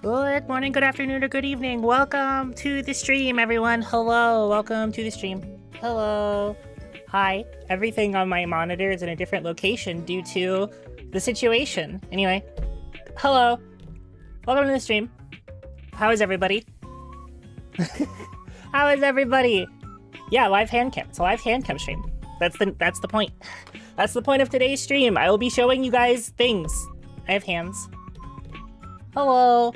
Good morning, good afternoon, or good evening. Welcome to the stream, everyone. Hello, welcome to the stream. Hello. Hi. Everything on my monitor is in a different location due to the situation. Anyway, hello. Welcome to the stream. How is everybody? How is everybody? Yeah, live hand cam. It's a live hand cam stream. That's the point. That's the point of today's stream. I will be showing you guys things. I have hands. Hello.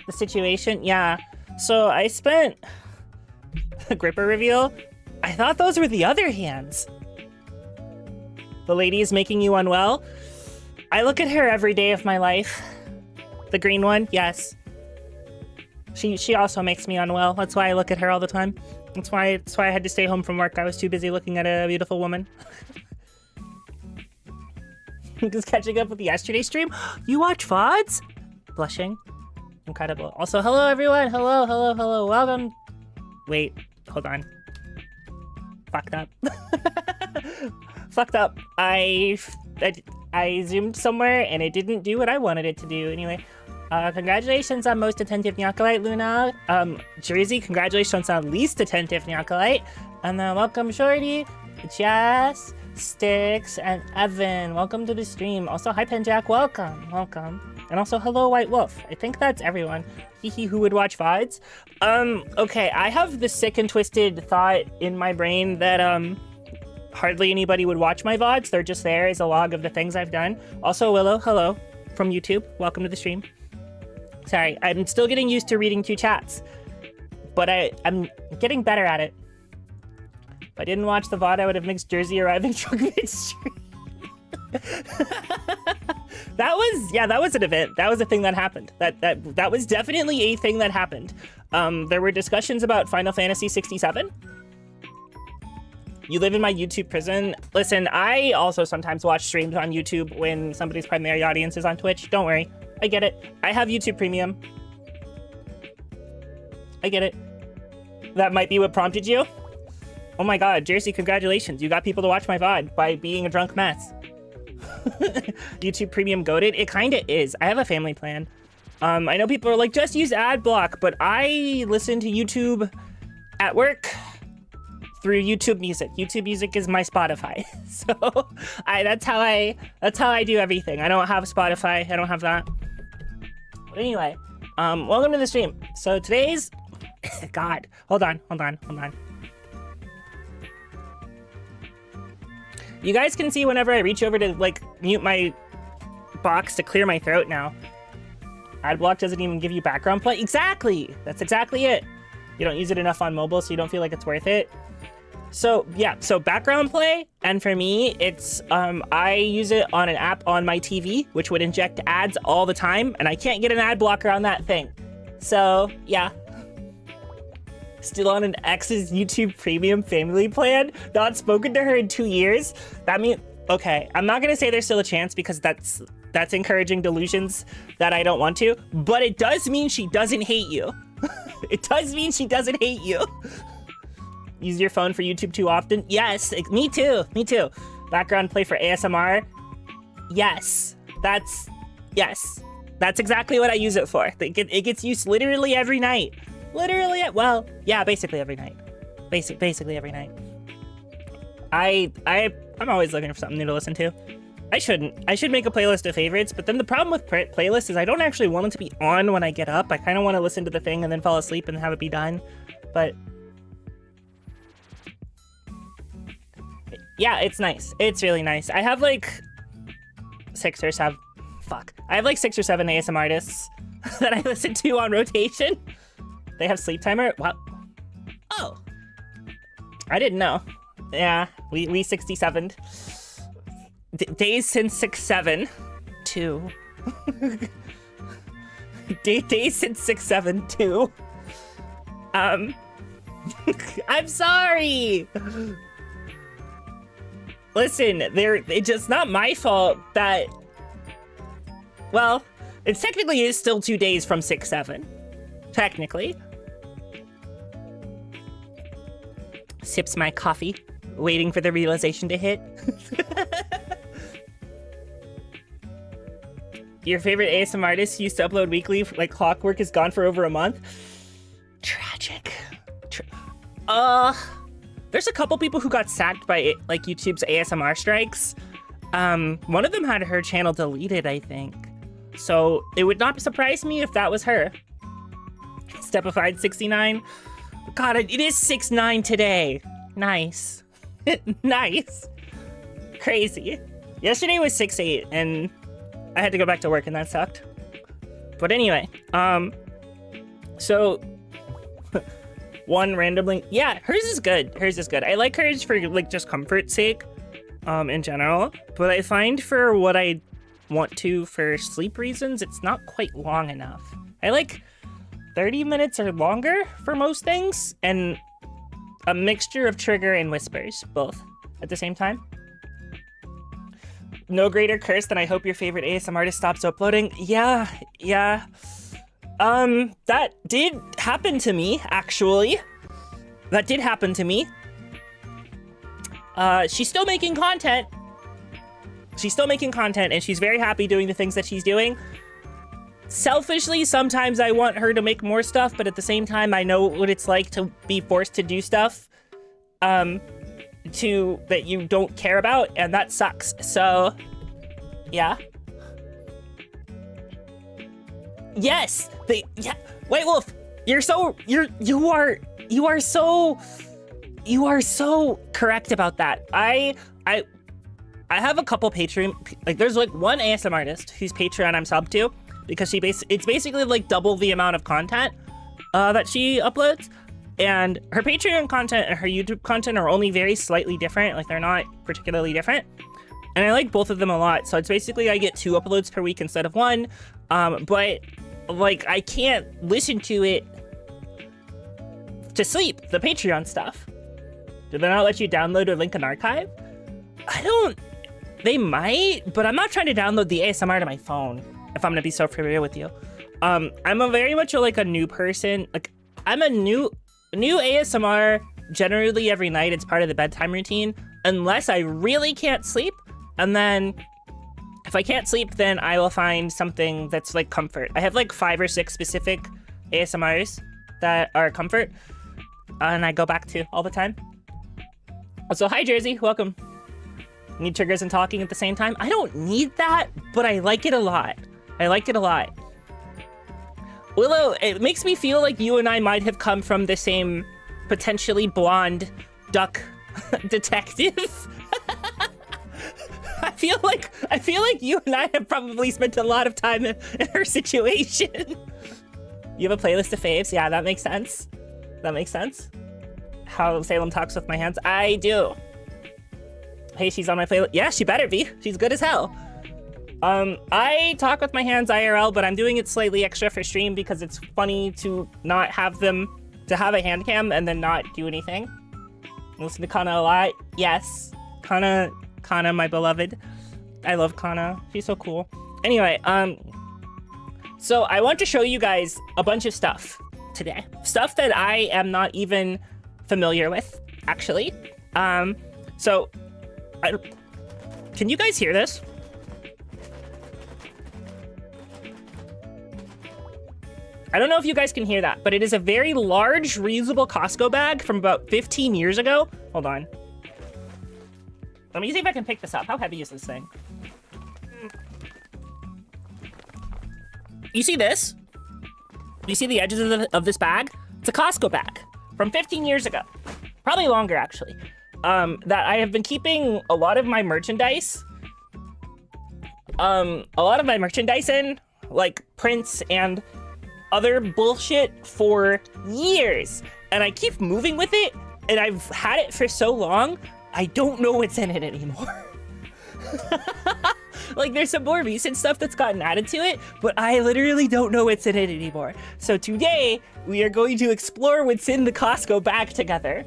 The situation, yeah. So I spent a gripper reveal. I thought those were the other hands. The lady is making you unwell. I look at her every day of my life. The green one, yes. She also makes me unwell. That's why I look at her all the time. That's why I had to stay home from work. I was too busy looking at a beautiful woman. Just catching up with the yesterday stream. You watch VODs? Blushing. Incredible. Also, hello everyone. Hello, hello, hello. Welcome. Wait, hold on. Fucked up. Fucked up. I zoomed somewhere and it didn't do what I wanted it to do. Anyway, congratulations on most attentive Nyakalite, Luna. Jersey, congratulations on least attentive Nyakalite. And then welcome Shorty, Jess, Sticks, and Evan. Welcome to the stream. Also, hi Penjack, welcome. Welcome. And also, hello, White Wolf. I think that's everyone. Hehe, who would watch VODs? Okay, I have the sick and twisted thought in my brain that, hardly anybody would watch my VODs. They're just there as a log of the things I've done. Also, Willow, hello, from YouTube. Welcome to the stream. Sorry, I'm still getting used to reading two chats, but I'm getting better at it. If I didn't watch the VOD, I would have mixed Jersey arriving drunk midstream. That was an event. That was a thing that happened. That was definitely a thing that happened. There were discussions about Final Fantasy 67. You live in my YouTube prison. Listen, I also sometimes watch streams on YouTube when somebody's primary audience is on Twitch. Don't worry, I get it. I have YouTube Premium. I get it. That might be what prompted you. Oh my God, Jersey, congratulations. You got people to watch my VOD by being a drunk mess. YouTube Premium goated? It kinda is. I have a family plan. I know people are like, just use ad block, but I listen to YouTube at work through YouTube Music. YouTube Music is my Spotify. So that's how I do everything. I don't have Spotify. I don't have that. But anyway, welcome to the stream. So today's God, hold on. You guys can see whenever I reach over to like mute my box to clear my throat now. Adblock doesn't even give you background play. Exactly. That's exactly it. You don't use it enough on mobile, so you don't feel like it's worth it. So yeah, so background play, and for me, it's I use it on an app on my TV, which would inject ads all the time, and I can't get an ad blocker on that thing. So yeah. Still on an ex's YouTube Premium family plan, not spoken to her in 2 years. That means, okay, I'm not gonna say there's still a chance because that's encouraging delusions that I don't want to, but it does mean she doesn't hate you. It does mean she doesn't hate you. Use your phone for YouTube too often? Yes, me too. Background play for ASMR? Yes, that's exactly what I use it for. It gets used literally every night. Literally, well, yeah, basically every night. Basically every night. I'm always looking for something new to listen to. I should make a playlist of favorites, but then the problem with playlists is I don't actually want it to be on when I get up. I kind of want to listen to the thing and then fall asleep and have it be done. But yeah, it's nice. It's really nice. I have like 6 or 7 ASMR artists that I listen to on rotation. They have sleep timer? What? Oh. I didn't know. Yeah, we 67'd. Days since 6-7. 2. Days since 6-7-2. I'm sorry. Listen, it's just not my fault that, well, it technically is still 2 days from 6-7. Technically. Sips my coffee, waiting for the realization to hit. Your favorite ASMR artist used to upload weekly, like clockwork, is gone for over a month. Tragic. There's a couple people who got sacked by like YouTube's ASMR strikes. One of them had her channel deleted, I think. So it would not surprise me if that was her. Stepified 69. God, it is 6'9" today. Nice. Nice. Crazy. Yesterday was 6'8", and I had to go back to work, and that sucked. But anyway, so one random link. Yeah, hers is good. Hers is good. I like hers for like just comfort's sake, in general. But I find for what I want to for sleep reasons, it's not quite long enough. I like 30 minutes or longer for most things, and a mixture of trigger and whispers, both at the same time. No greater curse than I hope your favorite ASMR artist stops uploading. Yeah. That did happen to me, actually. That did happen to me. She's still making content. She's still making content, and she's very happy doing the things that she's doing. Selfishly, sometimes I want her to make more stuff, but at the same time, I know what it's like to be forced to do stuff that you don't care about, and that sucks. So, yeah. Yes, yeah. White Wolf, you are so correct about that. I have a couple Patreon, like there's like one ASMR artist whose Patreon I'm sub to, because it's basically like double the amount of content that she uploads, and her Patreon content and her YouTube content are only very slightly different. Like they're not particularly different, and I like both of them a lot. So it's basically I get 2 uploads per week instead of 1, but like I can't listen to it to sleep, the Patreon stuff. Do they not let you download or link an archive? They might, but I'm not trying to download the ASMR to my phone, if I'm gonna be so familiar with you. I'm very much like a new person. Like I'm a new ASMR generally every night. It's part of the bedtime routine, unless I really can't sleep. And then if I can't sleep, then I will find something that's like comfort. I have like 5 or 6 specific ASMRs that are comfort, and I go back to all the time. Also, hi Jersey, welcome. Need triggers and talking at the same time? I don't need that, but I like it a lot. I like it a lot. Willow, it makes me feel like you and I might have come from the same potentially blonde duck detective. I feel like you and I have probably spent a lot of time in her situation. You have a playlist of faves? Yeah, that makes sense. That makes sense. How Salem talks with my hands? I do. Hey, she's on my playlist. Yeah, she better be. She's good as hell. I talk with my hands IRL, but I'm doing it slightly extra for stream because it's funny to not have them, to have a hand cam and then not do anything. Listen to Kana a lot. Yes. Kana, my beloved. I love Kana. She's so cool. Anyway, so I want to show you guys a bunch of stuff today. Stuff that I am not even familiar with, actually. Can you guys hear this? I don't know if you guys can hear that, but it is a very large, reusable Costco bag from about 15 years ago. Hold on. Let me see if I can pick this up. How heavy is this thing? You see this? You see the edges of this bag? It's a Costco bag from 15 years ago. Probably longer, actually. That I have been keeping a lot of my merchandise. In, like prints and other bullshit for years. And I keep moving with it, and I've had it for so long, I don't know what's in it anymore. Like there's some more recent stuff that's gotten added to it, but I literally don't know what's in it anymore. So today, we are going to explore what's in the Costco bag together.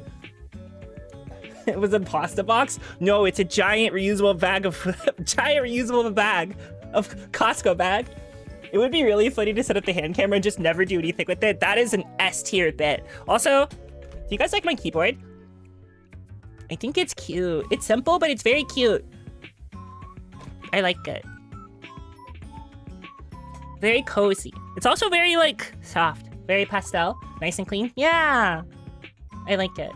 It was a pasta box? No, it's a giant reusable bag of Costco bag. It would be really funny to set up the hand camera and just never do anything with it. That is an S tier bit. Also, do you guys like my keyboard? I think it's cute. It's simple, but it's very cute. I like it. very cozy. It's also very like soft, very pastel, nice and clean. Yeah, I liked it.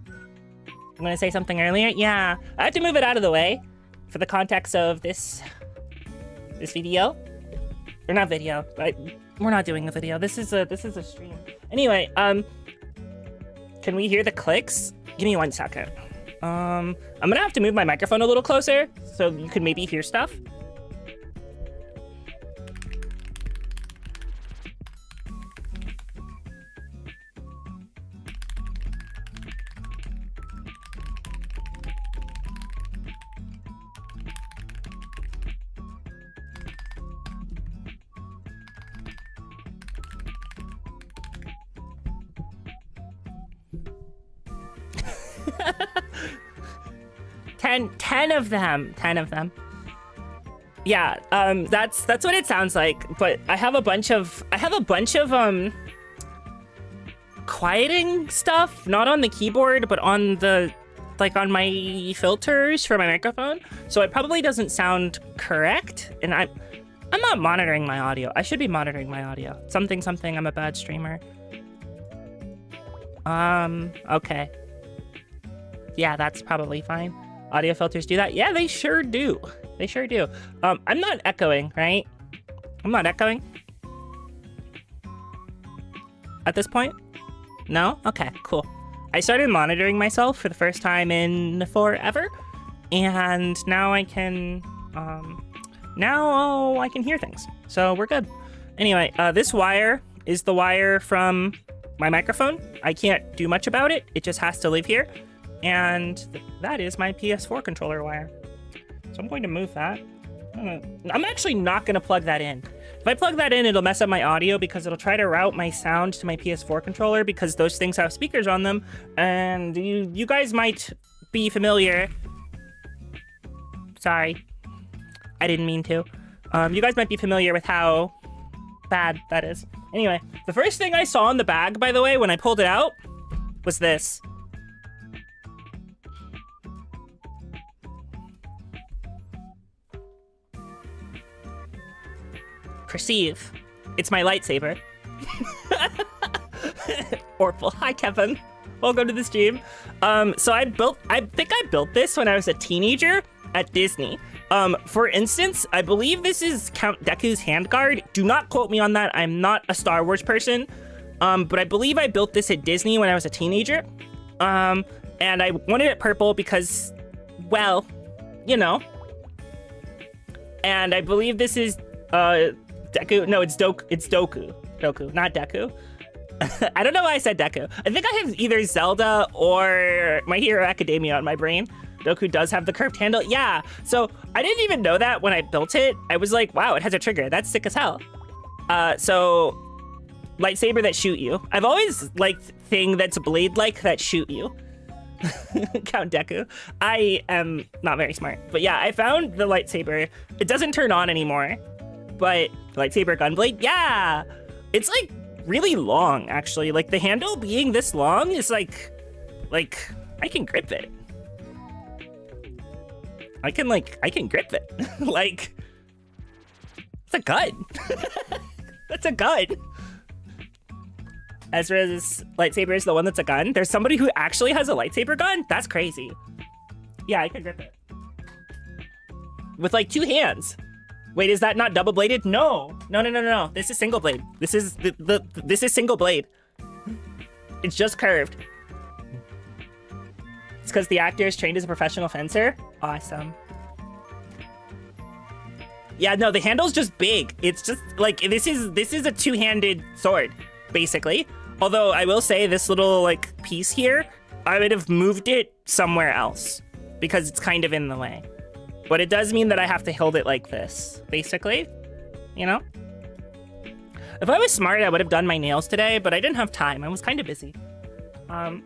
I'm gonna say something earlier. Yeah, I have to move it out of the way for the context of this video. Or not video, but we're not doing a video. This is a stream. Anyway, can we hear the clicks? Give me 1 second. I'm gonna have to move my microphone a little closer so you can maybe hear stuff. Ten of them. Yeah, that's what it sounds like. But I have a bunch of quieting stuff, not on the keyboard, but on the on my filters for my microphone. So it probably doesn't sound correct. And I'm not monitoring my audio. I should be monitoring my audio. Something. I'm a bad streamer. Okay. Yeah, that's probably fine. Audio filters do that? Yeah, they sure do. I'm not echoing, right? I'm not echoing. At this point? No? Okay, cool. I started monitoring myself for the first time in forever, and now I can, I can hear things. So we're good. Anyway, this wire is the wire from my microphone. I can't do much about it. It just has to live here. And that is my PS4 controller wire. So I'm going to move that. I'm actually not going to plug that in. If I plug that in, it'll mess up my audio because it'll try to route my sound to my PS4 controller because those things have speakers on them. And you guys might be familiar. Sorry. I didn't mean to. You guys might be familiar with how bad that is. Anyway, the first thing I saw in the bag, by the way, when I pulled it out, was this. Perceive. It's my lightsaber. Orpal. Hi, Kevin. Welcome to the stream. So I think I built this when I was a teenager at Disney. For instance, I believe this is Count Deku's handguard. Do not quote me on that. I'm not a Star Wars person. But I believe I built this at Disney when I was a teenager. And I wanted it purple because, well, you know. And I believe this is, Deku. No, it's Doku. It's Doku. Doku, not Deku. I don't know why I said Deku. I think I have either Zelda or My Hero Academia on my brain. Doku does have the curved handle. Yeah. So I didn't even know that when I built it. I was like, wow, it has a trigger. That's sick as hell. So lightsaber that shoot you. I've always liked thing that's blade-like that shoot you. Count Deku. I am not very smart. But yeah, I found the lightsaber. It doesn't turn on anymore. But lightsaber gunblade, yeah, it's like really long actually. Like the handle being this long is like I can grip it. I can grip it. Like it's a gun. That's a gun. Ezra's lightsaber is the one that's a gun. There's somebody who actually has a lightsaber gun. That's crazy. Yeah, I can grip it with like 2 hands. Wait, is that not double bladed? No. This is single blade. This is this is single blade. It's just curved. It's because the actor is trained as a professional fencer. Awesome. Yeah, no, the handle's just big. It's just like this is a 2-handed sword, basically. Although I will say this little like piece here, I would have moved it somewhere else because it's kind of in the way. But it does mean that I have to hold it like this, basically, you know? If I was smart, I would have done my nails today, but I didn't have time. I was kind of busy. And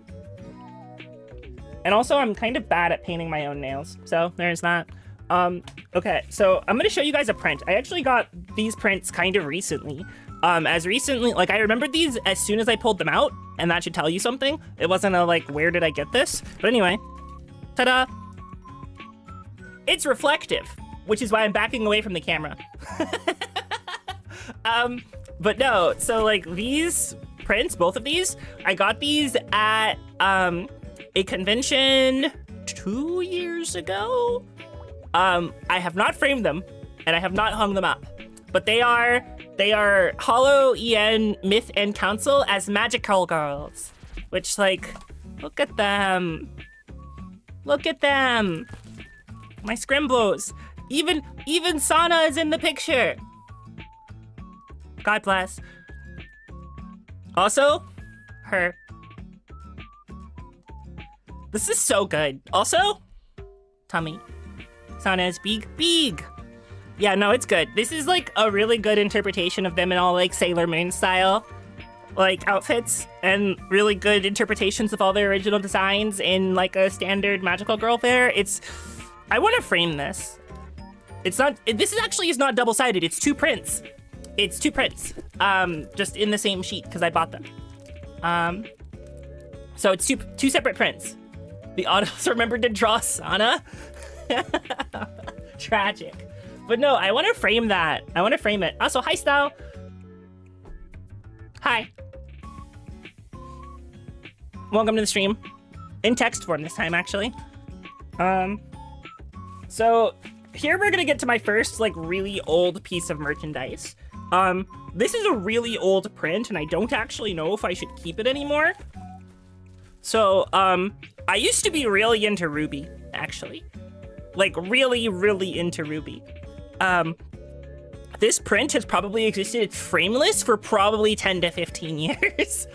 also, I'm kind of bad at painting my own nails, so there's that. Okay, so I'm gonna show you guys a print. I actually got these prints kind of recently. As recently, like I remembered these as soon as I pulled them out, and that should tell you something. It wasn't a like, where did I get this? But anyway, ta-da. It's reflective, which is why I'm backing away from the camera. But no, so like these prints, both of these, I got these at a convention 2 years ago. I have not framed them and I have not hung them up, but they are Hollow EN Myth and Council as magical girls, which like, look at them. Look at them. My scrimblos. Even Sana is in the picture. God bless. Also, her. This is so good. Also, Tummy. Sana is big. Yeah, no, it's good. This is like a really good interpretation of them in all like Sailor Moon style like outfits, and really good interpretations of all their original designs in like a standard magical girl fair. I want to frame this. This is not double-sided. It's two prints. Just in the same sheet because I bought them. So it's two separate prints. The audience remembered to draw Sana. Tragic. But no, I want to frame that. I want to frame it. Also, hi, Style. Hi. Welcome to the stream. In text form this time, actually. So here we're gonna get to my first like really old piece of merchandise. This is a really old print and I don't actually know if I should keep it anymore. So, I used to be really into Ruby, actually. Like really, really into Ruby. This print has probably existed frameless for probably 10 to 15 years.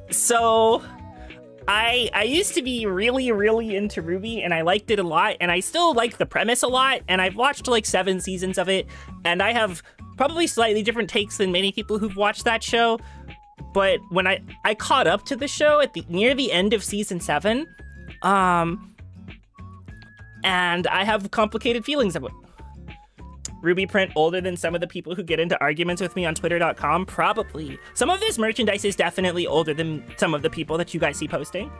So I used to be really, really into Ruby and I liked it a lot and I still like the premise a lot and I've watched like 7 seasons of it and I have probably slightly different takes than many people who've watched that show. But when I caught up to the show near the end of season 7, and I have complicated feelings about it. Ruby print older than some of the people who get into arguments with me on twitter.com? Probably. Some of this merchandise is definitely older than some of the people that you guys see posting.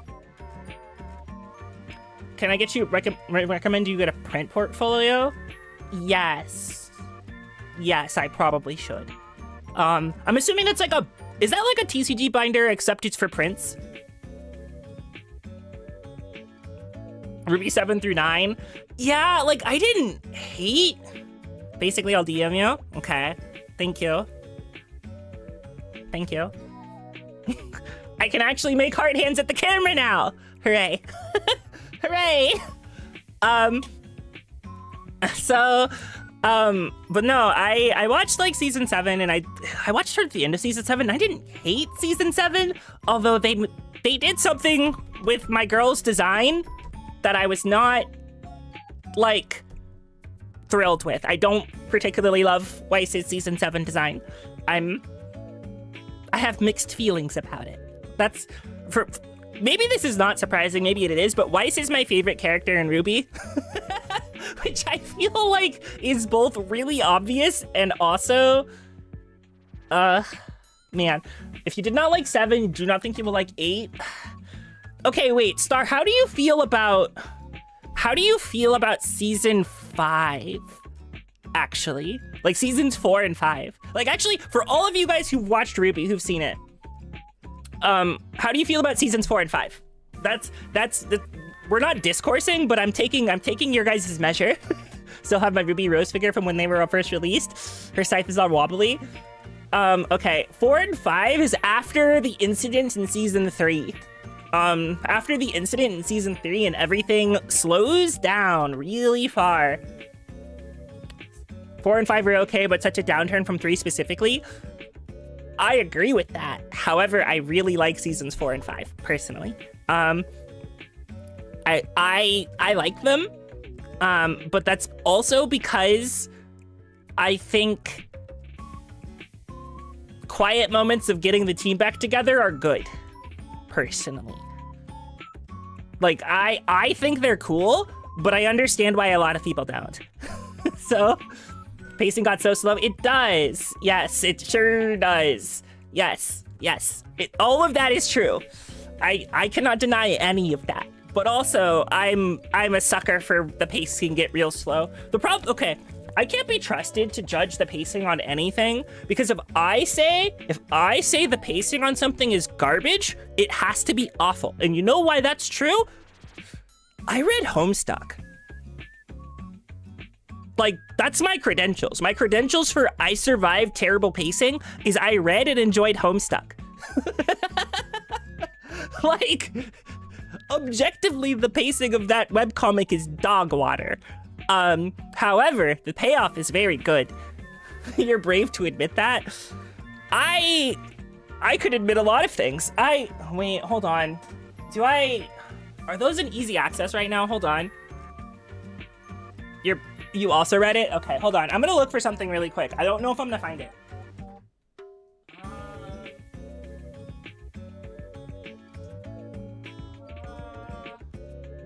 Can I get you, recommend you get a print portfolio? Yes. Yes, I probably should. I'm assuming that's like is that like a TCG binder except it's for prints? Ruby 7 through 9? Yeah, like I didn't hate. Basically, I'll DM you. Okay. Thank you. Thank you. I can actually make heart hands at the camera now. Hooray. Hooray. But no, I watched like season 7 and I watched her at the end of season 7. I didn't hate season 7, although they did something with my girl's design that I was not like thrilled with. I don't particularly love Weiss's season 7 design. I have mixed feelings about it. Maybe this is not surprising, maybe it is, but Weiss is my favorite character in Ruby. Which I feel like is both really obvious and also, man, if you did not like 7, you do not think you will like 8. Okay, wait, Star, how do you feel about season 5, actually? Like seasons 4 and 5. Like actually, for all of you guys who've watched Ruby, who've seen it, how do you feel about seasons 4 and 5? We're not discoursing, but I'm taking your guys' measure. Still have my Ruby Rose figure from when they were first released. Her scythe is all wobbly. Okay, 4 and 5 is after the incident in season 3. After the incident in season 3 and everything slows down really far. 4 and 5 are okay, but such a downturn from 3 specifically. I agree with that. However, I really like seasons 4 and 5, personally. I like them, but that's also because I think quiet moments of getting the team back together are good, personally. Like, I think they're cool, but I understand why a lot of people don't. So, pacing got so slow. It does. Yes, it sure does. Yes. All of that is true. I cannot deny any of that. But also, I'm a sucker for the pace can get real slow. The problem, okay, I can't be trusted to judge the pacing on anything, because if I say the pacing on something is garbage, it has to be awful. And you know why that's true? I read Homestuck. Like, that's my credentials. My credentials for I survived terrible pacing is I read and enjoyed Homestuck. Like, objectively, the pacing of that webcomic is dog water. However, the payoff is very good. You're brave to admit that. I could admit a lot of things. Wait, hold on. Are those in easy access right now? Hold on. You also read it? Okay, hold on. I'm gonna look for something really quick. I don't know if I'm gonna find it.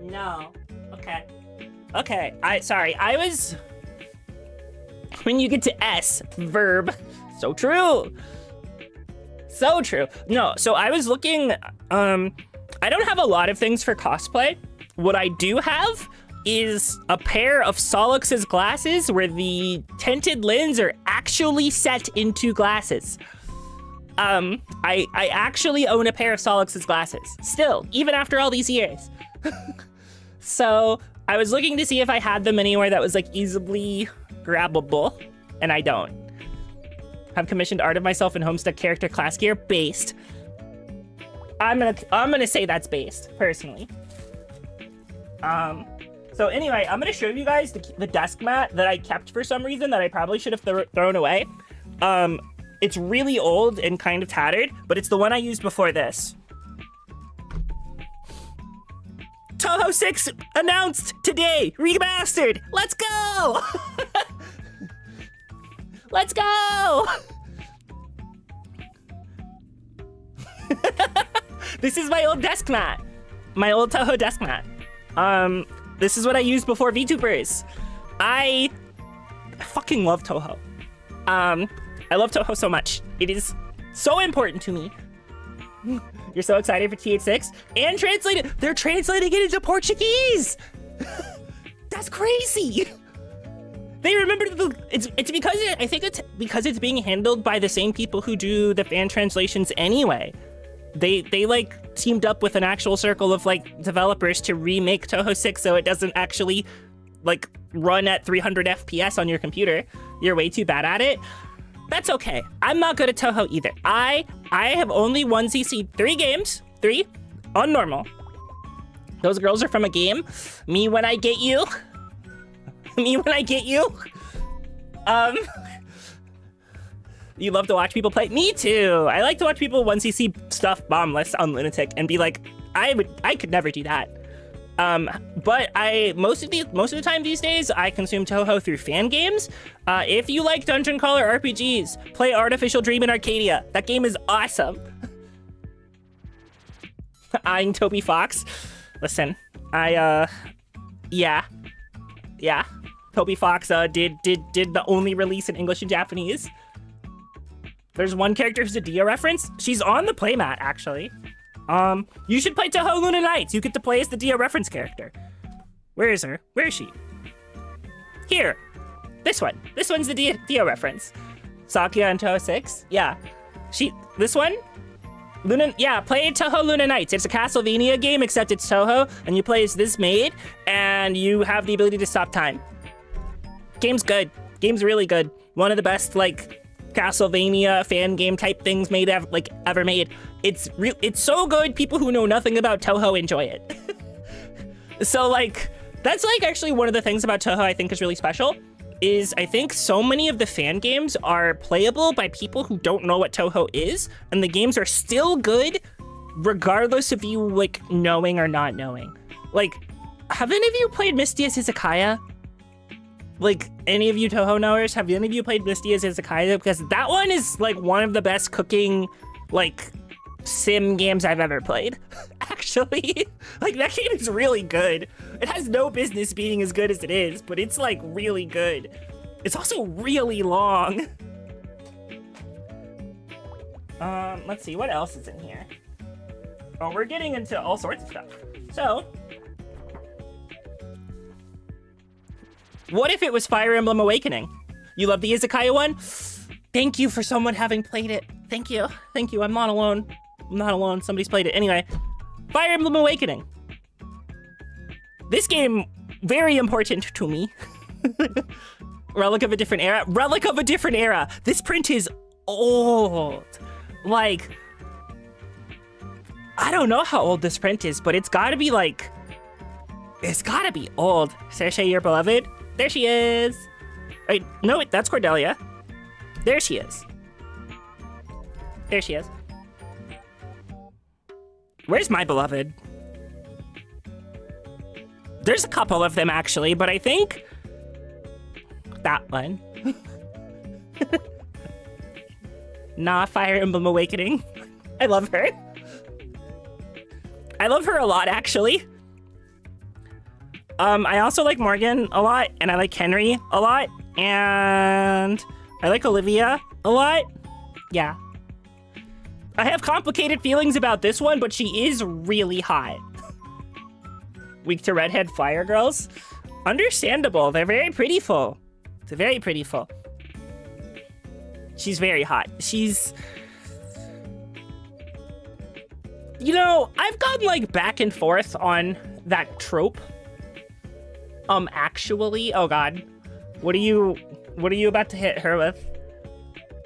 No. Okay. Okay, sorry. When you get to S, verb. So true. So true. No, so I was looking, I don't have a lot of things for cosplay. What I do have is a pair of Solux's glasses where the tinted lens are actually set into glasses. I actually own a pair of Solux's glasses. Still, even after all these years. So I was looking to see if I had them anywhere that was like easily grabbable, and I don't. I've commissioned art of myself in Homestuck character class gear based. I'm gonna say that's based, personally. So anyway, I'm gonna show you guys the desk mat that I kept for some reason that I probably should have thrown away. It's really old and kind of tattered, but it's the one I used before this. Touhou 6 announced today, remastered. Let's go! Let's go! This is my old desk mat. My old Touhou desk mat. This is what I used before VTubers. I fucking love Touhou. I love Touhou so much. It is so important to me. You're so excited for TH6 and translated. They're translating it into Portuguese. That's crazy. They remember it's because I think it's because it's being handled by the same people who do the fan translations anyway. They like teamed up with an actual circle of like developers to remake Touhou 6 so it doesn't actually like run at 300 FPS on your computer. You're way too bad at it. That's okay. I'm not good at Touhou either. I have only 1cc 3 games, 3 on normal. Those girls are from a game. Me when I get you. Me when I get you. You love to watch people play? Me too. I like to watch people 1cc stuff bombless on Lunatic and be like, I could never do that. But most of the time these days, I consume Touhou through fan games. If you like dungeon crawler RPGs, play Artificial Dream in Arcadia. That game is awesome. Eyeing Toby Fox. Listen, yeah. Toby Fox did the only release in English and Japanese. There's one character who's a Dia reference. She's on the playmat, actually. You should play Touhou Luna Nights. You get to play as the Dia reference character. Where is her? Where is she? Here. This one. This one's the Dia reference. Sakuya and Touhou 6. Yeah. This one? Play Touhou Luna Nights. It's a Castlevania game, except it's Touhou, and you play as this maid, and you have the ability to stop time. Game's good. Game's really good. One of the best, like, Castlevania fan game type things ever made. It's so good, people who know nothing about Touhou enjoy it. So like, that's like actually one of the things about Touhou I think is really special, is I think so many of the fan games are playable by people who don't know what Touhou is, and the games are still good regardless of you like knowing or not knowing. Like, have any of you played Misty's Izakaya? Like, any of you Touhou knowers, have any of you played Misty's Izakaya? Because that one is like one of the best cooking like sim games I've ever played. Actually, like that game is really good. It has no business being as good as it is, but it's like really good. It's also really long. Let's see, what else is in here? Oh, we're getting into all sorts of stuff. So, What if it was Fire Emblem Awakening? You love the Izakaya one? Thank you for someone having played it. Thank you. Thank you. I'm not alone. I'm not alone. Somebody's played it. Anyway, Fire Emblem Awakening. This game, very important to me. Relic of a different era. Relic of a different era. This print is old. Like, I don't know how old this print is, but it's gotta be like, it's gotta be old. Cersei, your beloved. There she is. Wait, no, wait, that's Cordelia. There she is. There she is. Where's my beloved? There's a couple of them actually, but I think that one. Nah, Fire Emblem Awakening. I love her. I love her a lot, actually. I also like Morgan a lot, and I like Henry a lot, and I like Olivia a lot. Yeah. I have complicated feelings about this one, but she is really hot. Weak to redhead fire girls? Understandable. They're very prettyful. They're very prettyful. She's very hot. She's... You know, I've gone like back and forth on that trope. Actually, oh God. What are you about to hit her with?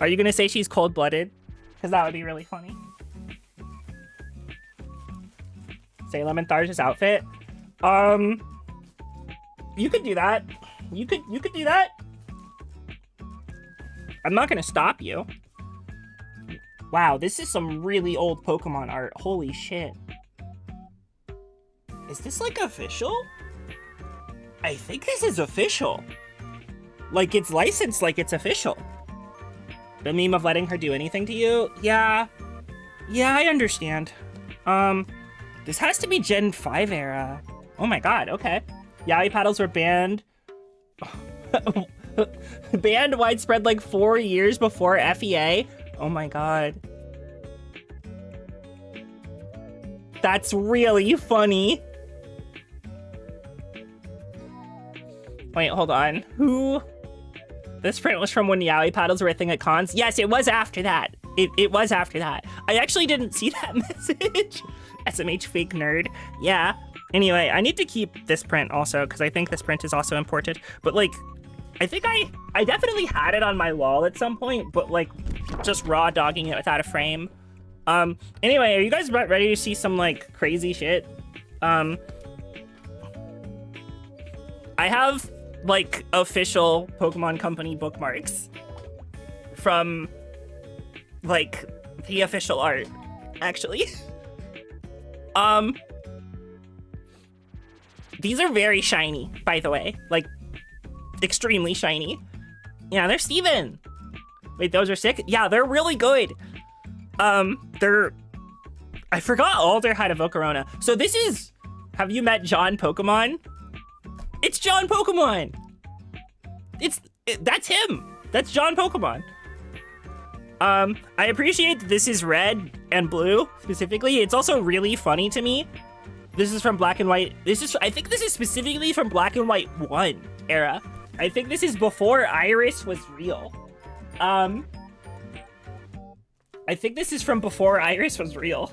Are you gonna say she's cold-blooded? Because that would be really funny. Salem and Tharj's outfit. You could do that. You could do that. I'm not gonna stop you. Wow, this is some really old Pokemon art. Holy shit. Is this like official? I think this is official. Like it's licensed, like it's official. The meme of letting her do anything to you? Yeah. Yeah, I understand. This has to be Gen 5 era. Oh my God, okay. Yaoi paddles were banned. Banned widespread like 4 years before FEA. Oh my God. That's really funny. Wait, hold on. Who? This print was from when Yaoi paddles were a thing at cons? Yes, it was after that. It was after that. I actually didn't see that message. SMH fake nerd. Yeah. Anyway, I need to keep this print also because I think this print is also imported. But like, I think I definitely had it on my wall at some point, but like just raw dogging it without a frame. Anyway, are you guys ready to see some like crazy shit? I have like official Pokemon Company bookmarks from like the official art, actually. These are very shiny, by the way, like extremely shiny. Yeah, they're Steven. Wait, those are sick? Yeah, they're really good. I forgot Alder had a Volcarona. So this is, have you met John Pokemon? It's John Pokemon. That's him. That's John Pokemon. I appreciate that this is red and blue specifically. It's also really funny to me. This is from Black and White. I think this is specifically from Black and White 1 era. I think this is before Iris was real. I think this is from before Iris was real.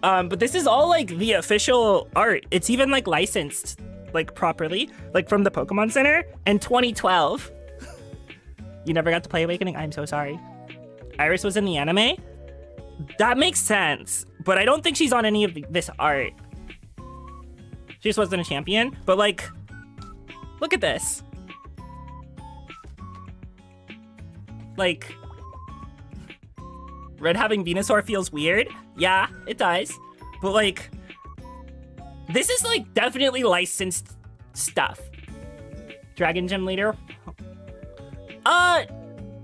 But this is all like the official art. It's even like licensed like properly, like from the Pokemon Center in 2012. You never got to play Awakening? I'm so sorry. Iris was in the anime? That makes sense, but I don't think she's on any of this art. She just wasn't a champion, but like, look at this. Like, Red having Venusaur feels weird. Yeah, it does. But like, this is like definitely licensed stuff. Dragon Gym leader.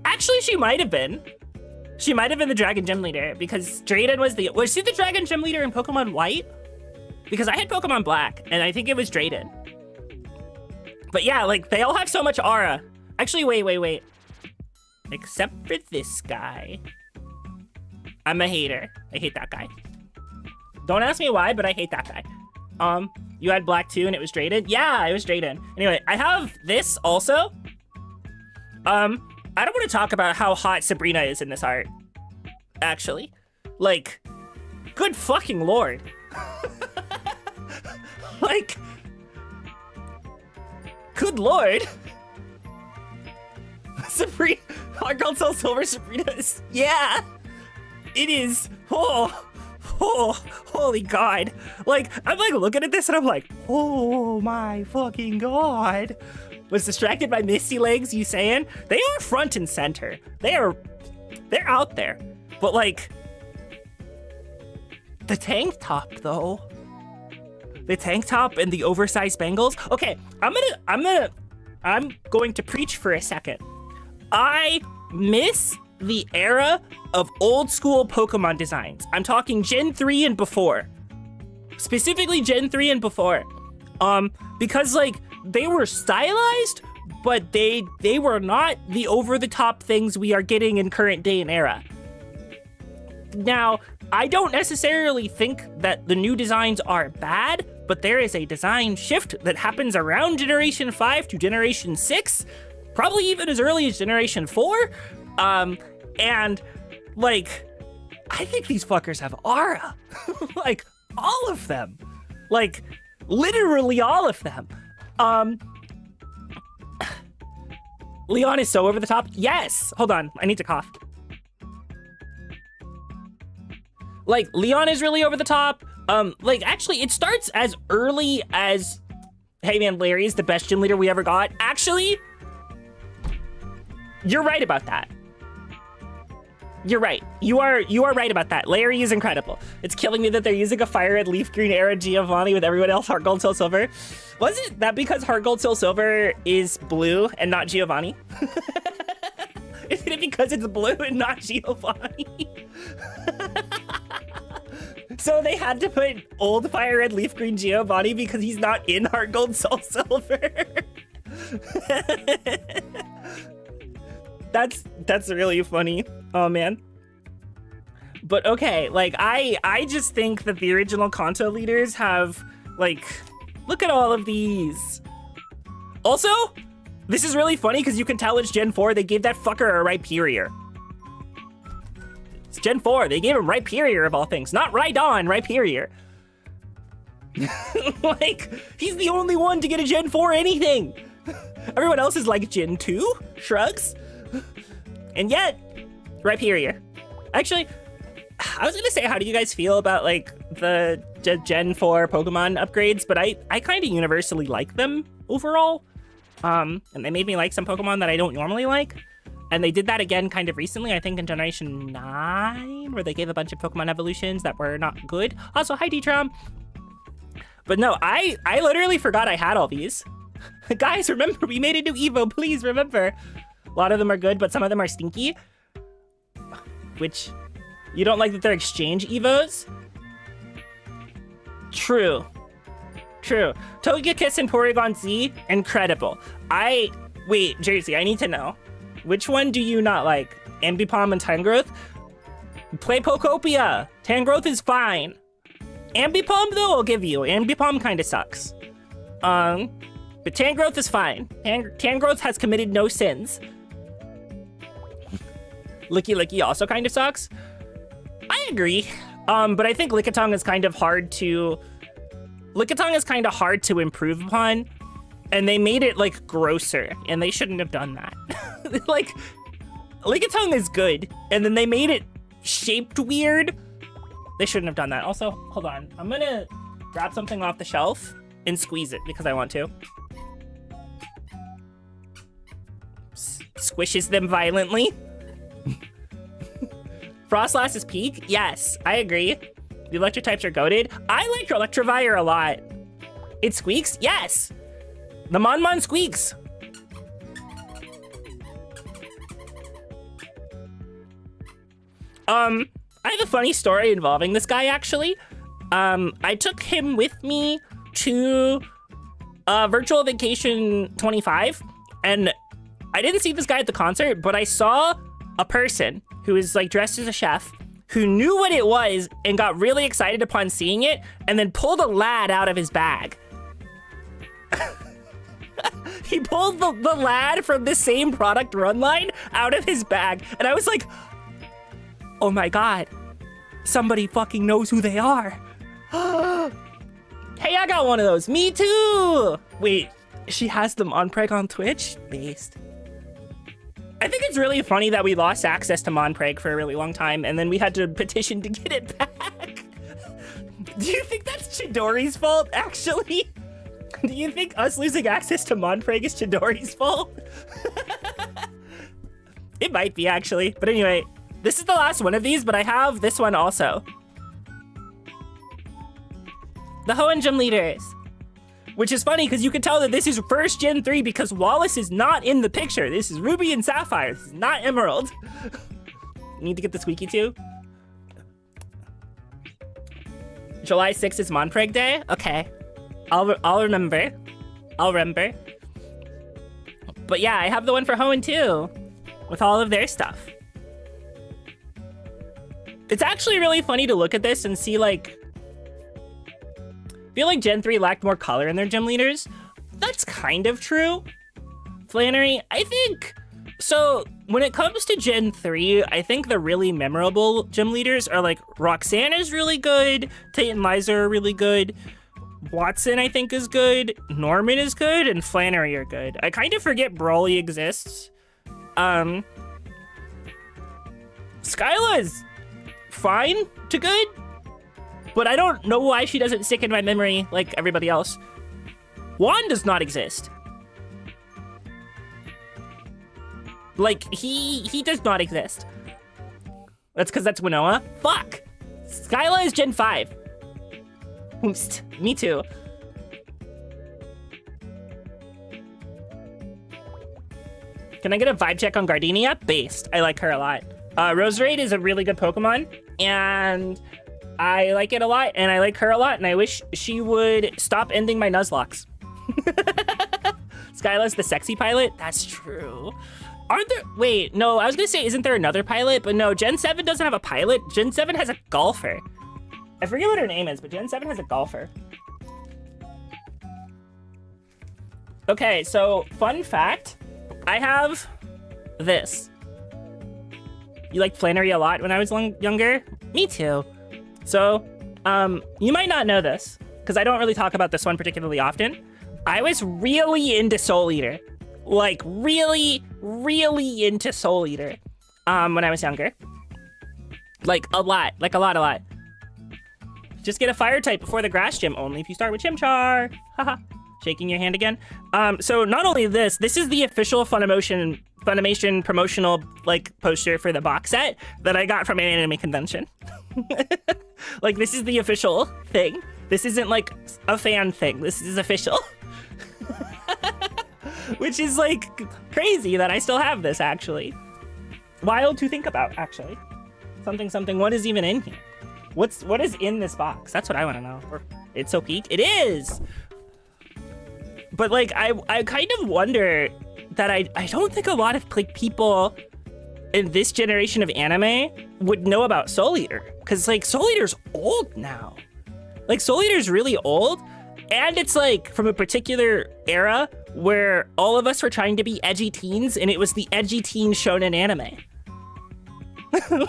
Actually she might have been. She might have been the Dragon Gym leader because Drayden was she the Dragon Gym leader in Pokemon White? Because I had Pokemon Black and I think it was Drayden. But yeah, like they all have so much aura. Actually, wait. Except for this guy. I'm a hater. I hate that guy. Don't ask me why, but I hate that guy. You had black too and it was Drayden? Yeah, it was Drayden. Anyway, I have this also. I don't want to talk about how hot Sabrina is in this art. Actually. Like, good fucking lord. Like, good lord. Sabrina, Hot Girl Soul Silver Sabrina is, yeah. It is, oh, holy God. Like, I'm like looking at this and I'm like, oh my fucking God. Was distracted by Misty Legs, you saying? They are front and center. They're out there. But like, the tank top though. The tank top and the oversized bangles. Okay, I'm going to preach for a second. I miss the era of old school Pokemon designs. I'm talking Gen 3 and before. Specifically Gen 3 and before. Because like they were stylized, but they were not the over-the-top things we are getting in current day and era. Now, I don't necessarily think that the new designs are bad, but there is a design shift that happens around Generation 5 to Generation 6, probably even as early as Generation 4. And like, I think these fuckers have aura. Like, all of them. Like, literally all of them. Leon is so over the top. Yes. Hold on. I need to cough. Like, Leon is really over the top. Like, actually, it starts as early as, hey man, Larry is the best gym leader we ever got. Actually, you're right about that. You're right. You are right about that. Larry is incredible. It's killing me that they're using a Fire Red Leaf Green era Giovanni with everyone else Heart Gold Soul Silver. Was it that because Heart Gold Soul Silver is blue and not Giovanni? Isn't it because it's blue and not Giovanni? So they had to put old Fire Red Leaf Green Giovanni because he's not in Heart Gold Soul Silver. That's really funny. Oh man. But okay, like I just think that the original Kanto leaders have, like, look at all of these. Also, this is really funny because you can tell it's Gen 4. They gave that fucker a Rhyperior. It's Gen 4. They gave him Rhyperior of all things. Not Rhydon, Rhyperior. Like, he's the only one to get a Gen 4 anything. Everyone else is like Gen 2? Shrugs? And yet, Rhyperior. Actually, I was gonna say, how do you guys feel about like the Gen 4 Pokemon upgrades? But I kind of universally like them overall. And they made me like some Pokemon that I don't normally like. And they did that again kind of recently, I think in Generation 9, where they gave a bunch of Pokemon evolutions that were not good. Also, hi D-Trom. But no, I literally forgot I had all these. Guys, remember, we made a new Evo, please remember. A lot of them are good, but some of them are stinky. Which, you don't like that they're exchange Evos? True. True. Togekiss and Porygon Z, incredible. Wait, Jersey, I need to know. Which one do you not like? Ambipom and Tangrowth? Play Pokopia. Tangrowth is fine. Ambipom, though, I'll give you. Ambipom kind of sucks. But Tangrowth is fine. Tangrowth has committed no sins. Licky Licky also kind of sucks. I agree. But I think Lickitung is kind of hard to... Lickitung is kind of hard to improve upon. And they made it, like, grosser. And they shouldn't have done that. Like, Lickitung is good. And then they made it shaped weird. They shouldn't have done that. Also, hold on. I'm gonna grab something off the shelf and squeeze it because I want to. Squishes them violently. Frostlass is peak? Yes, I agree. The electric types are goated. I like your Electivire a lot. It squeaks? Yes. The Mon squeaks. I have a funny story involving this guy, actually. I took him with me to Virtual Vacation 25, and I didn't see this guy at the concert, but I saw a person who is like dressed as a chef who knew what it was and got really excited upon seeing it and then pulled a lad out of his bag He pulled the lad from the same product run line out of his bag. And I was like, oh my God, somebody fucking knows who they are. Hey, I got one of those. Me too. Wait, she has them on Preg on Twitch? Based. I think it's really funny that we lost access to Monpreg for a really long time, and then we had to petition to get it back. Do you think that's Chidori's fault, actually? Do you think us losing access to Monpreg is Chidori's fault? It might be, actually. But anyway, this is the last one of these, but I have this one also. The Hoenn Gym Leaders. Which is funny, because you can tell that this is first Gen 3 because Wallace is not in the picture. This is Ruby and Sapphire. This is not Emerald. Need to get the squeaky too. July 6th is Monpreg Day? Okay. I'll remember. I'll remember. But yeah, I have the one for Hoenn too. With all of their stuff. It's actually really funny to look at this and see, like, I feel like Gen 3 lacked more color in their gym leaders. That's kind of true. Flannery, I think... So, when it comes to Gen 3, I think the really memorable gym leaders are like, Roxanne is really good, Tate and Liza are really good, Watson, I think, is good, Norman is good, and Flannery are good. I kind of forget Broly exists. Skyla is fine to good. But I don't know why she doesn't stick in my memory like everybody else. Juan does not exist. Like, he does not exist. That's because that's Winnoa. Fuck! Skyla is Gen 5. Me too. Can I get a vibe check on Gardenia? Based. I like her a lot. Roserade is a really good Pokemon, and I like it a lot, and I like her a lot, and I wish she would stop ending my Nuzlocks. Skyla's the sexy pilot? That's true. Aren't there... Wait, no, I was gonna say, isn't there another pilot? But no, Gen 7 doesn't have a pilot. Gen 7 has a golfer. I forget what her name is, but Gen 7 has a golfer. Okay, so, fun fact. I have this. You liked Flannery a lot when I was younger? Me too. So, you might not know this, because I don't really talk about this one particularly often. I was really into Soul Eater. Like, really, really into Soul Eater, when I was younger. Like, a lot. Like, a lot. Just get a fire type before the grass gym, only if you start with Chimchar. Haha. Shaking your hand again. So not only this is the official Funimation promotional, like, poster for the box set that I got from an anime convention. Like, this is the official thing. This isn't, like, a fan thing. This is official. Which is, like, crazy that I still have this, actually. Wild to think about, actually. Something, what is even in here? What is in this box? That's what I want to know. It's so peak. It is! But, like, I kind of wonder that I don't think a lot of, like, people in this generation of anime would know about Soul Eater. Because, like, Soul Eater's old now. Like, Soul Eater's really old. And it's, like, from a particular era where all of us were trying to be edgy teens, and it was the edgy teen shonen anime.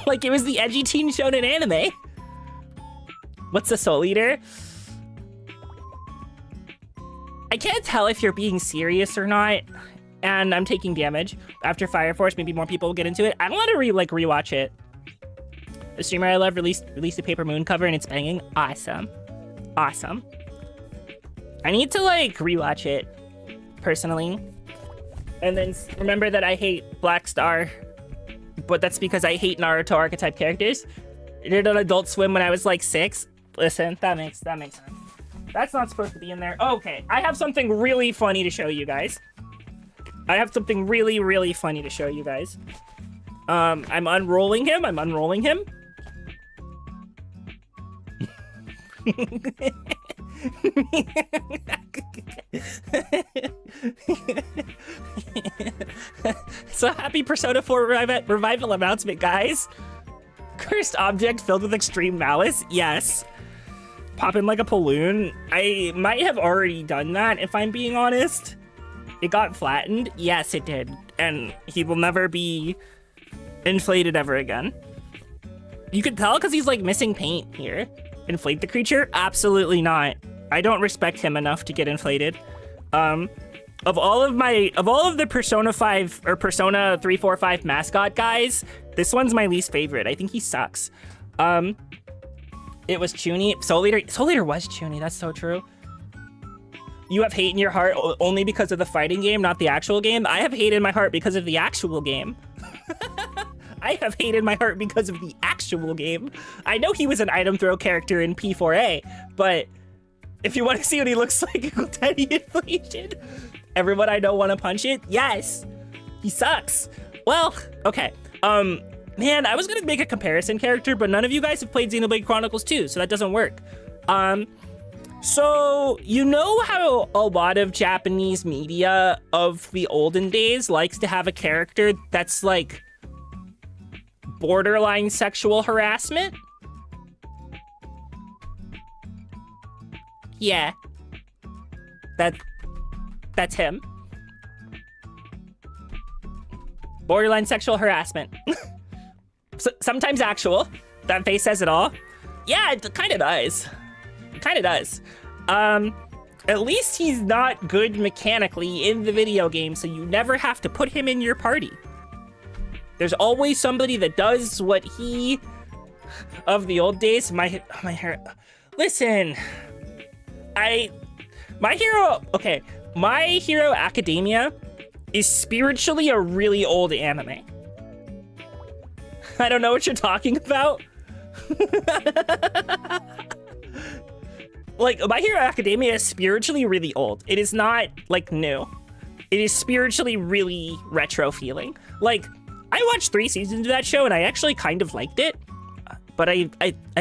Like, it was the edgy teen shonen anime. What's a Soul Eater? I can't tell if you're being serious or not, and I'm taking damage. After Fire Force, maybe more people will get into it. I want to rewatch it. The streamer I love released a Paper Moon cover, and it's banging. Awesome. Awesome. I need to, like, rewatch it, personally. And then remember that I hate Black Star, but that's because I hate Naruto archetype characters. I did an Adult Swim when I was, like, 6. Listen, that makes sense. That's not supposed to be in there. Okay, I have something really funny to show you guys. I'm unrolling him. So happy Persona 4 revival announcement, guys. Cursed object filled with extreme malice. Yes. pop in like a balloon. I might have already done that, if I'm being honest. It got flattened. Yes, it did. And he will never be inflated ever again. You could tell because he's like missing paint here. Inflate the creature? Absolutely not. I don't respect him enough to get inflated. Of all of the Persona 5 or Persona 3, 4, 5 mascot guys, this one's my least favorite. I think he sucks. It was Chuny. Soul Leader was Chuny. That's so true. You have hate in your heart only because of the fighting game, not the actual game. I have hate in my heart because of the actual game. I have hate in my heart because of the actual game. I know he was an item throw character in P4A, but if you want to see what he looks like, Teddy Inflation. Everyone I know want to punch it? Yes. He sucks. Well, okay. Man, I was gonna make a comparison character, but none of you guys have played Xenoblade Chronicles 2, so that doesn't work. So you know how a lot of Japanese media of the olden days likes to have a character that's like borderline sexual harassment? Yeah. That's him. Borderline sexual harassment. Sometimes actual. That face says it all. Yeah, it kind of does. It kind of does. At least he's not good mechanically in the video game, so you never have to put him in your party. There's always somebody that does what he of the old days. My hair. Listen, My Hero Academia is spiritually a really old anime. I don't know what you're talking about. Like, My Hero Academia is spiritually really old. It is not, like, new. It is spiritually really retro feeling. Like, I watched 3 seasons of that show and I actually kind of liked it. But I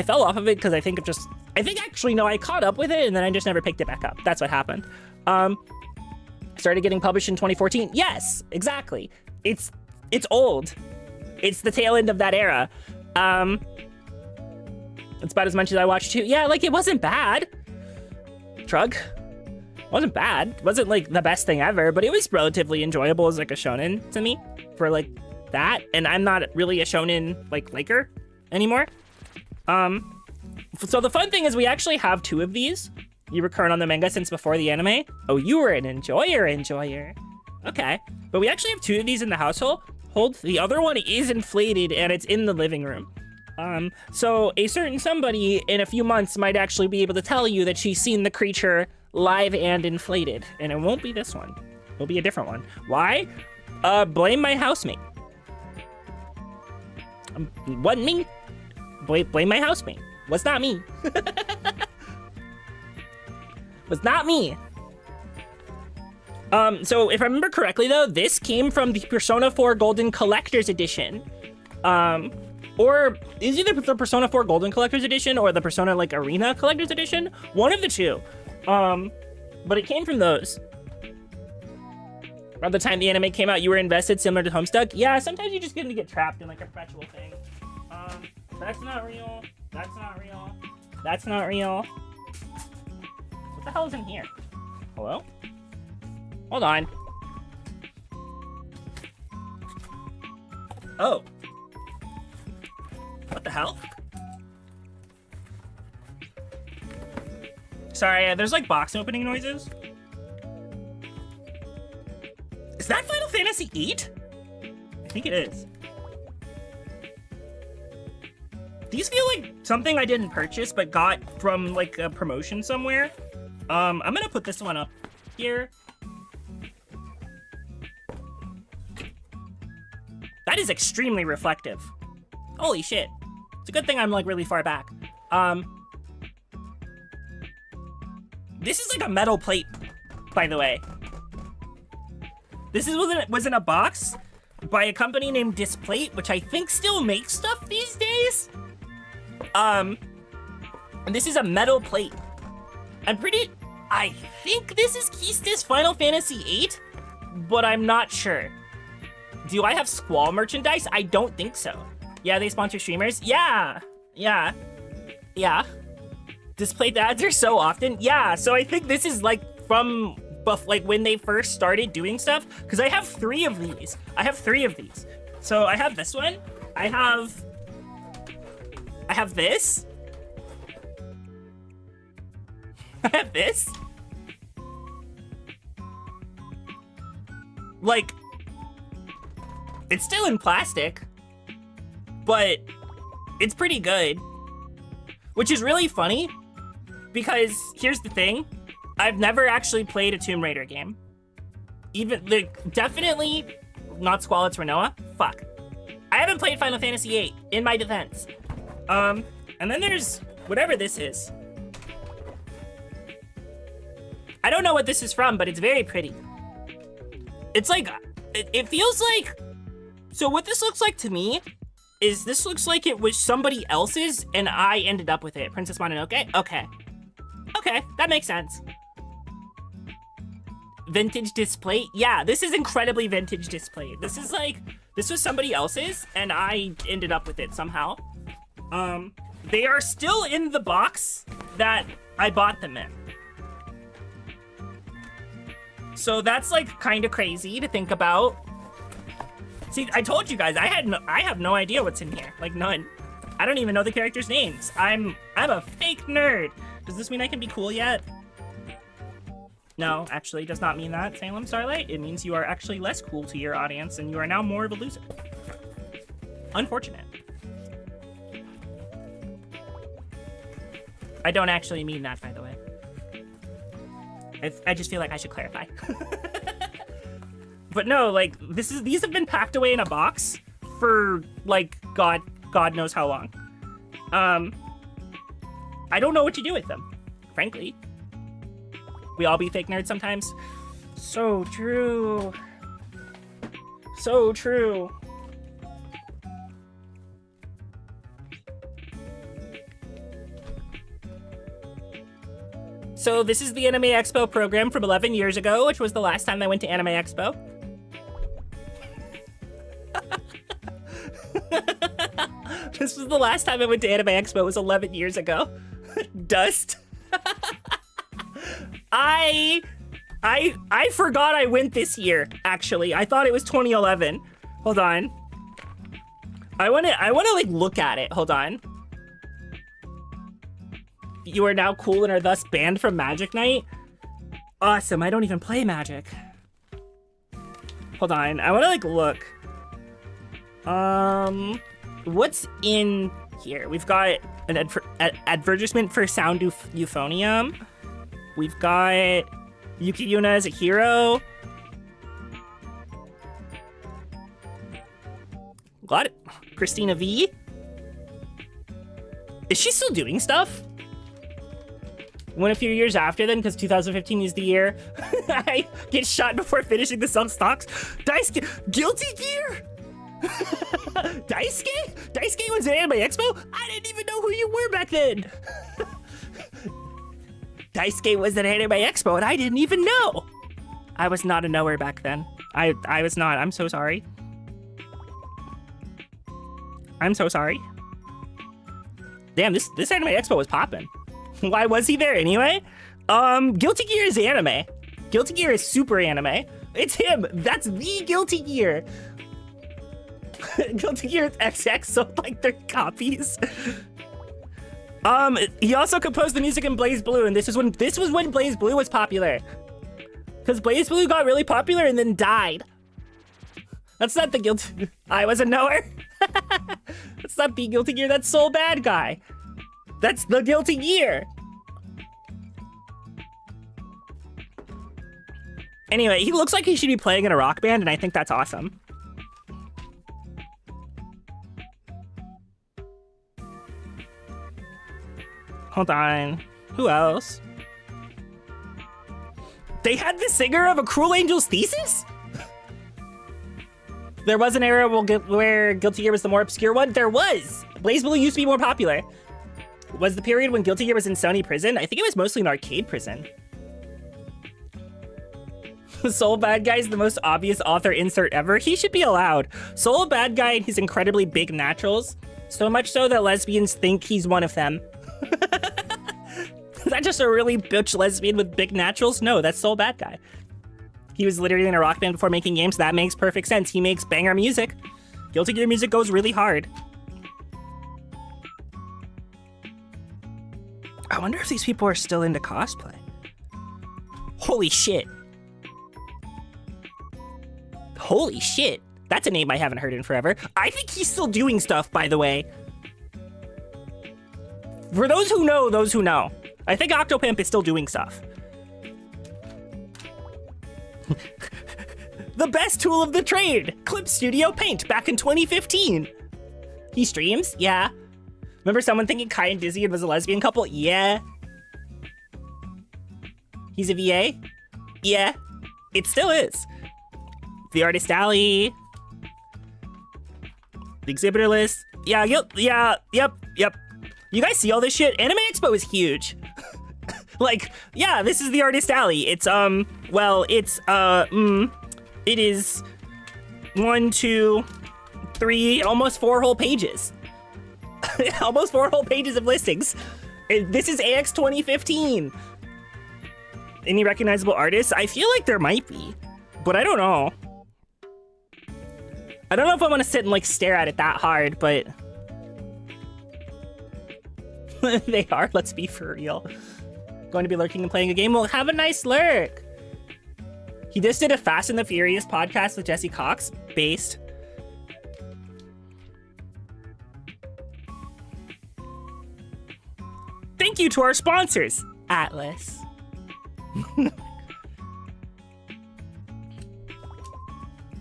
fell off of it because I think I caught up with it and then I just never picked it back up. That's what happened. Started getting published in 2014. Yes, exactly. It's old. It's the tail end of that era. It's about as much as I watched too. Yeah, like, it wasn't bad. Shrug. It wasn't bad. It wasn't like the best thing ever, but it was relatively enjoyable as like a shonen to me for like that. And I'm not really a shonen like liker anymore. So the fun thing is we actually have 2 of these. You were current on the manga since before the anime. Oh, you were an enjoyer. Okay. But we actually have 2 of these in the household. The other one is inflated and it's in the living room. So a certain somebody in a few months might actually be able to tell you that she's seen the creature live and inflated. And it won't be this one. It'll be a different one. Why? Blame my housemate. Wasn't me. Blame my housemate. Was not me. Was not me. So if I remember correctly though, this came from the Persona 4 Golden Collector's Edition. Or is either the Persona 4 Golden Collector's Edition or the Persona like Arena Collector's Edition? One of the 2. But it came from those. Around the time the anime came out, you were invested similar to Homestuck? Yeah, sometimes you just get trapped in like a perpetual thing. That's not real. That's not real. That's not real. What the hell is in here? Hello? Hold on. Oh. What the hell? Sorry, there's like box opening noises. Is that Final Fantasy VIII? I think it is. These feel like something I didn't purchase but got from like a promotion somewhere. I'm gonna put this one up here. That is extremely reflective. Holy shit. It's a good thing I'm like really far back. This is like a metal plate, by the way. This was in a box by a company named Displate, which I think still makes stuff these days. And this is a metal plate. I think this is Kista's Final Fantasy VIII, but I'm not sure. Do I have Squall merchandise? I don't think so. Yeah, they sponsor streamers. Yeah. Displayed ads are so often. Yeah, so I think this is like from like when they first started doing stuff, because I have 3 of these. So I have this one. I have this. I have this. Like, it's still in plastic, but it's pretty good. Which is really funny, because here's the thing. I've never actually played a Tomb Raider game. Even, like, definitely not Squalid Renoa. Fuck. I haven't played Final Fantasy VIII, in my defense. And then there's whatever this is. I don't know what this is from, but it's very pretty. It's like, it feels like, so what this looks like to me is this looks like it was somebody else's and I ended up with it. Princess Mononoke? Okay. Okay, that makes sense. Vintage display? Yeah, this is incredibly vintage display. This is like, this was somebody else's and I ended up with it somehow. They are still in the box that I bought them in. So that's like kind of crazy to think about. See, I told you guys, I have no idea what's in here. Like, none. I don't even know the characters' names. I'm a fake nerd. Does this mean I can be cool yet? No, actually, does not mean that, Salem Starlight. It means you are actually less cool to your audience and you are now more of a loser. Unfortunate. I don't actually mean that, by the way. I just feel like I should clarify. But no, like, these have been packed away in a box for, like, God knows how long. I don't know what to do with them, frankly. We all be fake nerds sometimes. So true. So true. So this is the Anime Expo program from 11 years ago, which was the last time I went to Anime Expo. This was the last time I went to Anime Expo. It was 11 years ago. Dust. I forgot I went this year, actually. I thought it was 2011. Hold on. I wanna like look at it. Hold on. You are now cool and are thus banned from Magic Night? Awesome, I don't even play Magic. Hold on, I wanna like look. What's in here? We've got an advertisement for Sound Euphonium. We've got Yuki Yuna as a hero. Got it. Christina V. Is she still doing stuff? Went a few years after then, because 2015 is the year I get shot before finishing the sell stocks. Daisuke, Guilty Gear? Daisuke was at Anime Expo? I didn't even know who you were back then. Daisuke was at Anime Expo and I didn't even know. I was not a knower back then. I was not. I'm so sorry. I'm so sorry. Damn, this Anime Expo was popping. Why was he there anyway? Guilty Gear is anime. Guilty Gear is super anime. It's him. That's the Guilty Gear. Guilty Gear is XX, so like they're copies. He also composed the music in Blaze Blue, and this was when Blaze Blue was popular. Because Blaze Blue got really popular and then died. That's not the Guilty. I was a knower. That's not the Guilty Gear. That's Soul Bad Guy. That's the Guilty Gear. Anyway, he looks like he should be playing in a rock band, and I think that's awesome. Hold on. Who else? They had the singer of A Cruel Angel's Thesis? There was an era where Guilty Gear was the more obscure one? There was! Blaze Blue used to be more popular. Was the period when Guilty Gear was in Sony prison? I think it was mostly an arcade prison. Soul Bad Guy is the most obvious author insert ever. He should be allowed. Soul Bad Guy and his incredibly big naturals. So much so that lesbians think he's one of them. just a really bitch lesbian with big naturals? No, that's Soul Bad Guy. He was literally in a rock band before making games. That makes perfect sense. He makes banger music. Guilty Gear music goes really hard. I wonder if these people are still into cosplay. Holy shit. Holy shit. That's a name I haven't heard in forever. I think he's still doing stuff, by the way. For those who know, those who know. I think Octopimp is still doing stuff. The best tool of the trade, Clip Studio Paint, back in 2015. He streams? Yeah. Remember someone thinking Kai and Dizzy was a lesbian couple? Yeah. He's a VA? Yeah. It still is. The Artist Alley. The exhibitor list. Yeah, yep. You guys see all this shit? Anime Expo is huge. Like, yeah, this is the Artist Alley. It's, it is 1, 2, 3, almost 4 whole pages. Almost 4 whole pages of listings. This is AX 2015. Any recognizable artists? I feel like there might be, but I don't know. I don't know if I want to sit and like stare at it that hard, but they are. Let's be for real. Going to be lurking and playing a game? Well, have a nice lurk. He just did a Fast and the Furious podcast with Jesse Cox, based. Thank you to our sponsors, Atlas.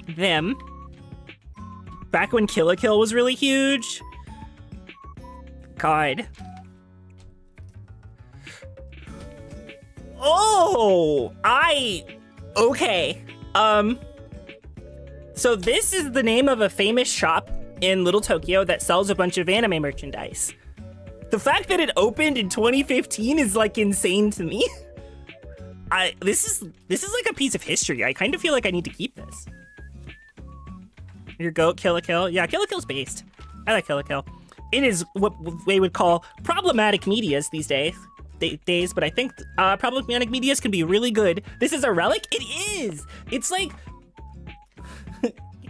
Them. Back when Kill la Kill was really huge. God. Oh, okay. So this is the name of a famous shop in Little Tokyo that sells a bunch of anime merchandise. The fact that it opened in 2015 is like insane to me. This is like a piece of history. I kind of feel like I need to keep this. Your goat, Kill la Kill. Yeah, Kill la Kill's based. I like Kill la Kill. It is what they would call problematic medias these days, but I think problematic medias can be really good. This is a relic? It is! It's like...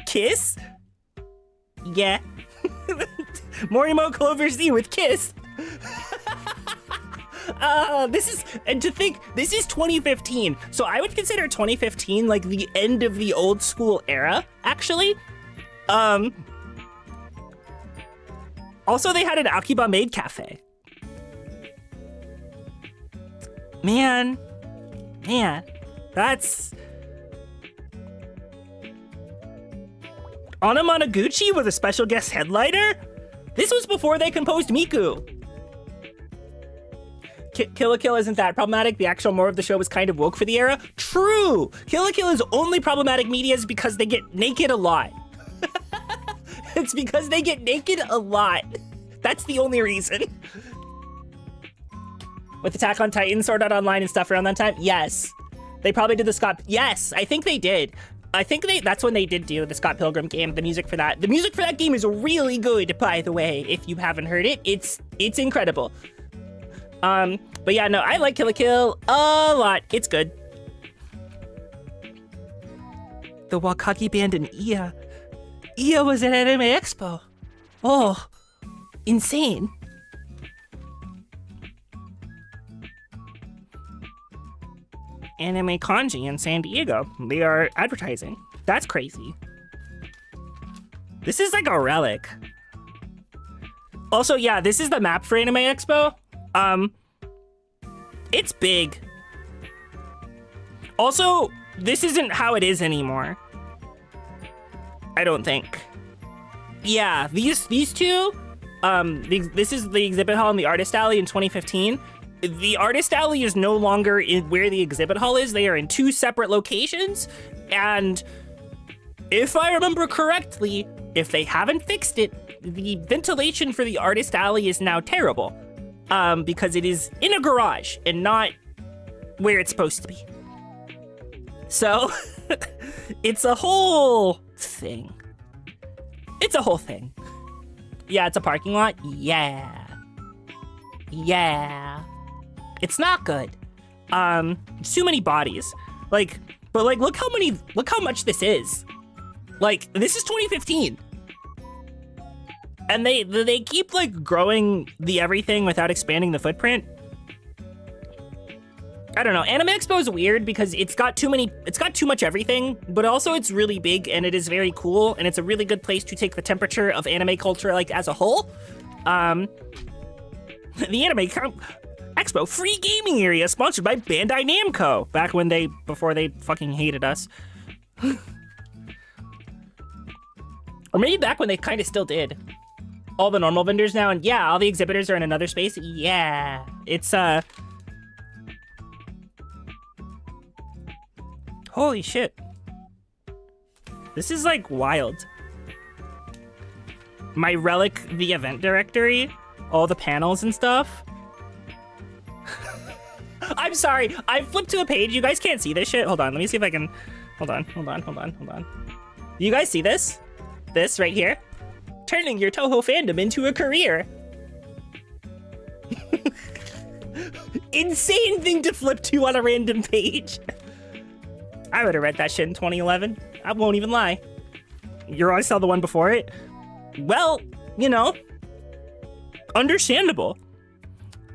Kiss? Yeah. Morimo Clover Z with Kiss. And to think, this is 2015. So I would consider 2015 like the end of the old school era, actually. Also, they had an Akiba Maid Cafe. Man, that's... Anamanaguchi was a special guest headliner? This was before they composed Miku. Kill la Kill isn't that problematic. The actual more of the show was kind of woke for the era. True! Kill la Kill is only problematic media is because they get naked a lot. It's because they get naked a lot. That's the only reason. With Attack on Titan, Sword Art Online and stuff around that time? Yes. They probably did the Scott... Yes, I think they did. I think that's when they did do the Scott Pilgrim game, the music for that. The music for that game is really good, by the way, if you haven't heard it. It's incredible. But yeah, no, I like Kill la Kill a lot. It's good. The Wakaki band in Iya. Iya was at Anime Expo. Oh, insane. Anime Kanji in San Diego. They are advertising. That's crazy. This is like a relic. Also, yeah, this is the map for Anime Expo. It's big. Also, this isn't how it is anymore. I don't think. Yeah, these two, this is the exhibit hall and the Artist Alley in 2015. The Artist Alley is no longer in where the exhibit hall is. They are in 2 separate locations. And if I remember correctly, if they haven't fixed it, the ventilation for the Artist Alley is now terrible. Because it is in a garage and not where it's supposed to be. So, it's a whole thing. It's a whole thing. Yeah, it's a parking lot. Yeah. It's not good. It's too many bodies. Like, but like, look how much this is. Like, this is 2015. And they keep like growing the everything without expanding the footprint. I don't know. Anime Expo is weird because it's got too much everything, but also it's really big and it is very cool and it's a really good place to take the temperature of anime culture like as a whole. The Anime Expo free gaming area sponsored by Bandai Namco back when before they fucking hated us. Or maybe back when they kind of still did. All the normal vendors now, and yeah, all the exhibitors are in another space. Yeah, it's holy shit. This is like wild. My Relic, the event directory, all the panels and stuff. I'm sorry, I flipped to a page. You guys can't see this shit. Hold on, let me see if I can. Hold on. You guys see this? This right here? Turning your Toho fandom into a career. Insane thing to flip to on a random page. I would have read that shit in 2011. I won't even lie. You always saw the one before it? Well, you know, understandable.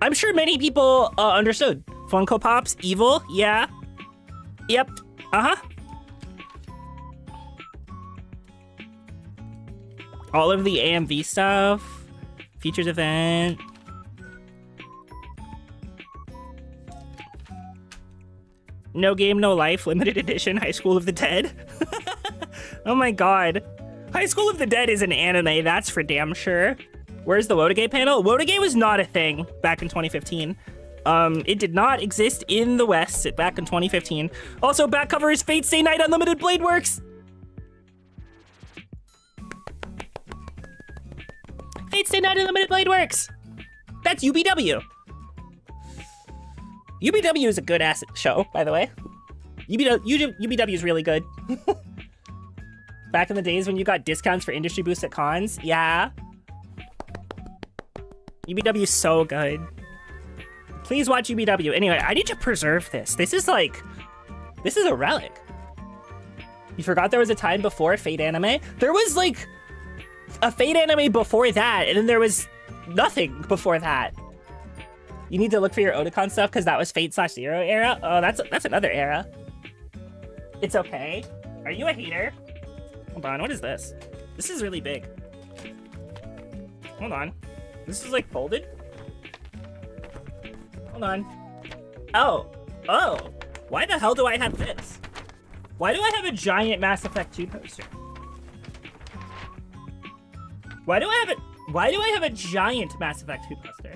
I'm sure many people understood. Funko Pops, evil, yeah. Yep, uh-huh. All of the AMV stuff, features event. No Game, No Life, limited edition, High School of the Dead. Oh my god. High School of the Dead is an anime, that's for damn sure. Where's the Wotagate panel? Wotagate was not a thing back in 2015. It did not exist in the West back in 2015. Also, back cover is Fate Stay Night Unlimited Blade Works. Fate Stay Night Unlimited Blade Works. That's UBW. UBW is a good ass show, by the way. UBW is really good. Back in the days when you got discounts for industry boosts at cons, yeah. UBW is so good. Please watch UBW. Anyway, I need to preserve this. This is a relic. You forgot there was a time before Fate anime? There was like a Fate anime before that, and then there was nothing before that. You need to look for your Otakon stuff because that was Fate/Zero era. Oh, that's another era. It's okay. Are you a hater? Hold on, what is this? This is really big. Hold on. This is like folded? Hold on. Oh. Why the hell do I have this? Why do I have a giant Mass Effect 2 poster? Why do I have a giant Mass Effect 2 poster?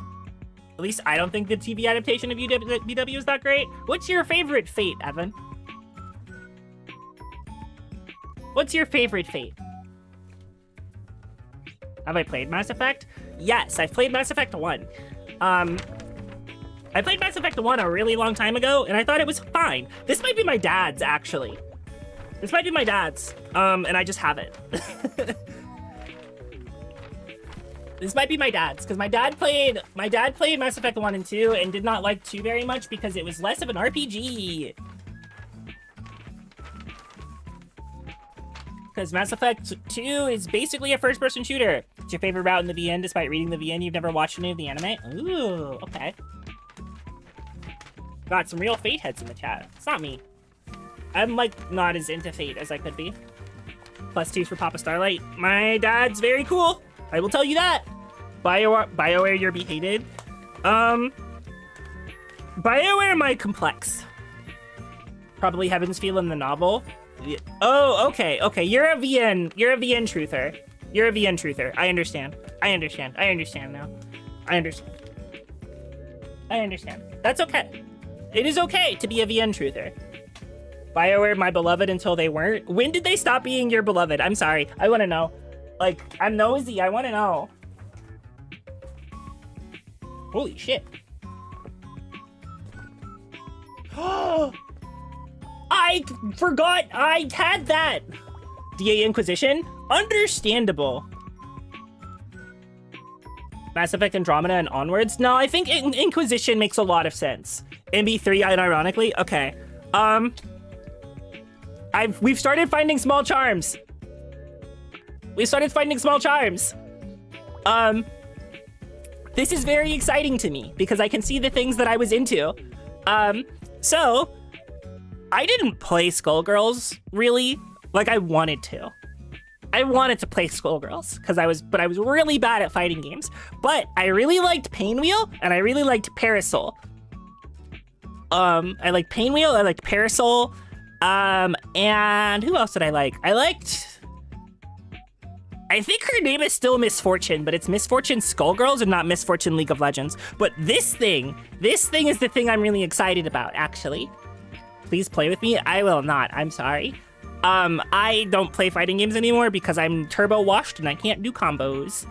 At least I don't think the TV adaptation of UW is that great. What's your favorite Fate, Evan? What's your favorite Fate? Have I played Mass Effect? Yes, I've played Mass Effect 1. I played Mass Effect 1 a really long time ago, and I thought it was fine. This might be my dad's, actually. This might be my dad's, and I just have it. This might be my dad's, because my dad played Mass Effect 1 and 2 and did not like 2 very much because it was less of an RPG. Because Mass Effect 2 is basically a first-person shooter. It's your favorite route in the VN despite reading the VN. You've never watched any of the anime? Ooh, okay. Got some real Fate heads in the chat. It's not me. I'm, like, not as into Fate as I could be. +2s for Papa Starlight. My dad's very cool. I will tell you that. BioWare, you're be hated. BioWare, my complex. Probably Heaven's Feel in the novel. Oh, okay. You're a VN truther. You're a VN truther. I understand now. I understand. That's okay. It is okay to be a VN truther. BioWare, my beloved until they weren't. When did they stop being your beloved? I'm sorry. I want to know. Like, I'm nosy. I want to know. Holy shit. I forgot I had that. DA Inquisition? Understandable. Mass Effect Andromeda and onwards? No, I think Inquisition makes a lot of sense. MB3, unironically? Okay. We've started finding small charms. This is very exciting to me because I can see the things that I was into. So I didn't play Skullgirls really. Like I wanted to. I wanted to play Skullgirls but I was really bad at fighting games. But I really liked Painwheel and I really liked Parasol. I liked Painwheel, I liked Parasol, and who else did I like? I think her name is still Misfortune, but it's Misfortune Skullgirls and not Misfortune League of Legends. But this thing is the thing I'm really excited about, actually. Please play with me. I will not, I'm sorry. I don't play fighting games anymore because I'm turbo washed and I can't do combos.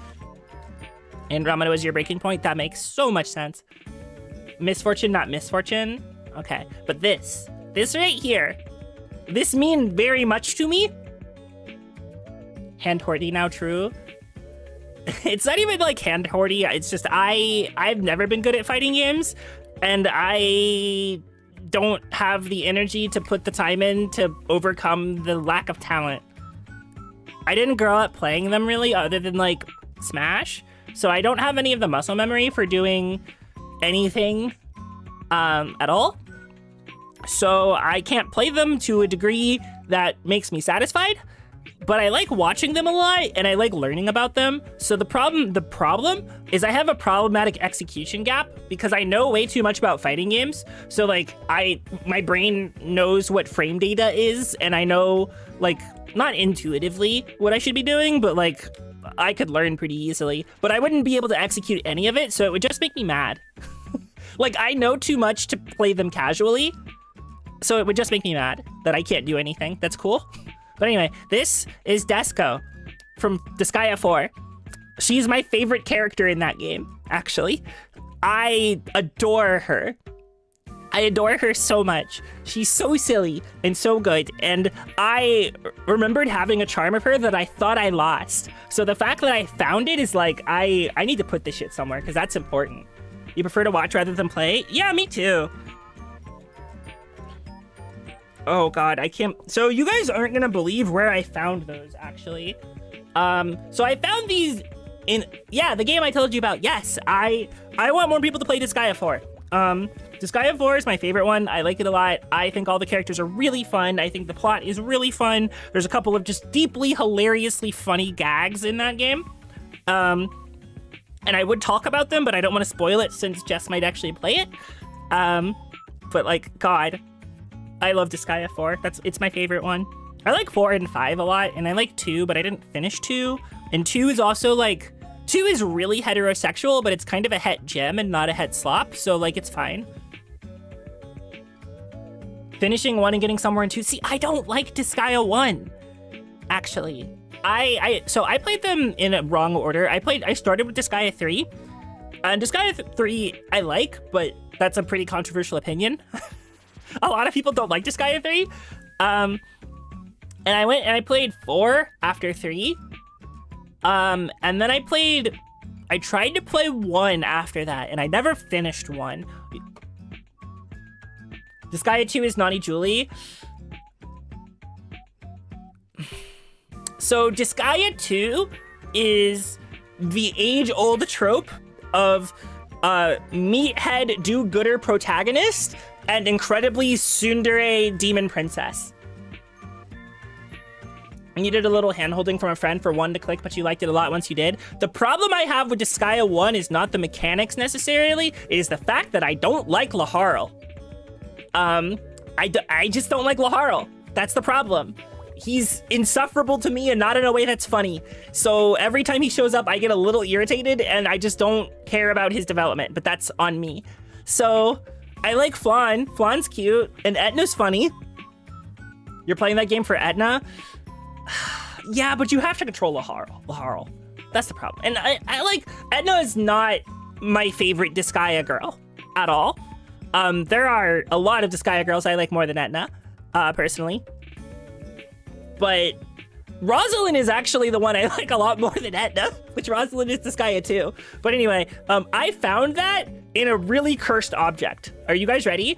Andromeda was your breaking point? That makes so much sense. Misfortune, not Misfortune? Okay, but this right here, this mean very much to me. Hand hoardy now true. It's not even like hand hoardy, it's just I've never been good at fighting games and I don't have the energy to put the time in to overcome the lack of talent. I didn't grow up playing them really other than like Smash, so I don't have any of the muscle memory for doing anything at all. So I can't play them to a degree that makes me satisfied, but I like watching them a lot and I like learning about them. So the problem is I have a problematic execution gap because I know way too much about fighting games. So like my brain knows what frame data is and I know like not intuitively what I should be doing, but like I could learn pretty easily, but I wouldn't be able to execute any of it. So it would just make me mad. Like I know too much to play them casually. So it would just make me mad that I can't do anything. That's cool. But anyway, this is Desco from Disgaea 4. She's my favorite character in that game, actually. I adore her. I adore her so much. She's so silly and so good. And I remembered having a charm of her that I thought I lost. So the fact that I found it is like, I need to put this shit somewhere because that's important. You prefer to watch rather than play? Yeah, me too. Oh God, I can't. So you guys aren't gonna believe where I found those actually. So I found these in, the game I told you about. Yes, I want more people to play Disgaea 4. Disgaea 4 is my favorite one. I like it a lot. I think all the characters are really fun. I think the plot is really fun. There's a couple of just deeply, hilariously funny gags in that game. And I would talk about them, but I don't want to spoil it since Jess might actually play it. But like, God, I love Disgaea 4. It's my favorite one. I like 4 and 5 a lot, and I like 2, but I didn't finish 2. And 2 is also like, 2 is really heterosexual, but it's kind of a het gem and not a het slop, so like it's fine. Finishing 1 and getting somewhere in 2. See, I don't like Disgaea 1, actually. So I played them in a wrong order. I started with Disgaea 3. And Disgaea 3 I like, but that's a pretty controversial opinion. A lot of people don't like Disgaea 3. And I went and I played 4 after 3. And then I tried to play 1 after that, and I never finished 1. Disgaea 2 is Naughty Julie. So Disgaea 2 is the age-old trope of meathead do-gooder protagonist and incredibly tsundere demon princess. You needed a little hand-holding from a friend for 1 to click, but you liked it a lot once you did. The problem I have with Disgaea 1 is not the mechanics necessarily, it is the fact that I don't like Laharl. I just don't like Laharl. That's the problem. He's insufferable to me and not in a way that's funny. So every time he shows up, I get a little irritated and I just don't care about his development, but that's on me. So I like Flan. Flan's cute and Etna's funny. You're playing that game for Etna? Yeah, but you have to control Laharl. That's the problem. And I like, Etna is not my favorite Disgaea girl at all. There are a lot of Disgaea girls I like more than Etna, personally. But Rosalind is actually the one I like a lot more than Etna, which Rosalind is Disgaea too. But anyway, I found that in a really cursed object. Are you guys ready?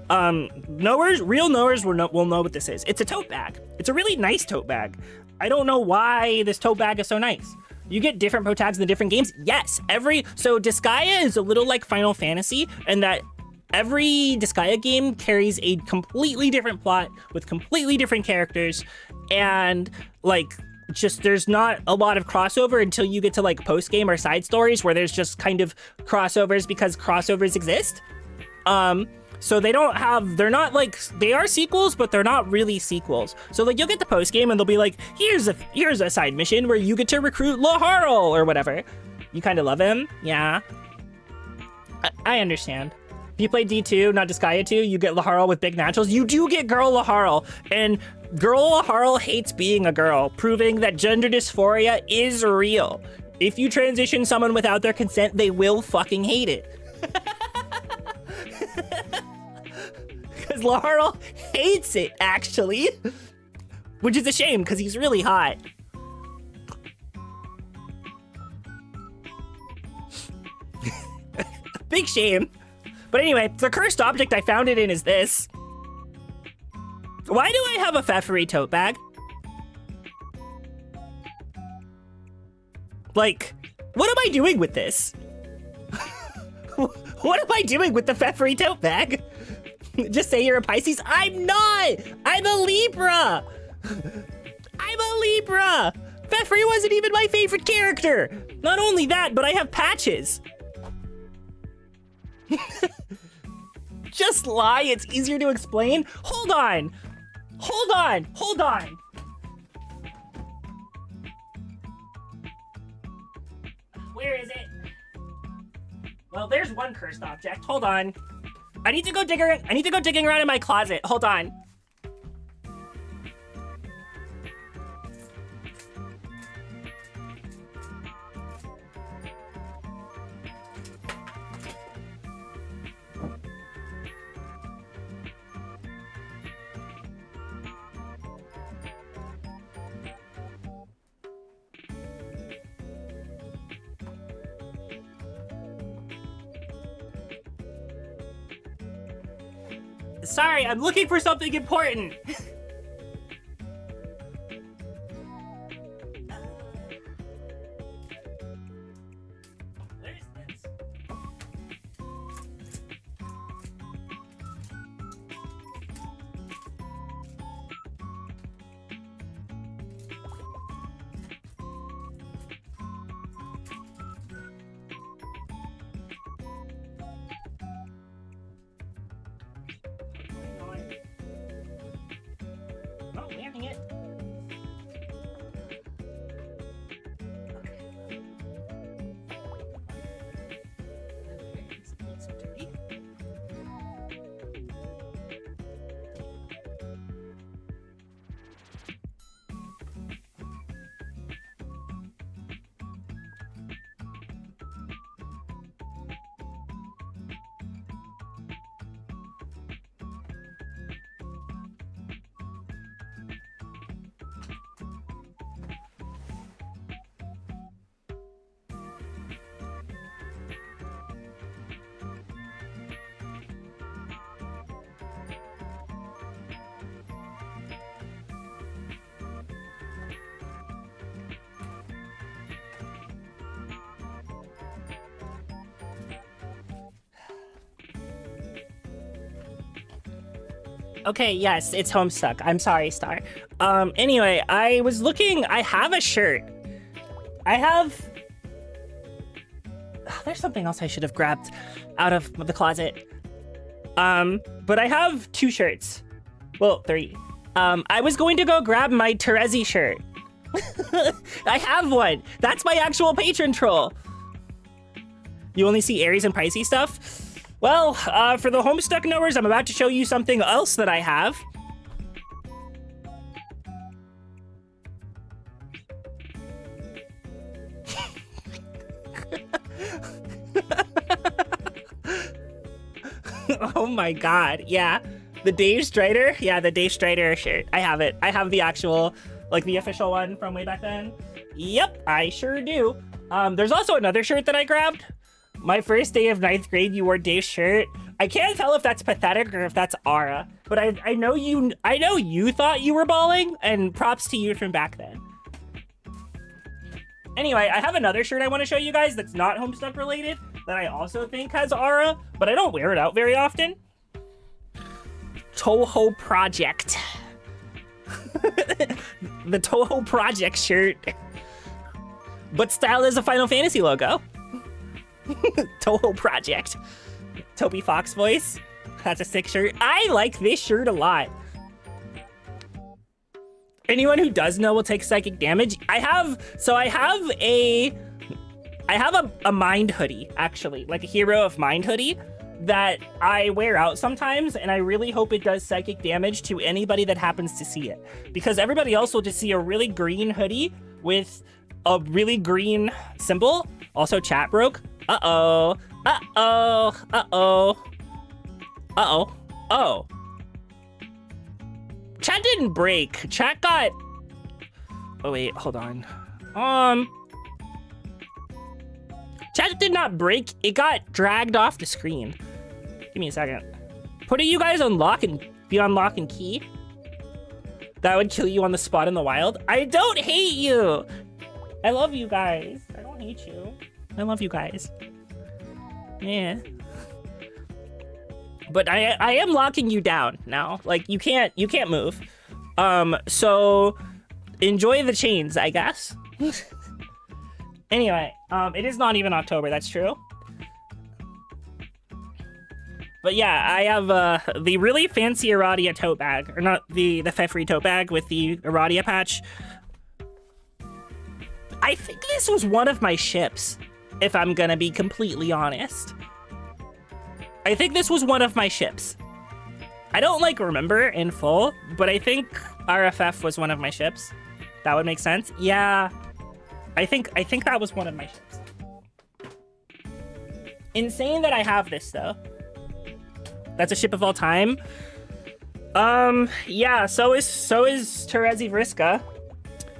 Real knowers will know what this is. It's a tote bag. It's a really nice tote bag. I don't know why this tote bag is so nice. You get different pro tags in the different games. Yes, so Disgaea is a little like Final Fantasy, and that every Disgaea game carries a completely different plot with completely different characters, and like just there's not a lot of crossover until you get to like post game or side stories where there's just kind of crossovers because crossovers exist. So they are sequels, but they're not really sequels. So like you'll get the post game and they'll be like, here's a side mission where you get to recruit Laharl or whatever. You kind of love him, yeah. I understand. If you play D2, not Disgaea 2, you get Laharl with big naturals. You do get girl Laharl, and girl Laharl hates being a girl, proving that gender dysphoria is real. If you transition someone without their consent, they will fucking hate it. Because Laharl hates it, actually. Which is a shame, because he's really hot. Big shame. But anyway, the cursed object I found it in is this. Why do I have a Pfeffery tote bag? Like, what am I doing with this? What am I doing with the Pfeffery tote bag? Just say you're a Pisces? I'm not! I'm a Libra! I'm a Libra! Pfeffery wasn't even my favorite character! Not only that, but I have patches. Just lie, it's easier to explain. Hold on. Where is it? Well, there's one cursed object. Hold on. I need to go digging around in my closet. Hold on. Sorry, I'm looking for something important. Where is this? Not landing it. Okay, yes, it's Homestuck. I'm sorry, Star. Anyway, I was looking, I have a shirt. There's something else I should have grabbed out of the closet. But I have 2 shirts. Well, 3. I was going to go grab my Terezi shirt. I have one. That's my actual patron troll. You only see Aries and Pisces stuff? Well, for the Homestuck knowers, I'm about to show you something else that I have. Oh my god, yeah. The Dave Strider? Yeah, the Dave Strider shirt. I have it. I have the actual Like the official one from way back then? Yep, I sure do. There's also another shirt that I grabbed. My first day of 9th grade, you wore Dave's shirt. I can't tell if that's pathetic or if that's Ara, but I know you thought you were bawling, and props to you from back then. Anyway, I have another shirt I want to show you guys that's not Homestuck related that I also think has Ara, but I don't wear it out very often. Toho Project. The Toho Project shirt. But styled as a Final Fantasy logo. Toho Project. Toby Fox voice. That's a sick shirt. I like this shirt a lot. Anyone who does know will take psychic damage. I have a Mind hoodie, actually, like a Hero of Mind hoodie that I wear out sometimes, and I really hope it does psychic damage to anybody that happens to see it, because everybody else will just see a really green hoodie with a really green symbol. Also, chat broke. Uh-oh. Uh-oh. Uh-oh. Uh-oh. Oh. Chat didn't break. Chat got... Oh, wait. Hold on. Chat did not break. It got dragged off the screen. Give me a second. Putting you guys on lock and be on lock and key? That would kill you on the spot in the wild? I don't hate you! I love you guys. I don't hate you. I love you guys. Yeah. But I am locking you down now. Like, you can't move. So enjoy the chains, I guess. Anyway, it is not even October, that's true. But yeah, I have the really fancy Aradia tote bag, or not the Fefri tote bag with the Aradia patch. I think this was one of my ships, if I'm gonna be completely honest. I think this was one of my ships. I don't like remember in full, but I think RFF was one of my ships. That would make sense. Yeah, I think that was one of my ships. Insane that I have this though. That's a ship of all time. Yeah. So is Terezi Vriska.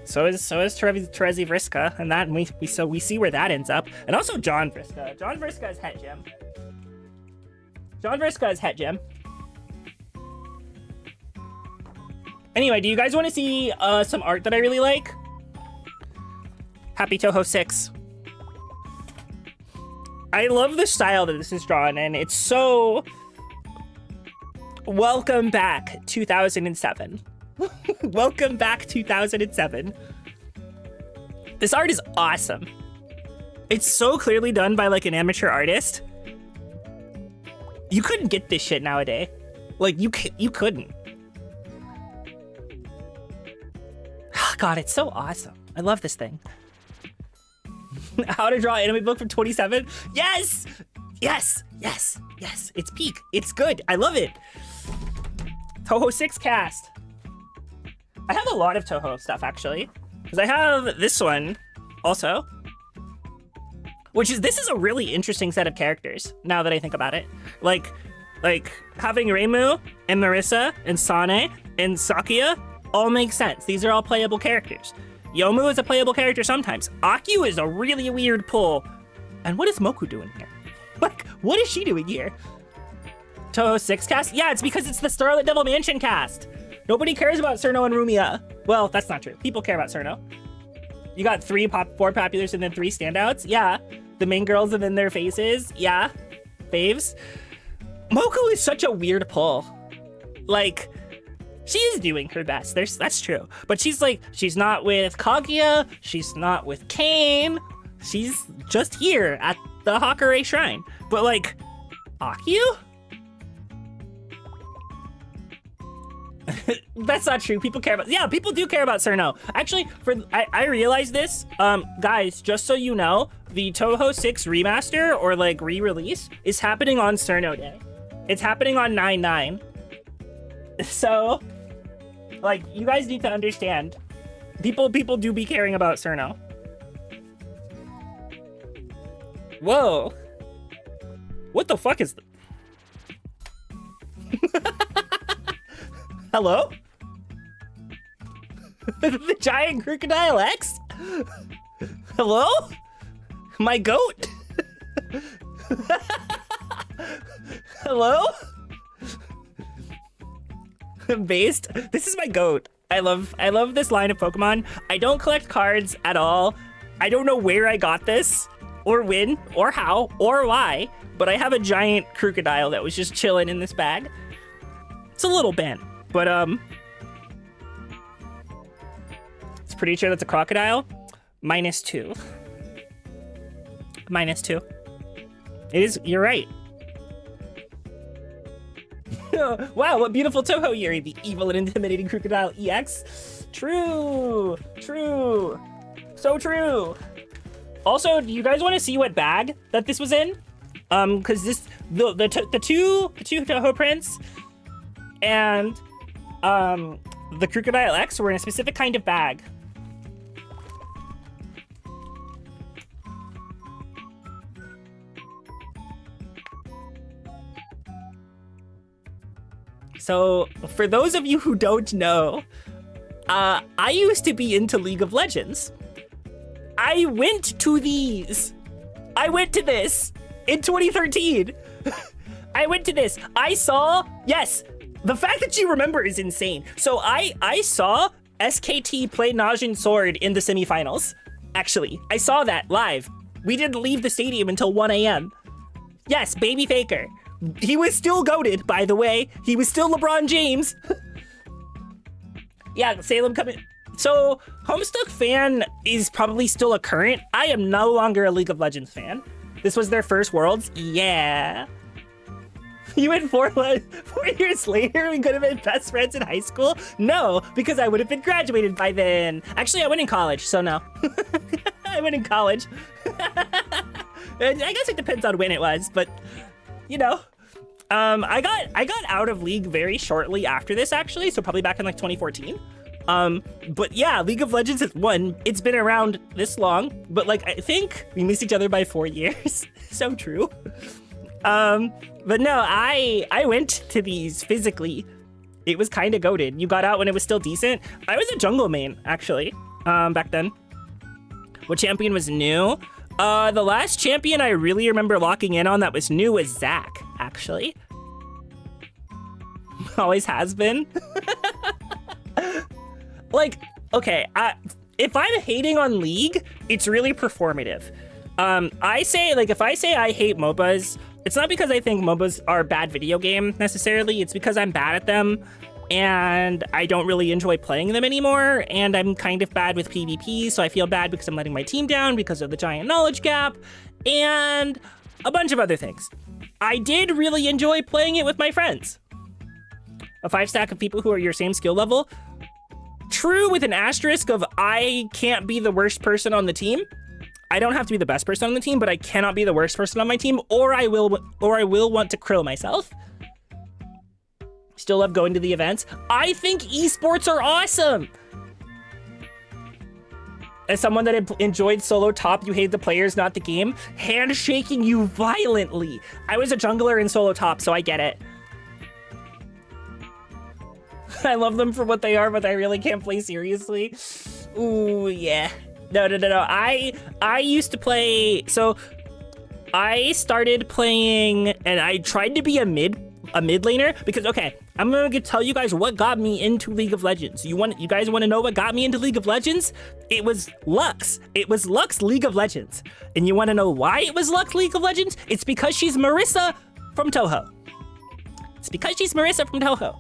So is Terezi Vriska, and that we see where that ends up. And also John Vriska. John Vriska is Het Gem. John Vriska is Het Gem. Anyway, do you guys want to see some art that I really like? Happy Toho 6. I love the style that this is drawn in. It's so... Welcome back, 2007. Welcome back, 2007. This art is awesome. It's so clearly done by like an amateur artist. You couldn't get this shit nowadays. Like, you couldn't. God, it's so awesome. I love this thing. How to draw anime book from 27? Yes! Yes! Yes! Yes! It's peak. It's good. I love it. Toho 6 cast. I have a lot of Toho stuff, actually. Because I have this one also. This is a really interesting set of characters, now that I think about it. Like having Reimu and Marissa and Sane and Sakuya all make sense. These are all playable characters. Yomu is a playable character sometimes. Akyu is a really weird pull. And what is Moku doing here? Like, what is she doing here? Toho 6 cast? Yeah, it's because it's the Starlit Devil Mansion cast. Nobody cares about Cerno and Rumia. Well, that's not true. People care about Cerno. You got 4 populars and then 3 standouts? Yeah. The main girls and then their faces? Yeah. Faves. Moku is such a weird pull. Like, she is doing her best. That's true. But she's not with Kaguya. She's not with Kane. She's just here at the Hakare Shrine. But like, Akyu? That's not true. People care about... Yeah, people do care about Cerno. Actually, I realized this. Guys, just so you know, the Toho 6 remaster or like re-release is happening on Cerno Day. It's happening on 9/9. So, like, you guys need to understand. People do be caring about Cerno. Whoa. What the fuck is... Hello? The giant crocodile X? Hello? My goat? Hello? Based? This is my goat. I love this line of Pokemon. I don't collect cards at all. I don't know where I got this, or when, or how, or why, but I have a giant crocodile that was just chilling in this bag. It's a little bent, but it's pretty sure that's a crocodile. -2. -2. It is, you're right. Wow, what beautiful Toho, Yuri, the evil and intimidating crocodile EX. True, true, so true. Also, do you guys want to see what bag that this was in? Because this the two Toho prints and the crocodile X were in a specific kind of bag. So, for those of you who don't know, I used to be into League of Legends. I went to these. I went to this in 2013. I went to this. I saw, yes, the fact that you remember is insane. So I saw SKT play Najin Sword in the semifinals. Actually, I saw that live. We didn't leave the stadium until 1 a.m. Yes, baby Faker. He was still goated, by the way. He was still LeBron James. Yeah, Salem coming. So, Homestuck fan is probably still a current. I am no longer a League of Legends fan. This was their first Worlds. Yeah. You went 4 years later, we could have been best friends in high school? No, because I would have been graduated by then. Actually, I went in college, so no. I went in college. I guess it depends on when it was, but you know. I got out of League very shortly after this, actually, so probably back in like 2014. But yeah, League of Legends is one. It's been around this long, but like I think we missed each other by 4 years. So true. But no, I went to these physically. It was kind of goated. You got out when it was still decent. I was a jungle main, actually, back then. What champion was new? The last champion I really remember locking in on that was new was Zach, actually. Always has been. Like, okay, if I'm hating on League, it's really performative. I say, like, if I say I hate MOBAs, it's not because I think MOBAs are a bad video game, necessarily. It's because I'm bad at them, and I don't really enjoy playing them anymore, and I'm kind of bad with PvP, so I feel bad because I'm letting my team down because of the giant knowledge gap, and a bunch of other things. I did really enjoy playing it with my friends. A 5-stack of people who are your same skill level. True, with an asterisk of I can't be the worst person on the team. I don't have to be the best person on the team, but I cannot be the worst person on my team, or I will want to krill myself. Still love going to the events. I think esports are awesome. As someone that enjoyed solo top, you hate the players, not the game. Handshaking you violently. I was a jungler in solo top, so I get it. I love them for what they are, but I really can't play seriously. Ooh, yeah. No. I used to play, so I started playing, and I tried to be a mid laner because, okay, I'm gonna tell you guys what got me into League of Legends. You guys want to know what got me into League of Legends? It was Lux. It was Lux League of Legends. And you want to know why it was Lux League of Legends? It's because she's Marissa from Toho. It's because she's Marissa from Toho.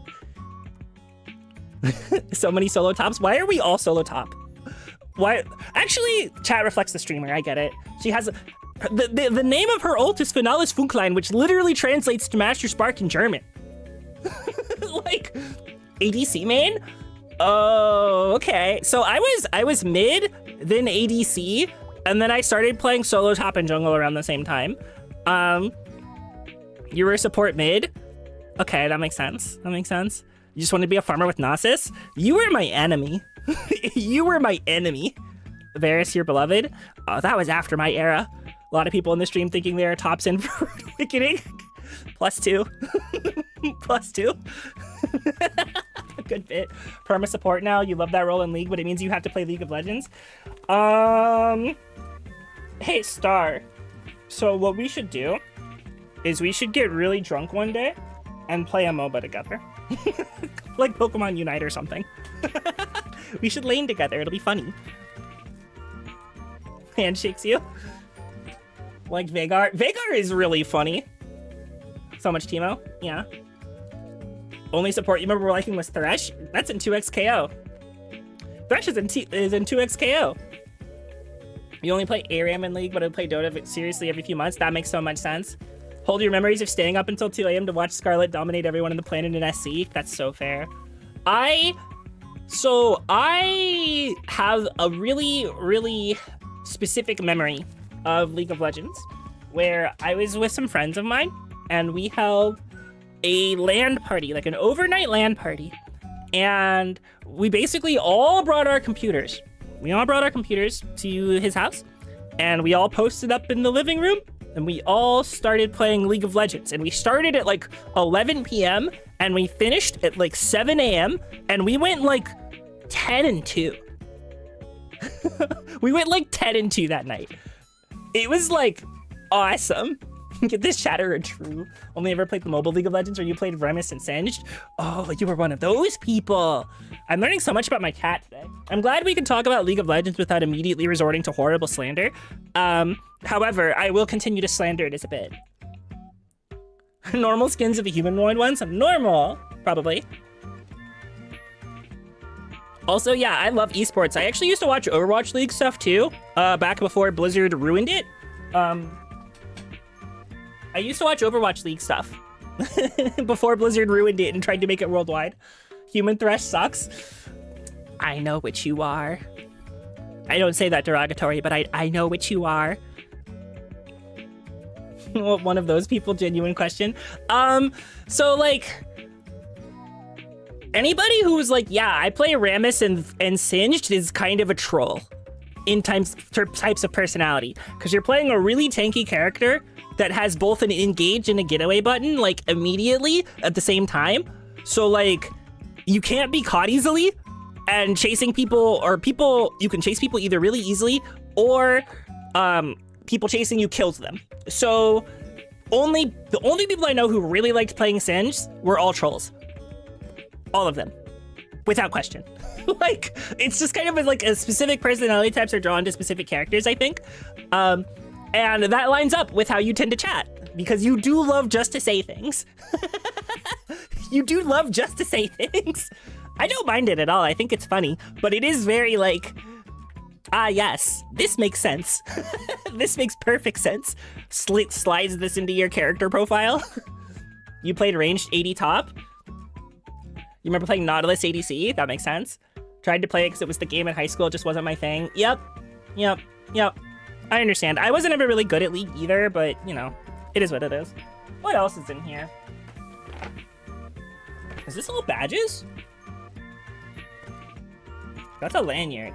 So many solo tops. Why are we all solo top? Why? Actually, chat reflects the streamer. I get it. She has the name of her ult is Finales Funklein, which literally translates to Master Spark in German. Like ADC main. Oh, okay. So I was mid, then ADC, and then I started playing solo top and jungle around the same time. You were a support mid. Okay, that makes sense. That makes sense. You just wanted to be a farmer with Gnosis? You were my enemy. You were my enemy. Varus, your beloved. Oh, that was after my era. A lot of people in the stream thinking they are tops in for Awakening. +2. +2. Good bit. Perma support now. You love that role in League, but it means you have to play League of Legends. Hey, Star. So what we should do is we should get really drunk one day and play a MOBA together. Like Pokemon Unite or something. We should lane together. It'll be funny. Handshakes you. Like Vagar. Vagar is really funny. So much Teemo. Yeah. Only support you remember liking was Thresh. That's in 2x KO. Thresh is in 2x KO. You only play ARAM in League, but I play Dota seriously every few months. That makes so much sense. Hold your memories of staying up until 2 a.m. to watch Scarlet dominate everyone on the planet in SC. That's so fair. I have a really specific memory of League of Legends where I was with some friends of mine and we held a LAN party, like an overnight LAN party. And we basically all brought our computers. We all brought our computers to his house and we all posted up in the living room and we all started playing League of Legends. And we started at like 11 p.m. and we finished at like 7 a.m. and we went like 10-2. We went like 10-2 that night. It was like awesome. Get this chatter true. Only ever played the mobile League of Legends or you played Remus and Singed? Oh, you were one of those people. I'm learning so much about my cat today. I'm glad we can talk about League of Legends without immediately resorting to horrible slander. However, I will continue to slander it as a bit. Normal skins of the humanoid ones? Normal, probably. Also, yeah, I love esports. I actually used to watch Overwatch League stuff too, back before Blizzard ruined it. I used to watch Overwatch League stuff before Blizzard ruined it and tried to make it worldwide. Human Thresh sucks. I know which you are. I don't say that derogatory, but I know which you are. One of those people, genuine question. So like, anybody who's like, yeah, I play Ramus and Singed is kind of a troll in types of personality. Because you're playing a really tanky character that has both an engage and a getaway button, like, immediately at the same time. So, like, you can't be caught easily, and chasing people, or you can chase people either really easily, or people chasing you kills them. So, the only people I know who really liked playing Singed were all trolls. All of them. Without question. Like, it's just kind of like a specific personality types are drawn to specific characters, I think. And that lines up with how you tend to chat, because you do love just to say things. You do love just to say things. I don't mind it at all. I think it's funny, but it is very like, yes, this makes sense. This makes perfect sense. Slides this into your character profile. You played ranged 80 top. You remember playing Nautilus ADC? That makes sense. Tried to play it because it was the game in high school. It just wasn't my thing. Yep. I understand. I wasn't ever really good at League either, but, you know, it is what it is. What else is in here? Is this all badges? That's a lanyard.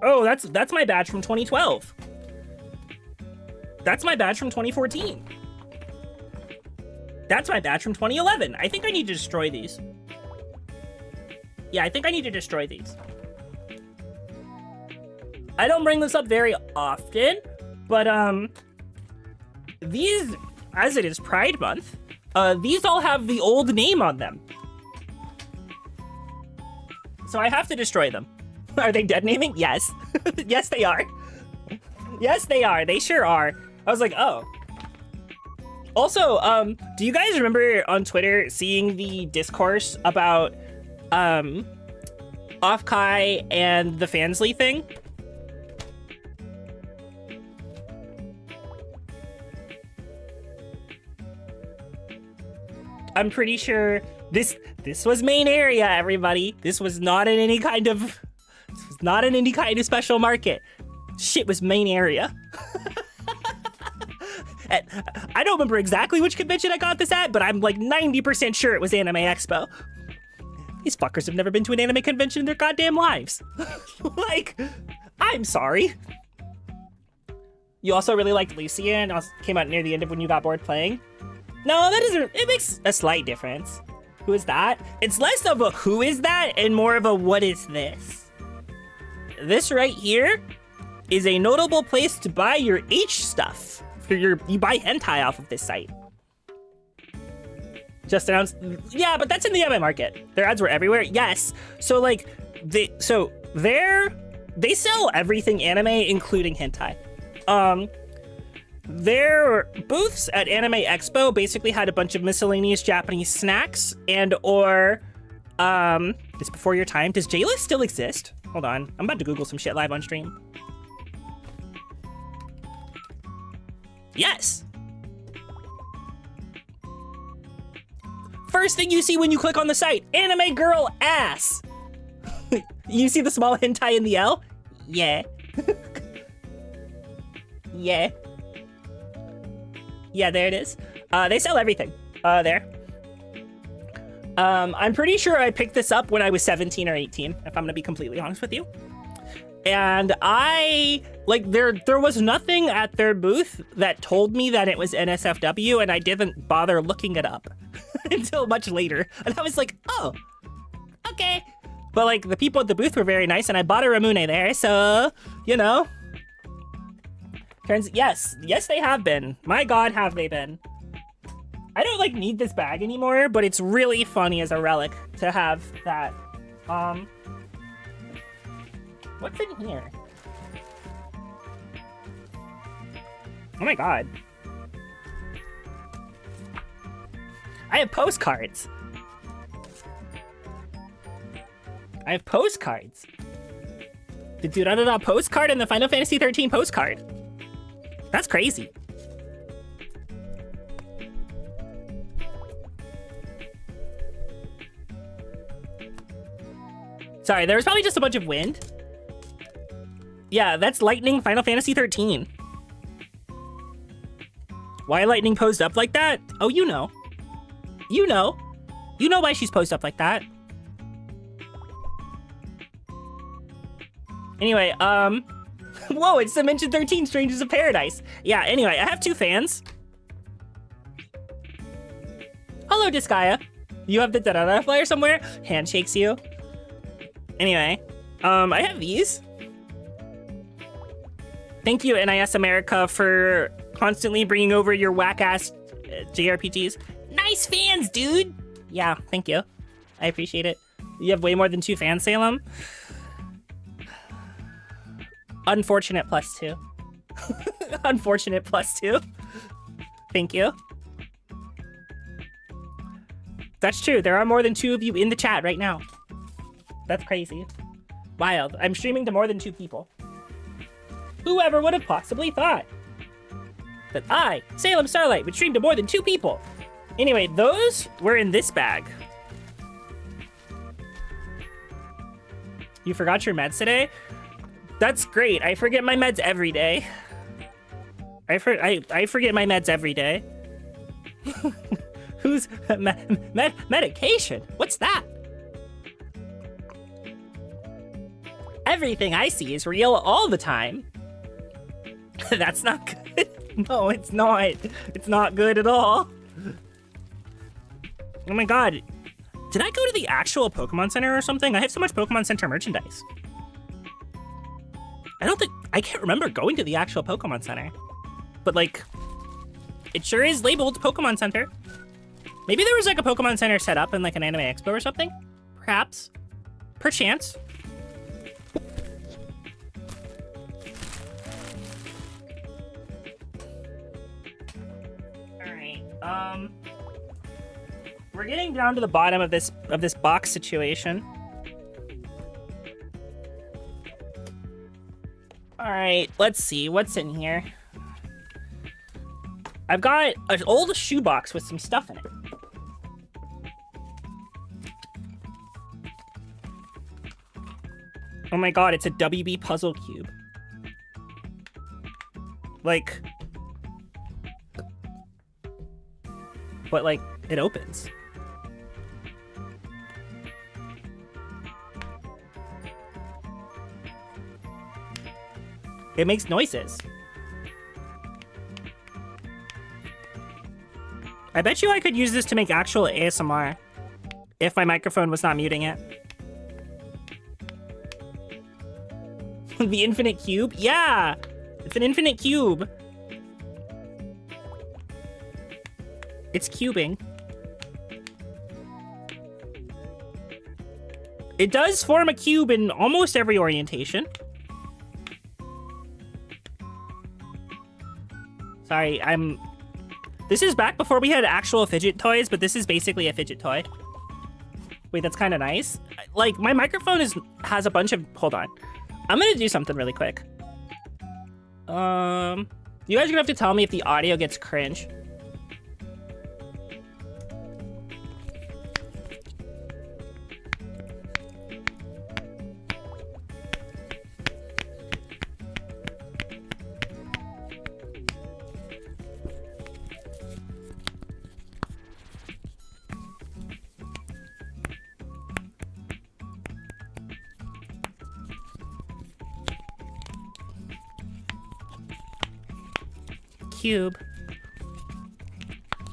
Oh, that's my badge from 2012. That's my badge from 2014. That's my badge from 2011. I think I need to destroy these. Yeah, I think I need to destroy these. I don't bring this up very often, but these, as it is Pride Month, these all have the old name on them. So I have to destroy them. Are they dead naming? Yes. Yes, they are. Yes, they are. They sure are. I was like, oh. Also, do you guys remember on Twitter seeing the discourse about Offkai and the Fansly thing? I'm pretty sure this was main area, everybody. This was not in any kind of special market. Shit was main area. I don't remember exactly which convention I got this at, but I'm like 90% sure it was Anime Expo. These fuckers have never been to an anime convention in their goddamn lives. Like, I'm sorry. You also really liked Lucia and came out near the end of when you got bored playing? No, that doesn't, it makes a slight difference. Who is that? It's less of a who is that and more of a what is this? This right here is a notable place to buy your H stuff. You buy hentai off of this site. Just announced. Yeah, but that's in the anime market. Their ads were everywhere. Yes. So like they sell everything anime, including hentai. Their booths at Anime Expo basically had a bunch of miscellaneous Japanese snacks and or it's before your time. Does J-List still exist? Hold on. I'm about to Google some shit live on stream. Yes. First thing you see when you click on the site, anime girl ass. You see the small hentai in the L? Yeah. Yeah. Yeah, there it is. They sell everything there. I'm pretty sure I picked this up when I was 17 or 18, if I'm gonna be completely honest with you. And there was nothing at their booth that told me that it was NSFW, and I didn't bother looking it up until much later. And I was like, oh, okay. But like the people at the booth were very nice, and I bought a Ramune there, so, you know. Yes, they have been. My God, have they been. I don't like need this bag anymore, but it's really funny as a relic to have that. What's in here? Oh my God. I have postcards. The Durarara postcard and the Final Fantasy 13 postcard. That's crazy. Sorry, there was probably just a bunch of wind. Yeah, that's Lightning Final Fantasy 13. Why Lightning posed up like that? Oh, you know. You know why she's posed up like that. Anyway, whoa, it's Dimension 13 Strangers of Paradise. Yeah, anyway, I have two fans. Hello, Disgaea. You have the Darara flyer somewhere? Handshakes you. Anyway, I have these. Thank you, NIS America, for constantly bringing over your whack-ass JRPGs. Nice fans, dude! Yeah, thank you. I appreciate it. You have way more than two fans, Salem. Unfortunate +2. Unfortunate +2. Thank you. That's true. There are more than 2 of you in the chat right now. That's crazy. Wild. I'm streaming to more than 2 people. Whoever would have possibly thought that I, Salem Starlight, would stream to more than 2 people? Anyway, those were in this bag. You forgot your meds today? That's great. I forget my meds every day. I forget my meds every day. Who's medication? What's that? Everything I see is real all the time. That's not good. No, it's not. It's not good at all. Oh my God. Did I go to the actual Pokemon Center or something? I have so much Pokemon Center merchandise. I can't remember going to the actual Pokemon Center. But like, it sure is labeled Pokemon Center. Maybe there was like a Pokemon Center set up in like an Anime Expo or something? Perhaps. Perchance. Alright, we're getting down to the bottom of this box situation. Alright, let's see, what's in here? I've got an old shoebox with some stuff in it. Oh my God, it's a WB puzzle cube. Like... But like, it opens. It makes noises. I bet you I could use this to make actual ASMR. if my microphone was not muting it. The infinite cube? Yeah! It's an infinite cube. It's cubing. It does form a cube in almost every orientation. Sorry, this is back before we had actual fidget toys, but this is basically a fidget toy. Wait, that's kind of nice. Like, my microphone has a bunch of... Hold on. I'm gonna do something really quick. You guys are gonna have to tell me if the audio gets cringe. Cube.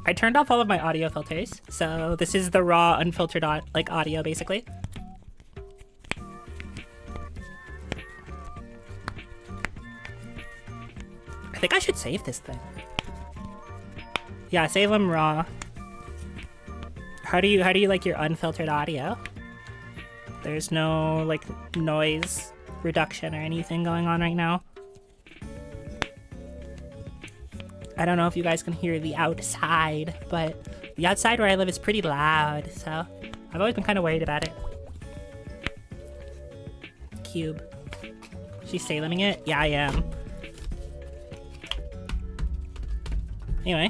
I turned off all of my audio filters, so this is the raw, unfiltered audio, basically. I think I should save this thing. Yeah, save them raw. How do you like your unfiltered audio? There's no like noise reduction or anything going on right now. I don't know if you guys can hear the outside, but the outside where I live is pretty loud, so I've always been kind of worried about it. Cube. She's saleming it? Yeah, I am. Anyway,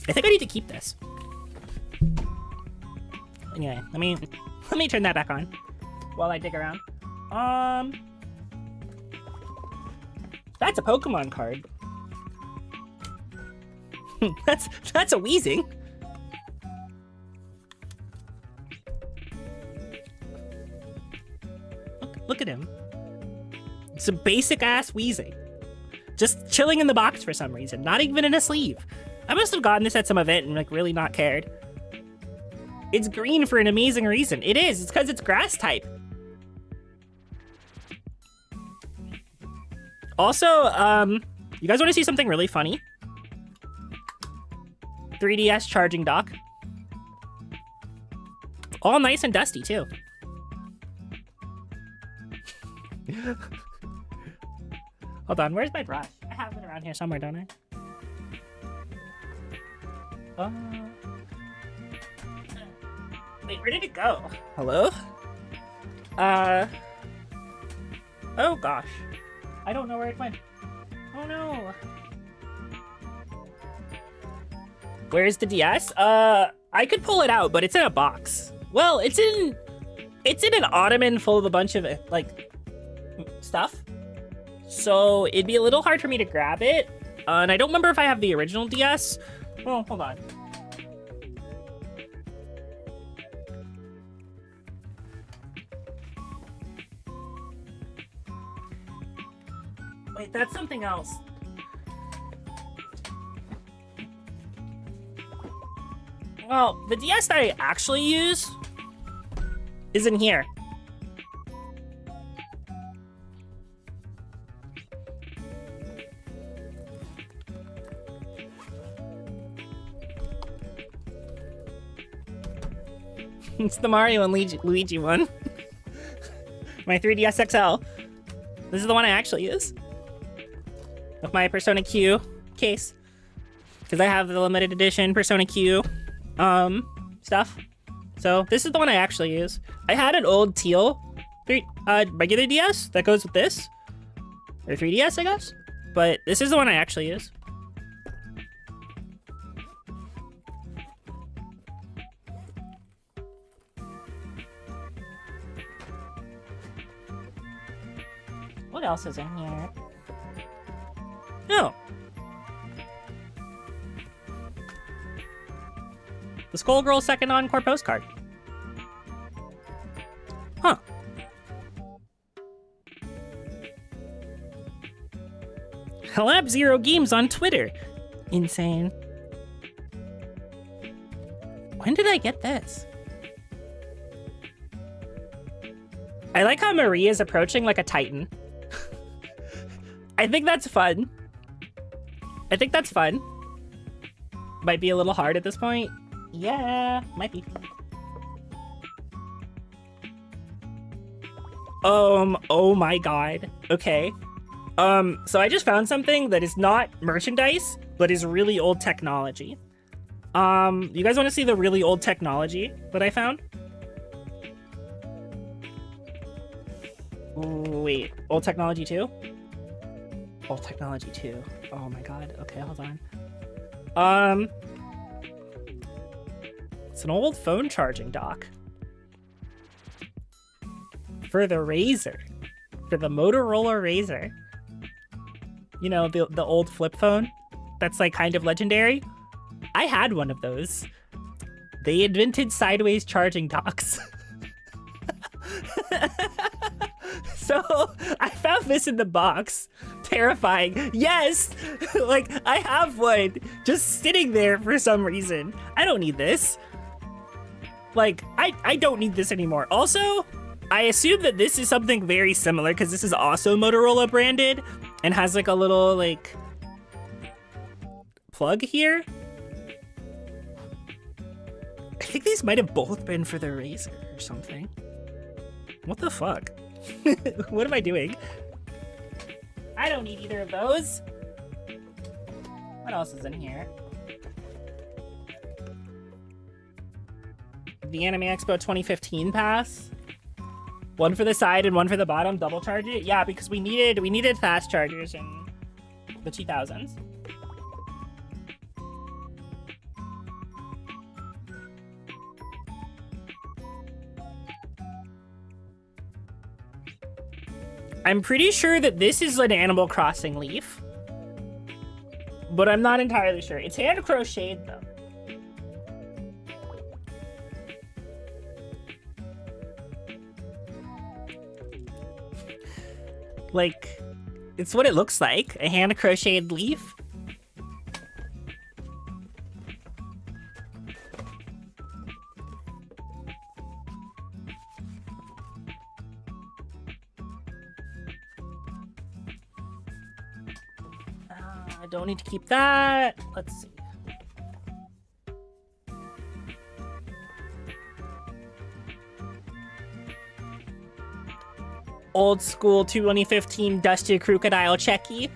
I think I need to keep this. Anyway, let me turn that back on while I dig around. That's a Pokemon card. that's a wheezing. Look at him. It's a basic ass wheezing. Just chilling in the box for some reason, not even in a sleeve. I must have gotten this at some event and like really not cared. It's green for an amazing reason. It is. It's because it's grass type. Also, you guys want to see something really funny? 3DS charging dock. All nice and dusty, too. Hold on, where's my brush? I have it around here somewhere, don't I? Wait, where did it go? Hello? Oh gosh. I don't know where it went. Oh no. Where's the DS? I could pull it out, but it's in a box. Well, it's in an ottoman full of a bunch of like stuff. So it'd be a little hard for me to grab it. And I don't remember if I have the original DS. Well, hold on. Wait, that's something else. Well, the DS that I actually use is in here. It's the Mario and Luigi one. My 3DS XL. This is the one I actually use. With my Persona Q case. Because I have the limited edition Persona Q stuff. So this is the one I actually use. I had an old teal regular DS that goes with this. Or 3DS, I guess. But this is the one I actually use. What else is in here? No. The Skullgirl second encore postcard. Huh. Lab Zero Games on Twitter. Insane. When did I get this? I like how Marie is approaching like a titan. I think that's fun. I think that's fun. Might be a little hard at this point. Yeah, might be. Oh my god. Okay. So I just found something that is not merchandise, but is really old technology. You guys want to see the really old technology that I found? Wait, old technology 2? Old technology 2. Oh my god. Okay, hold on. It's an old phone charging dock. For the Razr. For the Motorola Razr. You know, the old flip phone that's like kind of legendary. I had one of those. They invented sideways charging docks. So I found this in the box. Terrifying. Yes! Like, I have one just sitting there for some reason. I don't need this. Like, I don't need this anymore. Also, I assume that this is something very similar because this is also Motorola branded and has like a little like plug here. I think these might have both been for the Razr or something. What the fuck? What am I doing? I don't need either of those. What else is in here? The Anime Expo 2015 pass. One for the side and one for the bottom. Double charge it. Yeah, because we needed fast chargers in the 2000s. I'm pretty sure that this is an Animal Crossing leaf, but I'm not entirely sure. It's hand crocheted though. Like, it's what it looks like, a hand crocheted leaf. I don't need to keep that. Let's see. Old school 2015 dusted crocodile checky.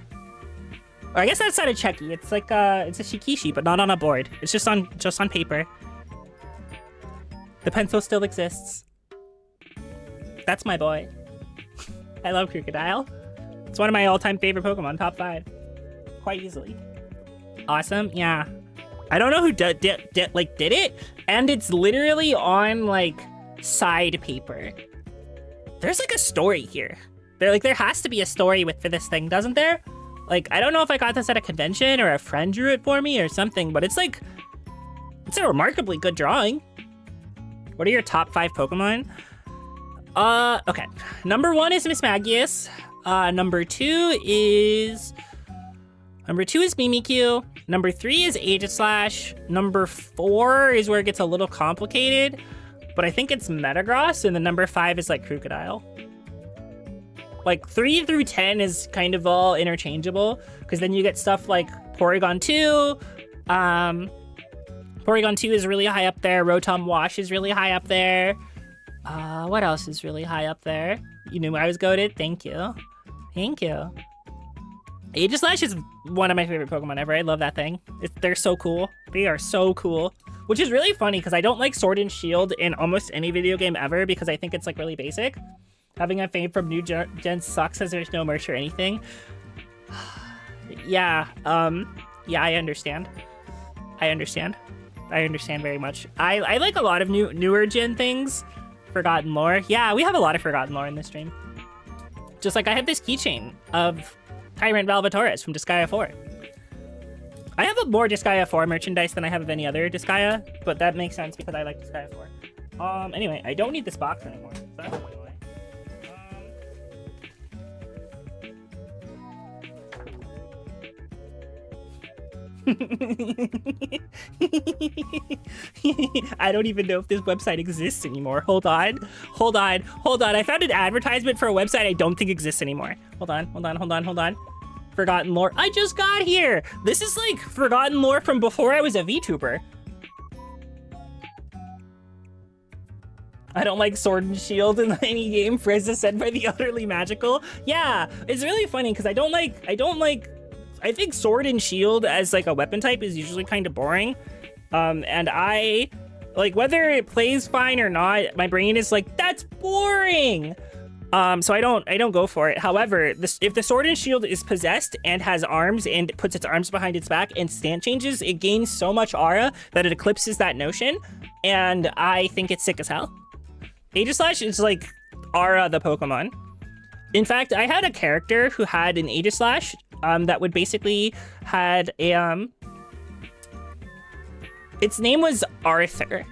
Or I guess that's not a checky. It's like it's a shikishi, but not on a board. It's just on paper. The pencil still exists. That's my boy. I love crocodile. It's one of my all-time favorite Pokemon, top 5. Quite easily. Awesome, yeah. I don't know who did it, and it's literally on like side paper. There's like a story here. There has to be a story for this thing, doesn't there? Like, I don't know if I got this at a convention or a friend drew it for me or something, but it's a remarkably good drawing. What are your top 5 Pokemon? Okay. Number 1 is Miss Magius. Number 2 is Mimikyu. Number 3 is Aegislash. Number 4 is where it gets a little complicated, but I think it's Metagross, and then number 5 is like Crocodile. Like 3 through 10 is kind of all interchangeable, because then you get stuff like Porygon 2. Porygon 2 is really high up there. Rotom Wash is really high up there. What else is really high up there? You knew I was goated. Thank you. Thank you. Aegislash is one of my favorite Pokemon ever. I love that thing. They're so cool. They are so cool. Which is really funny because I don't like Sword and Shield in almost any video game ever because I think it's like really basic. Having a fame from new gen sucks as there's no merch or anything. Yeah, yeah, I understand. I understand very much. I like a lot of newer gen things. Forgotten lore. Yeah, we have a lot of forgotten lore in this stream. Just like I have this keychain of Tyrant Valvatoris from Disgaea 4. I have more Disgaea 4 merchandise than I have of any other Disgaea, but that makes sense because I like Disgaea 4. Anyway, I don't need this box anymore. So that's going away. I don't even know if this website exists anymore. Hold on. I found an advertisement for a website I don't think exists anymore. Hold on. Forgotten lore. I just got here. This is like forgotten lore from before I was a VTuber. I don't like Sword and Shield in any game. Frieza said by the utterly magical. Yeah, it's really funny because I think Sword and Shield as like a weapon type is usually kind of boring. And I like whether it plays fine or not, my brain is like, that's boring. So I don't go for it. However, if the Sword and Shield is possessed and has arms and puts its arms behind its back and stand changes, it gains so much aura that it eclipses that notion. And I think it's sick as hell. Aegislash is like Aura the Pokemon. In fact, I had a character who had an Aegislash that would basically had a its name was Arthur.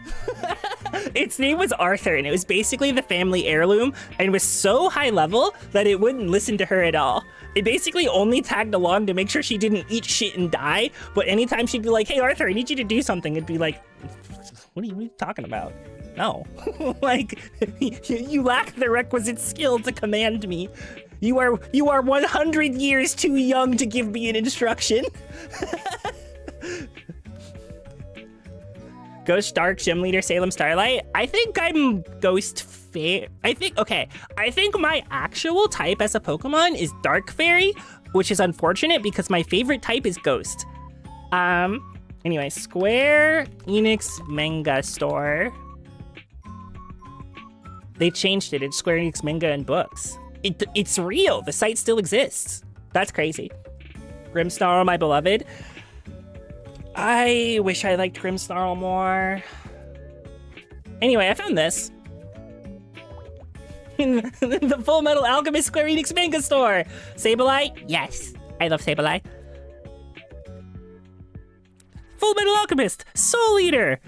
Its name was Arthur, and it was basically the family heirloom, and was so high level that it wouldn't listen to her at all. It basically only tagged along to make sure she didn't eat shit and die, but anytime she'd be like, hey Arthur, I need you to do something, it'd be like, what are you talking about? No. Like, you lack the requisite skill to command me. You are 100 years too young to give me an instruction. Ghost, Dark, Gym Leader, Salem, Starlight. I think I'm Ghost Fairy. I think my actual type as a Pokemon is Dark Fairy, which is unfortunate because my favorite type is Ghost. Anyway, Square Enix manga store. They changed it. It's Square Enix manga and books. It's real. The site still exists. That's crazy. Grimmsnarl, my beloved. I wish I liked Grimmsnarl more. Anyway, I found this. In the Full Metal Alchemist Square Enix manga store. Sableye? Yes. I love Sableye. Full Metal Alchemist, Soul Eater,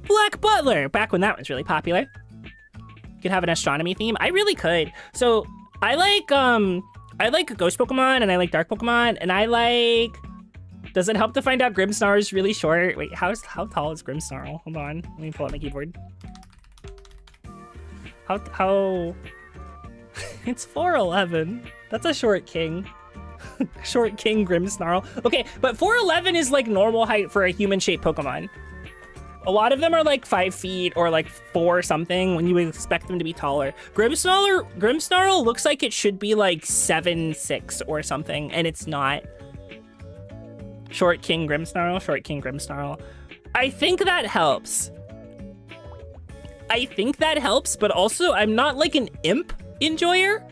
Black Butler, back when that was really popular. You could have an astronomy theme. I really could. So I like Ghost Pokemon and I like Dark Pokemon and I like. Does it help to find out Grimmsnarl is really short? Wait, how tall is Grimmsnarl? Hold on, let me pull out my keyboard. How? It's 4'11". That's a short king. Short King Grimmsnarl. Okay, but 4'11" is like normal height for a human-shaped Pokemon. A lot of them are like 5 feet or like 4 something when you would expect them to be taller. Grimmsnarl looks like it should be like 7'6" or something, and it's not. Short King Grimmsnarl. I think that helps. But also I'm not like an imp enjoyer.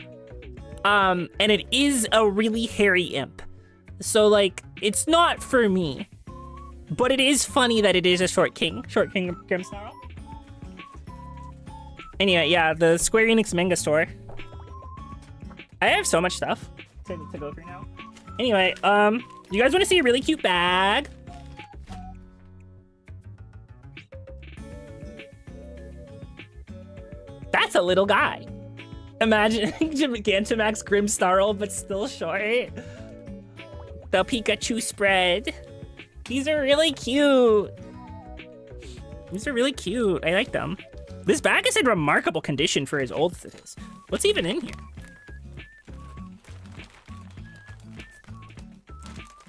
And it is a really hairy imp. So like, it's not for me. But it is funny that it is a Short King Grimmsnarl. Anyway, yeah, the Square Enix manga store. I have so much stuff to go through now. Anyway, you guys want to see a really cute bag? That's a little guy. Imagine Gigantamax Grimmsnarl, but still short. The Pikachu spread. These are really cute. I like them. This bag is in remarkable condition for as old as it is. What's even in here?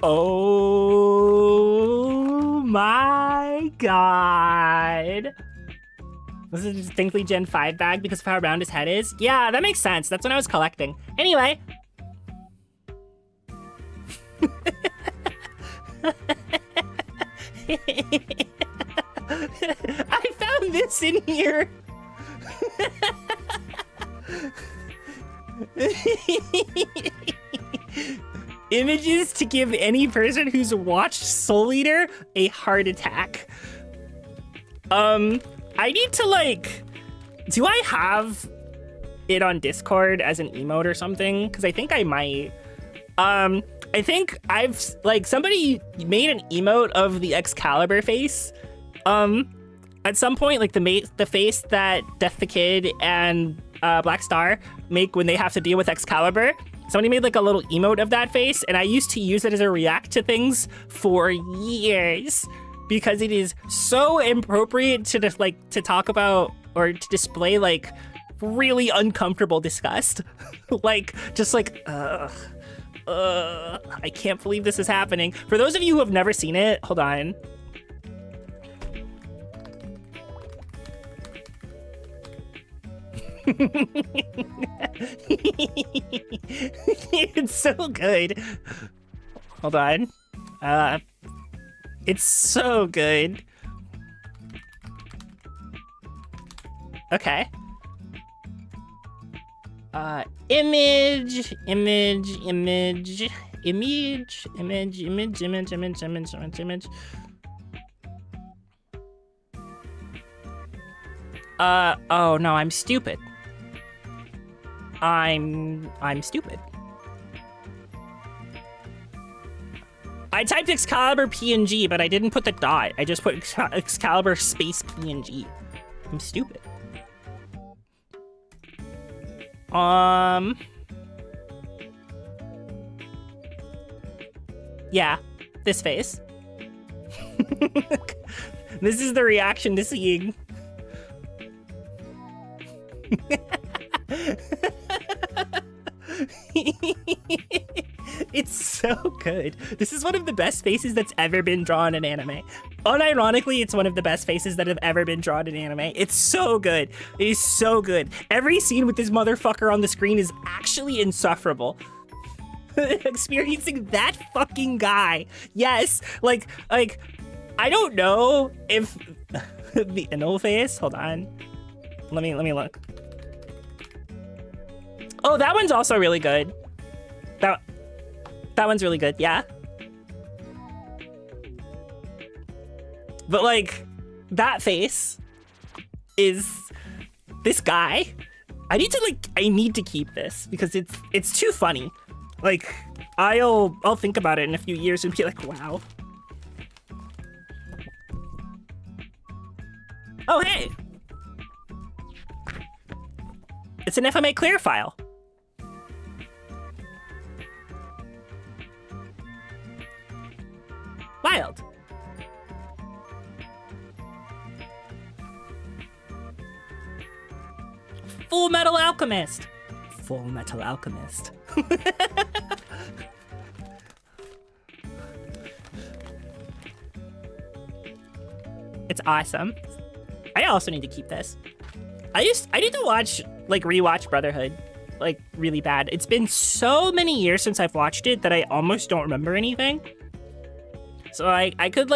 Oh my god. This is a distinctly Gen 5 bag because of how round his head is. Yeah, that makes sense. That's when I was collecting. Anyway. I found this in here. Images to give any person who's watched Soul Eater a heart attack. I need to like, do I have it on Discord as an emote or something? Because I think I might. I think I've like somebody made an emote of the Excalibur face. At some point, like the face that Death the Kid and Black Star make when they have to deal with Excalibur. Somebody made like a little emote of that face, and I used to use it as a react to things for years because it is so inappropriate to just like to talk about or to display like really uncomfortable disgust. Like just like I can't believe this is happening. For those of you who have never seen it, hold on. It's so good. Hold on. It's so good. Okay. Image. Oh no, I'm stupid. I'm stupid. I typed Excalibur PNG, but I didn't put the dot. I just put Excalibur space PNG. I'm stupid. Yeah, this face. This is the reaction to seeing. It's so good. This is one of the best faces that's ever been drawn in anime. Unironically, it's one of the best faces that have ever been drawn in anime. It's so good. It is so good. Every scene with this motherfucker on the screen is actually insufferable. Experiencing that fucking guy. Yes, like I don't know if the Ino face. Hold on. Let me look. Oh, that one's also really good. That one's really good, yeah. But like, that face is this guy. I need to keep this because it's too funny. Like, I'll think about it in a few years and be like, wow. Oh, hey. It's an FMA clear file. Wild. Full Metal Alchemist. Full Metal Alchemist. It's awesome. I also need to keep this. I need to watch, like, rewatch Brotherhood, like, really bad. It's been so many years since I've watched it that I almost don't remember anything. So I could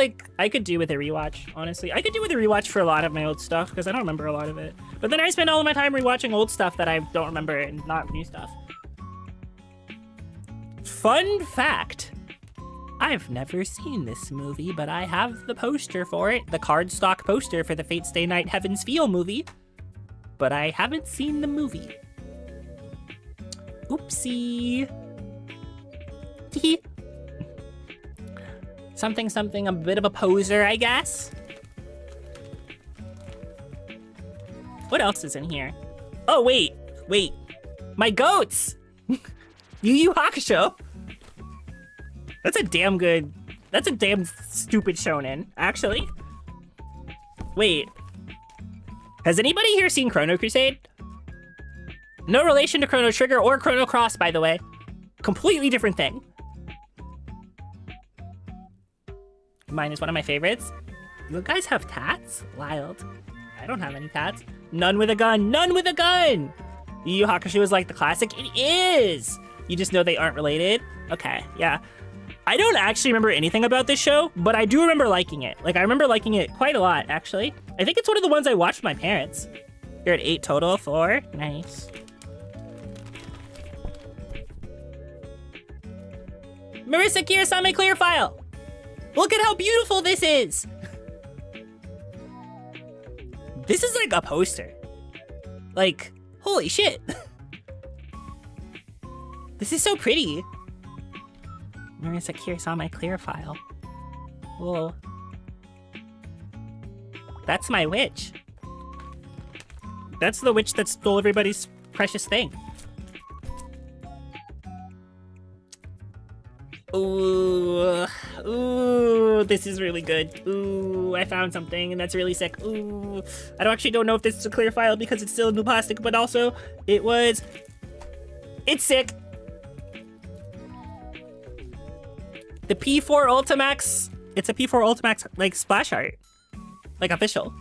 do with a rewatch, honestly. I could do with a rewatch for a lot of my old stuff because I don't remember a lot of it. But then I spend all of my time rewatching old stuff that I don't remember and not new stuff. Fun fact. I've never seen this movie, but I have the poster for it, the cardstock poster for the Fate Stay Night Heaven's Feel movie. But I haven't seen the movie. Oopsie. Tee. Something, a bit of a poser, I guess. What else is in here? Oh, wait. My goats! Yu Yu Hakusho. That's a damn stupid shonen, actually. Wait. Has anybody here seen Chrono Crusade? No relation to Chrono Trigger or Chrono Cross, by the way. Completely different thing. Mine is one of my favorites. You guys have tats? Wild. I don't have any tats. None with a gun. None with a gun! Yu Yu Hakusho is like the classic. It is! You just know they aren't related? Okay, yeah. I don't actually remember anything about this show, but I do remember liking it. Like, I remember liking it quite a lot, actually. I think it's one of the ones I watched with my parents. You're at 8 total, 4. Nice. Marissa Kirasame clear file! Look at how beautiful this is! This is like a poster. Like, holy shit. This is so pretty. Marissa Kirasame clear file. Whoa. That's my witch. That's the witch that stole everybody's precious thing. Ooh, ooh, this is really good. Ooh, I found something and that's really sick. Ooh, I don't know if this is a clear file because it's still in the plastic, but also it's sick. The P4 Ultimax, it's a P4 Ultimax like splash art, like official.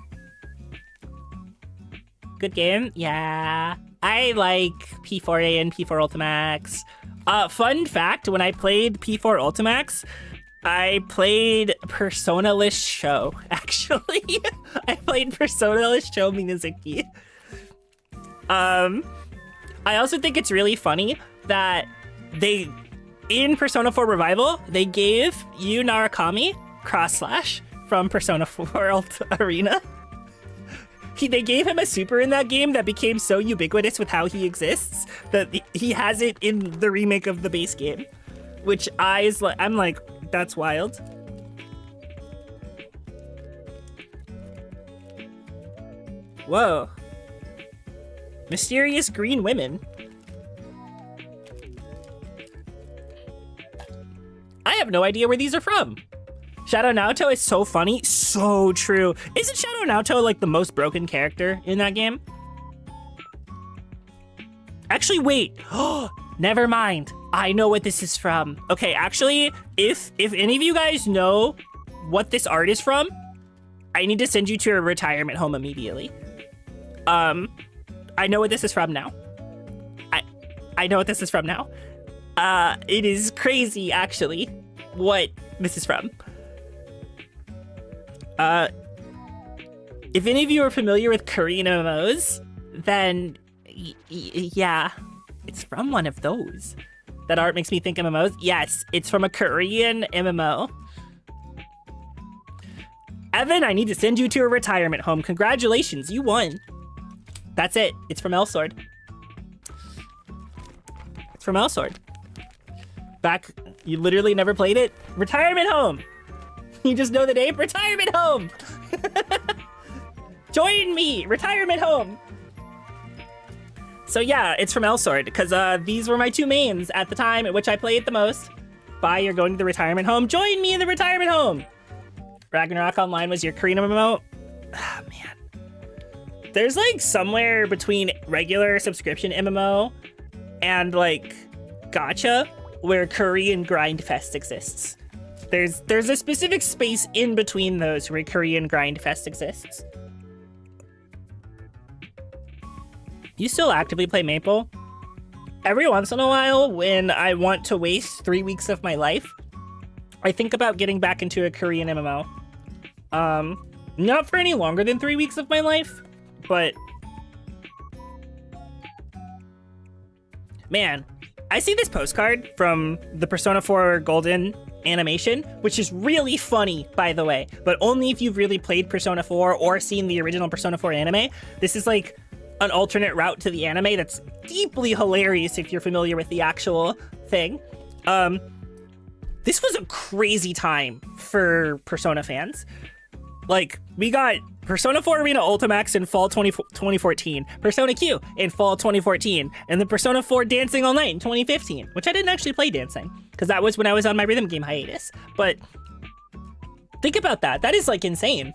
Good game, yeah. I like P4A and P4 Ultimax. Fun fact, when I played P4 Ultimax, I played Persona-less Show, actually. I played Persona-less Show Minazuki. I also think it's really funny that in Persona 4 Revival, they gave Yu Narakami cross-slash from Persona 4 Arena. They gave him a super in that game that became so ubiquitous with how he exists that he has it in the remake of the base game, which I'm like, that's wild. Whoa. Mysterious green women. I have no idea where these are from. Shadow Naoto is so funny. So true. Isn't Shadow Naoto like the most broken character in that game? Actually, wait. Never mind. I know what this is from. Okay, actually, if any of you guys know what this art is from, I need to send you to a retirement home immediately. I know what this is from now. I know what this is from now. It is crazy, actually, what this is from. If any of you are familiar with Korean MMOs, then yeah, it's from one of those. That art makes me think MMOs. Yes, it's from a Korean MMO. Evan, I need to send you to a retirement home. Congratulations, you won. That's it. It's from Elsword. It's from Elsword. Back, you literally never played it? Retirement home. You just know the name? Retirement home! Join me! Retirement home! So yeah, it's from Elsword, because these were my two mains at the time at which I played the most. Bye, you're going to the retirement home. Join me in the retirement home! Ragnarok Online was your Korean MMO? Ah, man. There's like somewhere between regular subscription MMO and like gacha where Korean Grindfest exists. There's a specific space in between those where Korean Grindfest exists. You still actively play Maple? Every once in a while, when I want to waste 3 weeks of my life, I think about getting back into a Korean MMO. Not for any longer than 3 weeks of my life, but... Man, I see this postcard from the Persona 4 Golden animation, which is really funny, by the way, but only if you've really played Persona 4 or seen the original Persona 4 anime. This is like an alternate route to the anime that's deeply hilarious if you're familiar with the actual thing. This was a crazy time for Persona fans. Like, we got Persona 4 Arena Ultimax in fall 2014, Persona Q in fall 2014, and then Persona 4 Dancing All Night in 2015, which I didn't actually play Dancing, because that was when I was on my rhythm game hiatus. But think about that. That is, like, insane.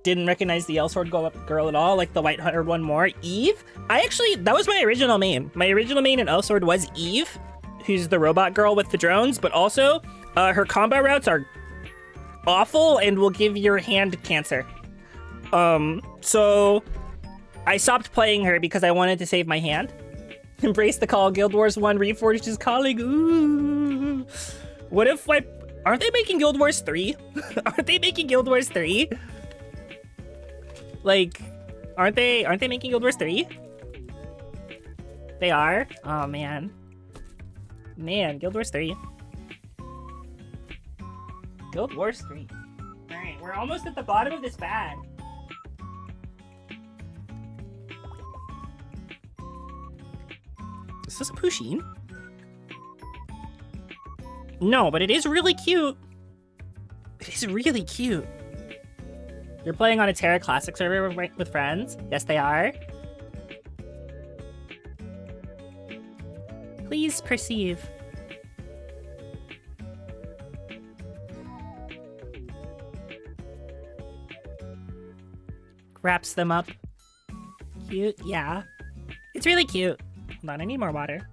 Didn't recognize the Elsword girl at all, like the white-haired one more. Eve? That was my original main. My original main in Elsword was Eve, who's the robot girl with the drones, but also her combat routes are awful and will give your hand cancer. So I stopped playing her because I wanted to save my hand. Embrace the call. Guild Wars 1 Reforged is calling. Ooh. What if, like, aren't they making Guild Wars 3? Aren't they making Guild Wars 3? Like, aren't they making Guild Wars 3? They are? Oh, man. Man, Guild Wars 3. Guild Wars 3. Alright, we're almost at the bottom of this bag. Is this a Pusheen? No, but it is really cute. It is really cute. You're playing on a Terra Classic server with friends? Yes, they are. Please perceive. wraps them up. Cute, yeah. It's really cute. Hold on, I need more water.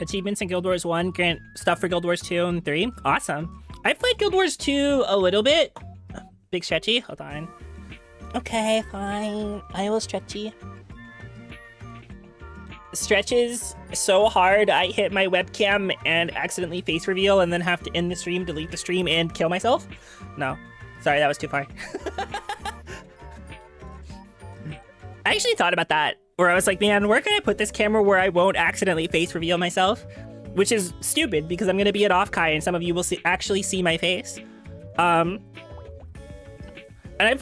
Achievements in Guild Wars 1, grant stuff for Guild Wars 2 and 3. Awesome. I've played Guild Wars 2 a little bit. Big stretchy, hold on. Okay, fine. I will stretchy. Stretches so hard, I hit my webcam and accidentally face reveal and then have to end the stream, delete the stream, and kill myself. No, sorry, that was too far. I actually thought about that, where I was like, man, where can I put this camera where I won't accidentally face reveal myself? Which is stupid because I'm gonna be at Offkai and some of you will actually see my face. And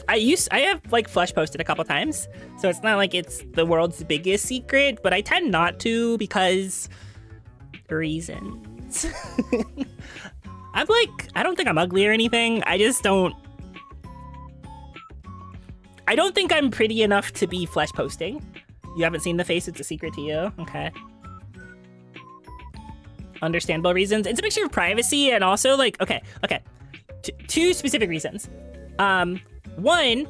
I have like flush posted a couple times, so it's not like it's the world's biggest secret, but I tend not to because reasons. I don't think I'm ugly or anything. I don't think I'm pretty enough to be flesh posting. You haven't seen the face, it's a secret to you. Okay. Understandable reasons. It's a mixture of privacy and also like, okay. Two specific reasons. One,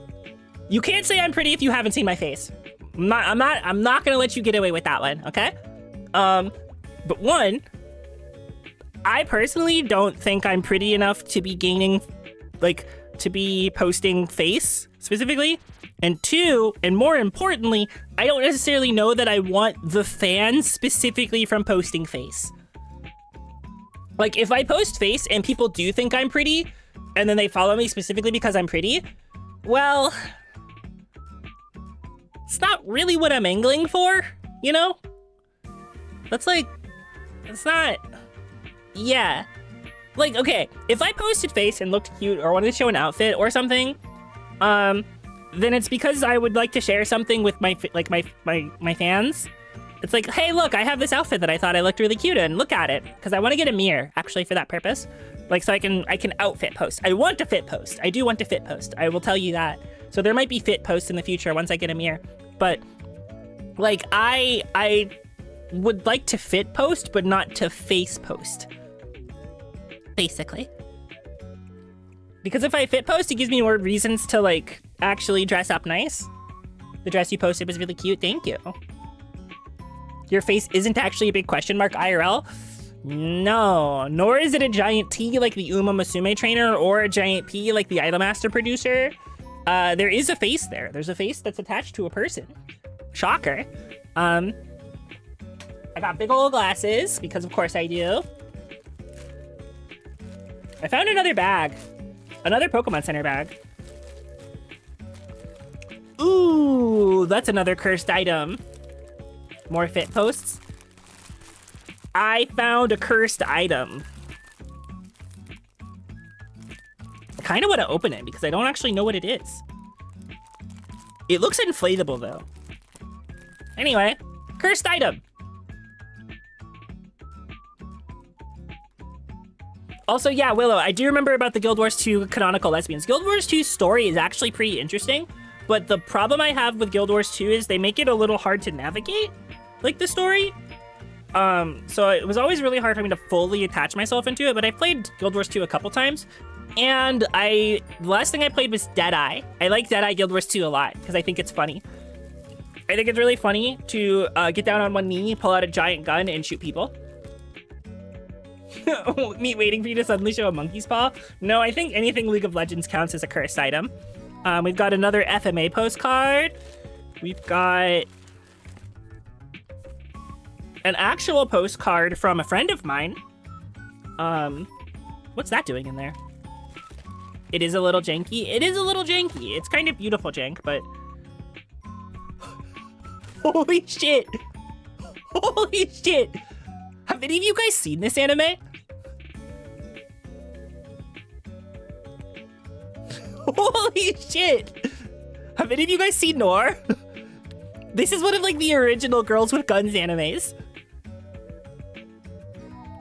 you can't say I'm pretty if you haven't seen my face. I'm not gonna let you get away with that one, okay? But one, I personally don't think I'm pretty enough to be gaining, like, to be posting face specifically. And two, and more importantly, I don't necessarily know that I want the fans specifically from posting face. Like, if I post face and people do think I'm pretty, and then they follow me specifically because I'm pretty, well, it's not really what I'm angling for, you know? That's like, it's not, yeah. Like, okay, if I posted face and looked cute or wanted to show an outfit or something, then it's because I would like to share something with my fans. It's like, hey, look, I have this outfit that I thought I looked really cute in. Look at it, because I want to get a mirror, actually, for that purpose. Like, so I can outfit post. I want to fit post. I do want to fit post. I will tell you that. So there might be fit posts in the future once I get a mirror. But, like, I would like to fit post, but not to face post. Basically. Because if I fit post, it gives me more reasons to, like, actually dress up nice. The dress you posted was really cute. Thank you. Your face isn't actually a big question mark IRL? No, nor is it a giant T like the Uma Musume trainer or a giant P like the Idolmaster producer. There is a face there. There's a face that's attached to a person. Shocker. I got big old glasses because of course I do. I found another bag. Another Pokemon Center bag. Ooh, that's another cursed item. More fit posts. I found a cursed item. I kind of want to open it because I don't actually know what it is. It looks inflatable though. Anyway, cursed item. Also, yeah, Willow, I do remember about the Guild Wars 2 canonical lesbians. Guild Wars 2's story is actually pretty interesting, but the problem I have with Guild Wars 2 is they make it a little hard to navigate, like, the story. So it was always really hard for me to fully attach myself into it, but I played Guild Wars 2 a couple times, and the last thing I played was Deadeye. I like Deadeye Guild Wars 2 a lot, because I think it's funny. I think it's really funny to get down on one knee, pull out a giant gun, and shoot people. Me waiting for you to suddenly show a monkey's paw? No, I think anything League of Legends counts as a cursed item. We've got another FMA postcard. We've got an actual postcard from a friend of mine. What's that doing in there? It is a little janky. It is a little janky. It's kind of beautiful jank, but... Holy shit! Holy shit! Have any of you guys seen this anime? Holy shit! Have any of you guys seen Noir? This is one of, like, the original Girls with Guns animes.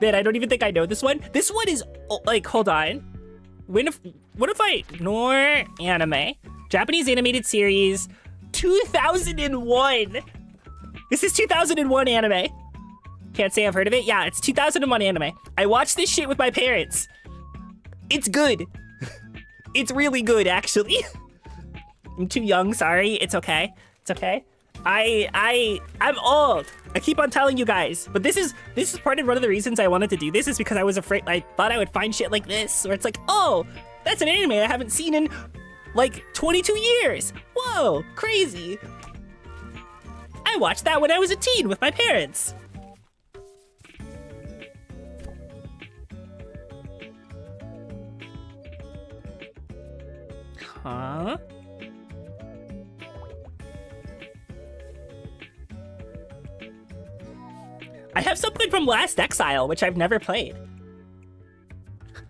Man, I don't even think I know this one. This one is, like, hold on. What if I... Noir anime. Japanese animated series. 2001! This is 2001 anime. Can't say I've heard of it. Yeah, it's 2001 anime. I watched this shit with my parents. It's good. It's really good, actually. I'm too young, sorry. It's okay. It's okay. I'm old. I keep on telling you guys, but this is part of one of the reasons I wanted to do this is because I was afraid. I thought I would find shit like this, where it's like, oh, that's an anime I haven't seen in like 22 years. Whoa, crazy. I watched that when I was a teen with my parents. Huh? I have something from Last Exile, which I've never played.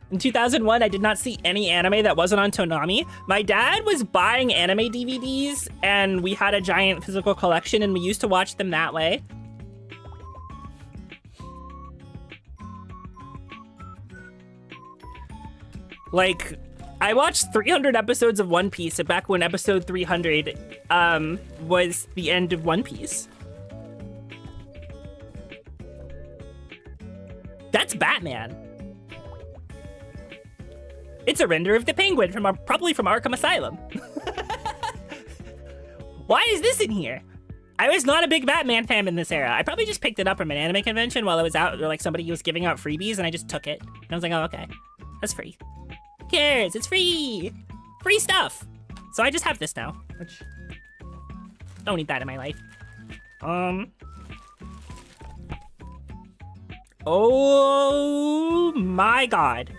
In 2001, I did not see any anime that wasn't on Toonami. My dad was buying anime DVDs, and we had a giant physical collection, and we used to watch them that way. Like, I watched 300 episodes of One Piece back when episode 300 was the end of One Piece. That's Batman. It's a render of the Penguin from probably from Arkham Asylum. Why is this in here? I was not a big Batman fan in this era. I probably just picked it up from an anime convention while I was out, or like somebody was giving out freebies, and I just took it. And I was like, oh, okay, that's free. Who cares? It's free. Free stuff. So I just have this now, which don't need that in my life. Oh my god.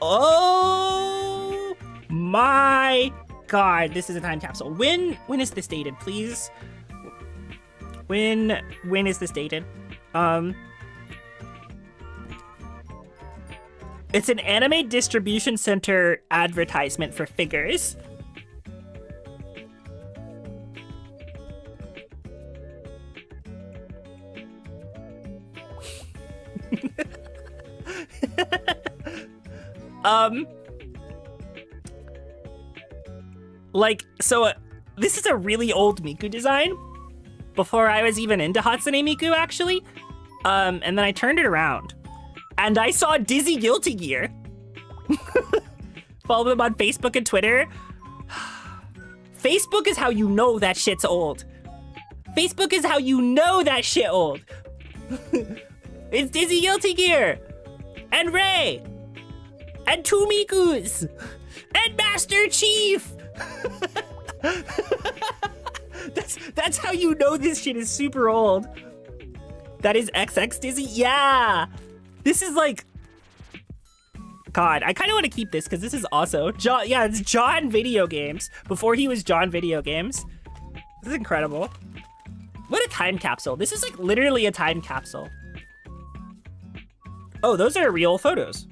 Oh my god, this is a time capsule. When is this dated, please? When is this dated? It's an anime distribution center advertisement for figures. This is a really old Miku design before I was even into Hatsune Miku, actually. And then I turned it around and I saw Dizzy Guilty Gear. Follow them on Facebook and Twitter. Facebook is how you know that shit's old. Facebook is how you know that shit old. It's Dizzy Guilty Gear and Ray and two Mikus and Master Chief. That's how you know this shit is super old. That is XX Dizzy? Yeah. This is like, God, I kind of want to keep this because this is also John. Yeah, it's John Video Games before he was John Video Games. This is incredible. What a time capsule. This is like literally a time capsule. Oh, those are real photos.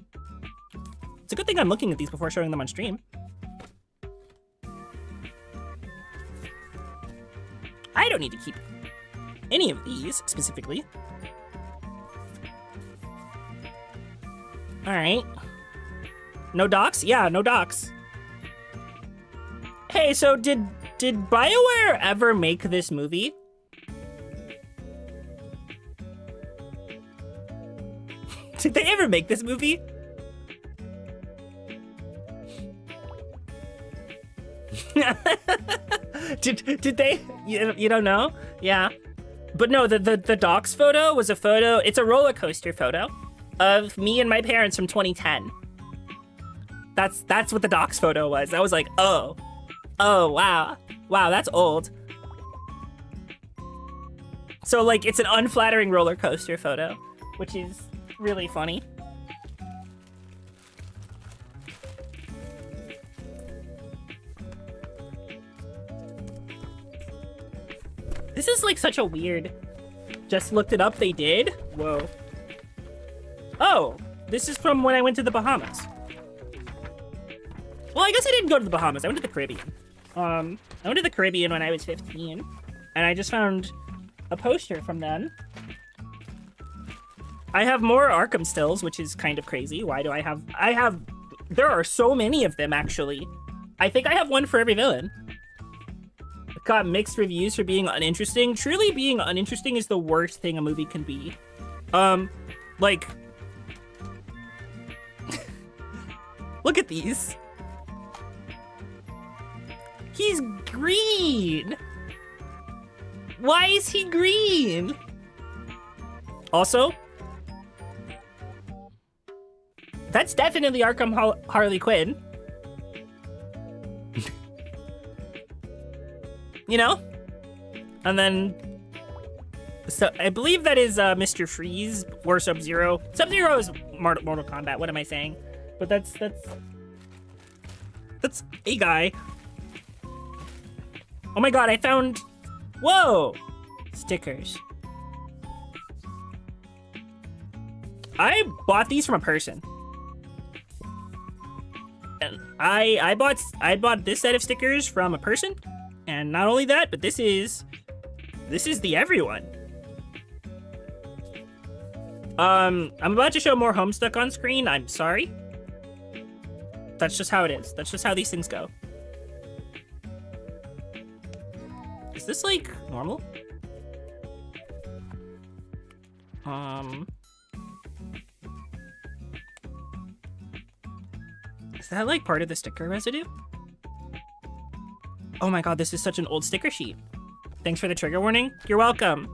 It's a good thing I'm looking at these before showing them on stream. I don't need to keep any of these specifically. All right. No docs? Yeah, no docs. Hey, so did BioWare ever make this movie? Did they ever make this movie? Did they? You don't know? Yeah. But no, the docs photo was a photo. It's a roller coaster photo of me and my parents from 2010. That's what the docs photo was. I was like, oh, wow, that's old. So like, it's an unflattering roller coaster photo, which is really funny. This is like such a weird, just looked it up, they did? Whoa. Oh, this is from when I went to the Bahamas. Well, I guess I didn't go to the Bahamas, I went to the Caribbean. I went to the Caribbean when I was 15, and I just found a poster from then. I have more Arkham stills, which is kind of crazy. Why do I have, there are so many of them, actually. I think I have one for every villain. got mixed reviews for being uninteresting. Truly being uninteresting is the worst thing a movie can be. Like, look at these. He's green. Why is he green? Also, that's definitely Arkham Harley Quinn. You know? And then, so I believe that is Mr. Freeze or Sub-Zero. Sub-Zero is Mortal Kombat. What am I saying? But that's a guy. Oh my god, I found, whoa, stickers. I bought these from a person. And I bought this set of stickers from a person. And not only that, but this is the everyone. I'm about to show more Homestuck on screen. I'm sorry. That's just how it is. That's just how these things go. Is this like normal? Is that like part of the sticker residue? Oh my god, this is such an old sticker sheet. Thanks for the trigger warning. You're welcome.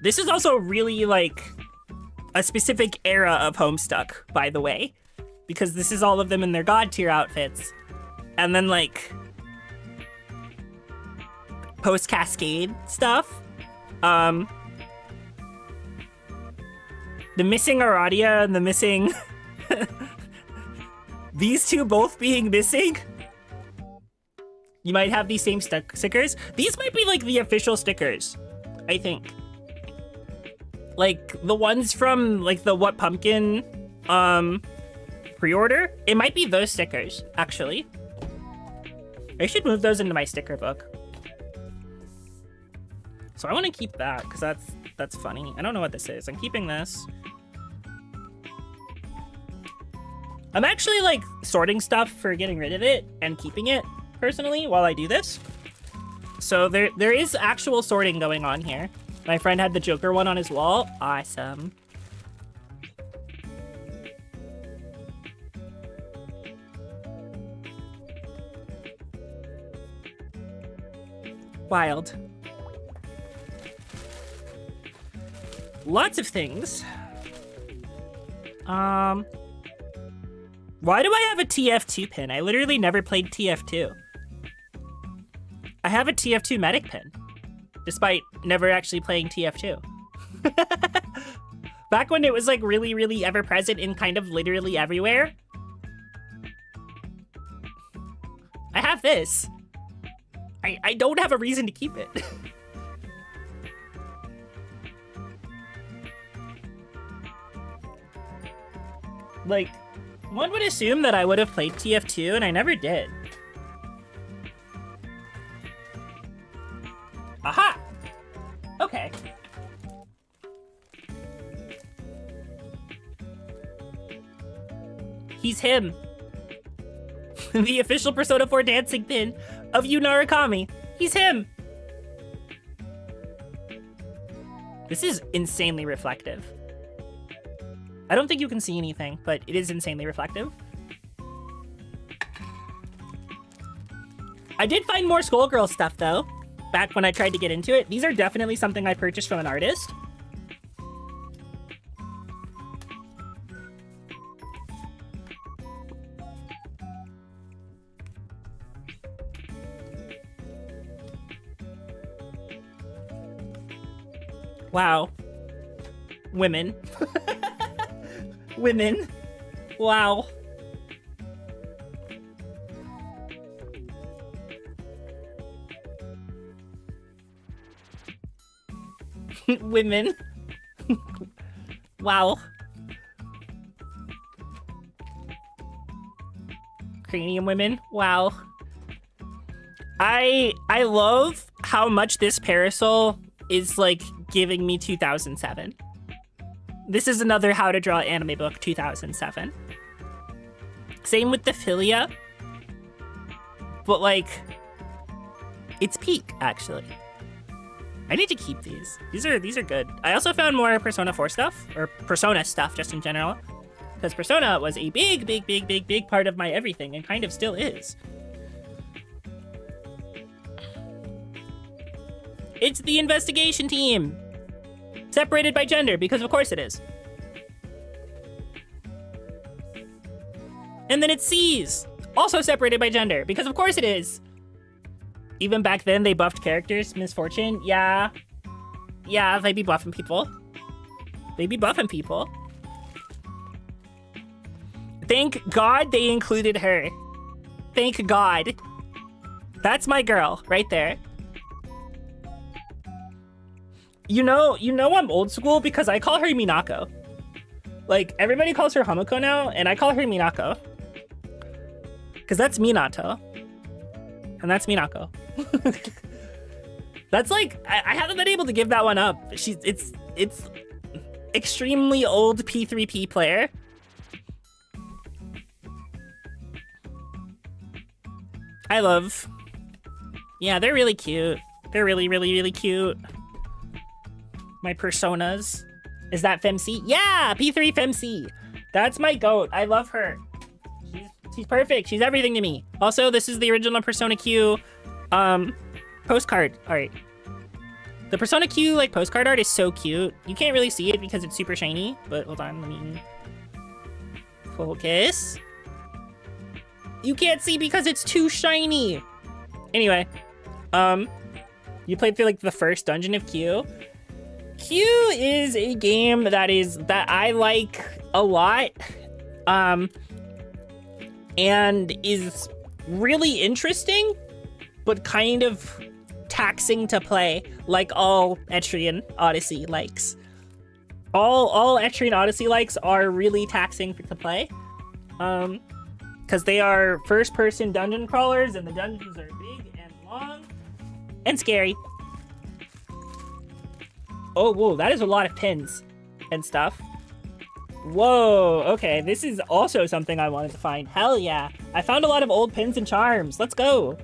This is also really like a specific era of Homestuck, by the way, because this is all of them in their God tier outfits. And then like post Cascade stuff. The missing Aradia and the missing these two both being missing. You might have these same stickers. These might be like the official stickers, I think. Like the ones from like the What Pumpkin pre-order. It might be those stickers, actually. I should move those into my sticker book. So I want to keep that because that's funny. I don't know what this is. I'm keeping this. I'm actually like sorting stuff for getting rid of it and keeping it personally while I do this. So there is actual sorting going on here. My friend had the Joker one on his wall. Awesome. Wild. Lots of things. Why do I have a TF2 pin? I literally never played TF2. I have a TF2 medic pin, despite never actually playing TF2. Back when it was like really, really ever present in kind of literally everywhere. I have this. I don't have a reason to keep it. Like, one would assume that I would have played TF2, and I never did. Aha! Okay. He's him. The official Persona 4 dancing pin of Yu Narukami. He's him. This is insanely reflective. I don't think you can see anything, but it is insanely reflective. I did find more Skullgirl stuff, though, back when I tried to get into it. These are definitely something I purchased from an artist. Wow. Women. Women. Wow. Women. Wow. Cranium women. Wow. I love how much this parasol is like giving me 2007. This is another How to Draw Anime book, 2007. Same with the Philia. But like, It's peak, actually. I need to keep these. These are good. I also found more Persona 4 stuff, or Persona stuff just in general, because Persona was a big part of my everything, and kind of still is. It's the investigation team! Separated by gender, because of course it is. And then it's C's, also separated by gender, because of course it is. Even back then, they buffed characters. Misfortune, yeah. Yeah, they be buffing people. They be buffing people. Thank God they included her. Thank God. That's my girl, right there. You know I'm old school because I call her Minako. Like, everybody calls her Hamako now, and I call her Minako. Because that's Minato. And that's Minako. That's like, I haven't been able to give that one up. It's extremely old P3P player. I love. Yeah, they're really cute. They're really cute. My personas. Is that FemC? Yeah, P3 FemC. That's my goat. I love her. She's perfect. She's everything to me. Also, this is the original Persona Q postcard art. The Persona Q like postcard art is so cute. You can't really see it because it's super shiny, but hold on, let me focus. You can't see because it's too shiny. Anyway, you played through like the first dungeon of Q. Q is a game that I like a lot. And is really interesting, but kind of taxing to play, like all Etrian Odyssey likes. All Etrian Odyssey likes are really taxing to play, because they are first-person dungeon crawlers, and the dungeons are big and long and scary. Oh, whoa, that is a lot of pins and stuff. Whoa, okay, this is also something I wanted to find. Hell yeah. I found a lot of old pins and charms. Let's go.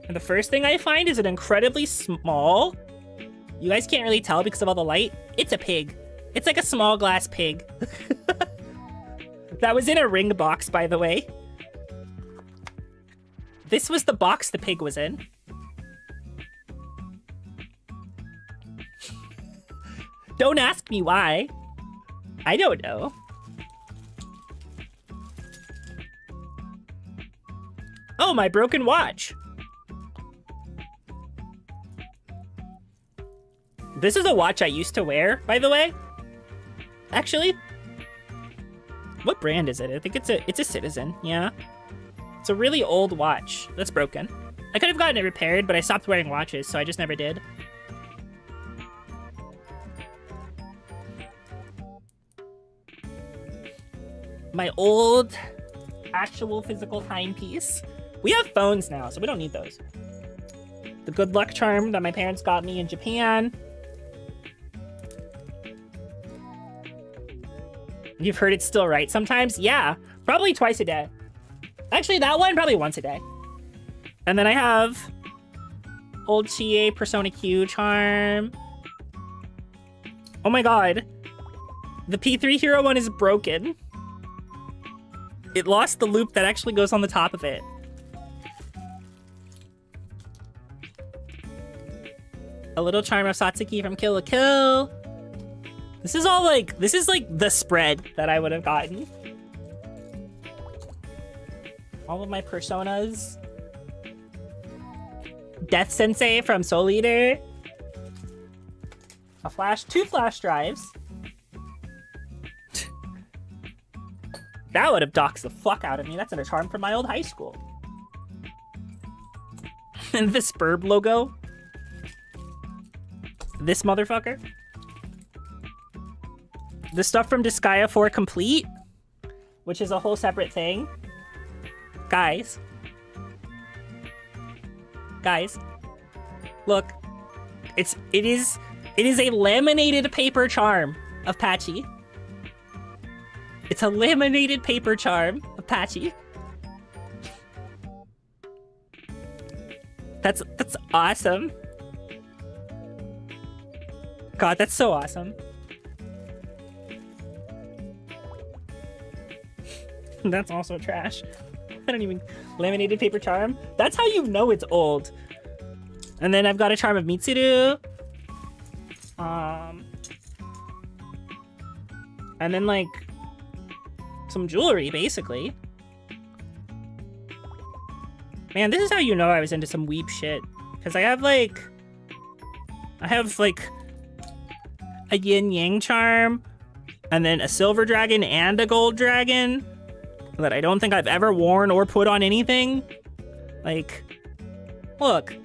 And the first thing I find is an incredibly small, you guys can't really tell because of all the light, it's a pig. It's like a small glass pig. That was in a ring box, by the way. This was the box the pig was in. Don't ask me why. I don't know. Oh, my broken watch. This is a watch I used to wear, by the way. Actually. What brand is it? I think it's a Citizen, yeah. It's a really old watch that's broken. I could have gotten it repaired, but I stopped wearing watches, so I just never did. My old actual physical timepiece. We have phones now, so we don't need those. The good luck charm that my parents got me in Japan. You've heard it's still right sometimes? Yeah, probably twice a day. Actually, that one, probably once a day. And then I have old Chie Persona Q charm. Oh my god. The P3 Hero one is broken. It lost the loop that actually goes on the top of it. A little charm of Satsuki from Kill la Kill. This is all like, this is like the spread that I would have gotten. All of my personas. Death Sensei from Soul Eater. Two flash drives. That would have doxed the fuck out of me. That's a charm from my old high school. And the Spurb logo. This motherfucker. The stuff from Disgaea 4 Complete, which is a whole separate thing. Guys. Guys. Look. It is a laminated paper charm of Patchy. It's a laminated paper charm of Patchy. That's awesome. God, that's so awesome. That's also trash. I don't even... Laminated paper charm? That's how you know it's old. And then I've got a charm of Mitsuru. And then, like, some jewelry, basically. Man, this is how you know I was into some weep shit. Because I have, like, a yin-yang charm, and then a silver dragon and a gold dragon that I don't think I've ever worn or put on anything. Like, look.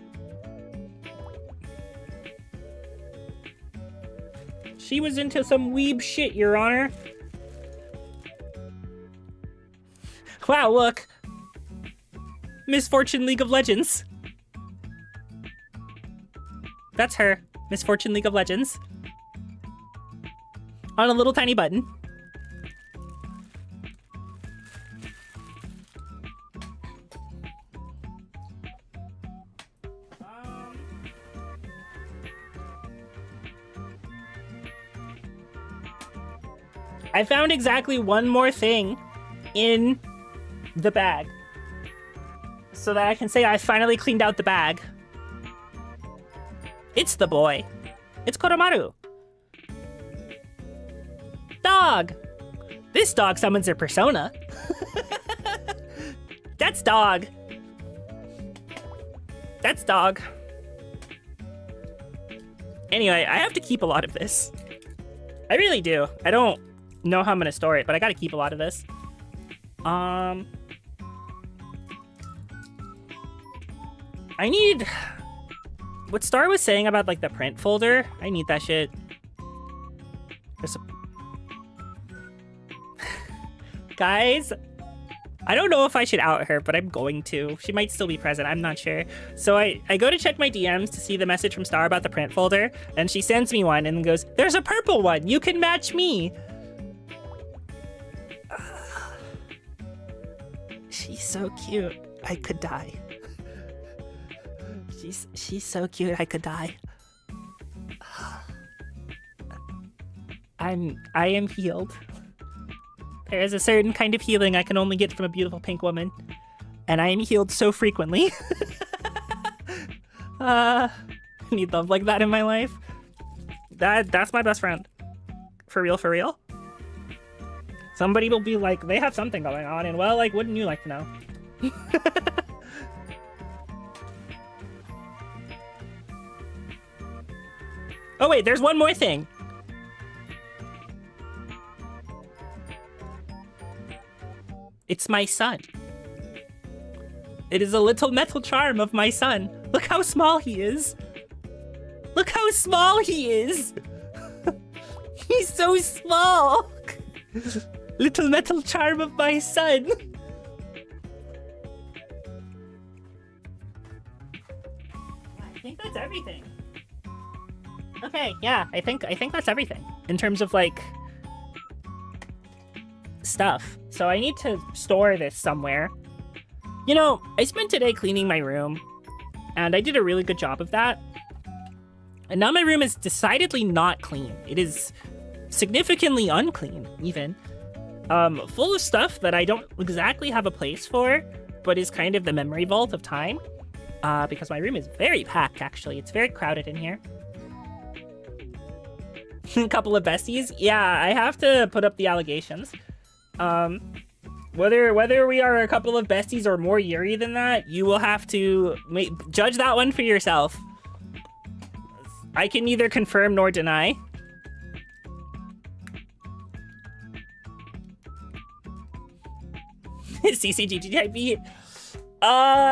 She was into some weeb shit, Your Honor. Wow, look. Misfortune League of Legends. That's her. Misfortune League of Legends. On a little tiny button. I found exactly one more thing in the bag so that I can say I finally cleaned out the bag. It's the boy. It's Koromaru. Dog. This dog summons her persona. That's dog. That's dog. Anyway, I have to keep a lot of this. I really do. I don't know how I'm gonna store it, but I gotta keep a lot of this. I need what Star was saying about like the print folder. I need that shit. Guys, I don't know if I should out her, but I'm going to. She might still be present, I'm not sure. So I go to check my DMs to see the message from Star about the print folder, and she sends me one and goes, "There's a purple one, you can match me." She's so cute, I could die. She's so cute, I could die. I am healed. There is a certain kind of healing I can only get from a beautiful pink woman, and I am healed so frequently. I need love like that in my life. That's my best friend. For real, for real. Somebody will be like, they have something going on, and well, like, wouldn't you like to know? Oh wait, there's one more thing. It's my son. It is a little metal charm of my son. Look how small he is. Look how small he is. He's so small. Little metal charm of my son. I think that's everything. Okay, yeah, I think that's everything in terms of like stuff. So I need to store this somewhere. You know, I spent today cleaning my room, and I did a really good job of that. And now my room is decidedly not clean. It is significantly unclean, even. Full of stuff that I don't exactly have a place for, but is kind of the memory vault of time. Because my room is very packed, actually. It's very crowded in here. A couple of besties? Yeah, I have to put up the allegations. Whether we are a couple of besties or more Yuri than that, you will have to judge that one for yourself. I can neither confirm nor deny. CCGGIB?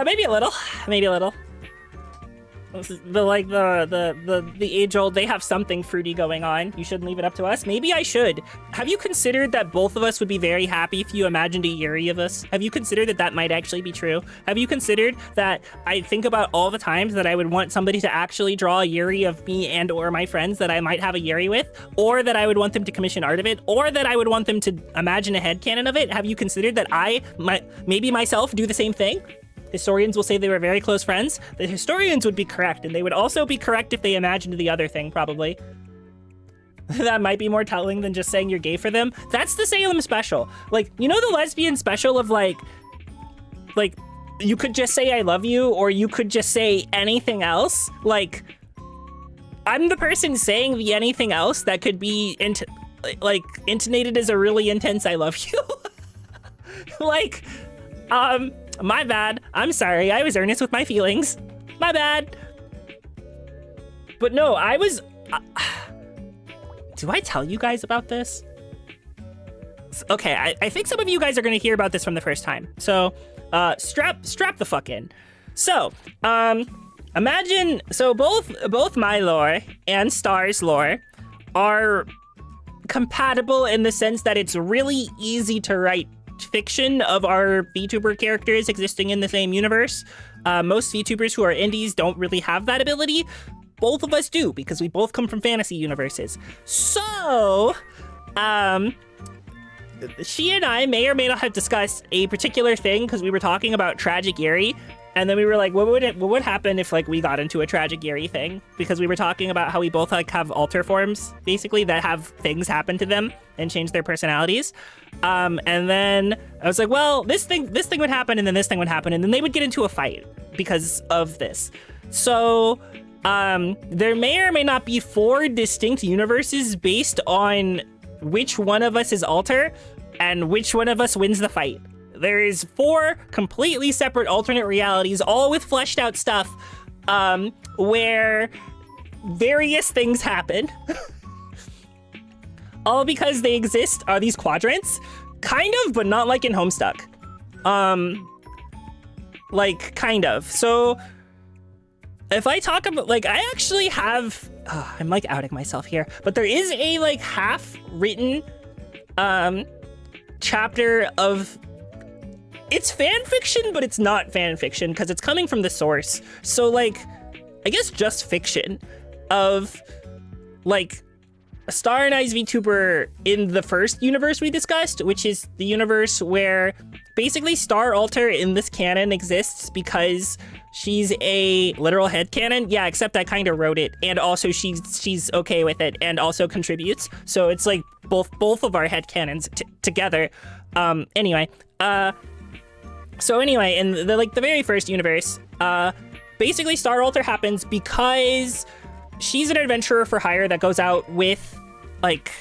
Maybe a little. Maybe a little. The age-old, they have something fruity going on. You shouldn't leave it up to us. Maybe I should. Have you considered that both of us would be very happy if you imagined a Yuri of us? Have you considered that that might actually be true? Have you considered that I think about all the times that I would want somebody to actually draw a Yuri of me and or my friends that I might have a Yuri with, or that I would want them to commission art of it, or that I would want them to imagine a headcanon of it? Have you considered that I might maybe myself do the same thing? Historians will say they were very close friends. The historians would be correct, and they would also be correct if they imagined the other thing, probably. That might be more telling than just saying you're gay for them. That's the Salem special. Like, you know the lesbian special of like, you could just say I love you, or you could just say anything else? Like, I'm the person saying the anything else that could be intonated as a really intense I love you. Like, my bad. I'm sorry. I was earnest with my feelings. My bad. But no, I was... do I tell you guys about this? Okay, I think some of you guys are going to hear about this from the first time. So, strap the fuck in. So, imagine... So, both my lore and Star's lore are compatible in the sense that it's really easy to write fiction of our VTuber characters existing in the same universe. Most VTubers who are indies don't really have that ability. Both of us do, because we both come from fantasy universes. So, she and I may or may not have discussed a particular thing because we were talking about Tragic Yuri, and then we were like, what would happen if like we got into a Tragic Yuri thing? Because we were talking about how we both like have alter forms, basically, that have things happen to them and change their personalities. And then I was like, well, this thing would happen, and then this thing would happen, and then they would get into a fight because of this. So, there may or may not be 4 distinct universes based on which one of us is alter and which one of us wins the fight. There is 4 completely separate alternate realities, all with fleshed out stuff, where various things happen. All because they exist are these quadrants. Kind of, but not like in Homestuck. Like, kind of. So, if I talk about, like, I actually have... I'm, like, outing myself here. But there is a, like, half-written, chapter of... It's fan fiction, but it's not fan fiction, because it's coming from the source. So, like, I guess just fiction of, like, a Star and I's VTuber in the first universe we discussed, which is the universe where basically Star Alter in this canon exists because she's a literal headcanon. Yeah, except I kind of wrote it, and also she's okay with it and also contributes. So it's like both of our headcanons together. Anyway, so anyway, in the very first universe, basically Star Alter happens because she's an adventurer for hire that goes out with, like,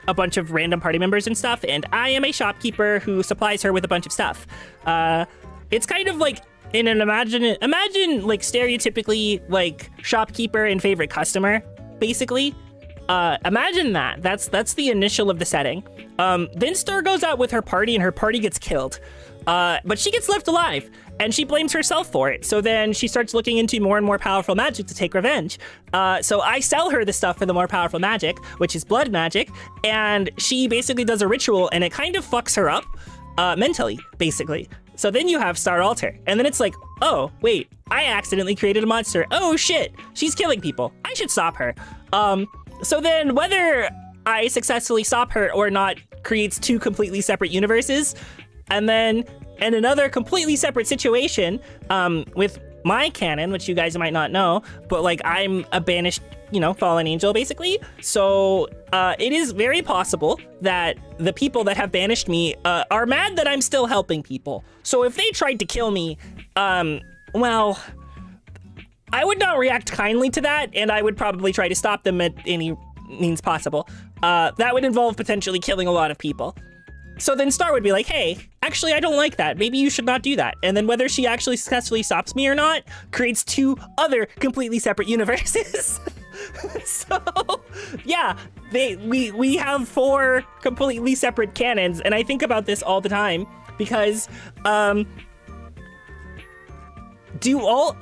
a bunch of random party members and stuff, and I am a shopkeeper who supplies her with a bunch of stuff. It's kind of like in an imagine like stereotypically like shopkeeper and favorite customer, basically. Imagine that. That's the initial of the setting. Then Star goes out with her party, and her party gets killed. But she gets left alive, and she blames herself for it. So then she starts looking into more and more powerful magic to take revenge. So I sell her the stuff for the more powerful magic, which is blood magic, and she basically does a ritual, and it kind of fucks her up mentally, basically. So then you have Star Alter, and then it's like, oh, wait, I accidentally created a monster. Oh, shit, she's killing people. I should stop her. So then whether I successfully stop her or not creates 2 completely separate universes. And then in another completely separate situation, with my canon, which you guys might not know, but like I'm a banished, fallen angel, basically. So it is very possible that the people that have banished me are mad that I'm still helping people. So if they tried to kill me, well, I would not react kindly to that, and I would probably try to stop them at any means possible. That would involve potentially killing a lot of people. So then Star would be like, hey, actually, I don't like that. Maybe you should not do that. And then whether she actually successfully stops me or not creates 2 other completely separate universes. So, yeah, we have 4 completely separate canons. And I think about this all the time because do all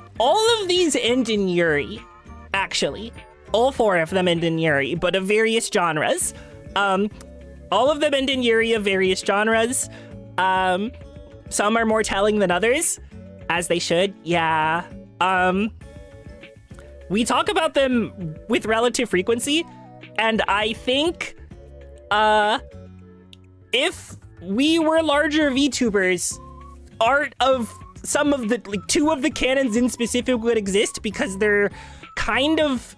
of these end in Yuri, actually. All 4 of them end in Yuri, but of various genres. All of them end in Yuri of various genres. Some are more telling than others, as they should. Yeah. We talk about them with relative frequency, and I think if we were larger VTubers, art of some of the, like, two of the canons in specific would exist because they're kind of,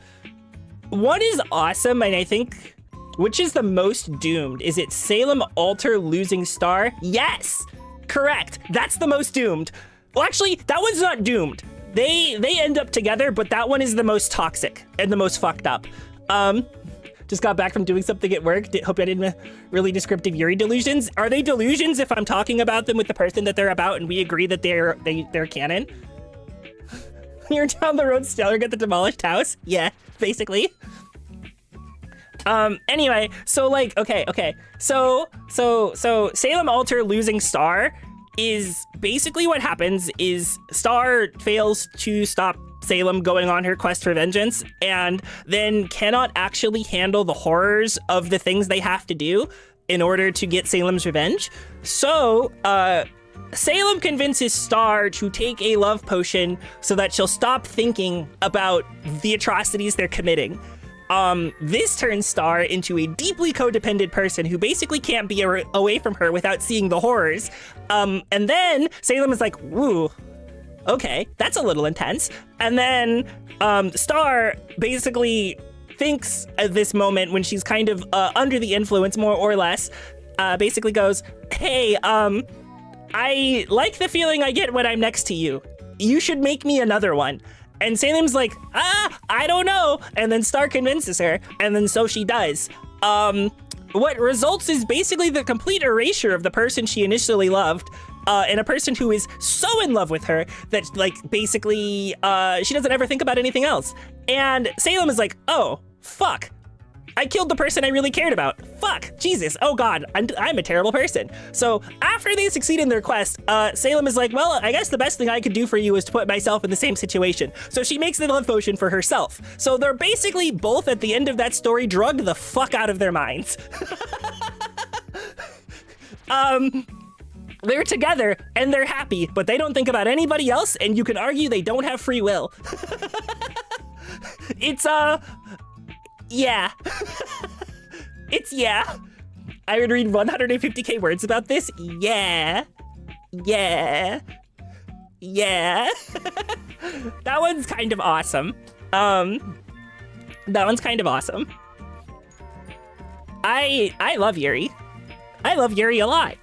one is awesome, and I think, which is the most doomed? Is it Salem Alter Losing Star? Yes, correct. That's the most doomed. Well, actually, that one's not doomed. They end up together, but that one is the most toxic and the most fucked up. Just got back from doing something at work. Hope I didn't really descriptive Yuri delusions. Are they delusions if I'm talking about them with the person that they're about and we agree that they're canon? You're down the road still, get the demolished house? Yeah, basically. Anyway, so like, okay. So Salem Alter Losing Star is basically what happens is Star fails to stop Salem going on her quest for vengeance and then cannot actually handle the horrors of the things they have to do in order to get Salem's revenge. So, Salem convinces Star to take a love potion so that she'll stop thinking about the atrocities they're committing. This turns Star into a deeply codependent person who basically can't be away from her without seeing the horrors. And then Salem is like, woo, okay, that's a little intense. And then Star basically thinks at this moment when she's kind of under the influence, more or less, basically goes, hey, I like the feeling I get when I'm next to you. You should make me another one. And Salem's like, I don't know. And then Star convinces her, and then so she does. What results is basically the complete erasure of the person she initially loved, and a person who is so in love with her that, like, basically, she doesn't ever think about anything else. And Salem is like, oh, fuck. I killed the person I really cared about. Fuck, Jesus, oh God, I'm a terrible person. So after they succeed in their quest, Salem is like, well, I guess the best thing I could do for you is to put myself in the same situation. So she makes the love potion for herself. So they're basically both at the end of that story drugged the fuck out of their minds. They're together and they're happy, but they don't think about anybody else, and you can argue they don't have free will. It's, yeah. Yeah. I would read 150k words about this. Yeah. That one's kind of awesome. That one's kind of awesome. I love Yuri. I love Yuri a lot.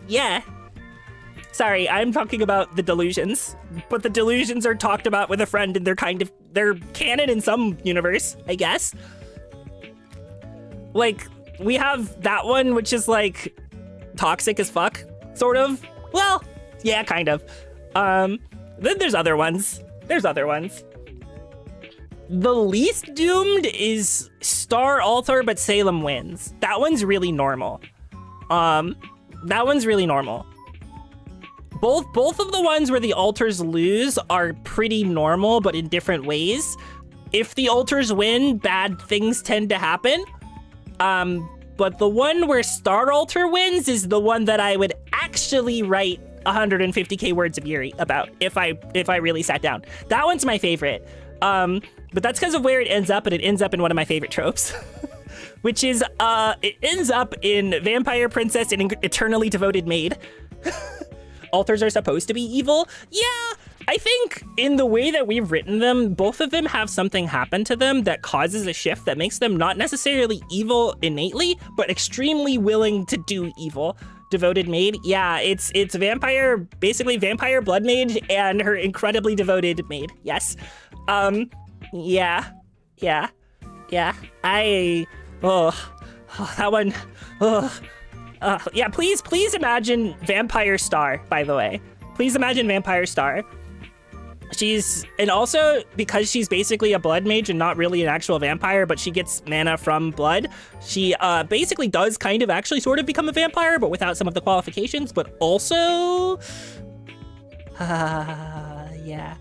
Yeah. Sorry, I'm talking about the delusions, but the delusions are talked about with a friend and they're canon in some universe, I guess. Like, we have that one, which is like toxic as fuck, sort of. Well, yeah, kind of. Then there's other ones. The least doomed is Star Alter, but Salem wins. That one's really normal. Both of the ones where the alters lose are pretty normal, but in different ways. If the alters win, bad things tend to happen. But the one where Star Alter wins is the one that I would actually write 150k words of Yuri about if I really sat down. That one's my favorite. But that's because of where it ends up, and it ends up in one of my favorite tropes. Which is, it ends up in Vampire Princess and Eternally Devoted Maid. Alters are supposed to be evil. Yeah, I think in the way that we've written them, both of them have something happen to them that causes a shift that makes them not necessarily evil innately, but extremely willing to do evil. Devoted Maid, yeah, it's vampire, basically Vampire Blood Mage and her incredibly devoted maid, yes. Yeah. That one, yeah, please imagine Vampire Star, by the way. Please imagine Vampire Star. And also, because she's basically a blood mage and not really an actual vampire, but she gets mana from blood, she basically does kind of actually sort of become a vampire, but without some of the qualifications, but also... yeah.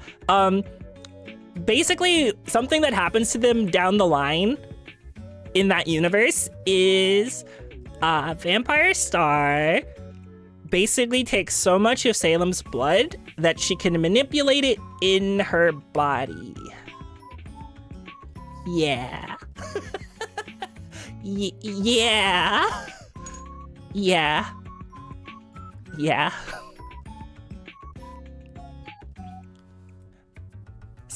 Basically, something that happens to them down the line in that universe is Vampire Star basically takes so much of Salem's blood that she can manipulate it in her body. Yeah. Yeah.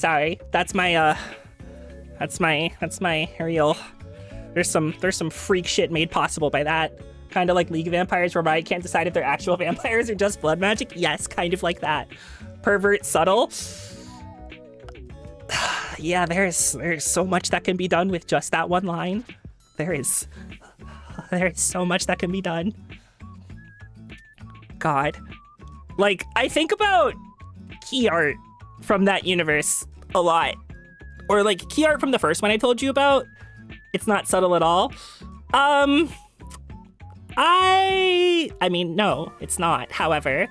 Sorry. That's my real. There's some freak shit made possible by that. Kind of like League of Vampires, where I can't decide if they're actual vampires or just blood magic. Yes, kind of like that. Pervert, subtle. Yeah, there's so much that can be done with just that one line. There is so much that can be done. God. Like, I think about key art from that universe a lot. Or like key art from the first one I told you about. It's not subtle at all. I mean, no, it's not. However,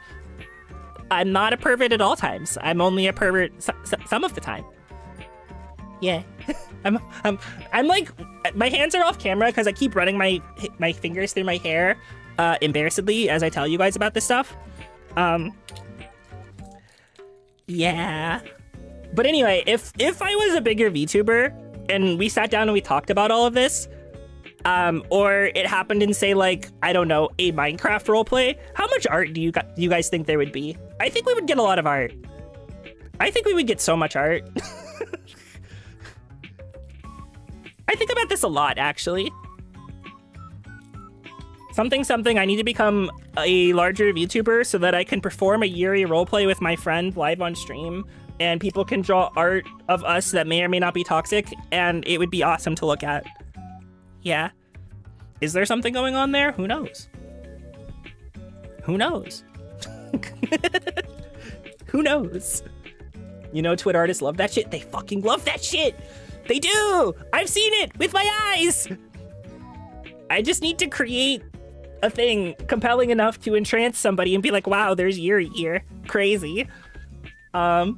I'm not a pervert at all times. I'm only a pervert some of the time. Yeah. I'm like, my hands are off camera because I keep running my fingers through my hair embarrassedly as I tell you guys about this stuff. Yeah. But anyway, if I was a bigger VTuber and we sat down and we talked about all of this, or it happened in, say, like, I don't know, a Minecraft roleplay, how much art do you guys think there would be? I think we would get a lot of art. I think we would get so much art. I think about this a lot, actually. Something, I need to become a larger VTuber so that I can perform a Yuri roleplay with my friend live on stream, and people can draw art of us that may or may not be toxic, and it would be awesome to look at. Yeah. Is there something going on there? Who knows? Who knows? Who knows? You know, Twit artists love that shit. They fucking love that shit. They do. I've seen it with my eyes. I just need to create a thing compelling enough to entrance somebody and be like, wow, there's Yuri here. Crazy. God.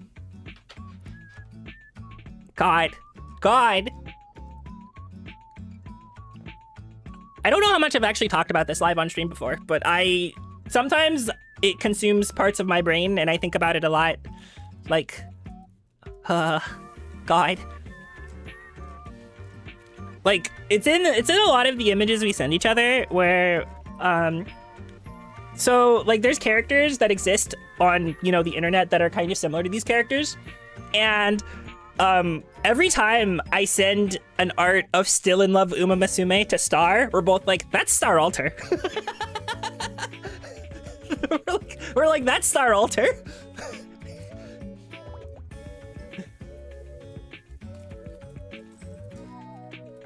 I don't know how much I've actually talked about this live on stream before, but sometimes it consumes parts of my brain and I think about it a lot. Like, God. Like, it's in a lot of the images we send each other where, so, like, there's characters that exist on, you know, the internet that are kind of similar to these characters. And every time I send an art of Still in Love Uma Musume to Star, we're both like, that's Star Alter. we're like, that's Star Alter.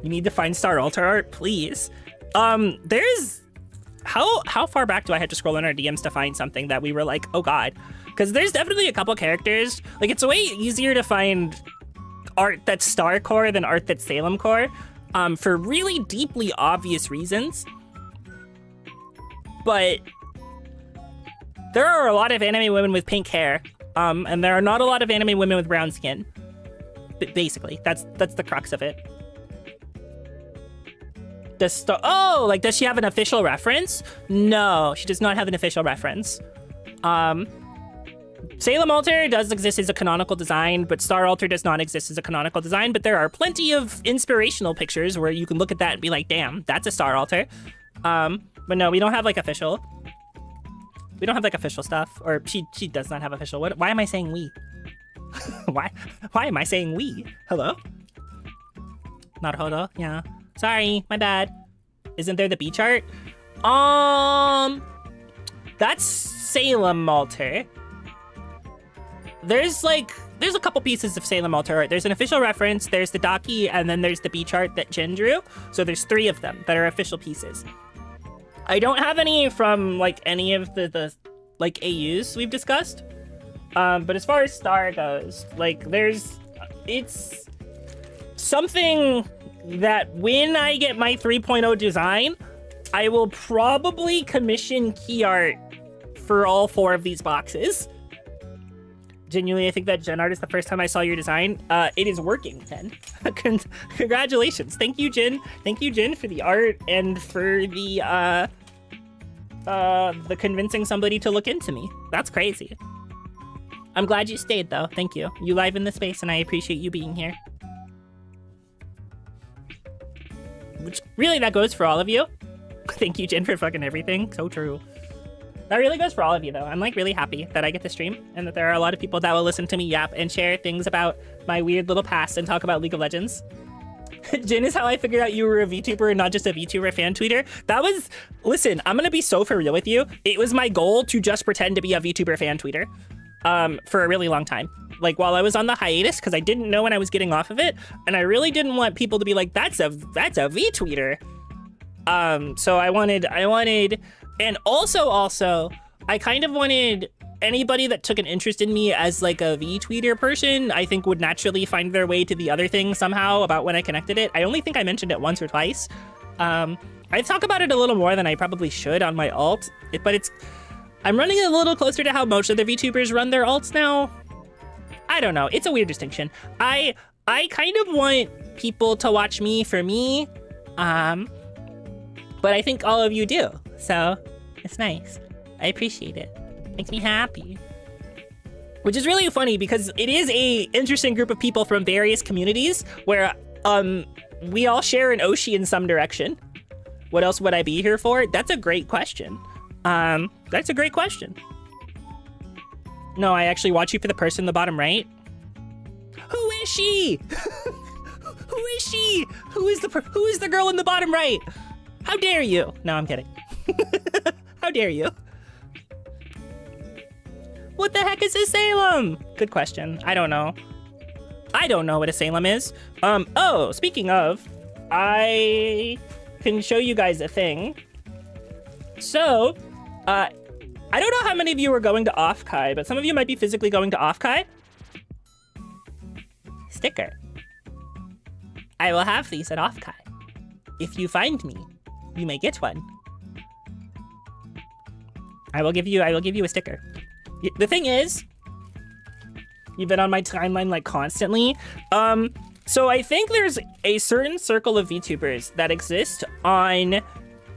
You need to find Star Alter art, please. There's how far back do I have to scroll in our DMs to find something that we were like, oh God? Because there's definitely a couple characters. Like, it's way easier to find art that's Star core than art that's Salem core, for really deeply obvious reasons. But there are a lot of anime women with pink hair, and there are not a lot of anime women with brown skin. But basically, that's the crux of it. Does she have an official reference? No, she does not have an official reference. Salem Alter does exist as a canonical design, but Star Alter does not exist as a canonical design, but there are plenty of inspirational pictures where you can look at that and be like, damn, that's a Star Alter. But no, we don't have like official. We don't have like official stuff, or she does not have official. Why am I saying we? Why am I saying we? Hello? Naruhodo, yeah. Sorry, my bad. Isn't there the beach art? That's Salem Alter. There's a couple pieces of Salem Alter art. There's an official reference, there's the Daki, and then there's the beach art that Jin drew. So there's 3 of them that are official pieces. I don't have any from like any of the like AUs we've discussed. But as far as Star goes, like it's something that when I get my 3.0 design, I will probably commission key art for all 4 of these boxes. Genuinely, I think that Gen Art is the first time I saw your design. It is working, Jen. Congratulations. Thank you, Jin. Thank you, Jin, for the art and for the convincing somebody to look into me. That's crazy. I'm glad you stayed, though. Thank you. You live in the space, and I appreciate you being here. Which, really, that goes for all of you. Thank you, Jen, for fucking everything. So true. That really goes for all of you, though. I'm like really happy that I get to stream and that there are a lot of people that will listen to me yap and share things about my weird little past and talk about League of Legends. Jin is how I figured out you were a VTuber and not just a VTuber fan tweeter. That was, listen, I'm gonna be so for real with you. It was my goal to just pretend to be a VTuber fan tweeter for a really long time. Like while I was on the hiatus, because I didn't know when I was getting off of it, and I really didn't want people to be like, that's a VTweeter. So I wanted, and also, I kind of wanted anybody that took an interest in me as like a VTweeter person, I think would naturally find their way to the other thing somehow about when I connected it. I only think I mentioned it once or twice. I talk about it a little more than I probably should on my alt, but I'm running a little closer to how most of the VTubers run their alts now. I don't know, it's a weird distinction. I kind of want people to watch me for me, but I think all of you do, so it's nice. I appreciate it. Makes me happy. Which is really funny because it is a interesting group of people from various communities where we all share an Oshi in some direction. What else would I be here for? That's a great question. That's a great question. No, I actually watch you for the person in the bottom right. Who is she? Who is she? Who is the girl in the bottom right? How dare you? No, I'm kidding. How dare you? What the heck is a Salem? Good question. I don't know. I don't know what a Salem is. Oh, speaking of, I can show you guys a thing. So, I don't know how many of you are going to Off-Kai, but some of you might be physically going to Off-Kai. Sticker. I will have these at Off-Kai. If you find me, you may get one. I will give you a sticker. The thing is, you've been on my timeline like constantly. So I think there's a certain circle of VTubers that exist on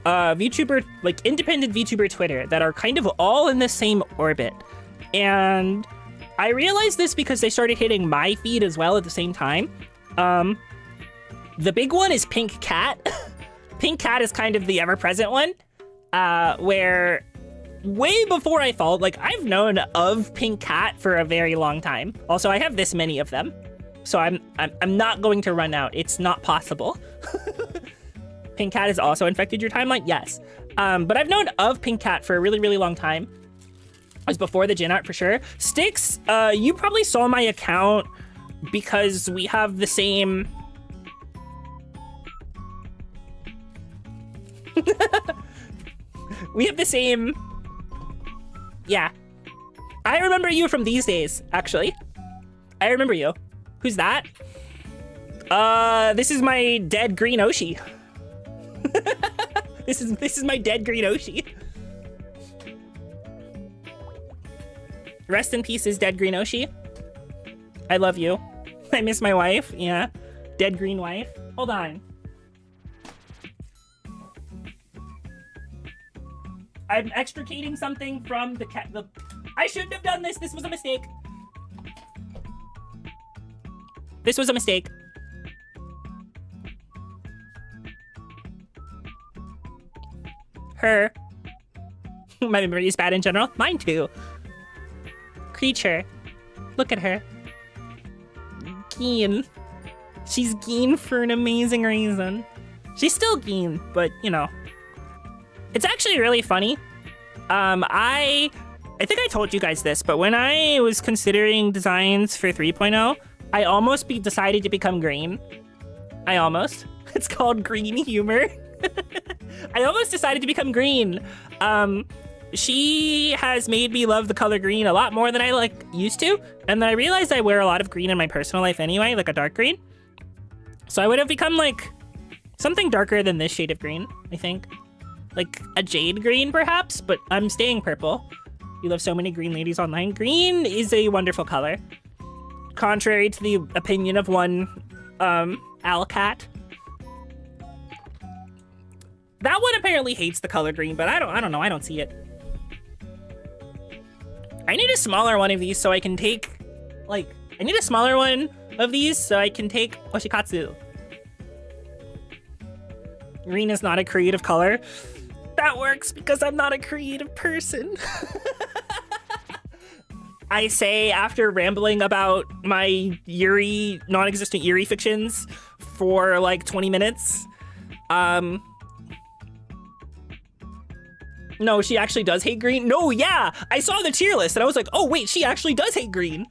VTuber, like independent VTuber Twitter that are kind of all in the same orbit. And I realized this because they started hitting my feed as well at the same time. The big one is Pink Cat. Pink Cat is kind of the ever-present one, where way before I followed, like I've known of Pink Cat for a very long time. Also, I have this many of them, so I'm not going to run out. It's not possible. Pink Cat has also infected your timeline? Yes. But I've known of Pink Cat for a really, really long time. It was before the Jin art for sure. Styx, you probably saw my account because we have the same... we have the same... Yeah. I remember you from these days, actually. I remember you. Who's that? This is my dead green Oshi. This is my dead green Oshi. Rest in peace is dead green Oshi. I love you. I miss my wife. Yeah. Dead green wife. Hold on. I'm extricating something from the cat. I shouldn't have done this. This was a mistake. This was a mistake. Her. My memory is bad in general. Mine too. Creature. Look at her. Geen. She's Geen for an amazing reason. She's still Geen, but you know. It's actually really funny. I think I told you guys this, but when I was considering designs for 3.0, I almost decided to become green. I almost. It's called green humor. I almost decided to become green. She has made me love the color green a lot more than I used to. And then I realized I wear a lot of green in my personal life anyway, like a dark green. So I would have become like something darker than this shade of green, I think. Like a jade green perhaps, but I'm staying purple. You love so many green ladies online. Green is a wonderful color. Contrary to the opinion of one Alcat. That one apparently hates the color green, but I don't know, I don't see it. I need a smaller one of these so I can take, I need a smaller one of these so I can take Oshikatsu. Green is not a creative color. That works because I'm not a creative person. I say after rambling about my Yuri, non-existent Yuri fictions for like 20 minutes. No, she actually does hate green. No, yeah, I saw the tier list and I was like, oh wait, she actually does hate green.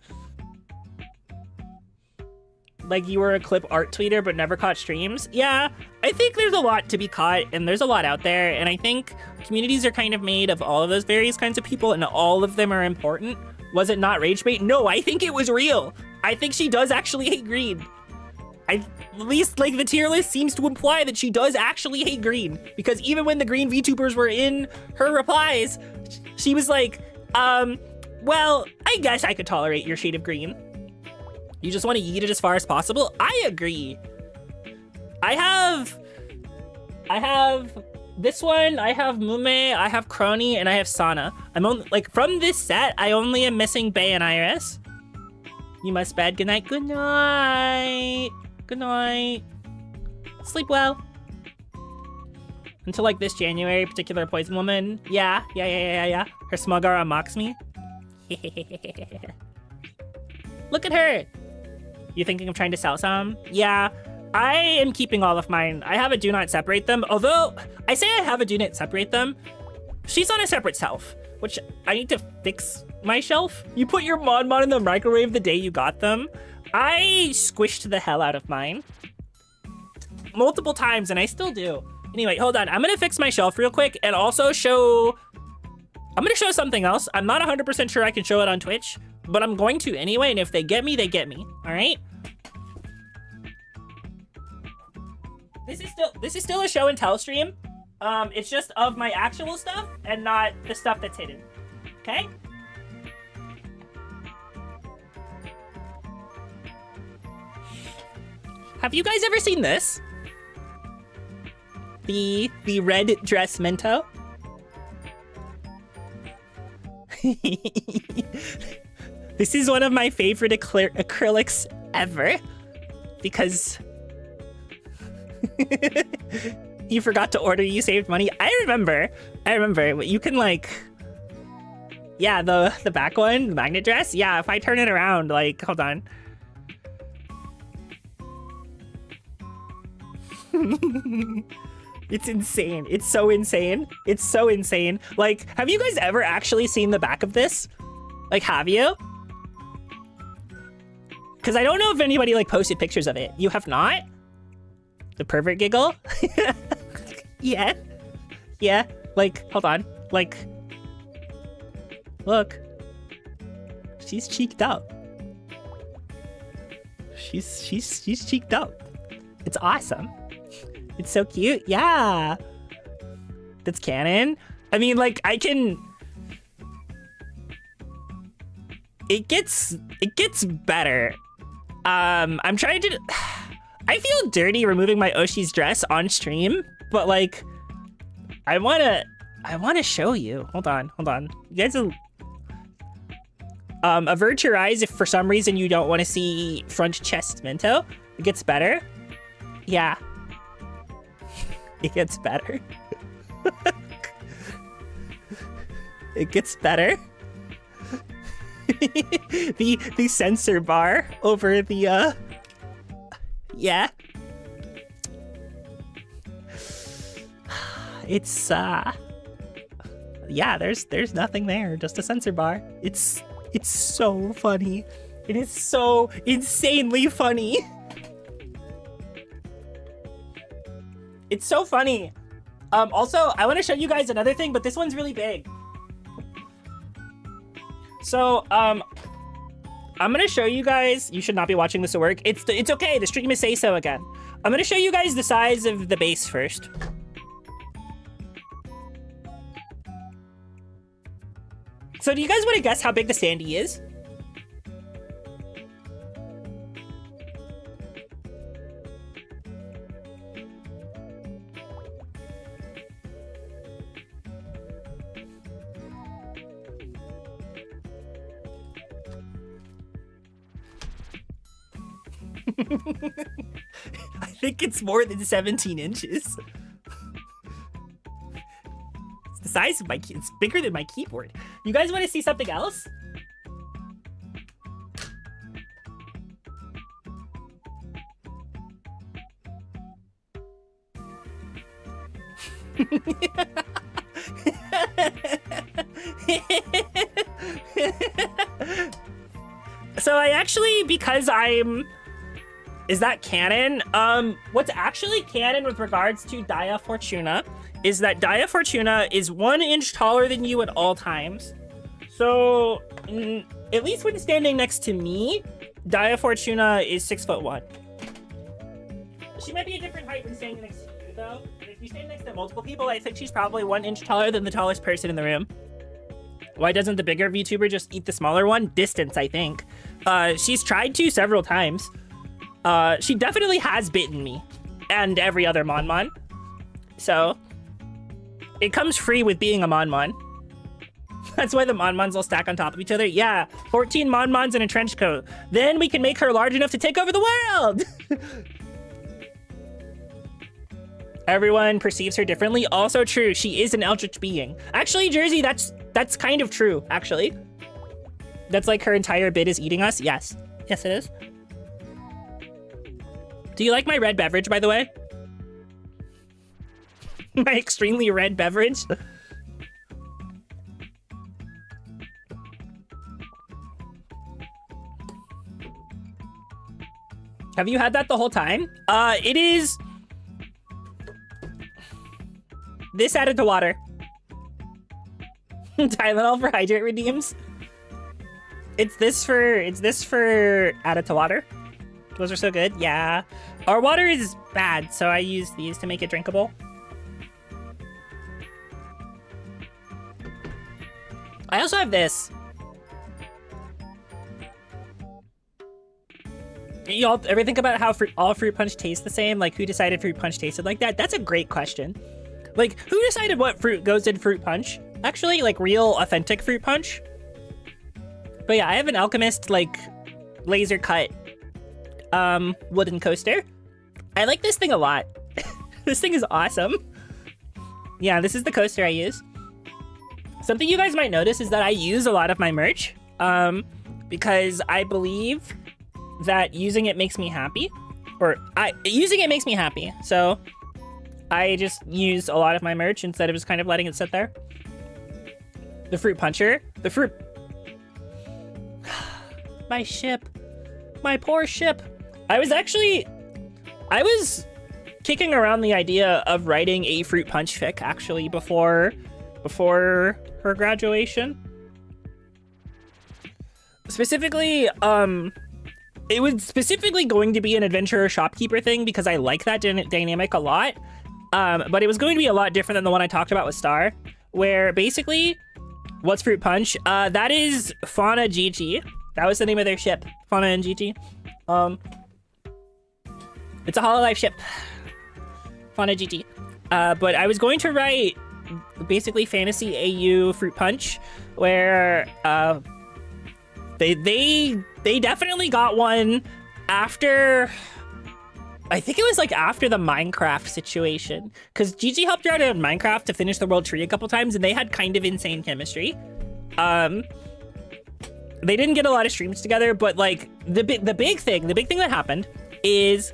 Like you were a clip art tweeter but never caught streams. Yeah, I think there's a lot to be caught and there's a lot out there. And I think communities are kind of made of all of those various kinds of people and all of them are important. Was it not rage bait? No, I think it was real. I think she does actually hate green. At least like the tier list seems to imply that she does actually hate green, because even when the green VTubers were in her replies, she was like, well, I guess I could tolerate your shade of green. You just want to eat it as far as possible? I agree. I have this one, I have Mume, I have Crony, and I have Sana. I'm only, like, from this set, I only am missing Bae and Iris. You must bed. Good night. Good night. Good night. Sleep well. Until like this January, particular poison woman. Yeah. Her smug aura mocks me. Look at her. You thinking of trying to sell some? Yeah, I am keeping all of mine. I have a do not separate them. Although I say I have a do not separate them, she's on a separate shelf, which I need to fix my shelf. You put your Mon Mon in the microwave the day you got them. I squished the hell out of mine multiple times and I still do. Anyway, hold on. I'm gonna fix my shelf real quick and also I'm gonna show something else. I'm not 100% sure I can show it on Twitch, but I'm going to anyway, and if they get me, they get me, all right? This is still a show and tell stream. It's just of my actual stuff and not the stuff that's hidden, okay? Have you guys ever seen this? The red dress Mento? This is one of my favorite acrylics ever because you forgot to order, you saved money. I remember. You can like, yeah, the back one, the magnet dress. Yeah, if I turn it around, like, hold on. It's insane. It's so insane. It's so insane. Like, have you guys ever actually seen the back of this? Like, have you? Because I don't know if anybody like posted pictures of it. You have not? The pervert giggle? Yeah. Yeah. Like, hold on. Like, look. She's cheeked up. She's cheeked up. It's awesome. It's so cute. Yeah. That's canon. I mean, like, I can... It gets better. I'm trying to... I feel dirty removing my Oshi's dress on stream, but like, I wanna show you. Hold on. You guys will... avert your eyes if for some reason you don't want to see front chest Mento. It gets better. Yeah. It gets better. It gets better. the sensor bar over the yeah. It's yeah, there's nothing there, just a sensor bar. It's so funny. It is so insanely funny. It's so funny. Also, I want to show you guys another thing, but this one's really big. So, I'm gonna show you guys. You should not be watching this at work. It's okay. The stream is say so again. I'm gonna show you guys the size of the base first. So, do you guys want to guess how big the standee is? I think it's more than 17 inches. size of my it's bigger than my keyboard. You guys want to see something else? So I actually, because is that canon? What's actually canon with regards to Dia Fortuna is that Dia Fortuna is 1 inch taller than you at all times. So, at least when standing next to me, Dia Fortuna is 6'1". She might be a different height when standing next to you, though. But if you stand next to multiple people, I think she's probably 1 inch taller than the tallest person in the room. Why doesn't the bigger VTuber just eat the smaller one? Distance, I think. She's tried to several times. She definitely has bitten me and every other Mon. So it comes free with being a Mon. That's why the Mon will stack on top of each other. Yeah, 14 Mon in a trench coat. Then we can make her large enough to take over the world. Everyone perceives her differently. Also true, she is an eldritch being. Actually, Jersey, that's kind of true, actually. That's like her entire bit is eating us. Yes. Yes, it is. Do you like my red beverage, by the way? My extremely red beverage? Have you had that the whole time? It is... this added to water. Tylenol for hydrate redeems. It's this for added to water. Those are so good. Yeah. Our water is bad, so I use these to make it drinkable. I also have this. Y'all ever think about how all fruit punch tastes the same? Like, who decided fruit punch tasted like that? That's a great question. Like, who decided what fruit goes in fruit punch? Actually, like, real, authentic fruit punch. But yeah, I have an Alchemist, like, laser cut wooden coaster. I like this thing a lot. This thing is awesome. Yeah, this is the coaster I use. Something you guys might notice is that I use a lot of my merch because I believe that using it makes me happy. Using it makes me happy. So I just use a lot of my merch instead of just kind of letting it sit there. The fruit puncher. The fruit... My ship. My poor ship. I was kicking around the idea of writing a fruit punch fic actually before her graduation. Specifically, it was specifically going to be an adventurer shopkeeper thing because I like that dynamic a lot. But it was going to be a lot different than the one I talked about with Star, where basically, what's fruit punch? That is Fauna Gigi. That was the name of their ship, Fauna and Gigi. It's a Hololive ship, Fauna Gigi. But I was going to write basically fantasy AU fruit punch, where they definitely got one after. I think it was like after the Minecraft situation, because Gigi helped her out in Minecraft to finish the world tree a couple times, and they had kind of insane chemistry. They didn't get a lot of streams together, but like the big thing that happened is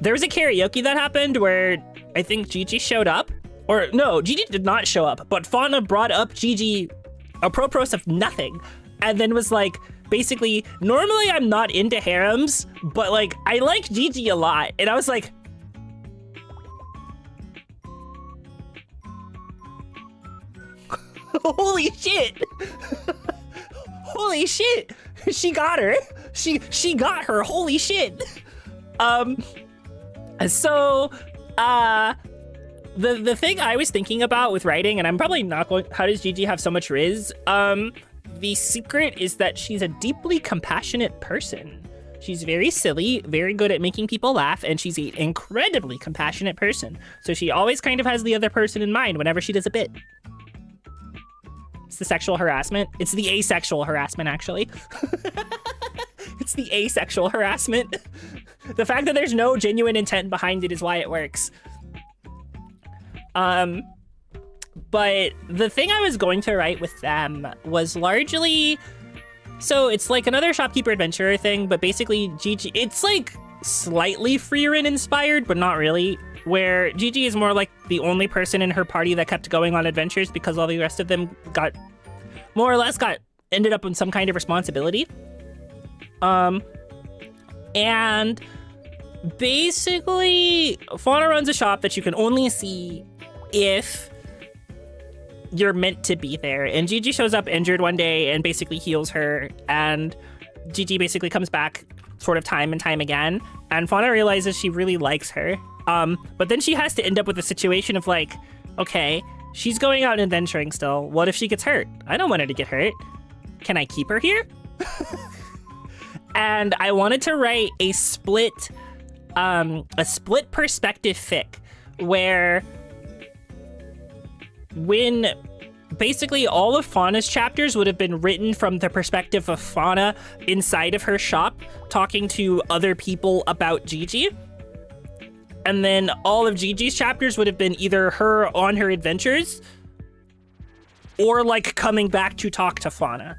there was a karaoke that happened where I think Gigi showed up, or no, Gigi did not show up, but Fauna brought up Gigi apropos of nothing, and then was like, basically, normally I'm not into harems, but like I like Gigi a lot, and I was like, holy shit. Holy shit, she got her. She got her, holy shit. So, the thing I was thinking about with writing, and I'm probably not going, how does Gigi have so much riz? The secret is that she's a deeply compassionate person. She's very silly, very good at making people laugh, and she's an incredibly compassionate person. So she always kind of has the other person in mind whenever she does a bit. It's the sexual harassment. It's the asexual harassment, actually. It's the asexual harassment. The fact that there's no genuine intent behind it is why it works. But the thing I was going to write with them was largely... So it's like another shopkeeper adventurer thing, but basically Gigi... It's like slightly Freerin inspired, but not really. Where Gigi is more like the only person in her party that kept going on adventures because all the rest of them got... more or less ended up in some kind of responsibility. And basically, Fauna runs a shop that you can only see if you're meant to be there. And Gigi shows up injured one day and basically heals her. And Gigi basically comes back sort of time and time again. And Fauna realizes she really likes her. But then she has to end up with a situation of like, okay, she's going out and adventuring still. What if she gets hurt? I don't want her to get hurt. Can I keep her here? And I wanted to write a split perspective fic where when basically all of Fauna's chapters would have been written from the perspective of Fauna inside of her shop, talking to other people about Gigi. And then all of Gigi's chapters would have been either her on her adventures or like coming back to talk to Fauna.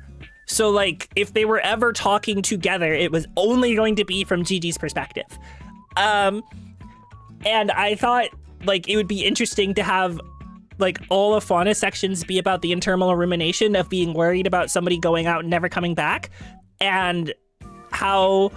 So like if they were ever talking together, it was only going to be from Gigi's perspective. And I thought like it would be interesting to have like all of Fauna's sections be about the internal rumination of being worried about somebody going out and never coming back, and how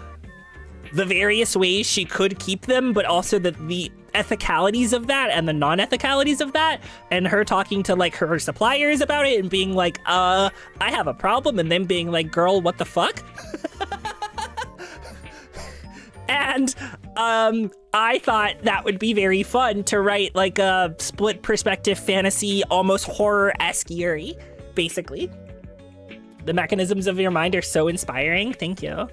the various ways she could keep them, but also the ethicalities of that and the non-ethicalities of that, and her talking to like her suppliers about it and being like, I have a problem, and then being like, girl, what the fuck? And I thought that would be very fun to write like a split perspective fantasy, almost horror-esque Yuri, basically. The mechanisms of your mind are so inspiring. Thank you.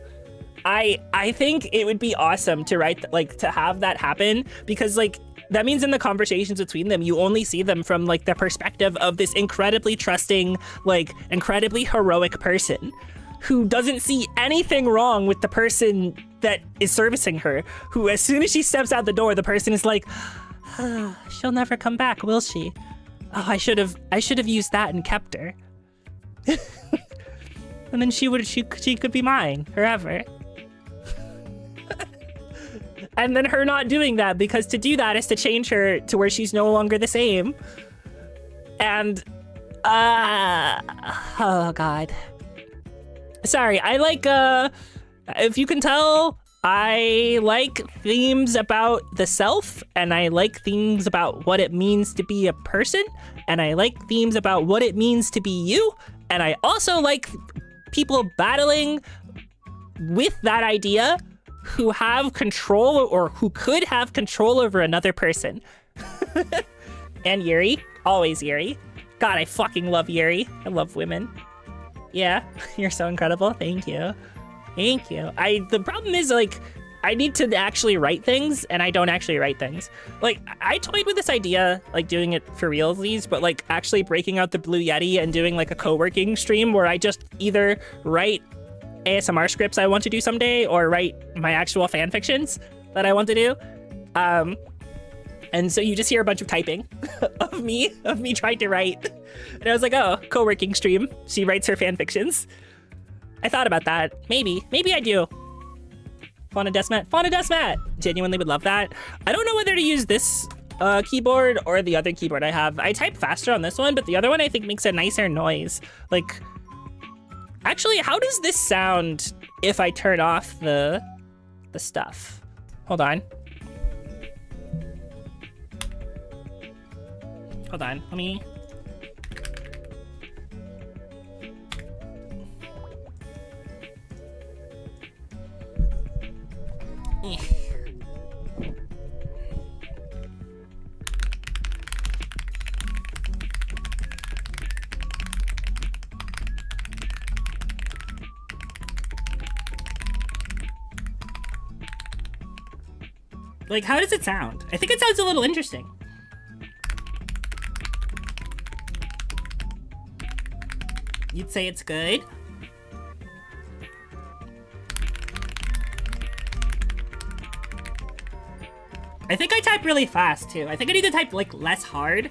I think it would be awesome to write, like, to have that happen, because like that means in the conversations between them, you only see them from like the perspective of this incredibly trusting, like incredibly heroic person who doesn't see anything wrong with the person that is servicing her, who as soon as she steps out the door, the person is like, she'll never come back, will she? Oh, I should have used that and kept her. And then she could be mine forever. And then her not doing that, because to do that is to change her to where she's no longer the same. And, oh God. Sorry, I like, if you can tell, I like themes about the self, and I like themes about what it means to be a person, and I like themes about what it means to be you, and I also like people battling with that idea who have control, or who could have control over another person. And Yuri, always Yuri. God, I fucking love Yuri. I love women. Yeah, you're so incredible. Thank you. Thank you. The problem is, like, I need to actually write things, and I don't actually write things. Like, I toyed with this idea, like, doing it for realsies, but, like, actually breaking out the Blue Yeti and doing, like, a co-working stream where I just either write ASMR scripts I want to do someday, or write my actual fan fictions that I want to do. And so you just hear a bunch of typing of me trying to write. And I was like, oh, co-working stream. She writes her fan fictions. I thought about that. Maybe I do. Fauna Desmat. Genuinely would love that. I don't know whether to use this keyboard or the other keyboard I have. I type faster on this one, but the other one I think makes a nicer noise. Like, actually, how does this sound if I turn off the stuff? Hold on. Let me... Like, how does it sound? I think it sounds a little interesting. You'd say it's good? I think I type really fast too. I think I need to type like less hard.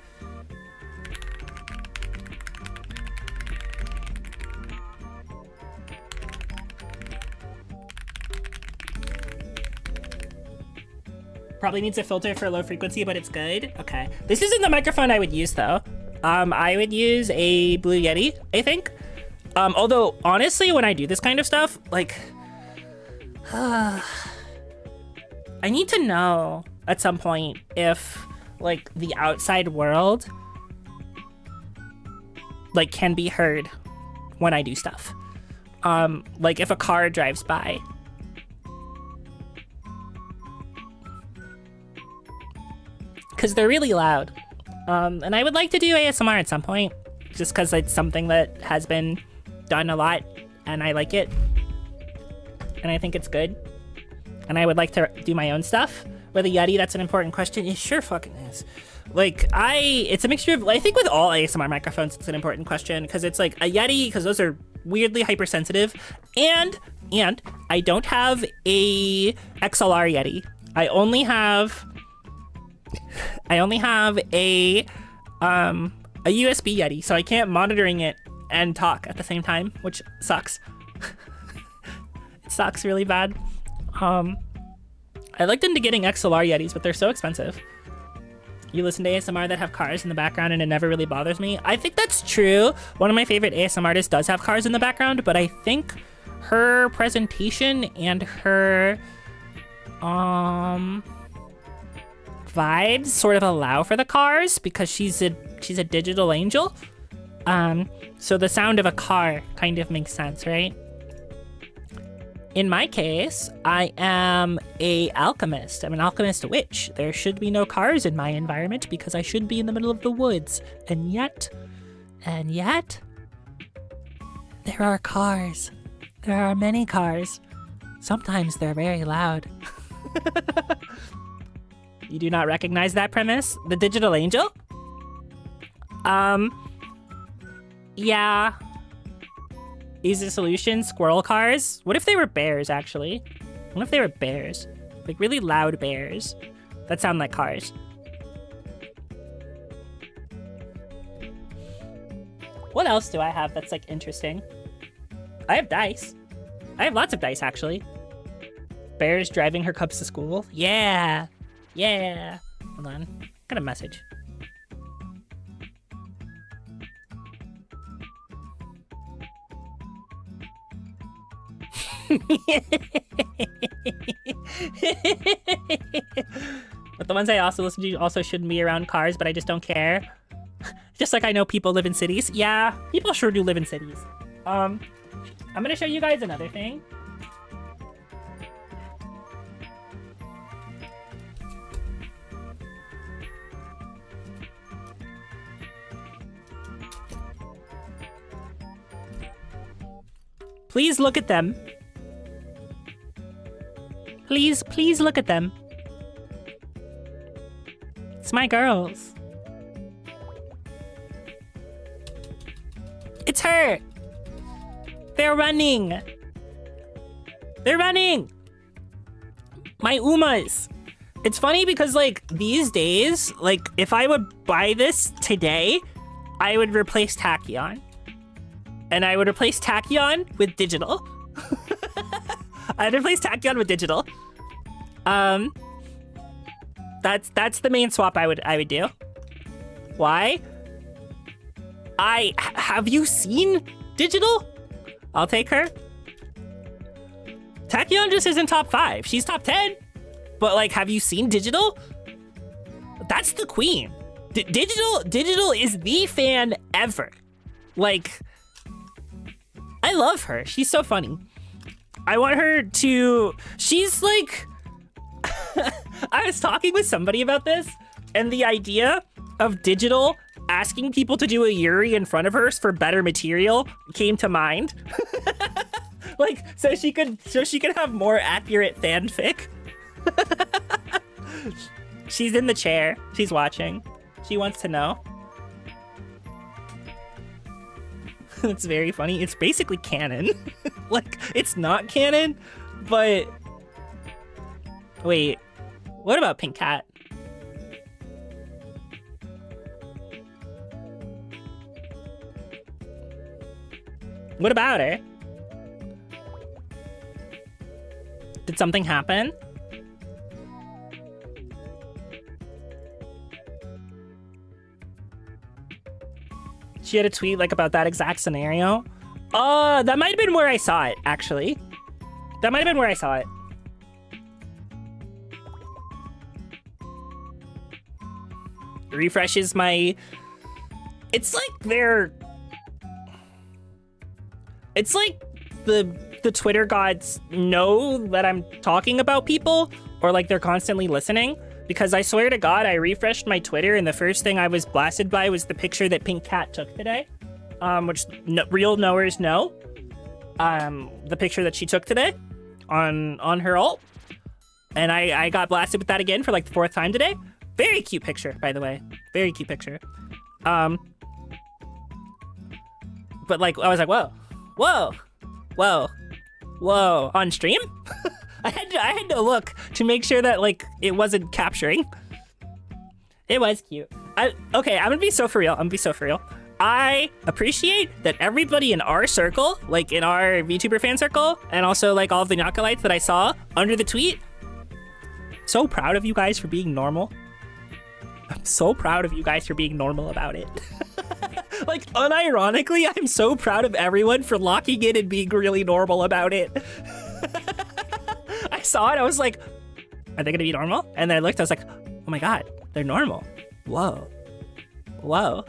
Probably needs a filter for low frequency, but it's good. Okay. This isn't the microphone I would use though. I would use a Blue Yeti, I think. Although honestly, when I do this kind of stuff, like, I need to know at some point if like the outside world like can be heard when I do stuff. Like if a car drives by. Because they're really loud. And I would like to do ASMR at some point, just because it's something that has been done a lot, and I like it. And I think it's good. And I would like to do my own stuff. With a Yeti, that's an important question. It sure fucking is. Like, it's a mixture of, I think with all ASMR microphones, it's an important question, because it's like a Yeti, because those are weirdly hypersensitive, and I don't have a XLR Yeti. I only have a USB Yeti, so I can't monitoring it and talk at the same time, which sucks. It sucks really bad. I looked into getting XLR Yetis, but they're so expensive. You listen to ASMR that have cars in the background and it never really bothers me. I think that's true. One of my favorite ASMR artists does have cars in the background, but I think her presentation and her vibes sort of allow for the cars because she's a digital angel. So the sound of a car kind of makes sense, right? In my case, I am a alchemist. I'm an alchemist witch. There should be no cars in my environment because I should be in the middle of the woods. And yet, there are cars. There are many cars. Sometimes they're very loud. You do not recognize that premise? The digital angel? Yeah. Easy solution, squirrel cars? What if they were bears, actually? What if they were bears? Like really loud bears that sound like cars. What else do I have that's like interesting? I have dice. I have lots of dice, actually. Bears driving her cubs to school? Yeah. Yeah. Hold on. Got a message. But the ones I also listen to also shouldn't be around cars, but I just don't care. Just like I know people live in cities. Yeah, people sure do live in cities. I'm gonna show you guys another thing. Please look at them. Please look at them. It's my girls. It's her. They're running. They're running. My Umas. It's funny because like these days, like if I would buy this today, I would replace Tachyon. And I would replace Tachyon with digital. I'd replace Tachyon with digital. That's the main swap I would do. Why? Have you seen digital? I'll take her. Tachyon just isn't top 5. She's top 10. But like, have you seen digital? That's the queen. Digital is the fan ever. Like, I love her. She's so funny. I want her to... She's like... I was talking with somebody about this, and the idea of digital asking people to do a Yuri in front of her for better material came to mind. Like, so she could have more accurate fanfic. She's in the chair. She's watching. She wants to know. It's very funny. It's basically canon. Like, it's not canon, but... Wait, what about Pink Cat? What about her? Did something happen? She had a tweet like about that exact scenario. That might have been where I saw it, actually. That might have been where I saw it. Refreshes my... It's like they're... It's like the Twitter gods know that I'm talking about people, or like they're constantly listening. Because I swear to God, I refreshed my Twitter and the first thing I was blasted by was the picture that Pink Cat took today. Which real knowers know. The picture that she took today on her alt. And I got blasted with that again for like the 4th time today. Very cute picture, by the way. Very cute picture. But like, I was like, whoa, whoa, whoa, whoa, on stream? I had to look to make sure that like it wasn't capturing. It was cute. Okay, I'm gonna be so for real. I appreciate that everybody in our circle, like in our VTuber fan circle, and also like all of the Nyakalites that I saw under the tweet, so proud of you guys for being normal. I'm so proud of you guys for being normal about it. Like, unironically, I'm so proud of everyone for locking in and being really normal about it. I saw it, I was like, are they gonna be normal? And then I looked, I was like, oh my God, they're normal. Whoa. Whoa.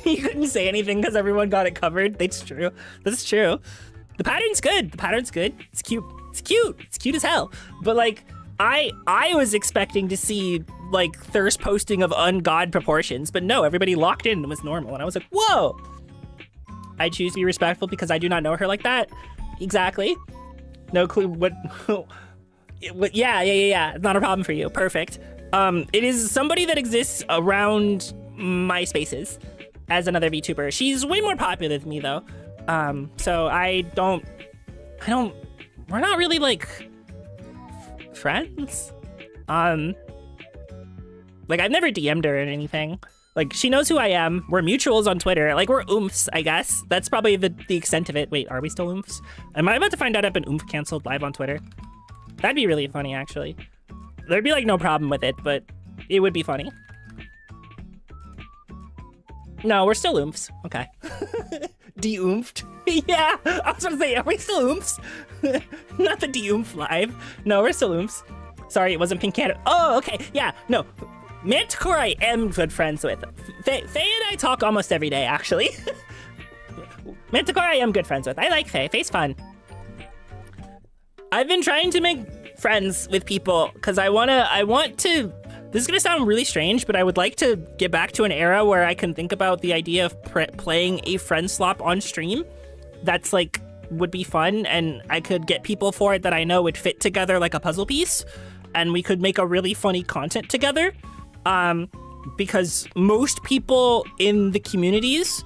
You couldn't say anything because everyone got it covered. That's true. That's true. The pattern's good. The pattern's good. It's cute. It's cute. It's cute as hell. But like, I was expecting to see like thirst posting of ungod proportions, but no, everybody locked in and was normal. And I was like, whoa. I choose to be respectful because I do not know her like that. Exactly. No clue what. Yeah. Not a problem for you. Perfect. It is somebody that exists around my spaces as another VTuber. She's way more popular than me though. So I don't, we're not really like friends. Like I've never DM'd her or anything. Like she knows who I am. We're mutuals on Twitter. Like we're oomphs, I guess. That's probably the extent of it. Wait, are we still oomphs? Am I about to find out I've been oomph canceled live on Twitter? That'd be really funny actually. There'd be like no problem with it, but it would be funny. No, we're still oomphs. Okay. De-oomphed? Yeah, I was gonna say, are we still oomphs? Not the de-oomph live. No, we're still oomphs. Sorry, it wasn't Pink Cat. Oh, okay, yeah, no. Manticore I am good friends with. Faye and I talk almost every day, actually. Manticore I am good friends with. I like Faye. Faye's fun. I've been trying to make friends with people because I want to, this is gonna sound really strange, but I would like to get back to an era where I can think about the idea of playing a friend swap on stream. That's like, would be fun, and I could get people for it that I know would fit together like a puzzle piece, and we could make a really funny content together. Because most people in the communities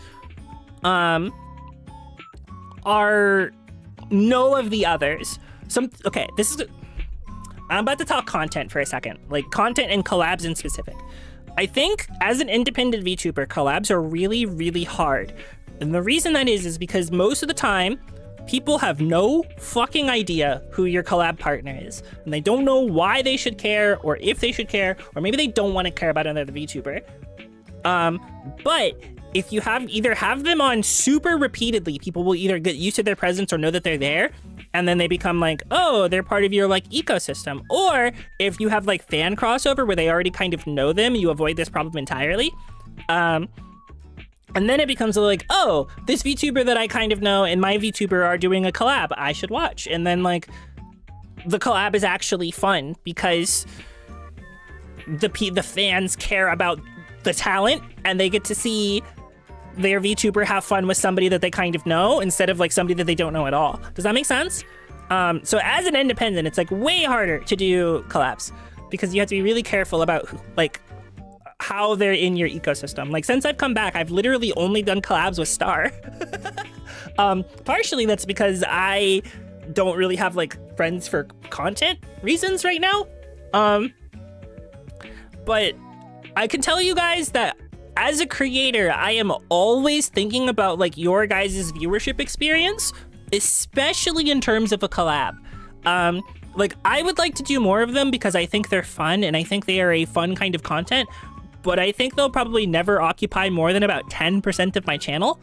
are know of the others. Okay, I'm about to talk content for a second, like content and collabs in specific. I think as an independent VTuber, collabs are really, really hard. And the reason that is because most of the time, people have no fucking idea who your collab partner is. And they don't know why they should care, or if they should care, or maybe they don't want to care about another VTuber. But if you have them on super repeatedly, people will either get used to their presence or know that they're there, and then they become like, oh, they're part of your like ecosystem. Or if you have like fan crossover where they already kind of know them, you avoid this problem entirely. And then it becomes like, oh, this VTuber that I kind of know and my VTuber are doing a collab, I should watch. And then like the collab is actually fun because the fans care about the talent and they get to see their VTuber have fun with somebody that they kind of know instead of like somebody that they don't know at all. Does that make sense? So as an independent, it's like way harder to do collabs because you have to be really careful about like how they're in your ecosystem. Like since I've come back, I've literally only done collabs with Star. Partially that's because I don't really have like friends for content reasons right now. But I can tell you guys that as a creator, I am always thinking about like your guys' viewership experience, especially in terms of a collab. Like I would like to do more of them because I think they're fun and I think they are a fun kind of content. but I think they'll probably never occupy more than about 10% of my channel.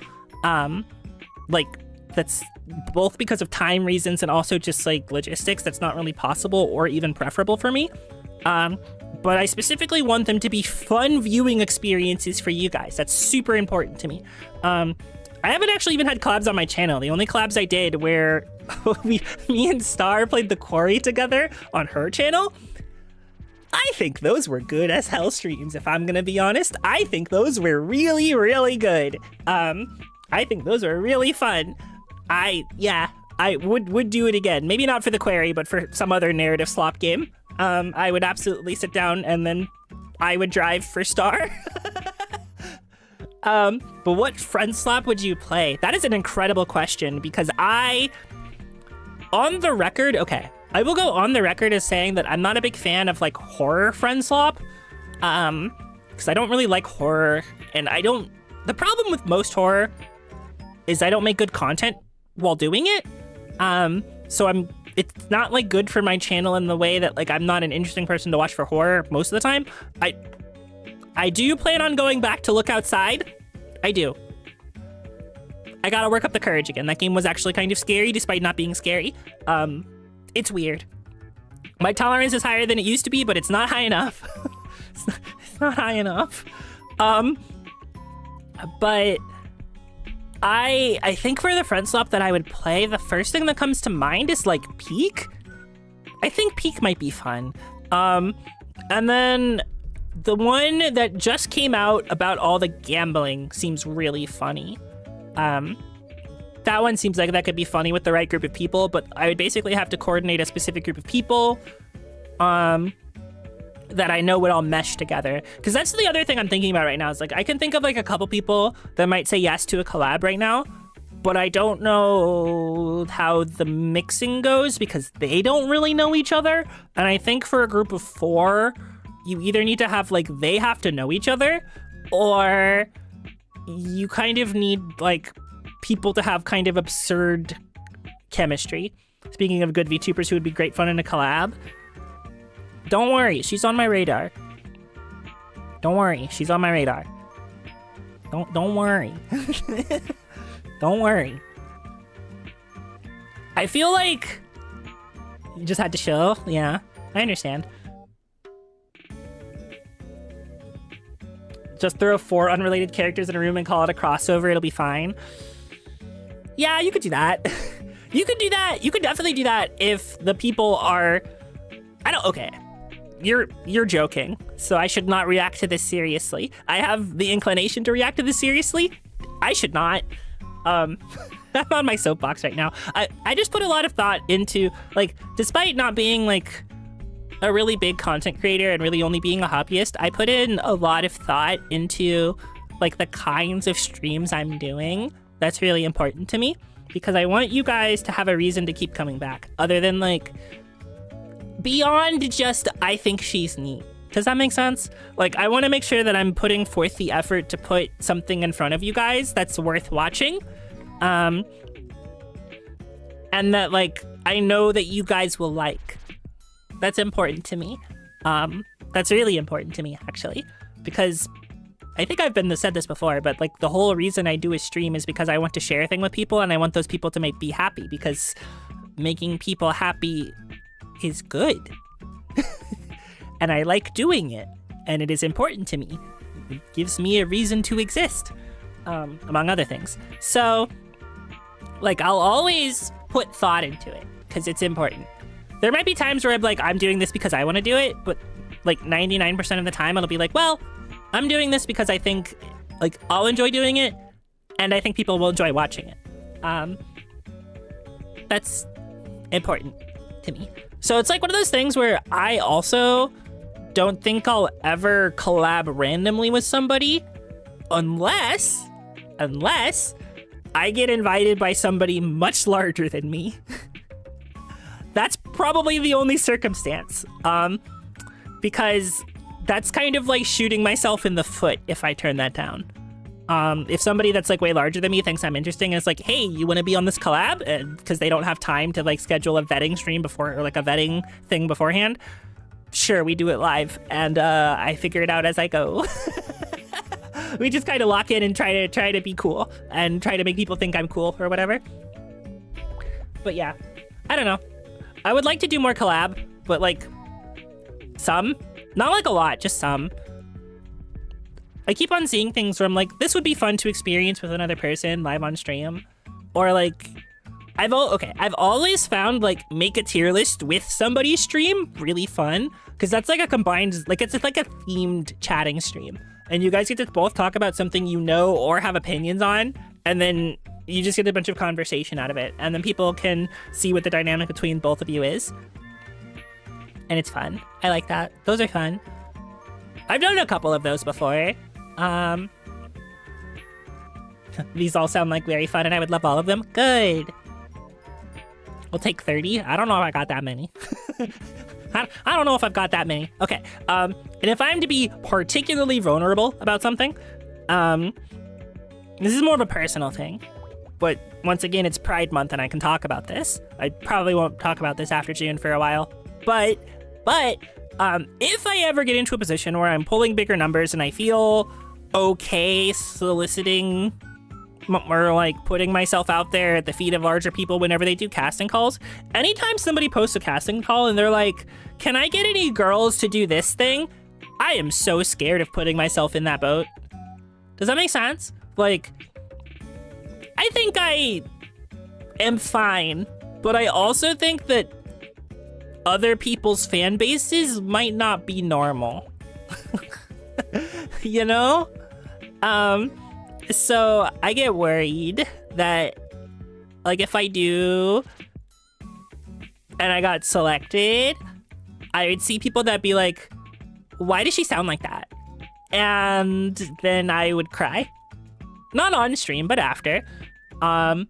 Like, that's both because of time reasons and also just like logistics. That's not really possible or even preferable for me. But I specifically want them to be fun viewing experiences for you guys. That's super important to me. I haven't actually even had collabs on my channel. The only collabs I did where me and Star played the Quarry together on her channel. I think those were good as hell streams, if I'm gonna be honest. I think those were really, really good. I think those were really fun. I would do it again. Maybe not for the Quarry, but for some other narrative slop game. I would absolutely sit down and then I would drive for Star. But what friend slap would you play? That is an incredible question because I will go on the record as saying that I'm not a big fan of like horror friend slop. Because I don't really like horror and the problem with most horror is I don't make good content while doing it. So it's not like good for my channel in the way that like I'm not an interesting person to watch for horror most of the time. I do plan on going back to Look Outside. I do. I gotta work up the courage again. That game was actually kind of scary despite not being scary. It's weird. My tolerance is higher than it used to be, but it's not high enough. It's not high enough. But I think for the friend swap that I would play, the first thing that comes to mind is like Peak. I think Peak might be fun. And then the one that just came out about all the gambling seems really funny. That one seems like that could be funny with the right group of people, but I would basically have to coordinate a specific group of people that I know would all mesh together. Because that's the other thing I'm thinking about right now is like I can think of like a couple people that might say yes to a collab right now, but I don't know how the mixing goes because they don't really know each other. And I think for a group of 4, you either need to have like they have to know each other or you kind of need like people to have kind of absurd chemistry. Speaking of good VTubers who would be great fun in a collab, don't worry, she's on my radar. Don't worry, she's on my radar. Don't worry. Don't worry. I feel like you just had to show. Yeah, I understand. Just throw 4 unrelated characters in a room and call it a crossover. It'll be fine. Yeah, you could do that. You could do that. You could definitely do that if the people are... Okay. You're joking, so I should not react to this seriously. I have the inclination to react to this seriously. I should not. I'm on my soapbox right now. I just put a lot of thought into, like, despite not being, like, a really big content creator and really only being a hobbyist, I put in a lot of thought into, like, the kinds of streams I'm doing. That's really important to me because I want you guys to have a reason to keep coming back other than, like, beyond just, I think she's neat. Does that make sense? Like, I want to make sure that I'm putting forth the effort to put something in front of you guys that's worth watching. And that, like, I know that you guys will like. That's important to me. That's really important to me, actually, because I think I've said this before, but, like, the whole reason I do a stream is because I want to share a thing with people and I want those people to be happy because making people happy is good. And I like doing it, and it is important to me. It gives me a reason to exist, among other things. So, like, I'll always put thought into it, because it's important. There might be times where I'm like, I'm doing this because I want to do it, but, like, 99% of the time, it'll be like, well, I'm doing this because I think, like, I'll enjoy doing it, and I think people will enjoy watching it. That's important to me. So it's like one of those things where I also don't think I'll ever collab randomly with somebody unless I get invited by somebody much larger than me. That's probably the only circumstance. Because that's kind of like shooting myself in the foot if I turn that down. If somebody that's like way larger than me thinks I'm interesting and it's like, hey, you want to be on this collab? Because they don't have time to like schedule a vetting stream before or like a vetting thing beforehand. sure, we do it live, and I figure it out as I go. We just kind of lock in and try to be cool and try to make people think I'm cool or whatever. But yeah, I don't know. I would like to do more collab, but like some, not like a lot, just some. I keep on seeing things where I'm like, this would be fun to experience with another person live on stream, or like I've always found like make a tier list with somebody's stream really fun, because that's like a combined, like it's like a themed chatting stream. And you guys get to both talk about something you know or have opinions on, and then you just get a bunch of conversation out of it. And then people can see what the dynamic between both of you is. And it's fun. I like that. Those are fun. I've done a couple of those before. These all sound like very fun and I would love all of them. Good. We'll take 30. I don't know if I got that many. I don't know if I've got that many. Okay. And if I'm to be particularly vulnerable about something, this is more of a personal thing, but once again, it's Pride Month and I can talk about this. I probably won't talk about this after June for a while, but if I ever get into a position where I'm pulling bigger numbers and I feel okay soliciting or like putting myself out there at the feet of larger people whenever they do casting calls, anytime somebody posts a casting call and they're like, can I get any girls to do this thing? I am so scared of putting myself in that boat. Does that make sense? Like, I think I am fine, but I also think that other people's fan bases might not be normal. You know? So I get worried that, like, if I do and I got selected, I would see people that be like, why does she sound like that? And then I would cry. Not on stream, but after. And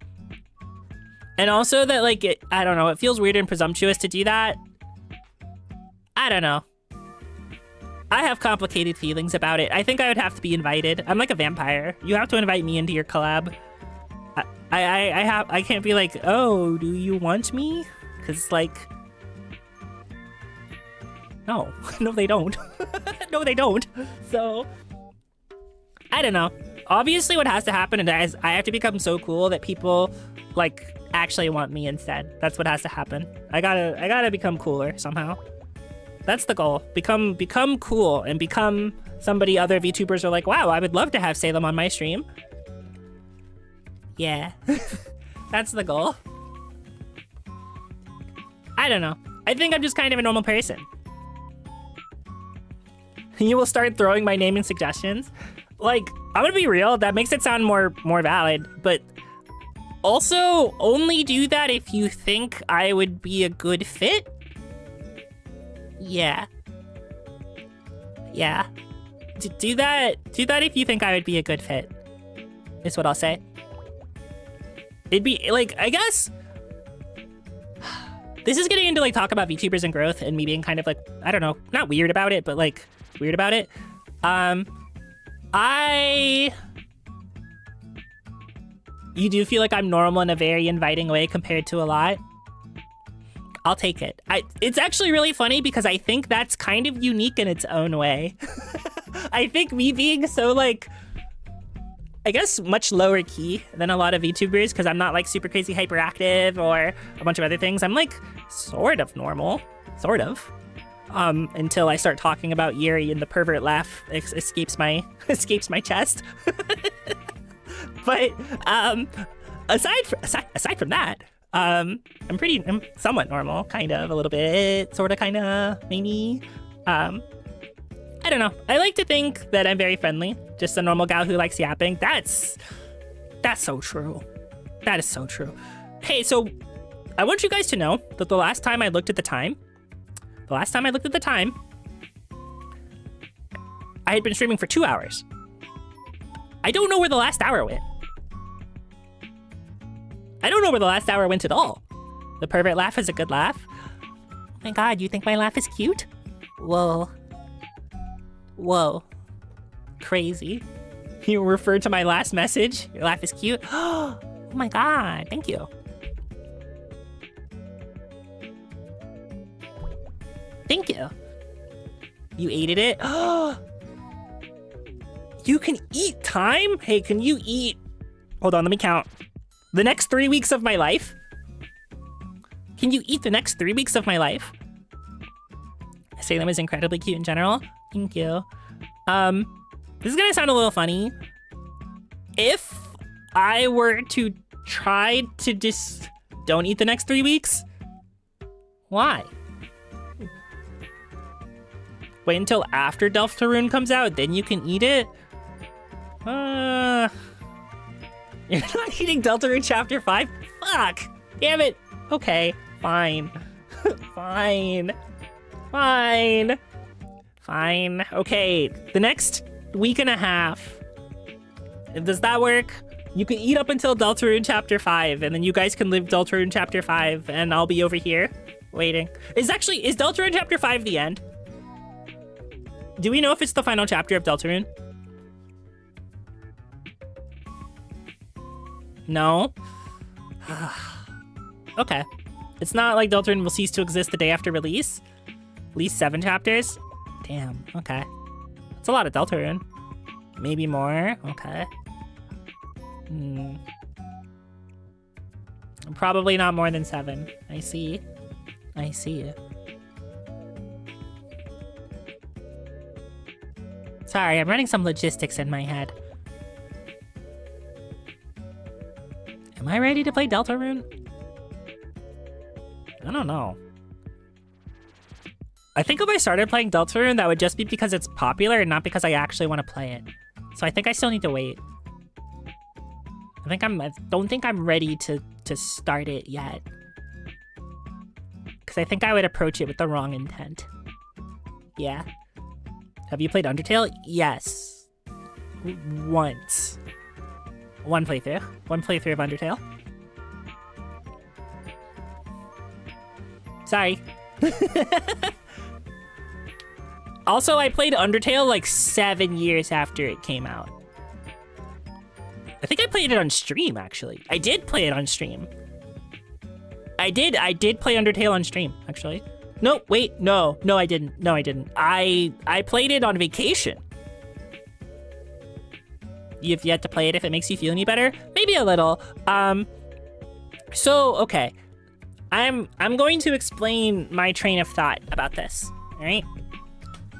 also that, like, I don't know, it feels weird and presumptuous to do that. I don't know. I have complicated feelings about it. I think I would have to be invited. I'm like a vampire. You have to invite me into your collab. I can't be like, oh, do you want me? Because, like, no. No, they don't. No, they don't. So, I don't know. Obviously, what has to happen is I have to become so cool that people, like, actually want me instead. That's what has to happen. I gotta become cooler somehow. That's the goal. Become cool and become somebody other VTubers are like, wow, I would love to have Salem on my stream. Yeah. That's the goal. I don't know. I think I'm just kind of a normal person. You will start throwing my name in suggestions. Like, I'm gonna be real, that makes it sound more valid, but also only do that if you think I would be a good fit. Yeah. Yeah. Do that if you think I would be a good fit, is what I'll say. It'd be, like, I guess, this is getting into, like, talk about VTubers and growth and me being kind of, like, I don't know, not weird about it, but, like, weird about it. You do feel like I'm normal in a very inviting way compared to a lot. I'll take it. It's actually really funny because I think that's kind of unique in its own way. I think me being so, like, I guess much lower key than a lot of VTubers, because I'm not like super crazy hyperactive or a bunch of other things. I'm like sort of normal, sort of. Until I start talking about Yuri and the pervert laugh escapes my chest. But aside from that, I'm somewhat normal, kind of, a little bit, sort of, kind of, maybe. I don't know. I like to think that I'm very friendly, just a normal gal who likes yapping. That's so true. That is so true. Hey, so I want you guys to know that the last time I looked at the time, I had been streaming for 2 hours. I don't know where the last hour went. I don't know where the last hour went at all. The pervert laugh is a good laugh. Oh my god, you think my laugh is cute? Whoa. Whoa. Crazy. You referred to my last message? Your laugh is cute? Oh my god, thank you. Thank you. You ate it? You can eat time? Hey, can you eat... Hold on, let me count. The next 3 weeks of my life? Can you eat the next 3 weeks of my life? Salem is incredibly cute in general. Thank you. This is gonna sound a little funny. If I were to try to just don't eat the next 3 weeks, why? Wait until after Deltarune comes out, then you can eat it? You're not eating Deltarune Chapter 5? Fuck! Damn it! Okay, fine. Fine. Fine. Fine. Okay, the next week and a half. Does that work? You can eat up until Deltarune Chapter 5, and then you guys can live Deltarune Chapter 5, and I'll be over here waiting. Is Deltarune Chapter 5 the end? Do we know if it's the final chapter of Deltarune? No? Okay. It's not like Deltarune will cease to exist the day after release? At least 7 chapters? Damn, okay. That's a lot of Deltarune. Maybe more? Okay. Probably not more than 7. I see. I see. Sorry, I'm running some logistics in my head. Am I ready to play Deltarune? I don't know. I think if I started playing Deltarune, that would just be because it's popular and not because I actually want to play it. So I think I still need to wait. I don't think I'm ready to start it yet. Because I think I would approach it with the wrong intent. Yeah. Have you played Undertale? Yes. Once. One playthrough. One playthrough of Undertale. Sorry. Also, I played Undertale like 7 years after it came out. I think I played it on stream, actually. I did play it on stream. I did play Undertale on stream, actually. No, wait, no, I didn't. No, I didn't. I played it on vacation. You've yet to play it if it makes you feel any better? Maybe a little. So, okay. I'm going to explain my train of thought about this, all right?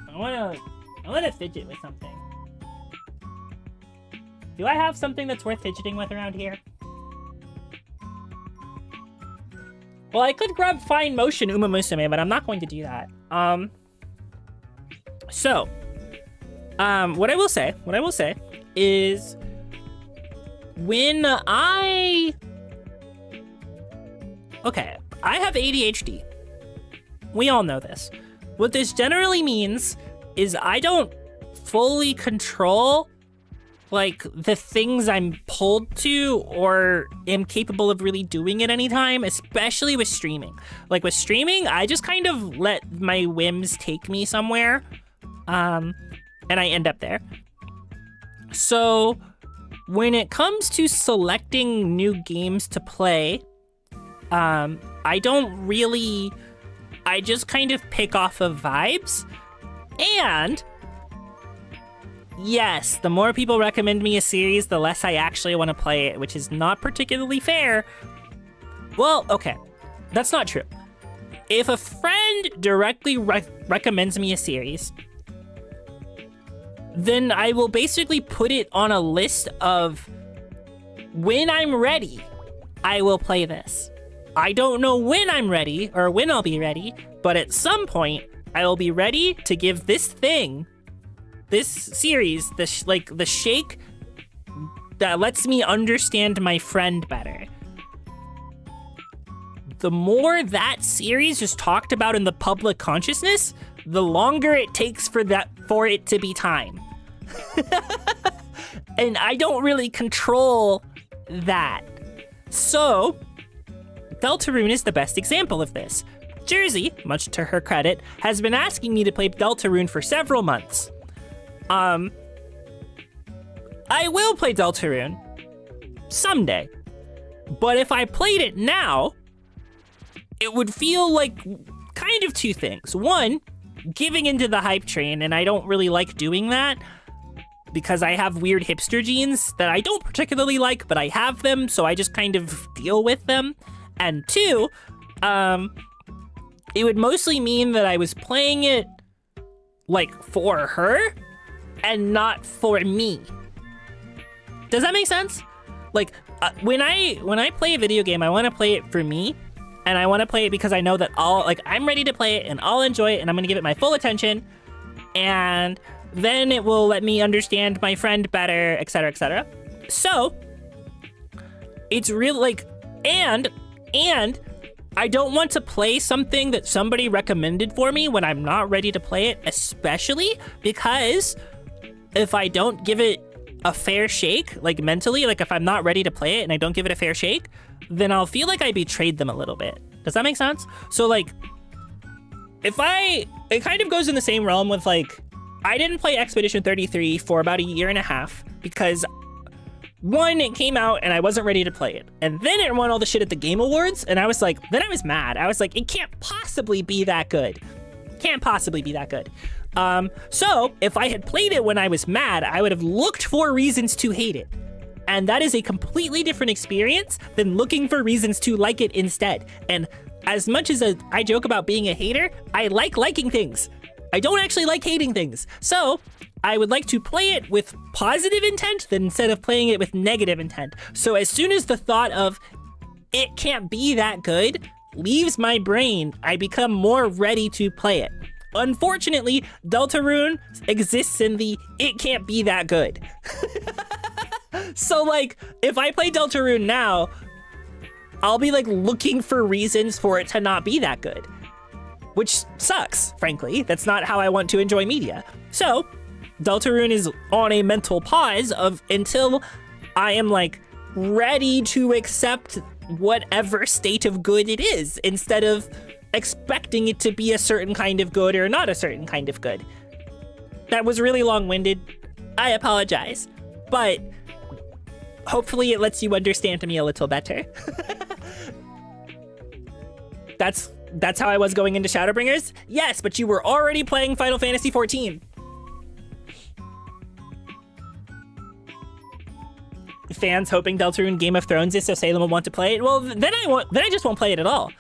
I wanna fidget with something. Do I have something that's worth fidgeting with around here? Well, I could grab Fine Motion Uma Musume, but I'm not going to do that. What I will say is when I have ADHD. We all know this. What this generally means is I don't fully control like the things I'm pulled to or am capable of really doing at any time, especially with streaming. Like with streaming, I just kind of let my whims take me somewhere, and I end up there. So when it comes to selecting new games to play, I just kind of pick off of vibes. And yes, the more people recommend me a series, the less I actually want to play it, which is not particularly fair. Well, okay, that's not true. If a friend directly recommends me a series, then I will basically put it on a list of when I'm ready, I will play this. I don't know when I'm ready or when I'll be ready, but at some point I will be ready to give this series, the shake that lets me understand my friend better. The more that series is talked about in the public consciousness, the longer it takes for it to be time. And I don't really control that. So, Deltarune is the best example of this. Jersey, much to her credit, has been asking me to play Deltarune for several months. I will play Deltarune someday, but if I played it now, it would feel like kind of two things. One, giving into the hype train, and I don't really like doing that because I have weird hipster genes that I don't particularly like, but I have them, so I just kind of deal with them. And two, it would mostly mean that I was playing it like for her and not for me. Does that make sense? Like when I play a video game, I want to play it for me, and I want to play it because I know that I'm ready to play it and I'll enjoy it and I'm going to give it my full attention, and then it will let me understand my friend better, etc., etc. So it's really like, and I don't want to play something that somebody recommended for me when I'm not ready to play it, especially because if I don't give it a fair shake, like mentally, like if I'm not ready to play it and I don't give it a fair shake, then I'll feel like I betrayed them a little bit. Does that make sense? So like, it kind of goes in the same realm with like, I didn't play Expedition 33 for about a year and a half because one, it came out and I wasn't ready to play it. And then it won all the shit at the Game Awards, and I was like, then I was mad. I was like, it can't possibly be that good. Can't possibly be that good. So if I had played it when I was mad, I would have looked for reasons to hate it. And that is a completely different experience than looking for reasons to like it instead. And as much as I joke about being a hater, I like liking things. I don't actually like hating things. So I would like to play it with positive intent than instead of playing it with negative intent. So as soon as the thought of it can't be that good leaves my brain, I become more ready to play it. Unfortunately, Deltarune exists in the it can't be that good. So like, if I play Deltarune now, I'll be like looking for reasons for it to not be that good, which sucks, frankly. That's not how I want to enjoy media. So Deltarune is on a mental pause until I am like ready to accept whatever state of good it is, instead of expecting it to be a certain kind of good or not a certain kind of good. That was really long-winded. I apologize, but hopefully it lets you understand me a little better. That's how I was going into Shadowbringers? Yes, but you were already playing Final Fantasy XIV. Fans hoping Deltarune Game of Thrones is so Salem will want to play it. Well, then I just won't play it at all.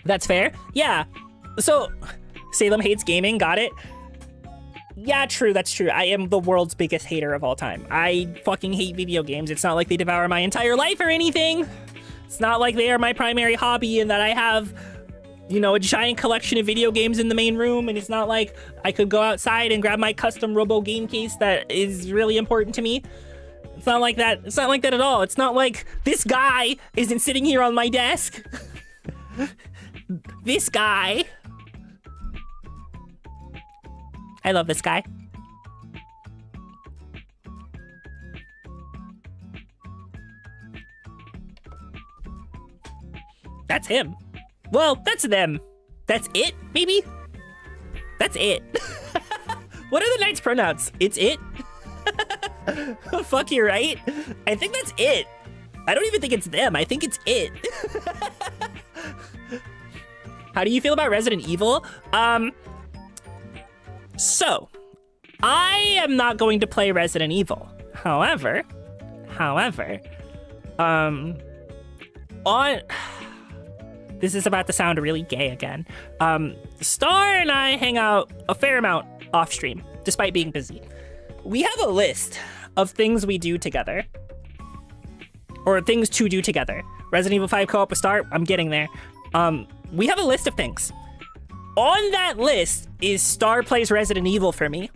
That's fair. Yeah. So Salem hates gaming. Got it. Yeah, true. That's true. I am the world's biggest hater of all time. I fucking hate video games. It's not like they devour my entire life or anything. It's not like they are my primary hobby and that I have, you know, a giant collection of video games in the main room. And it's not like I could go outside and grab my custom Robo game case that is really important to me. It's not like that. It's not like that at all. It's not like this guy isn't sitting here on my desk. This guy. I love this guy. That's him. Well, that's them. That's it, maybe? That's it. What are the knight's pronouns? It's it? Fuck, you're right. I think that's it. I don't even think it's them. I think it's it. How do you feel about Resident Evil? So, I am not going to play Resident Evil. However, this is about to sound really gay again. Star and I hang out a fair amount off stream, despite being busy. We have a list of things we do together, or things to do together. Resident Evil 5 co-op with Star, I'm getting there. We have a list of things. On that list is Star plays Resident Evil for me.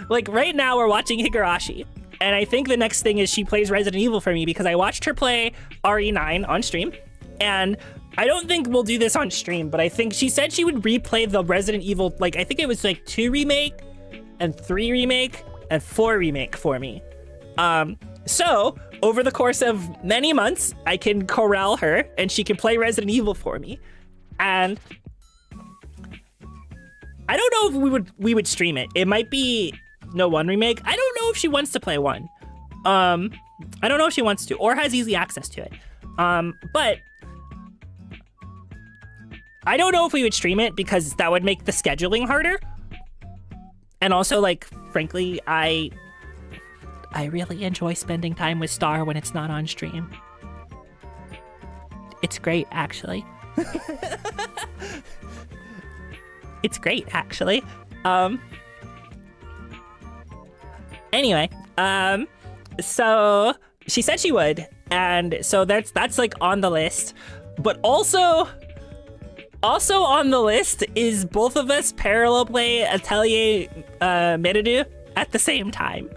Like right now we're watching Higurashi, and I think the next thing is she plays Resident Evil for me because I watched her play RE9 on stream, and I don't think we'll do this on stream, but I think she said she would replay the Resident Evil, like I think it was like 2 remake and 3 remake and 4 remake for me. So over the course of many months, I can corral her and she can play Resident Evil for me. And I don't know if we would stream it. It might be no 1 remake. I don't know if she wants to play 1. I don't know if she wants to or has easy access to it. But I don't know if we would stream it because that would make the scheduling harder. And also, like, frankly, I really enjoy spending time with Star when it's not on stream. It's great, actually. It's great, actually. Anyway, so she said she would, and so that's like on the list. But also on the list is both of us parallel play Atelier Meridu at the same time.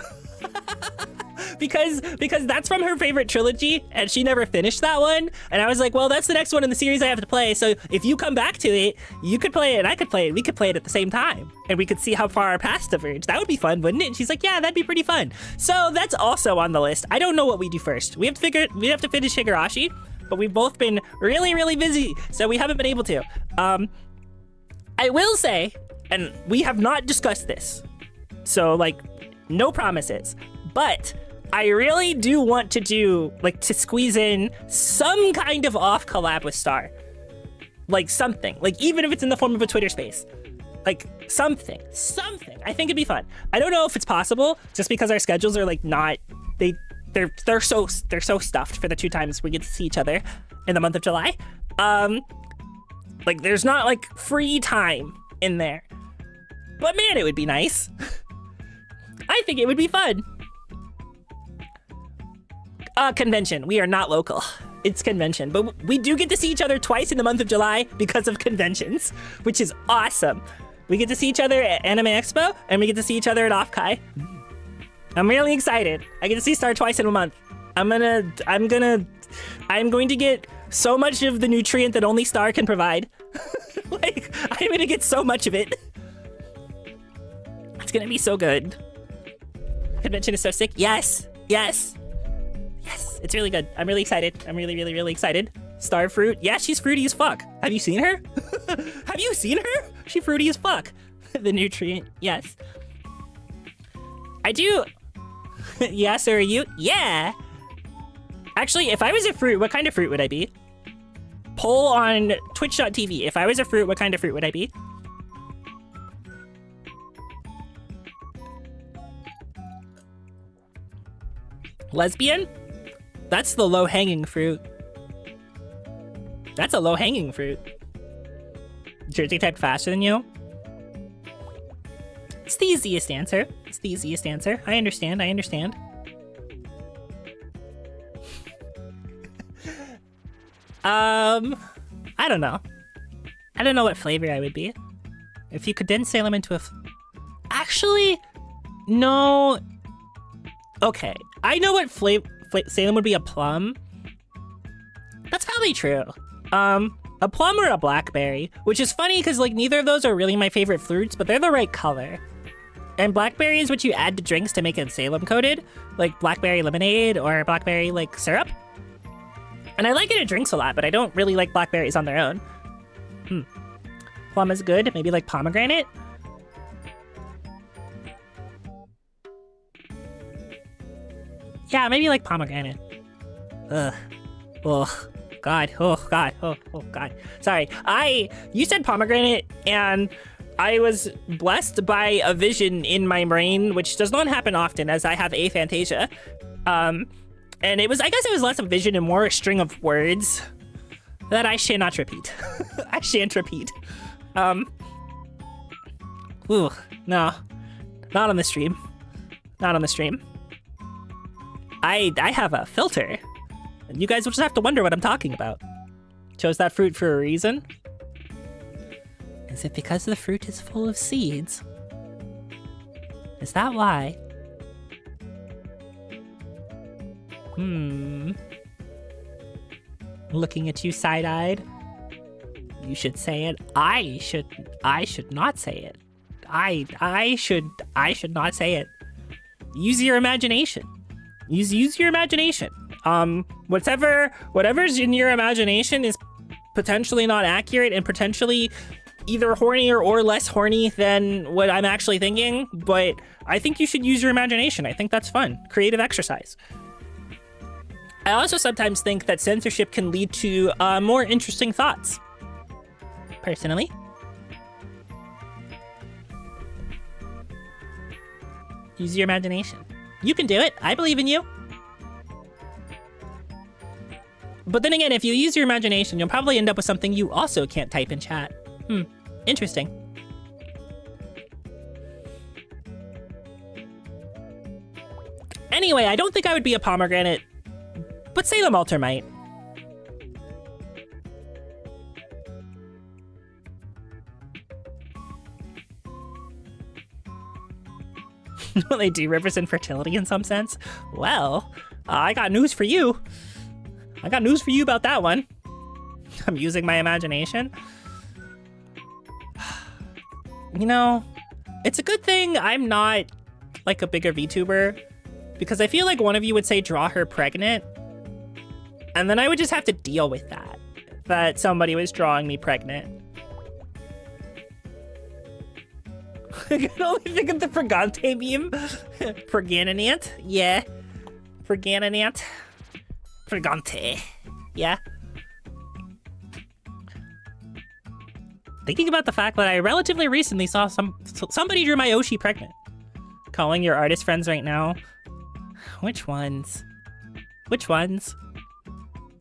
because that's from her favorite trilogy, and she never finished that one. And I was like, well, that's the next one in the series I have to play. So if you come back to it, you could play it and I could play it. We could play it at the same time, and we could see how far our paths diverge. That would be fun, wouldn't it? And she's like, yeah, that'd be pretty fun. So that's also on the list. I don't know what we do first. We have to finish Higurashi, but we've both been really, really busy, so we haven't been able to. I will say, and we have not discussed this, so like, no promises, but I really do want to to squeeze in some kind of off collab with Star. Like something, like even if it's in the form of a Twitter space, like something. I think it'd be fun. I don't know if it's possible just because our schedules are like not, they're so stuffed for the 2 times we get to see each other in the month of July. Like there's not like free time in there, but man, it would be nice. I think it would be fun. Convention. We are not local. It's convention, but we do get to see each other twice in the month of July because of conventions, which is awesome. We get to see each other at Anime Expo, and we get to see each other at Offkai. I'm really excited. I get to see Star twice in a month. I'm going to get so much of the nutrient that only Star can provide. Like, I'm gonna get so much of it. It's gonna be so good. Convention is so sick. Yes. It's really good. I'm really excited. I'm really, really, really excited. Star fruit. Yeah, she's fruity as fuck. Have you seen her? Have you seen her? She's fruity as fuck. The nutrient. Yes. I do. Yes, or are you? Yeah. Actually, if I was a fruit, what kind of fruit would I be? Poll on twitch.tv. If I was a fruit, what kind of fruit would I be? Lesbian? That's the low-hanging fruit. That's a low-hanging fruit. Jersey typed faster than you? It's the easiest answer. I understand. I don't know. I don't know what flavor I would be. If you could then sail them into a... Actually, no. Okay, I know what Salem would be. A plum. That's probably true. A plum or a blackberry, which is funny because like neither of those are really my favorite fruits, but they're the right color. And blackberry is what you add to drinks to make it Salem coated, like blackberry lemonade or blackberry like syrup. And I like it in drinks a lot, but I don't really like blackberries on their own. Plum is good. Maybe like pomegranate. Yeah, maybe like pomegranate. Ugh. Oh, God. Oh, God. Oh, God. Sorry. You said pomegranate, and I was blessed by a vision in my brain, which does not happen often, as I have aphantasia. And I guess it was less a vision and more a string of words that I shan't repeat. I shan't repeat. Ooh, no. Not on the stream. Not on the stream. I have a filter. And you guys will just have to wonder what I'm talking about. Chose that fruit for a reason. Is it because the fruit is full of seeds? Is that why? Looking at you side-eyed. You should say it. I should not say it. I should not say it. Use your imagination. Use your imagination. Whatever's in your imagination is potentially not accurate and potentially either hornier or less horny than what I'm actually thinking, but I think you should use your imagination. I think that's fun. Creative exercise. I also sometimes think that censorship can lead to more interesting thoughts. personally. Use your imagination. You can do it. I believe in you. But then again, if you use your imagination, you'll probably end up with something you also can't type in chat. Interesting. Anyway, I don't think I would be a pomegranate, but Salem Alter might. Well, they do represent fertility in some sense. Well, I got news for you. I got news for you about that one. I'm using my imagination. You know, it's a good thing I'm not like a bigger VTuber, because I feel like one of you would say draw her pregnant, and then I would just have to deal with that somebody was drawing me pregnant. I can only think of the Fragante meme. Fragananant, yeah. Fragananant. Fragante, yeah. Thinking about the fact that I relatively recently saw somebody drew my Oshi pregnant. Calling your artist friends right now. Which ones? Which ones?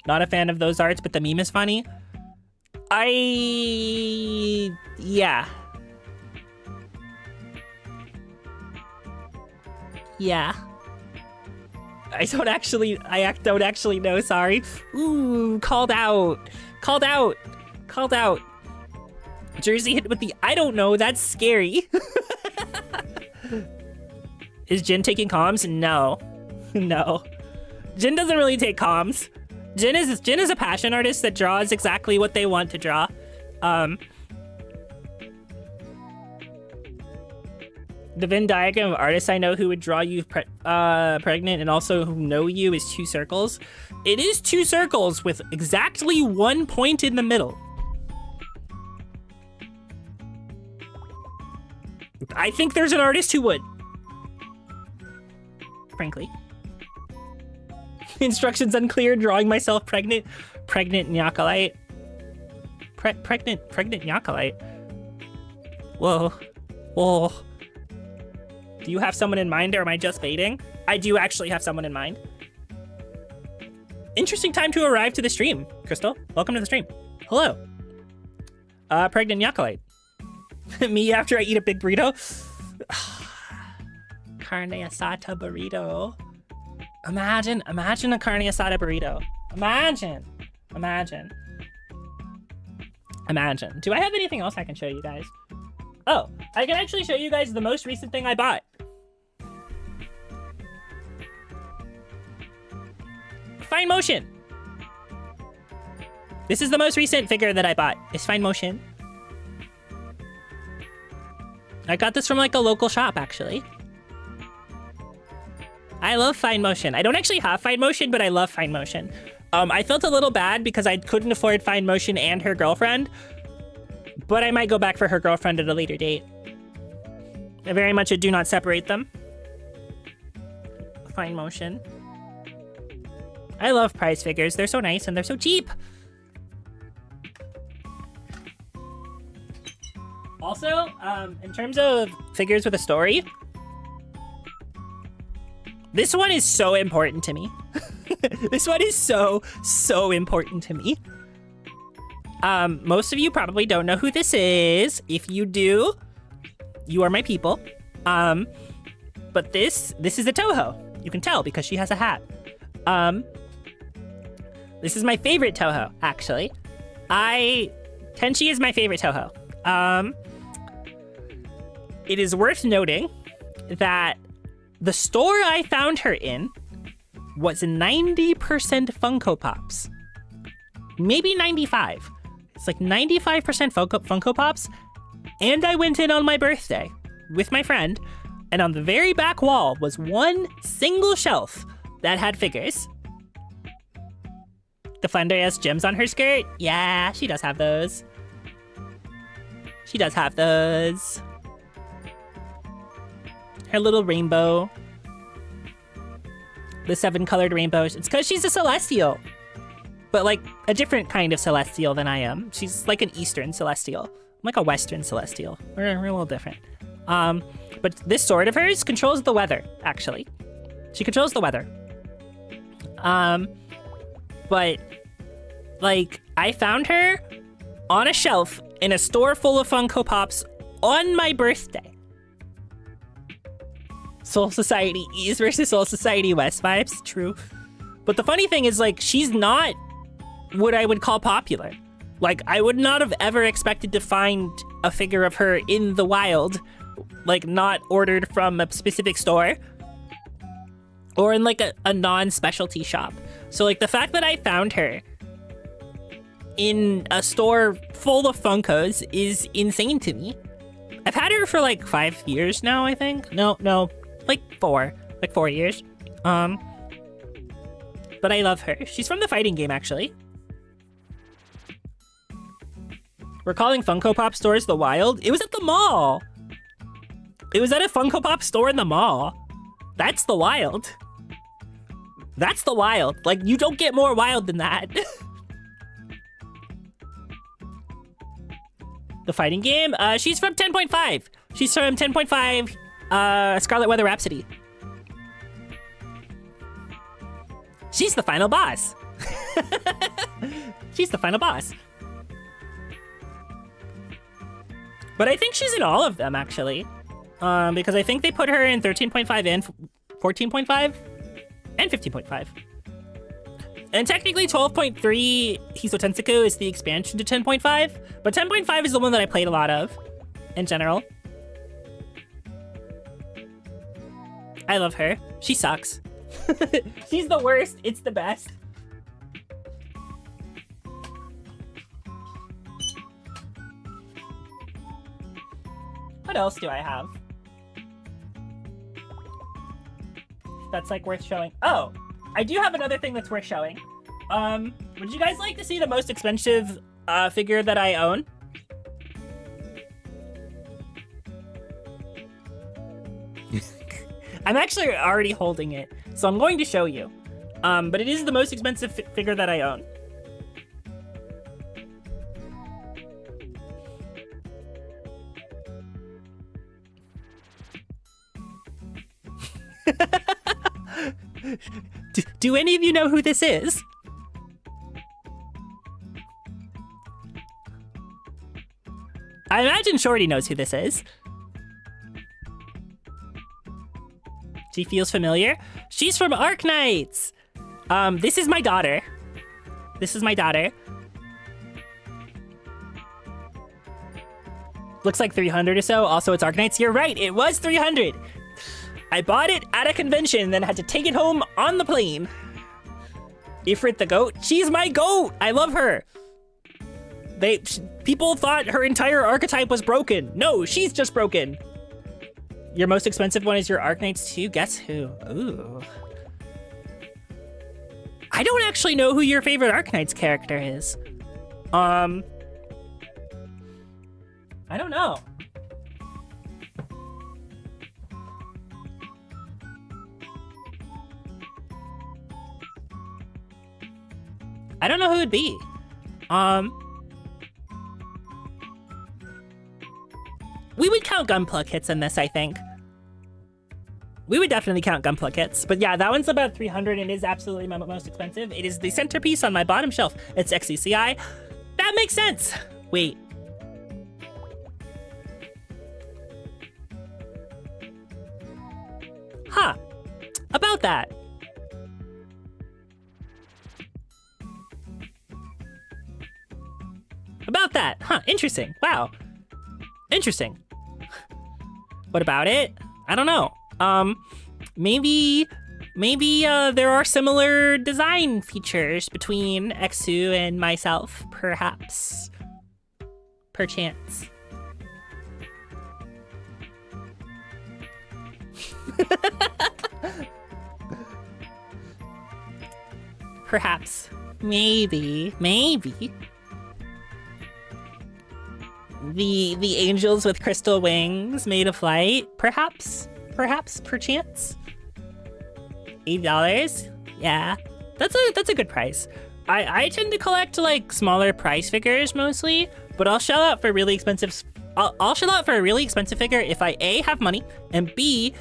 Not a fan of those arts, but the meme is funny. Yeah. Yeah. I don't actually know, sorry. Ooh, called out. Called out. Called out. Jersey hit with the I don't know, that's scary. Is Jin taking comms? No. No. Jin doesn't really take comms. Jin is a passion artist that draws exactly what they want to draw. The Venn diagram of artists I know who would draw you pregnant and also who know you is 2 circles. It is 2 circles with exactly 1 point in the middle. I think there's an artist who would. Frankly. Instructions unclear, drawing myself pregnant. Pregnant Nyakalite. Pregnant Nyakalite. Whoa. Whoa. Do you have someone in mind, or am I just baiting? I do actually have someone in mind. Interesting time to arrive to the stream, Crystal. Welcome to the stream. Hello. Pregnant Nyakalite. Me after I eat a big burrito. Carne asada burrito. Imagine a carne asada burrito. Imagine. Do I have anything else I can show you guys? Oh, I can actually show you guys the most recent thing I bought. Fine Motion. This is the most recent figure that I bought. It's Fine Motion. I got this from like a local shop, actually. I love Fine Motion. I don't actually have Fine Motion, but I love Fine Motion. I felt a little bad because I couldn't afford Fine Motion and her girlfriend, but I might go back for her girlfriend at a later date. I very much do not separate them. Fine Motion. I love prize figures. They're so nice and they're so cheap. Also, in terms of figures with a story, this one is so important to me. This one is so important to me. Most of you probably don't know who this is. If you do, you are my people. But this is a Toho. You can tell because she has a hat. This is my favorite Toho, actually. Tenchi is my favorite Toho. It is worth noting that the store I found her in was 90% Funko Pops. Maybe 95. It's like 95% Funko Pops. And I went in on my birthday with my friend, and on the very back wall was one single shelf that had figures. The Flounder has gems on her skirt. Yeah, she does have those. She does have those. Her little rainbow. The 7 colored rainbows. It's because she's a celestial. but like a different kind of celestial than I am. She's like an Eastern celestial. I'm like a Western celestial. We're a little different. But this sword of hers controls the weather, actually. She controls the weather. But like I found her on a shelf in a store full of Funko Pops on my birthday. Soul Society East versus Soul Society West vibes, true. But the funny thing is, like, she's not what I would call popular. Like, I would not have ever expected to find a figure of her in the wild, like, not ordered from a specific store or in, like, a non-specialty shop. So, like, the fact that I found her in a store full of Funkos is insane to me. I've had her for, like, 5 years now, I think. No, like 4 years. But I love her. She's from the fighting game, actually. We're calling Funko Pop stores the wild. It was at the mall. It was at a Funko Pop store in the mall. That's the wild. That's the wild. Like, you don't get more wild than that. The fighting game? She's from 10.5. She's from 10.5, Scarlet Weather Rhapsody. She's the final boss. She's the final boss. But I think she's in all of them, actually. Because I think they put her in 13.5 and 14.5 and 15.5. And technically 12.3 Hiso Tensaku is the expansion to 10.5, but 10.5 is the one that I played a lot of, in general. I love her. She sucks. She's the worst, it's the best. What else do I have that's like worth showing? Oh, I do have another thing that's worth showing. Would you guys like to see the most expensive figure that I own? I'm actually already holding it, so I'm going to show you. But it is the most expensive figure that I own. Do any of you know who this is? I imagine Shorty knows who this is. She feels familiar. She's from Arknights. This is my daughter. This is my daughter. Looks like 300 or so. Also, it's Arknights. You're right. It was 300. I bought it at a convention, then had to take it home on the plane. Ifrit the goat. She's my goat. I love her. People thought her entire archetype was broken. No, she's just broken. Your most expensive one is your Arknights too? Guess who? Ooh. I don't actually know who your favorite Arknights character is. I don't know. I don't know who it'd be. We would count Gunpla kits in this, I think. We would definitely count Gunpla kits. But yeah, that one's about 300 and is absolutely my most expensive. It is the centerpiece on my bottom shelf. It's XCCI. That makes sense. Wait. Huh. About that. About that. Huh, interesting. Wow. Interesting. What about it? I don't know. Maybe there are similar design features between Exu and myself, perhaps. Perchance. Perhaps. Maybe. The angels with crystal wings made of light, perhaps, perchance. $80, yeah, that's a good price. I tend to collect like smaller price figures mostly, but I'll shell out for really expensive. I'll shell out for a really expensive figure if I A, have money, and B,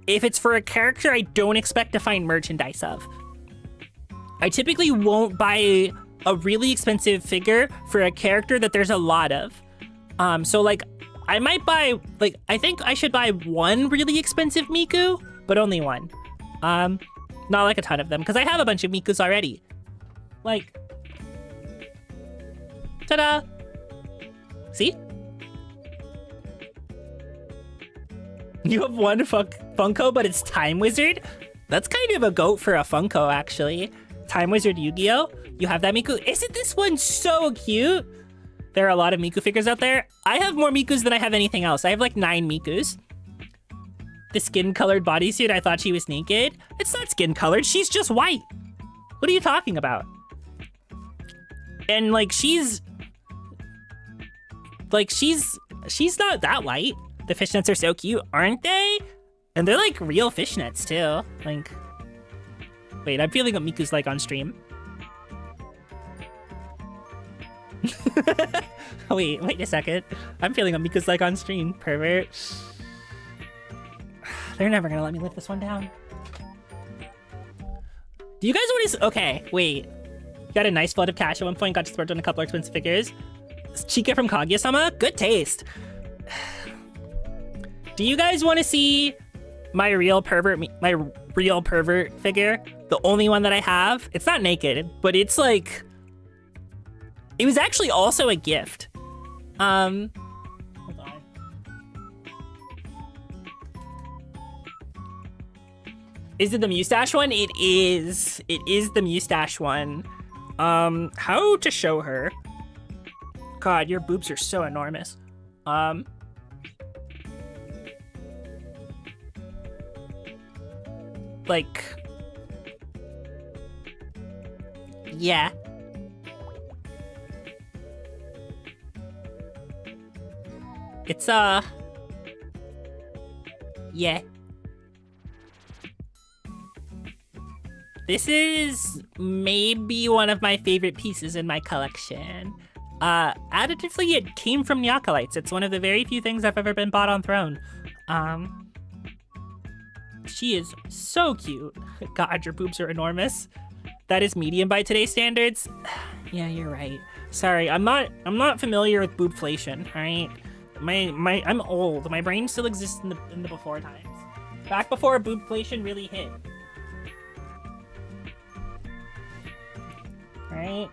if it's for a character I don't expect to find merchandise of. I typically won't buy a really expensive figure for a character that there's a lot of. So like I might buy, like, I think I should buy one really expensive Miku, but only one. Not like a ton of them, because I have a bunch of Mikus already. Like, ta-da! See? You have one Funko, but it's Time Wizard? That's kind of a goat for a Funko, actually. Time Wizard Yu-Gi-Oh! You have that Miku? Isn't this one so cute? There are a lot of Miku figures out there. I have more Mikus than I have anything else. I have like 9 Mikus. The skin-colored bodysuit, I thought she was naked. It's not skin-colored, she's just white. What are you talking about? And like she's not that white. The fishnets are so cute, aren't they? And they're like real fishnets too. Like, wait, I'm feeling what Miku's like on stream. Wait a second. I'm feeling what Miku's like on stream, pervert. They're never gonna let me lift this one down. Do you guys want to? Okay, wait. Got a nice flood of cash at one point. Got to splurge on a couple expensive figures. Chika from Kaguya-sama, good taste. Do you guys want to see my real pervert figure? The only one that I have. It's not naked, but it's like. It was actually also a gift. Hold on. Is it the mustache one? It is. It is the mustache one. How to show her? God, your boobs are so enormous. Like, yeah. It's, yeah. This is maybe one of my favorite pieces in my collection. Additively, it came from Nyakalites. It's one of the very few things I've ever been bought on Throne. She is so cute. God, your boobs are enormous. That is medium by today's standards. Yeah, you're right. Sorry, I'm not familiar with boobflation, alright? I'm old. My brain still exists in the before times. Back before boobflation really hit. Alright?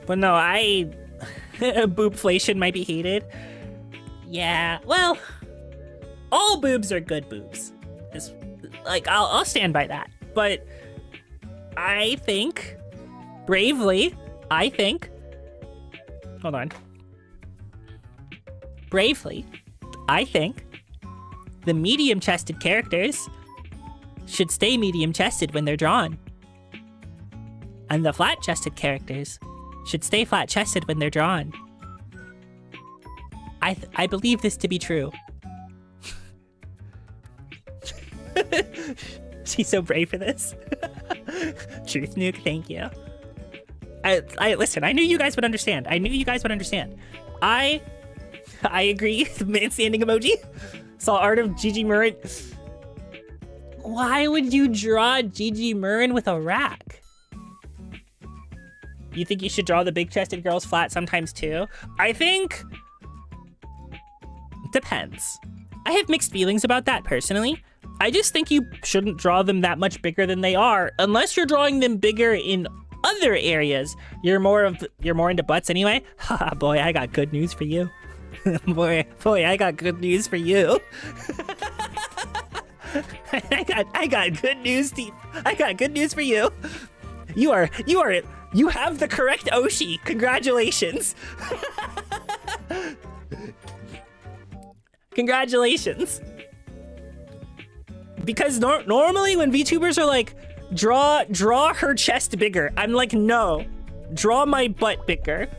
But no, boobflation might be hated. Yeah, well, all boobs are good boobs. Like, I'll stand by that. But I think, bravely, hold on. Bravely, I think the medium-chested characters should stay medium-chested when they're drawn. And the flat-chested characters should stay flat-chested when they're drawn. I believe this to be true. She's so brave for this. Truth nuke, thank you. Listen, I knew you guys would understand. I agree. Man standing emoji. Saw art of Gigi Murren. Why would you draw Gigi Murren with a rack? You think you should draw the big-chested girls flat sometimes too? I think... Depends. I have mixed feelings about that personally. I just think you shouldn't draw them that much bigger than they are, unless you're drawing them bigger in other areas. You're more into butts anyway. Haha, boy, I got good news for you. boy, I got good news for you. I got good news for you. You have the correct Oshi. Congratulations. Congratulations. Because normally when VTubers are like, draw her chest bigger, I'm like, no, draw my butt bigger.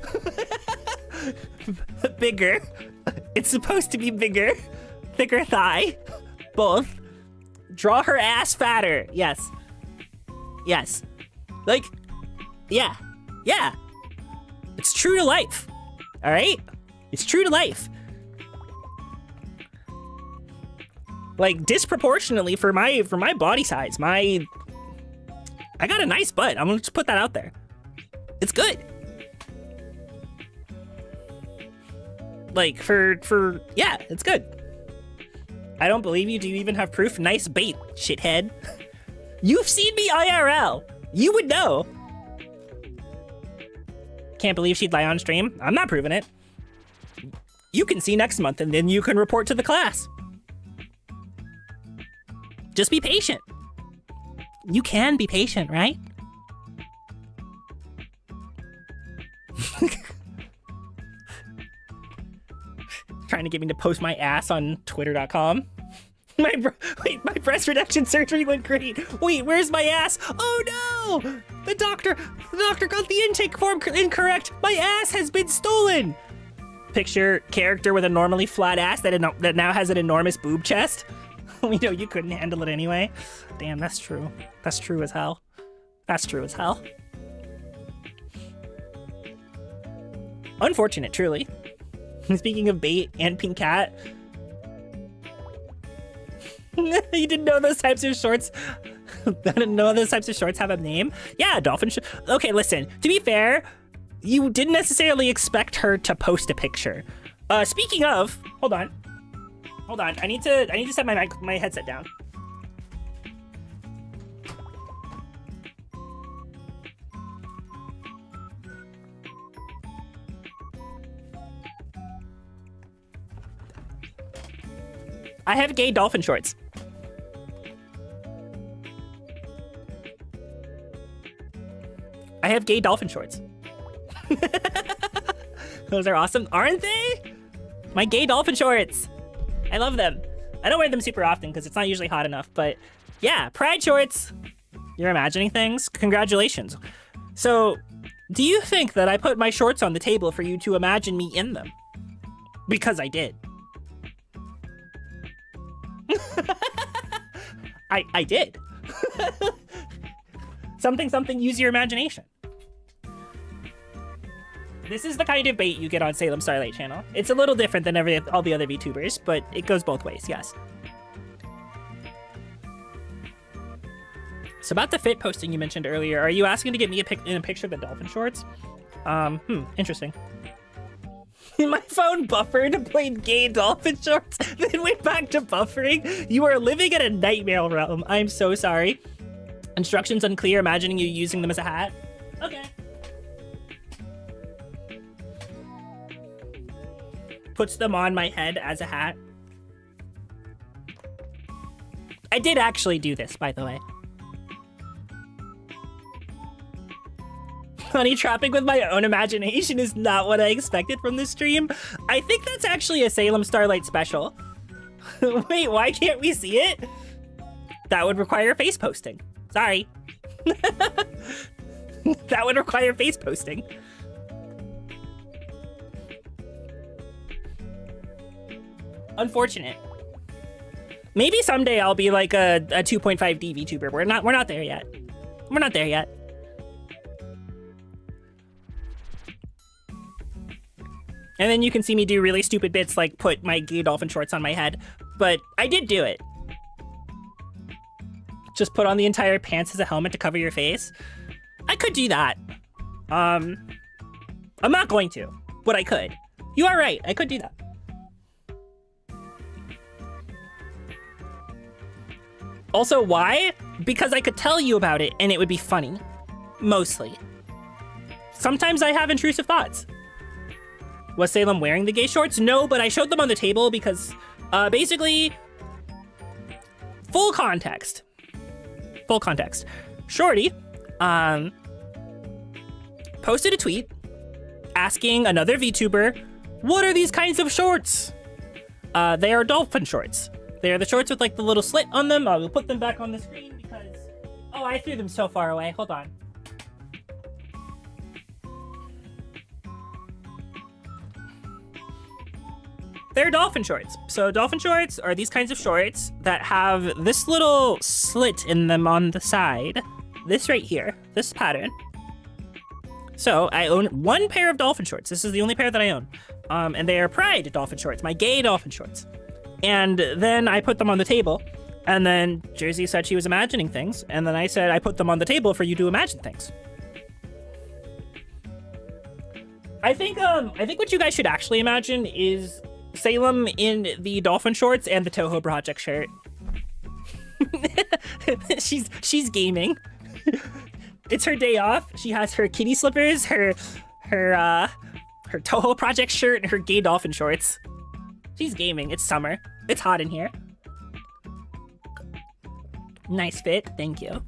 Bigger. It's supposed to be bigger. Thicker thigh. Both. Draw her ass fatter. Yes. Yes. Like, yeah. Yeah. It's true to life. All right? It's true to life. Like, disproportionately for my body size, I got a nice butt. I'm gonna just put that out there. It's good. Like, yeah, it's good. I don't believe you. Do you even have proof? Nice bait, shithead. You've seen me IRL. You would know. Can't believe she'd lie on stream. I'm not proving it. You can see next month, and then you can report to the class. Just be patient. You can be patient, right? Trying to get me to post my ass on twitter.com. Wait, my breast reduction surgery went great. Wait, where's my ass? Oh no! The doctor got the intake form incorrect. My ass has been stolen. Picture character with a normally flat ass that now has an enormous boob chest. We know you couldn't handle it anyway. Damn, that's true. That's true as hell. That's true as hell. Unfortunate, truly. Speaking of bait and pink cat. You didn't know those types of shorts? I didn't know those types of shorts have a name? Yeah, dolphin okay, listen. To be fair, you didn't necessarily expect her to post a picture. Speaking of, hold on. I need to set my headset down. I have gay dolphin shorts. I have gay dolphin shorts. Those are awesome, aren't they? My gay dolphin shorts. I love them. I don't wear them super often because it's not usually hot enough, but yeah, pride shorts. You're imagining things? Congratulations. So, do you think that I put my shorts on the table for you to imagine me in them? Because I did. I did. Something, use your imagination. This is the kind of bait you get on Salem Starlight channel. It's a little different than all the other VTubers, but it goes both ways, yes. So about the fit posting you mentioned earlier, are you asking to get me in a picture of the dolphin shorts? Interesting. My phone buffered and played gay dolphin shorts, then went back to buffering. You are living in a nightmare realm. I'm so sorry. Instructions unclear, imagining you using them as a hat. Okay. Puts them on my head as a hat. I did actually do this, by the way. Honey trapping with my own imagination is not what I expected from this stream. I think that's actually a Salem Starlight special. Wait, why can't we see it? That would require face posting. Sorry. That would require face posting. Unfortunate. Maybe someday I'll be like a 2.5D VTuber. We're not there yet. We're not there yet. And then you can see me do really stupid bits like put my gay dolphin shorts on my head. But I did do it. Just put on the entire pants as a helmet to cover your face. I could do that. I'm not going to, but I could. You are right, I could do that. Also, why? Because I could tell you about it and it would be funny. Mostly. Sometimes I have intrusive thoughts. Was Salem wearing the gay shorts? No, but I showed them on the table because, basically, full context. Full context. Shorty, posted a tweet asking another VTuber, what are these kinds of shorts? They are dolphin shorts. They are the shorts with like the little slit on them. We'll put them back on the screen because, oh, I threw them so far away. Hold on. they're dolphin shorts. So dolphin shorts are these kinds of shorts that have this little slit in them on the side. This right here, this pattern. So I own one pair of dolphin shorts. This is the only pair that I own. And they are Pride dolphin shorts, my gay dolphin shorts. And then I put them on the table. And then Jersey said she was imagining things. And then I said, I put them on the table for you to imagine things. I think what you guys should actually imagine is Salem in the dolphin shorts and the Toho Project shirt. she's gaming. It's her day off. She has her kitty slippers, her Toho Project shirt, and her gay dolphin shorts. She's gaming. It's summer. It's hot in here. Nice fit. Thank you.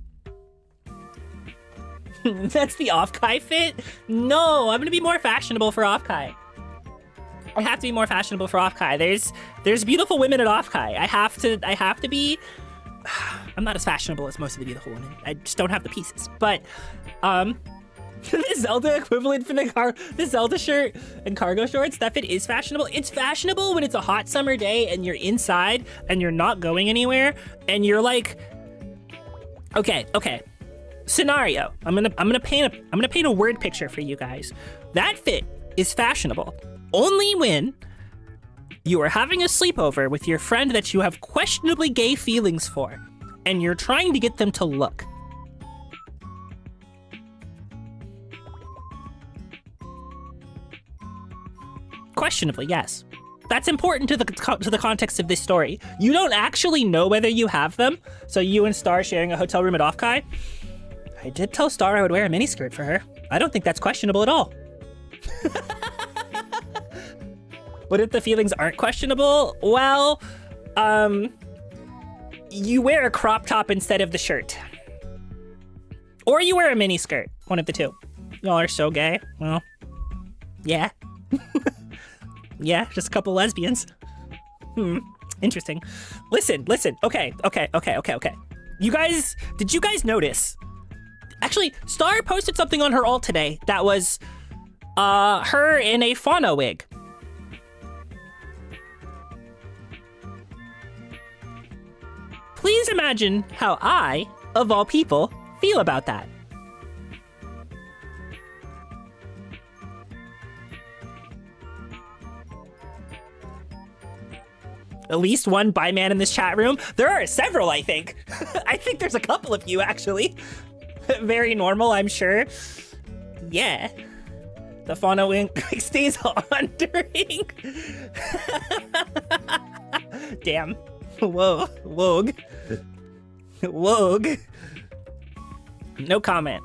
That's the off-kai fit? No, I'm gonna be more fashionable for off-kai. I have to be more fashionable for off-kai. There's beautiful women at off-kai. I have to be. I'm not as fashionable as most of the beautiful women. I just don't have the pieces. But, the Zelda equivalent for the Zelda shirt and cargo shorts, that fit is fashionable. It's fashionable when it's a hot summer day and you're inside and you're not going anywhere and you're like, okay. Scenario. I'm gonna paint a word picture for you guys. That fit is fashionable only when you are having a sleepover with your friend that you have questionably gay feelings for, and you're trying to get them to look. Questionably, yes. That's important to the context of this story. You don't actually know whether you have them, so you and Star sharing a hotel room at Off-Kai. I did tell Star I would wear a miniskirt for her. I don't think that's questionable at all. What if the feelings aren't questionable? Well, you wear a crop top instead of the shirt. Or you wear a miniskirt, one of the two. Y'all are so gay. Well, yeah. Yeah, just a couple lesbians. Interesting. Listen. Okay. Did you guys notice? Actually, Star posted something on her alt today that was her in a fauna wig. Please imagine how I, of all people, feel about that. At least one bi man in this chat room. There are several, I think. I think there's a couple of you, actually. Very normal, I'm sure. Yeah. The fauna wig stays on during. Damn. Whoa. Wogue. No comment.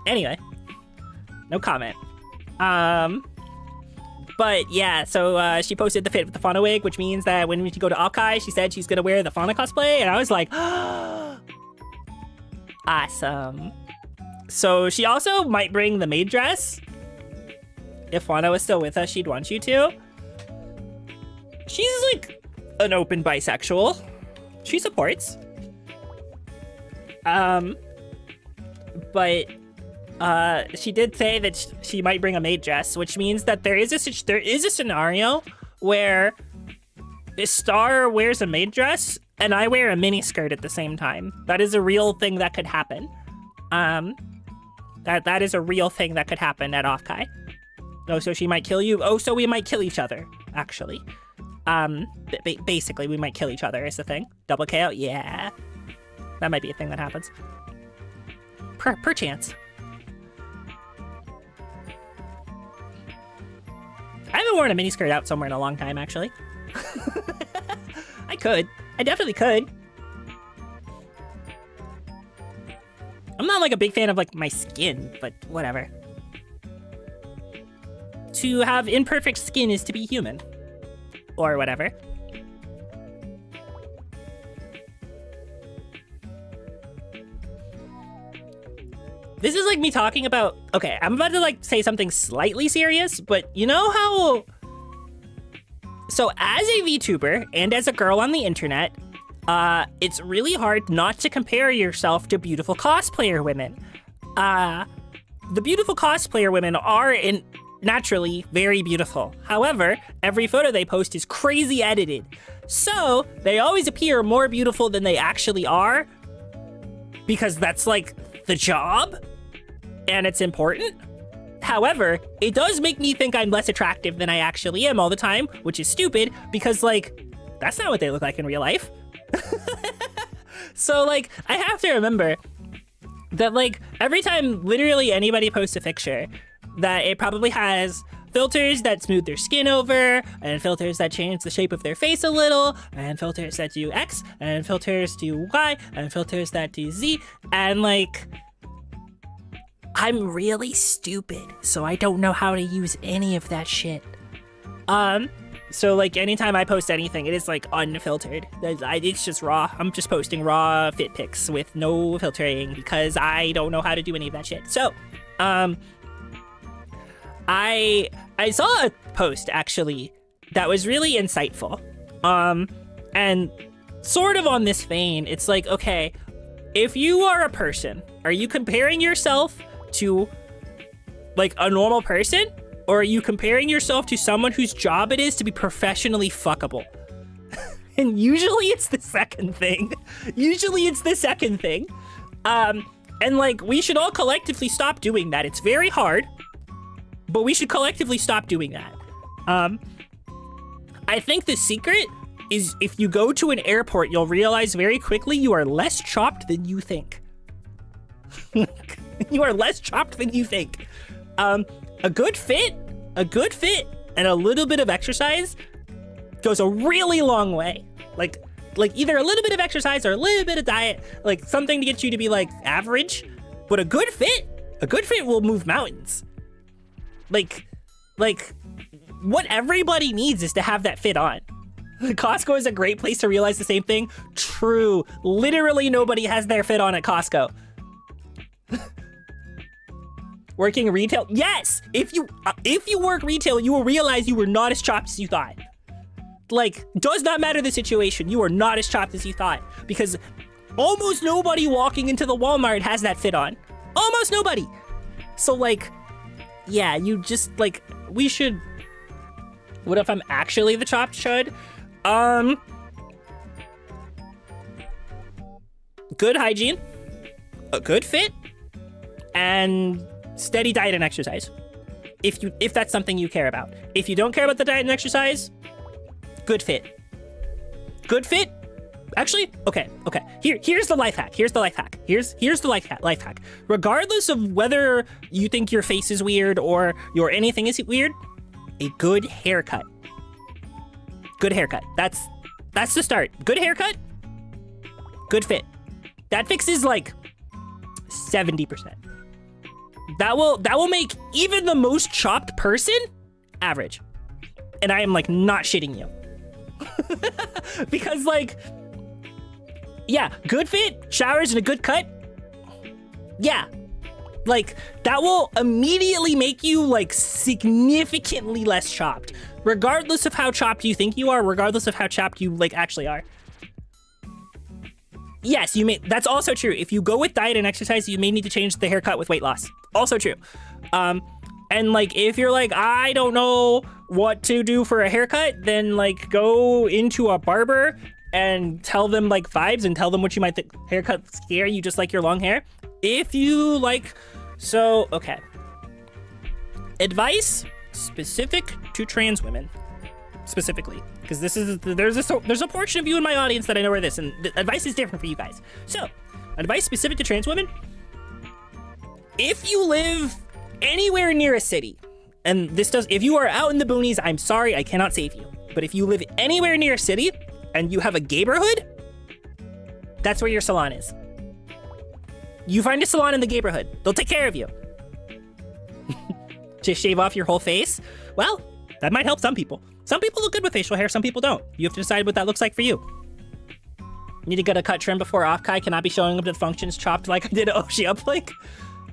Anyway. No comment. But yeah, so she posted the fit with the fauna wig, which means that when we go to Off-Kai, she said she's gonna wear the fauna cosplay, and I was like, awesome. So she also might bring the maid dress. If Fauna was still with us, she'd want you to. She's like an open bisexual. She supports. But she did say that she might bring a maid dress, which means that there is a scenario where Star wears a maid dress and I wear a mini skirt at the same time. That is a real thing that could happen. That is a real thing that could happen at Off-Kai. Oh, so she might kill you? Oh, so we might kill each other, actually. Basically, we might kill each other is the thing. Double KO? Yeah. That might be a thing that happens. Perchance. I haven't worn a miniskirt out somewhere in a long time, actually. I could. I definitely could. I'm not like a big fan of like my skin, but whatever. To have imperfect skin is to be human. Or whatever. This is like me talking about, okay, I'm about to like say something slightly serious, but you know how, so as a VTuber and as a girl on the internet, it's really hard not to compare yourself to beautiful cosplayer women. The beautiful cosplayer women are naturally very beautiful. However, every photo they post is crazy edited. So they always appear more beautiful than they actually are because that's like the job and it's important. However, it does make me think I'm less attractive than I actually am all the time, which is stupid because like, that's not what they look like in real life. So like, I have to remember that like every time literally anybody posts a picture, that it probably has filters that smooth their skin over, and filters that change the shape of their face a little, and filters that do X, and filters do Y, and filters that do Z, and like, I'm really stupid, so I don't know how to use any of that shit. So like anytime I post anything, it is like unfiltered. It's just raw. I'm just posting raw fit pics with no filtering because I don't know how to do any of that shit. So, I saw a post actually that was really insightful. And sort of on this vein, it's like, okay, if you are a person, are you comparing yourself to like a normal person? Or are you comparing yourself to someone whose job it is to be professionally fuckable? And usually it's the second thing. And like, we should all collectively stop doing that. It's very hard, but we should collectively stop doing that. I think the secret is if you go to an airport, you'll realize very quickly you are less chopped than you think. You are less chopped than you think. A good fit, and a little bit of exercise goes a really long way. Like either a little bit of exercise or a little bit of diet, like something to get you to be like average, but a good fit will move mountains. Like what everybody needs is to have that fit on. Costco is a great place to realize the same thing. True, literally nobody has their fit on at Costco. Working retail? Yes! If you work retail, you will realize you were not as chopped as you thought. Like, does not matter the situation, you are not as chopped as you thought. Because almost nobody walking into the Walmart has that fit on. Almost nobody! So like, yeah, you just like, we should... What if I'm actually the chopped chud? Good hygiene, a good fit, and steady diet and exercise. If that's something you care about. If you don't care about the diet and exercise, good fit. Good fit? Actually, okay. Here's the life hack. Here's the life hack. Regardless of whether you think your face is weird or your anything is weird, a good haircut. Good haircut. That's the start. Good haircut, good fit. That fixes like 70%. That will make even the most chopped person average. And I am like not shitting you. Because like, yeah, good fit, showers and a good cut. Yeah. Like that will immediately make you like significantly less chopped. Regardless of how chopped you think you are, regardless of how chopped you like actually are. Yes, that's also true. If you go with diet and exercise, you may need to change the haircut with weight loss. Also true. And like, if you're like, I don't know what to do for a haircut, then like go into a barber and tell them like vibes and tell them what you might think. Haircuts scare you just like your long hair. If you like, so, okay. Advice specific to trans women. Specifically, because there's a portion of you in my audience that I know where this, and the advice is different for you guys. So, advice specific to trans women: if you live anywhere near a city, and if you are out in the boonies, I'm sorry, I cannot save you. But if you live anywhere near a city and you have a neighborhood, that's where your salon is. You find a salon in the neighborhood; they'll take care of you. Just shave off your whole face? Well, that might help some people. Some people look good with facial hair, some people don't. You have to decide what that looks like for you. Need to get a cut trim before off-kai, cannot be showing up to the functions chopped like I did at Oshi Uplink.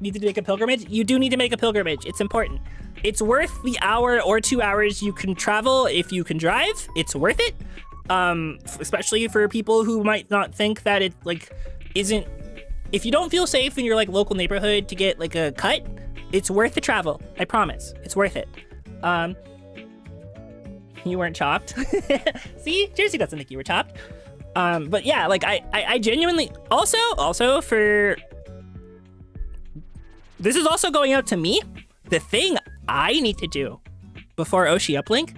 Need to make a pilgrimage? You do need to make a pilgrimage, it's important. It's worth the hour or 2 hours you can travel if you can drive. It's worth it. Especially for people who might not think that it like isn't, if you don't feel safe in your like local neighborhood to get like a cut, It's worth the travel. I promise. It's worth it. You weren't chopped. See, Jersey doesn't think you were chopped. But yeah, like I genuinely also for this is also going out to me. The thing I need to do before Oshi uplink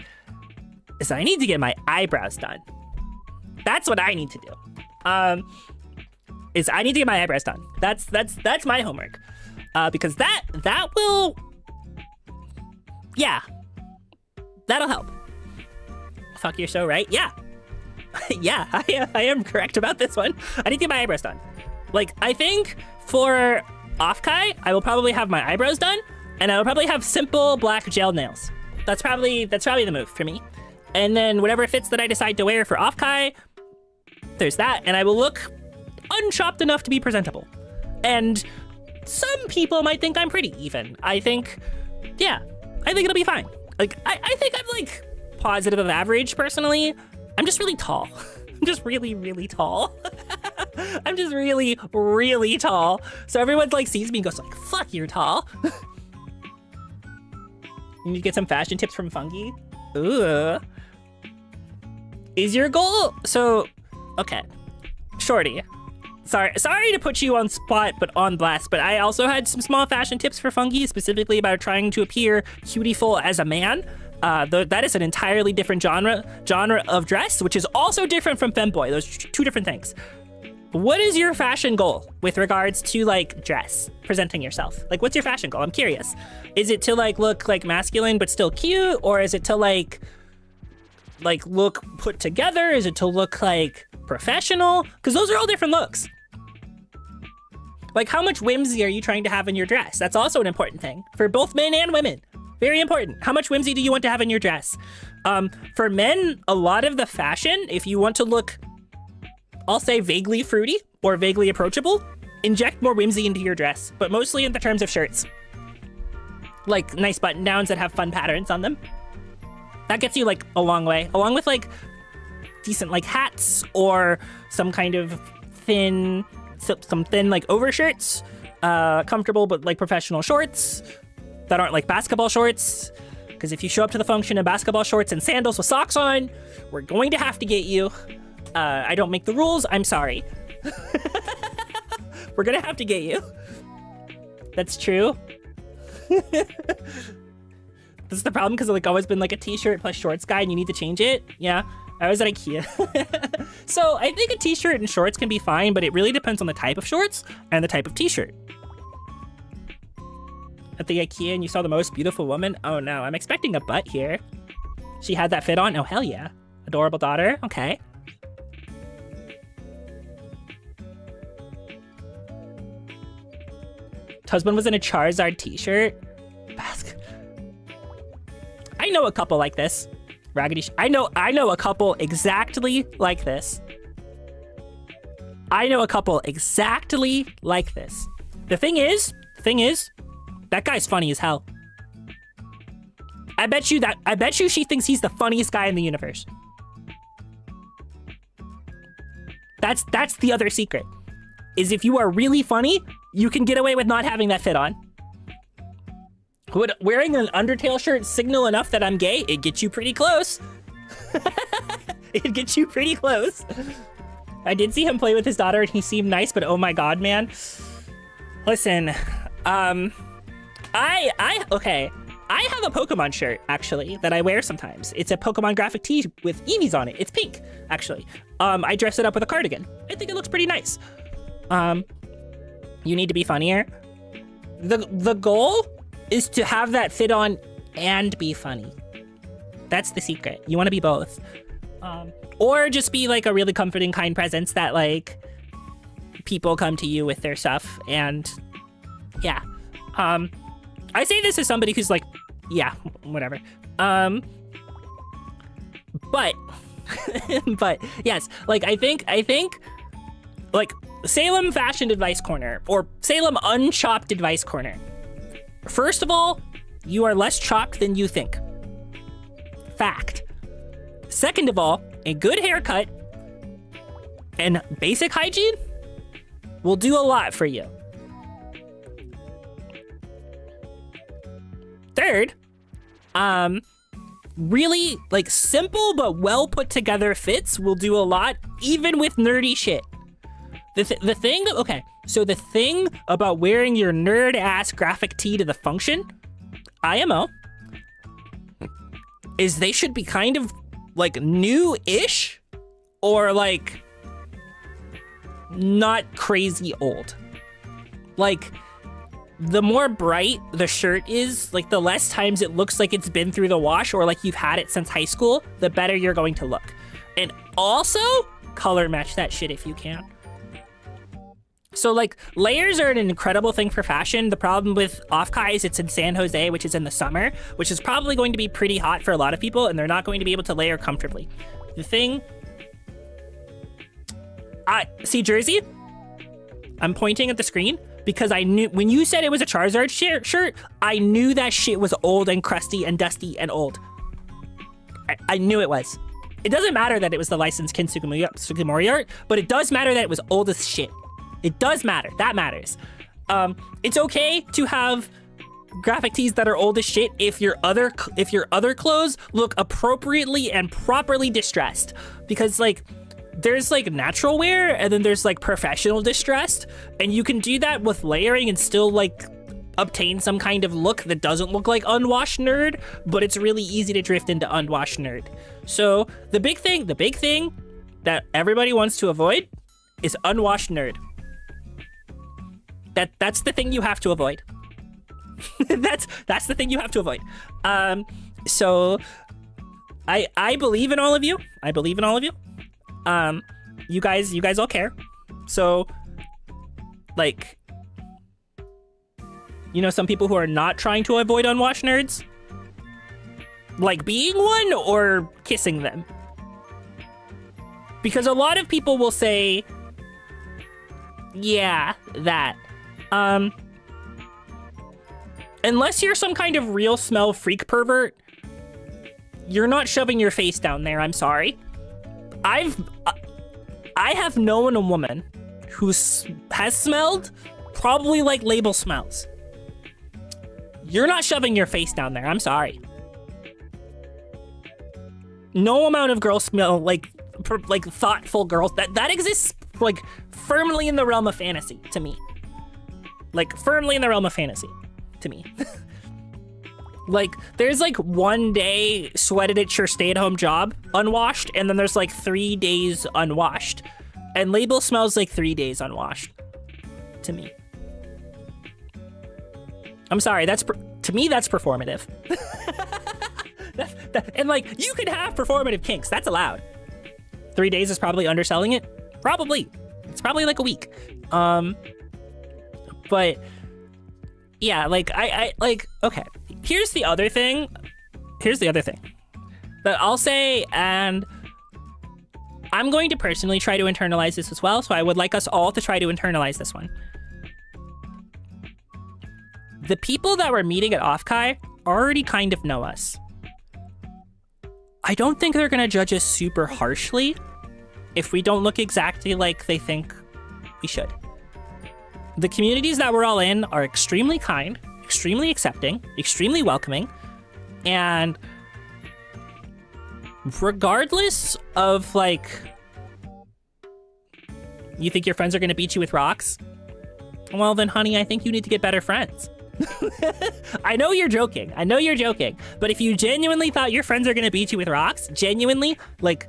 is I need to get my eyebrows done. That's what I need to do. Is I need to get my eyebrows done. That's my homework. Because that will, yeah, that'll help. Fuck, you're so right. Yeah. Yeah, I am correct about this one. I need to get my eyebrows done. Like, I think for off-kai, I will probably have my eyebrows done, and I will probably have simple black gel nails. That's probably the move for me. And then whatever fits that I decide to wear for off-kai, there's that, and I will look unchopped enough to be presentable. And some people might think I'm pretty even. I think it'll be fine. Like, I think I'm like positive of average personally. I'm just really tall. I'm just really, really tall. I'm just really, really tall. So everyone like sees me and goes like, fuck, you're tall. You need to get some fashion tips from Fungi. Ooh. Is your goal, so, okay, Shorty. Sorry to put you on spot, but on blast, but I also had some small fashion tips for Fungi, specifically about trying to appear cutiful as a man. That is an entirely different genre of dress, which is also different from femboy. Those are two different things. What is your fashion goal with regards to like dress, presenting yourself? Like, what's your fashion goal? I'm curious. Is it to like look like masculine but still cute, or is it to like look put together? Is it to look like professional? Because those are all different looks. Like, how much whimsy are you trying to have in your dress? That's also an important thing for both men and women. Very important. How much whimsy do you want to have in your dress? For men, a lot of the fashion, if you want to look, I'll say vaguely fruity or vaguely approachable, inject more whimsy into your dress, but mostly in the terms of shirts. Like nice button downs that have fun patterns on them. That gets you like a long way, along with like decent like hats or some kind of thin like overshirts, comfortable but like professional shorts that aren't like basketball shorts. Because if you show up to the function in basketball shorts and sandals with socks on, we're going to have to get you. I don't make the rules, I'm sorry. We're gonna have to get you. That's true. This is the problem because I've like always been like a t-shirt plus shorts guy and you need to change it. Yeah, I was at IKEA. So I think a t-shirt and shorts can be fine, but it really depends on the type of shorts and the type of t-shirt. At the IKEA and you saw the most beautiful woman? Oh no, I'm expecting a butt here. She had that fit on? Oh hell yeah. Adorable daughter, okay. Husband was in a Charizard t-shirt. I know a couple like this. Raggedy I know a couple exactly like this. I know a couple exactly like this. The thing is, that guy's funny as hell. I bet you she thinks he's the funniest guy in the universe. That's the other secret. Is if you are really funny, you can get away with not having that fit on. Would wearing an Undertale shirt signal enough that I'm gay? It gets you pretty close. It gets you pretty close. I did see him play with his daughter and he seemed nice, but oh my god, man. Listen, okay. I have a Pokemon shirt, actually, that I wear sometimes. It's a Pokemon graphic tee with Eevees on it. It's pink, actually. I dress it up with a cardigan. I think it looks pretty nice. You need to be funnier. The goal is to have that fit on and be funny. That's the secret. You want to be both. Or just be like a really comforting, kind presence that like people come to you with their stuff. And yeah, I say this as somebody who's like, yeah, whatever. But, but yes, like I think like Salem Fashion Advice Corner or Salem Unchopped Advice Corner. First of all, you are less chopped than you think. Fact. Second of all, a good haircut and basic hygiene will do a lot for you. nerd, really like simple but well put together fits will do a lot, even with nerdy shit. The thing about wearing your nerd ass graphic tee to the function, IMO, is they should be kind of like new-ish or like not crazy old. Like, the more bright the shirt is, like the less times it looks like it's been through the wash or like you've had it since high school, the better you're going to look. And also, color match that shit if you can. So like, layers are an incredible thing for fashion. The problem with Off-Kai is it's in San Jose, which is in the summer, which is probably going to be pretty hot for a lot of people, and they're not going to be able to layer comfortably. The thing... see Jersey? I'm pointing at the screen because I knew when you said it was a Charizard shirt, I knew that shit was old and crusty and dusty and old. I knew it was. It doesn't matter that it was the licensed Kin Sugimori art, but it does matter that it was old as shit. It does matter. That matters. It's okay to have graphic tees that are old as shit if your other clothes look appropriately and properly distressed, because like, there's like natural wear and then there's like professional distressed, and you can do that with layering and still like obtain some kind of look that doesn't look like unwashed nerd, but it's really easy to drift into unwashed nerd. So the big thing that everybody wants to avoid is unwashed nerd. That's the thing you have to avoid. that's the thing you have to avoid. So I believe in all of you. I believe in all of you. You guys all care. So, like, you know, some people who are not trying to avoid unwashed nerds, like being one or kissing them. Because a lot of people will say, yeah, that. Unless you're some kind of real smell freak pervert, you're not shoving your face down there, I'm sorry. I have known a woman who has smelled probably like label smells. You're not shoving your face down there, I'm sorry. No amount of girls smell like thoughtful girls. That exists like firmly in the realm of fantasy to me. Like firmly in the realm of fantasy to me. Like, there's like 1 day sweated at your stay-at-home job unwashed, and then there's like 3 days unwashed. And label smells like 3 days unwashed to me. I'm sorry, to me that's performative. And like, you could have performative kinks, that's allowed. 3 days is probably underselling it. Probably. It's probably like a week. But yeah, like I like, okay. Here's the other thing that I'll say, and I'm going to personally try to internalize this as well, so I would like us all to try to internalize this one. The people that we're meeting at Off-Kai already kind of know us. I don't think they're gonna judge us super harshly if we don't look exactly like they think we should. The communities that we're all in are extremely kind, extremely accepting, extremely welcoming, and regardless of like, you think your friends are gonna beat you with rocks? Well then, honey, I think you need to get better friends. I know you're joking, but if you genuinely thought your friends are gonna beat you with rocks, genuinely, like,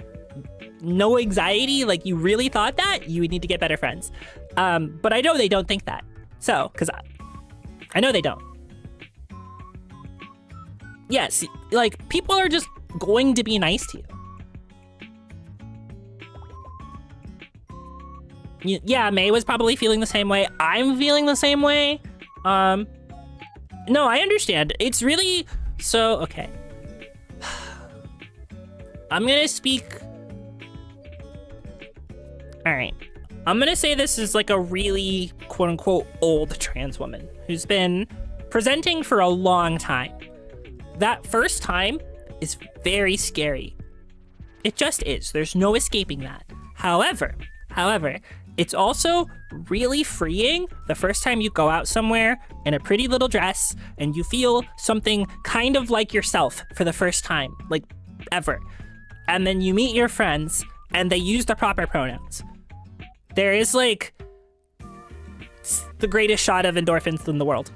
no anxiety, like you really thought that, you would need to get better friends. But I know they don't think that. So, because I know they don't. Yes, like, people are just going to be nice to you. Yeah, May was probably feeling the same way. I'm feeling the same way. No, I understand. It's really, so, okay. I'm gonna speak. All right. I'm gonna say this is like a really quote unquote old trans woman who's been presenting for a long time. That first time is very scary. It just is. There's no escaping that. However, It's also really freeing the first time you go out somewhere in a pretty little dress and you feel something kind of like yourself for the first time, like ever. And then you meet your friends and they use the proper pronouns. There is like the greatest shot of endorphins in the world,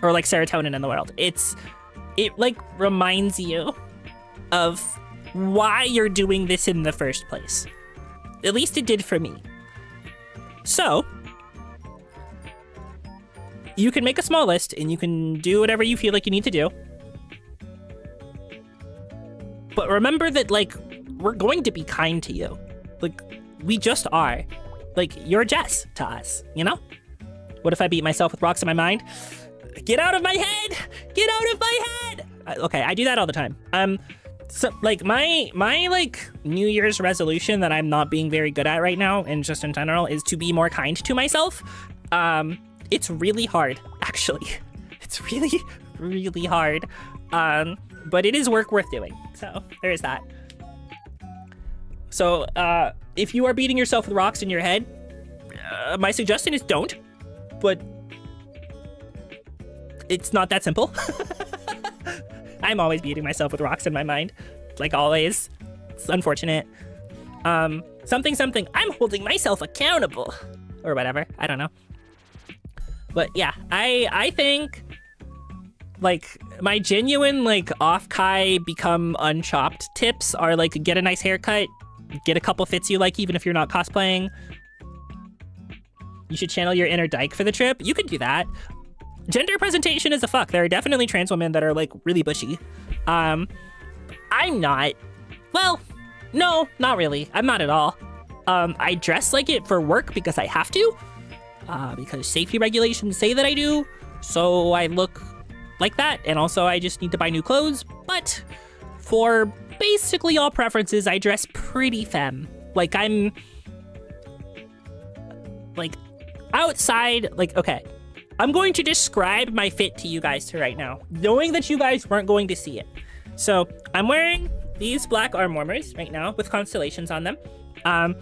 or like serotonin in the world. It like reminds you of why you're doing this in the first place. At least it did for me. So you can make a small list and you can do whatever you feel like you need to do. But remember that, like, we're going to be kind to you. Like, we just are. Like, you're Jess to us, you know? What if I beat myself with rocks in my mind? Get out of my head! Get out of my head! Okay, I do that all the time. So, like, my like, New Year's resolution that I'm not being very good at right now, and just in general, is to be more kind to myself. It's really hard, actually. It's really, really hard. But it is work worth doing. So, there is that. So, if you are beating yourself with rocks in your head, my suggestion is don't. But it's not that simple. I'm always beating myself with rocks in my mind. Like always. It's unfortunate. Something, I'm holding myself accountable. Or whatever. I don't know. But yeah, I think, like, my genuine, like, off-kai become unchopped tips are, like, get a nice haircut, get a couple fits you like even if you're not cosplaying. You should channel your inner dyke for the trip. You could do that. Gender presentation is a fuck. There are definitely trans women that are, like, really bushy. I'm not. Well, no, not really. I'm not at all. I dress like it for work because I have to. Because safety regulations say that I do. So I look like that. And also I just need to buy new clothes. But for basically all preferences, I dress pretty femme. Like, I'm, like, outside, like, okay. I'm going to describe my fit to you guys right now, knowing that you guys weren't going to see it. So I'm wearing these black arm warmers right now with constellations on them. I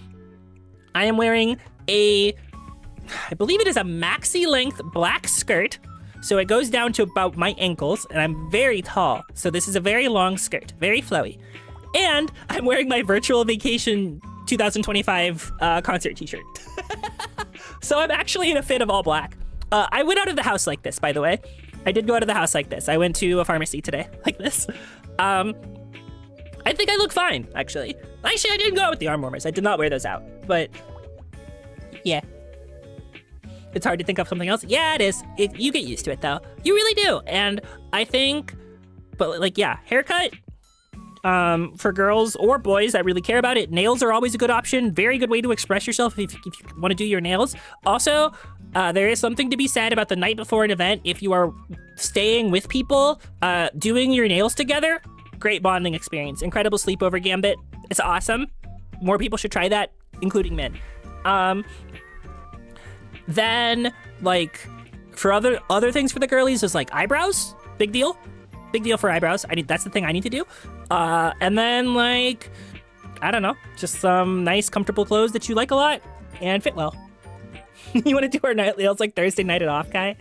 am wearing I believe it is a maxi length black skirt. So it goes down to about my ankles, and I'm very tall. So this is a very long skirt, very flowy. And I'm wearing my Virtual Vacation 2025 concert t-shirt. So I'm actually in a fit of all black. I went out of the house like this, by the way. I did go out of the house like this. I went to a pharmacy today, like this. I think I look fine, actually. Actually, I didn't go out with the arm warmers. I did not wear those out, but yeah. It's hard to think of something else. Yeah, it is. You get used to it, though. You really do. And I think, but like, yeah, haircut, for girls or boys that really care about it. Nails are always a good option. Very good way to express yourself if you want to do your nails. Also, there is something to be said about the night before an event. If you are staying with people, doing your nails together, great bonding experience. Incredible sleepover gambit. It's awesome. More people should try that, including men. Then, like, for other things for the girlies is like eyebrows. Big deal. Big deal for eyebrows. That's the thing I need to do. And then, like, I don't know, just some nice, comfortable clothes that you like a lot and fit well. You want to do our night nails like Thursday night at Off Guy?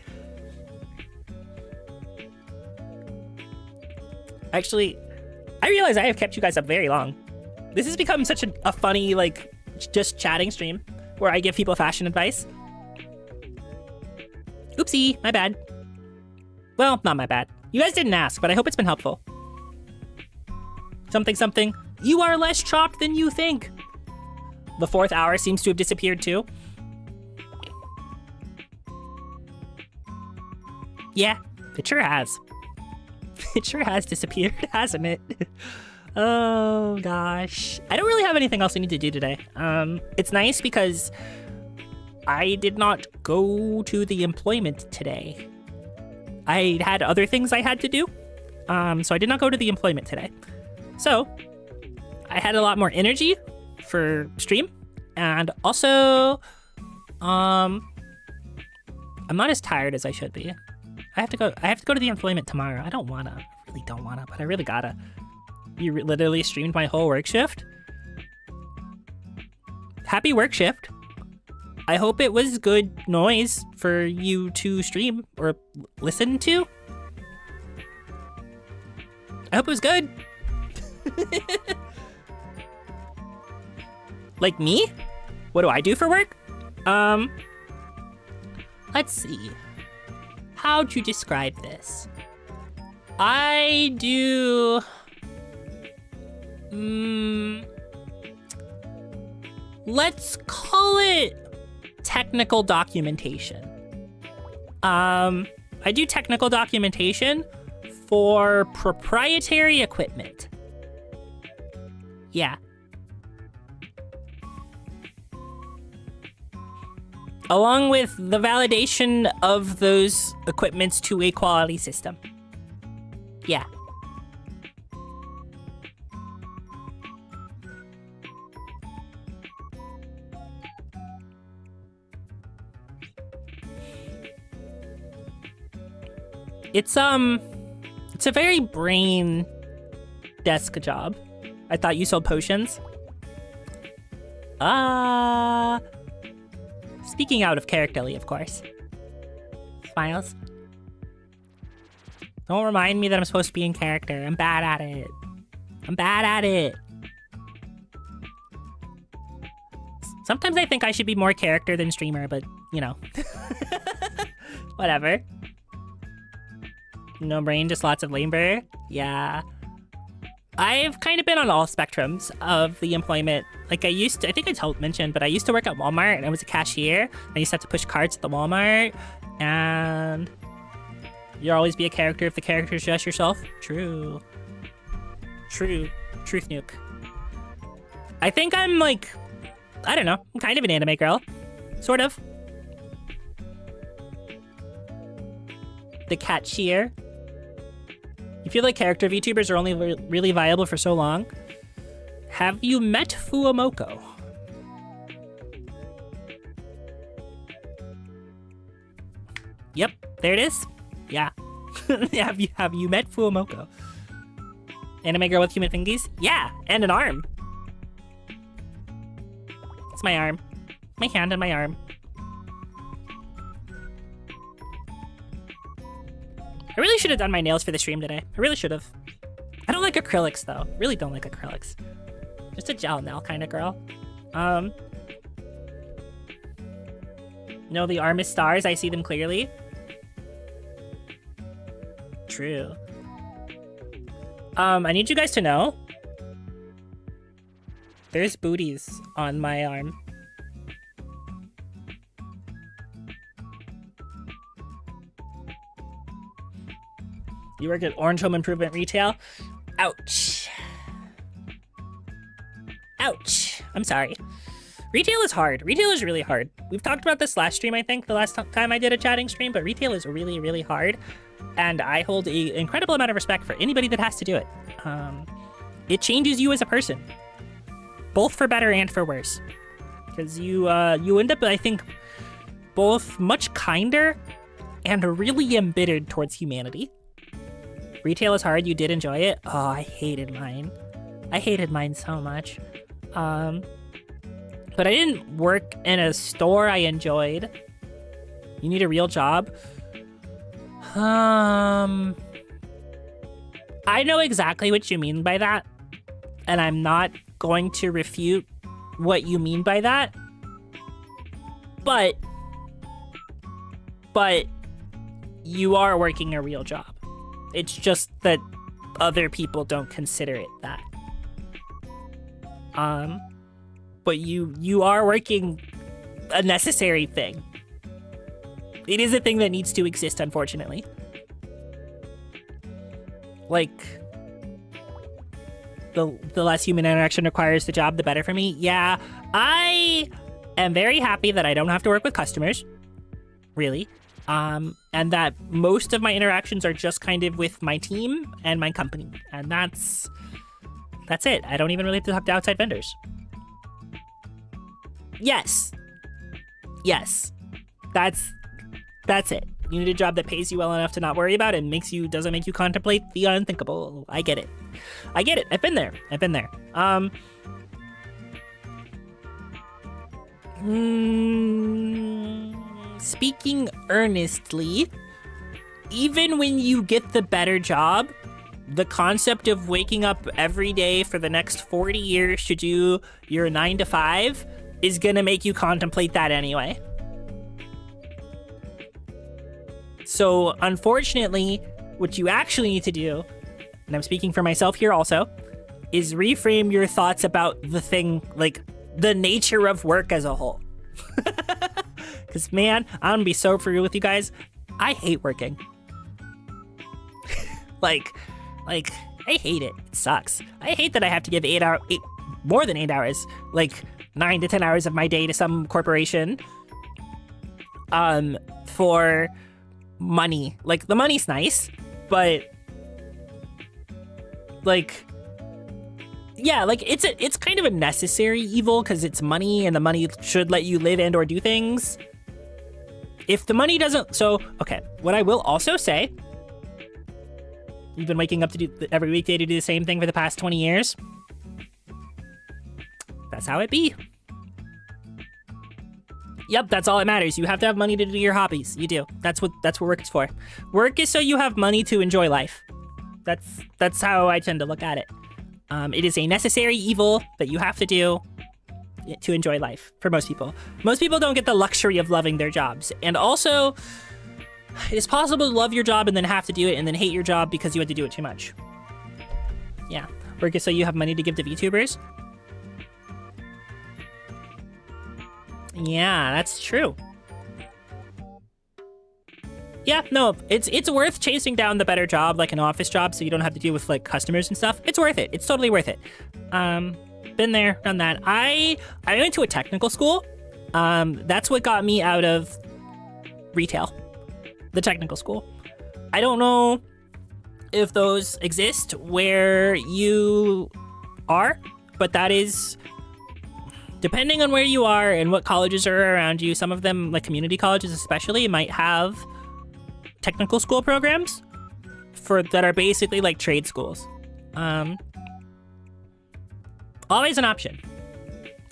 Actually, I realize I have kept you guys up very long. This has become such a funny, like, just chatting stream where I give people fashion advice. Oopsie, my bad. Well, not my bad. You guys didn't ask, but I hope it's been helpful. Something. You are less chopped than you think. The 4th hour seems to have disappeared too. Yeah, it sure has. It sure has disappeared, hasn't it? Oh gosh. I don't really have anything else I need to do today. It's nice because I did not go to the employment today. I had other things I had to do, so I did not go to the employment today. So I had a lot more energy for stream, and also, I'm not as tired as I should be. I have to go to the employment tomorrow. I really don't wanna, but I really gotta. You literally streamed my whole work shift. Happy work shift. I hope it was good noise for you to stream or listen to. I hope it was good. Like me? What do I do for work? Let's see. How'd you describe this? I do... let's call it technical documentation. I do technical documentation for proprietary equipment. Yeah. Along with the validation of those equipments to a quality system. Yeah. It's a very brain desk job. I thought you sold potions. Speaking out of characterly, of course. Smiles. Don't remind me that I'm supposed to be in character. I'm bad at it. I'm bad at it. Sometimes I think I should be more character than streamer, but, you know. Whatever. No brain, just lots of labor. Yeah. I've kind of been on all spectrums of the employment. Like I think I mentioned, but I used to work at Walmart and I was a cashier. I used to have to push carts at the Walmart. And you'll always be a character if the character is just yourself. True. True. Truth nuke. I think I'm like, I don't know. I'm kind of an anime girl. Sort of. The cashier. You feel like character VTubers are only really viable for so long? Have you met Fuamoko? Yep, there it is. Yeah. have you met Fuamoko? Anime girl with human fingies? Yeah, and an arm. It's my arm. My hand and my arm. I really should have done my nails for the stream today. I really should have. I don't like acrylics though. Really don't like acrylics. Just a gel nail kind of girl. No, the arm is stars. I see them clearly. True. I need you guys to know. There's booties on my arm. You work at Orange Home Improvement Retail? Ouch. Ouch. I'm sorry. Retail is hard. Retail is really hard. We've talked about this last stream, I think, the last time I did a chatting stream, but retail is really, really hard. And I hold an incredible amount of respect for anybody that has to do it. It changes you as a person. Both for better and for worse. Because you end up, I think, both much kinder and really embittered towards humanity. Retail is hard. You did enjoy it. Oh, I hated mine. I hated mine so much. But I didn't work in a store I enjoyed. You need a real job? I know exactly what you mean by that. And I'm not going to refute what you mean by that. But you are working a real job. It's just that other people don't consider it that. But you are working a necessary thing. It is a thing that needs to exist, unfortunately. Like, the less human interaction requires the job, the better for me. Yeah, I am very happy that I don't have to work with customers, really. And that most of my interactions are just kind of with my team and my company. And that's it. I don't even really have to talk to outside vendors. Yes. That's it. You need a job that pays you well enough to not worry about it and doesn't make you contemplate the unthinkable. I get it. I've been there. Speaking earnestly, even when you get the better job, the concept of waking up every day for the next 40 years to do your 9 to 5 is gonna make you contemplate that anyway. So unfortunately, what you actually need to do, and I'm speaking for myself here also, is reframe your thoughts about the thing, like the nature of work as a whole. Because man, I'm gonna be so for real with you guys, I hate working. like, I hate it. It sucks. I hate that I have to give more than 8 hours, like 9 to 10 hours of my day to some corporation, for money. Like, the money's nice, but like, yeah, like it's kind of a necessary evil because it's money and the money should let you live and or do things. If the money doesn't, so, okay, what I will also say, you've been waking up to do every weekday to do the same thing for the past 20 years. That's how it be. Yep, that's all that matters. You have to have money to do your hobbies. You do. That's what work is for. Work is so you have money to enjoy life. That's how I tend to look at it. It is a necessary evil that you have to do to enjoy life for most people. Most people don't get the luxury of loving their jobs. And also, it is possible to love your job and then have to do it and then hate your job because you had to do it too much. Yeah. Work is so you have money to give to VTubers. Yeah, that's true. Yeah, no, it's worth chasing down the better job, like an office job, so you don't have to deal with like customers and stuff. It's worth it. It's totally worth it. Been there, done that. I went to a technical school. That's what got me out of retail. The technical school. I don't know if those exist where you are, but that is, depending on where you are and what colleges are around you, some of them, like community colleges especially, might have technical school programs that are basically like trade schools. Always an option.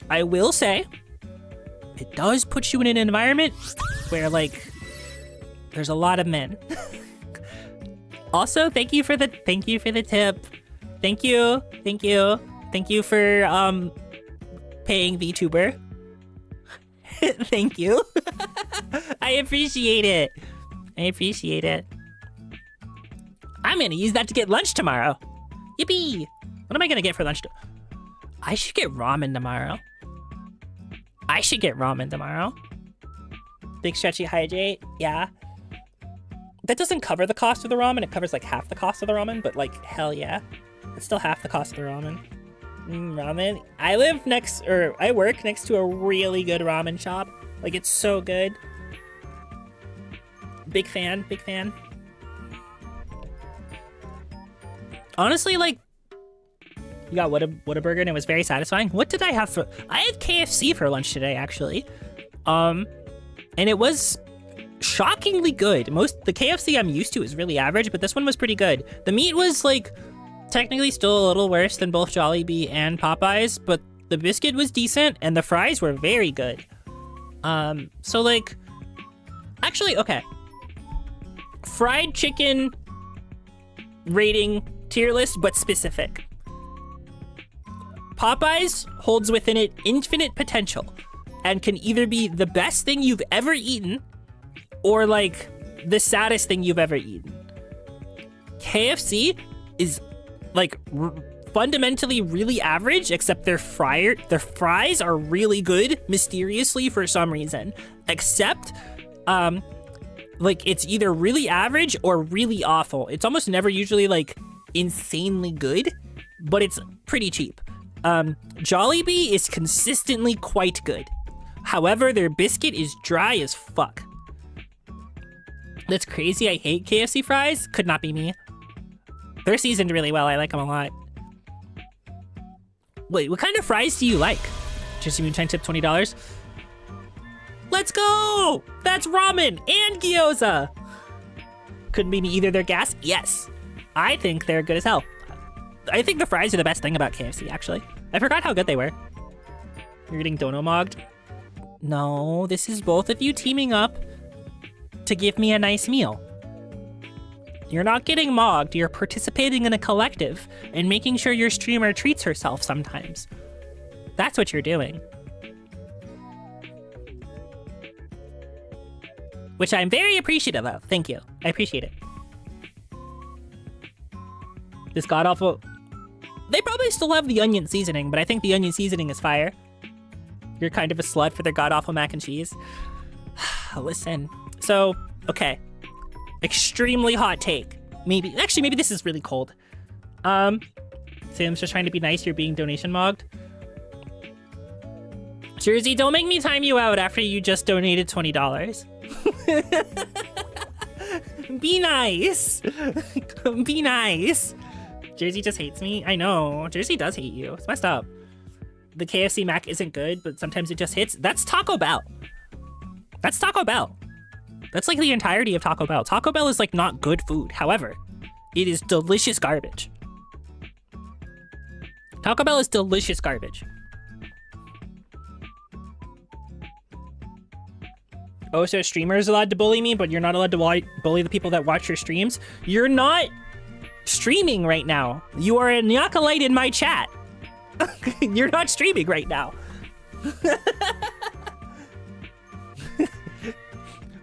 I will say, it does put you in an environment where like there's a lot of men. Also, thank you for the tip. Thank you for paying VTuber. Thank you. I appreciate it. I'm gonna use that to get lunch tomorrow. Yippee! What am I gonna get for lunch? I should get ramen tomorrow. Big stretchy hydrate, yeah. That doesn't cover the cost of the ramen. It covers like half the cost of the ramen, but like, hell yeah. It's still half the cost of the ramen. Ramen. I work next to a really good ramen shop. Like, it's so good. Big fan. Honestly, like, you got Whataburger and it was very satisfying. What did I have I had KFC for lunch today, actually. And it was shockingly good. The KFC I'm used to is really average, but this one was pretty good. The meat was, like, technically still a little worse than both Jollibee and Popeyes, but the biscuit was decent and the fries were very good. So, like, actually, okay. Fried chicken rating tier list, but specific. Popeyes holds within it infinite potential and can either be the best thing you've ever eaten or like the saddest thing you've ever eaten. KFC is like fundamentally really average, except their fries are really good mysteriously for some reason. Except like it's either really average or really awful. It's almost never usually like insanely good, but it's pretty cheap. Jollibee is consistently quite good. However, their biscuit is dry as fuck. That's crazy. I hate KFC fries. Could not be me. They're seasoned really well. I like them a lot. Wait, what kind of fries do you like? Just even trying to tip $20. Let's go! That's ramen and gyoza. Couldn't be me either. They're gas. Yes. I think they're good as hell. I think the fries are the best thing about KFC, actually. I forgot how good they were. You're getting dono mogged. No, this is both of you teaming up to give me a nice meal. You're not getting mogged, you're participating in a collective and making sure your streamer treats herself sometimes. That's what you're doing. Which I'm very appreciative of. Thank you. I appreciate it. This god-awful... They probably still have the onion seasoning, but I think the onion seasoning is fire. You're kind of a slut for their god-awful mac and cheese. Listen. So, okay. Extremely hot take. Maybe this is really cold. Sam's just trying to be nice. You're being donation mogged. Jersey, don't make me time you out after you just donated $20. Be nice. Be nice. Jersey just hates me. I know. Jersey does hate you. It's messed up. The KFC Mac isn't good, but sometimes it just hits. That's Taco Bell. That's Taco Bell. That's like the entirety of Taco Bell. Taco Bell is like not good food. However, it is delicious garbage. Taco Bell is delicious garbage. Oh, so streamers allowed to bully me, but you're not allowed to bully the people that watch your streams? You're not streaming right now. You are a Nyakalite in my chat. You're not streaming right now.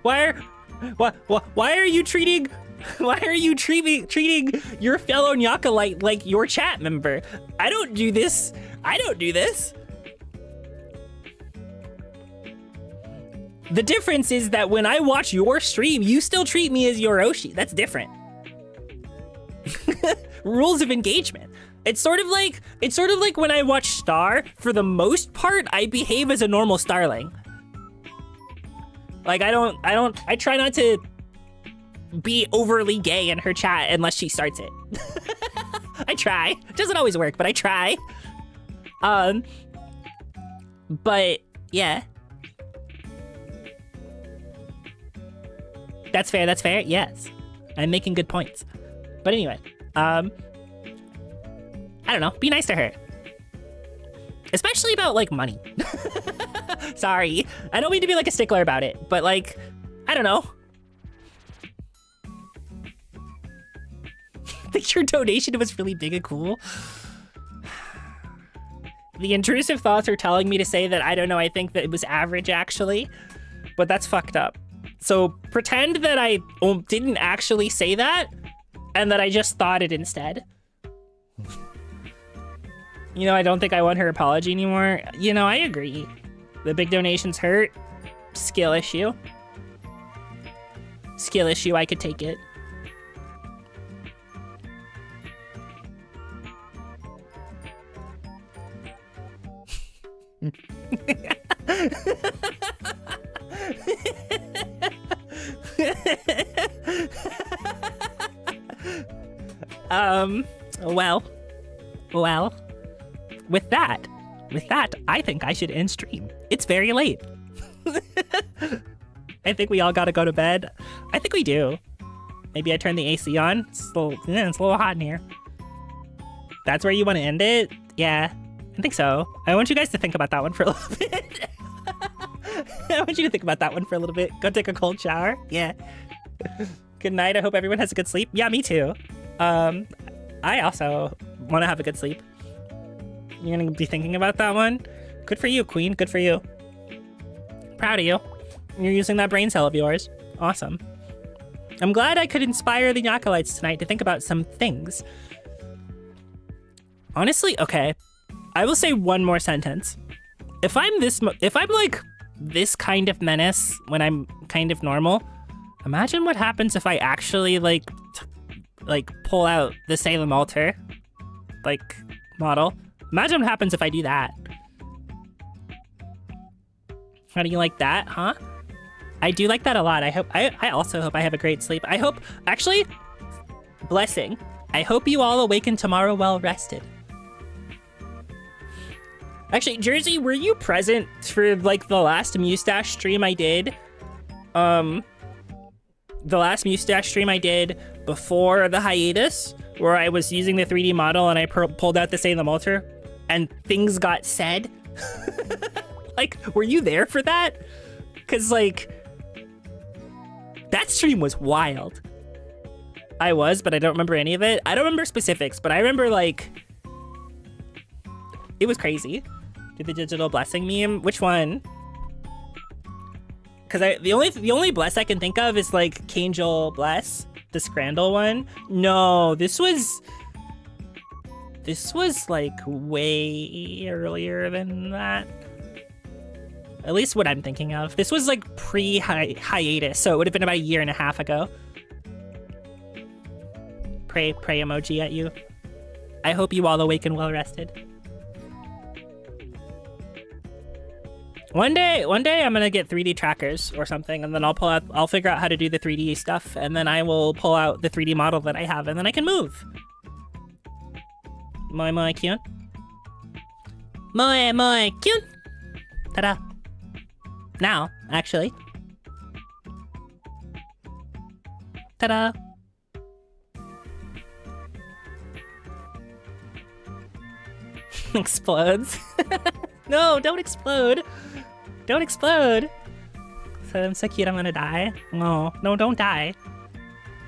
Why are you treating your fellow Nyakalite like your chat member? I don't do this. The difference is that when I watch your stream, you still treat me as Yoroshi. That's different. Rules of engagement. It's sort of like when I watch Star, for the most part, I behave as a normal starling. Like I try not to be overly gay in her chat unless she starts it. I try. It doesn't always work, but I try. But yeah. That's fair, yes. I'm making good points. But anyway, I don't know, be nice to her. Especially about, like, money. Sorry, I don't mean to be, like, a stickler about it, but, like, I don't know. I think your donation was really big and cool. The intrusive thoughts are telling me to say that, I don't know, I think that it was average, actually. But that's fucked up. So pretend that I didn't actually say that, and that I just thought it instead. You know, I don't think I want her apology anymore. You know, I agree. The big donations hurt. Skill issue. Skill issue, I could take it. Well, with that, I think I should end stream. It's very late. I think we all gotta go to bed. I think we do. Maybe I turn the AC on. It's a little hot in here. That's where you want to end it? Yeah, I think so. I want you guys to think about that one for a little bit. I want you to think about that one for a little bit. Go take a cold shower. Yeah. Good night. I hope everyone has a good sleep. Yeah, me too. I also want to have a good sleep. You're gonna be thinking about that one? Good for you, Queen. Good for you. Proud of you. You're using that brain cell of yours. Awesome. I'm glad I could inspire the Nyakalites tonight to think about some things. Honestly, okay. I will say one more sentence. If I'm like this kind of menace when I'm kind of normal, imagine what happens if I actually like pull out the Salem altar, like, model. Imagine what happens if I do that. How do you like that, huh? I do like that a lot. I also hope I have a great sleep. I hope, actually, blessing. I hope you all awaken tomorrow well rested. Actually, Jersey, were you present for, like, the last mustache stream I did? The last mustache stream I did before the hiatus, where I was using the 3D model and I pulled out the Salem altar, and things got said? Like, were you there for that? Because, like, that stream was wild. I was, but I don't remember any of it. I don't remember specifics, but I remember, like, it was crazy. Did the digital blessing meme? Which one? Because the only bless I can think of is, like, Kangel bless, the Scrandle one. No, this was like way earlier than that. At least what I'm thinking of. This was like pre-hiatus, so it would have been about a year and a half ago. Pray emoji at you. I hope you all awake and well rested. One day I'm gonna get 3D trackers or something, and then I'll figure out how to do the 3D stuff, and then I will pull out the 3D model that I have, and then I can move. Moi cute. Moi cute. Ta-da. Now, actually. Ta-da. Explodes. No, don't explode. Don't explode. So I'm so cute, I'm gonna die. No, don't die.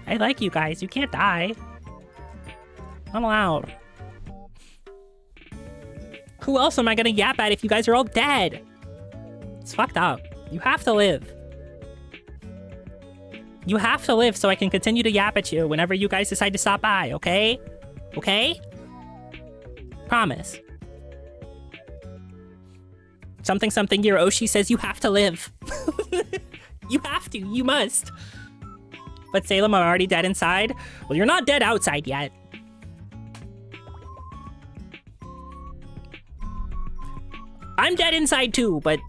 I like you guys. You can't die. I'm allowed. Who else am I gonna yap at if you guys are all dead? It's fucked up. You have to live. You have to live so I can continue to yap at you whenever you guys decide to stop by, okay? Okay? Promise. Something your Oshi says you have to live. You have to. You must. But Salem, I'm already dead inside. Well, you're not dead outside yet. I'm dead inside too, but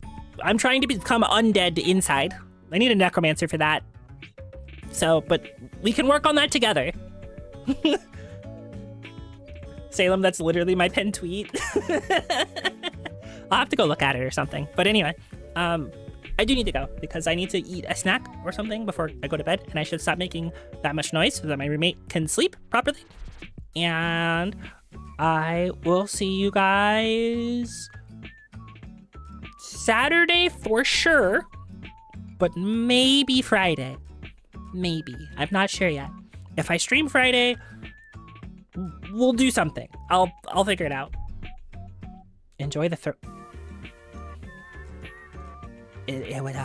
I'm trying to become undead inside. I need a necromancer for that. So, but we can work on that together. Salem, that's literally my pinned tweet. I'll have to go look at it or something. But anyway, I do need to go because I need to eat a snack or something before I go to bed, and I should stop making that much noise so that my roommate can sleep properly. And I will see you guys Saturday for sure, but maybe Friday. Maybe. I'm not sure yet. If I stream Friday, we'll do something. I'll figure it out. Enjoy the throw. What?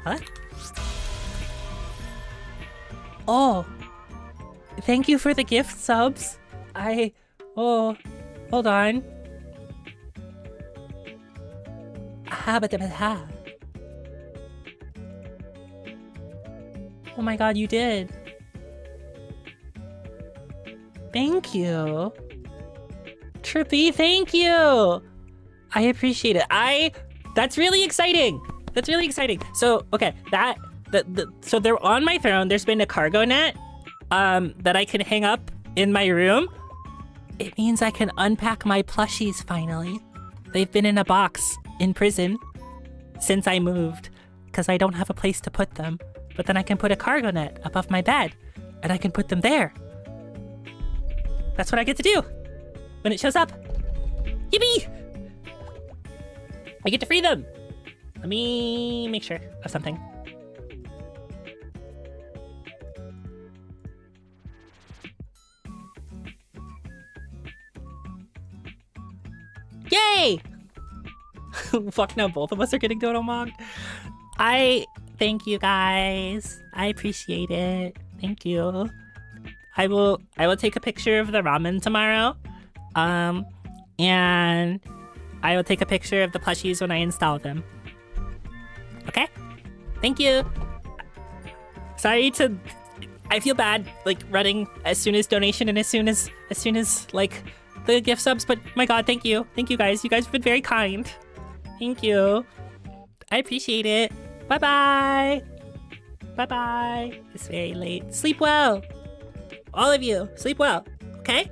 Huh? Oh, thank you for the gift subs. Oh, hold on. Oh my god, you did. Thank you. Trippy, thank you. I appreciate it. That's really exciting. That's really exciting. So, okay, so they're on my throne. There's been a cargo net that I can hang up in my room. It means I can unpack my plushies finally. They've been in a box in prison since I moved because I don't have a place to put them. But then I can put a cargo net above my bed and I can put them there. That's what I get to do when it shows up. Yippee! I get to free them. Let me make sure of something. Yay! Fuck no, both of us are getting dodo mogged. Thank you guys. I appreciate it. Thank you. I will take a picture of the ramen tomorrow. And I will take a picture of the plushies when I install them. Okay? Thank you. I feel bad like running as soon as donation and as soon as like the gift subs, but my god, thank you. Thank you guys. You guys have been very kind. Thank you. I appreciate it. Bye-bye. Bye-bye. It's very late. Sleep well. All of you, sleep well. Okay?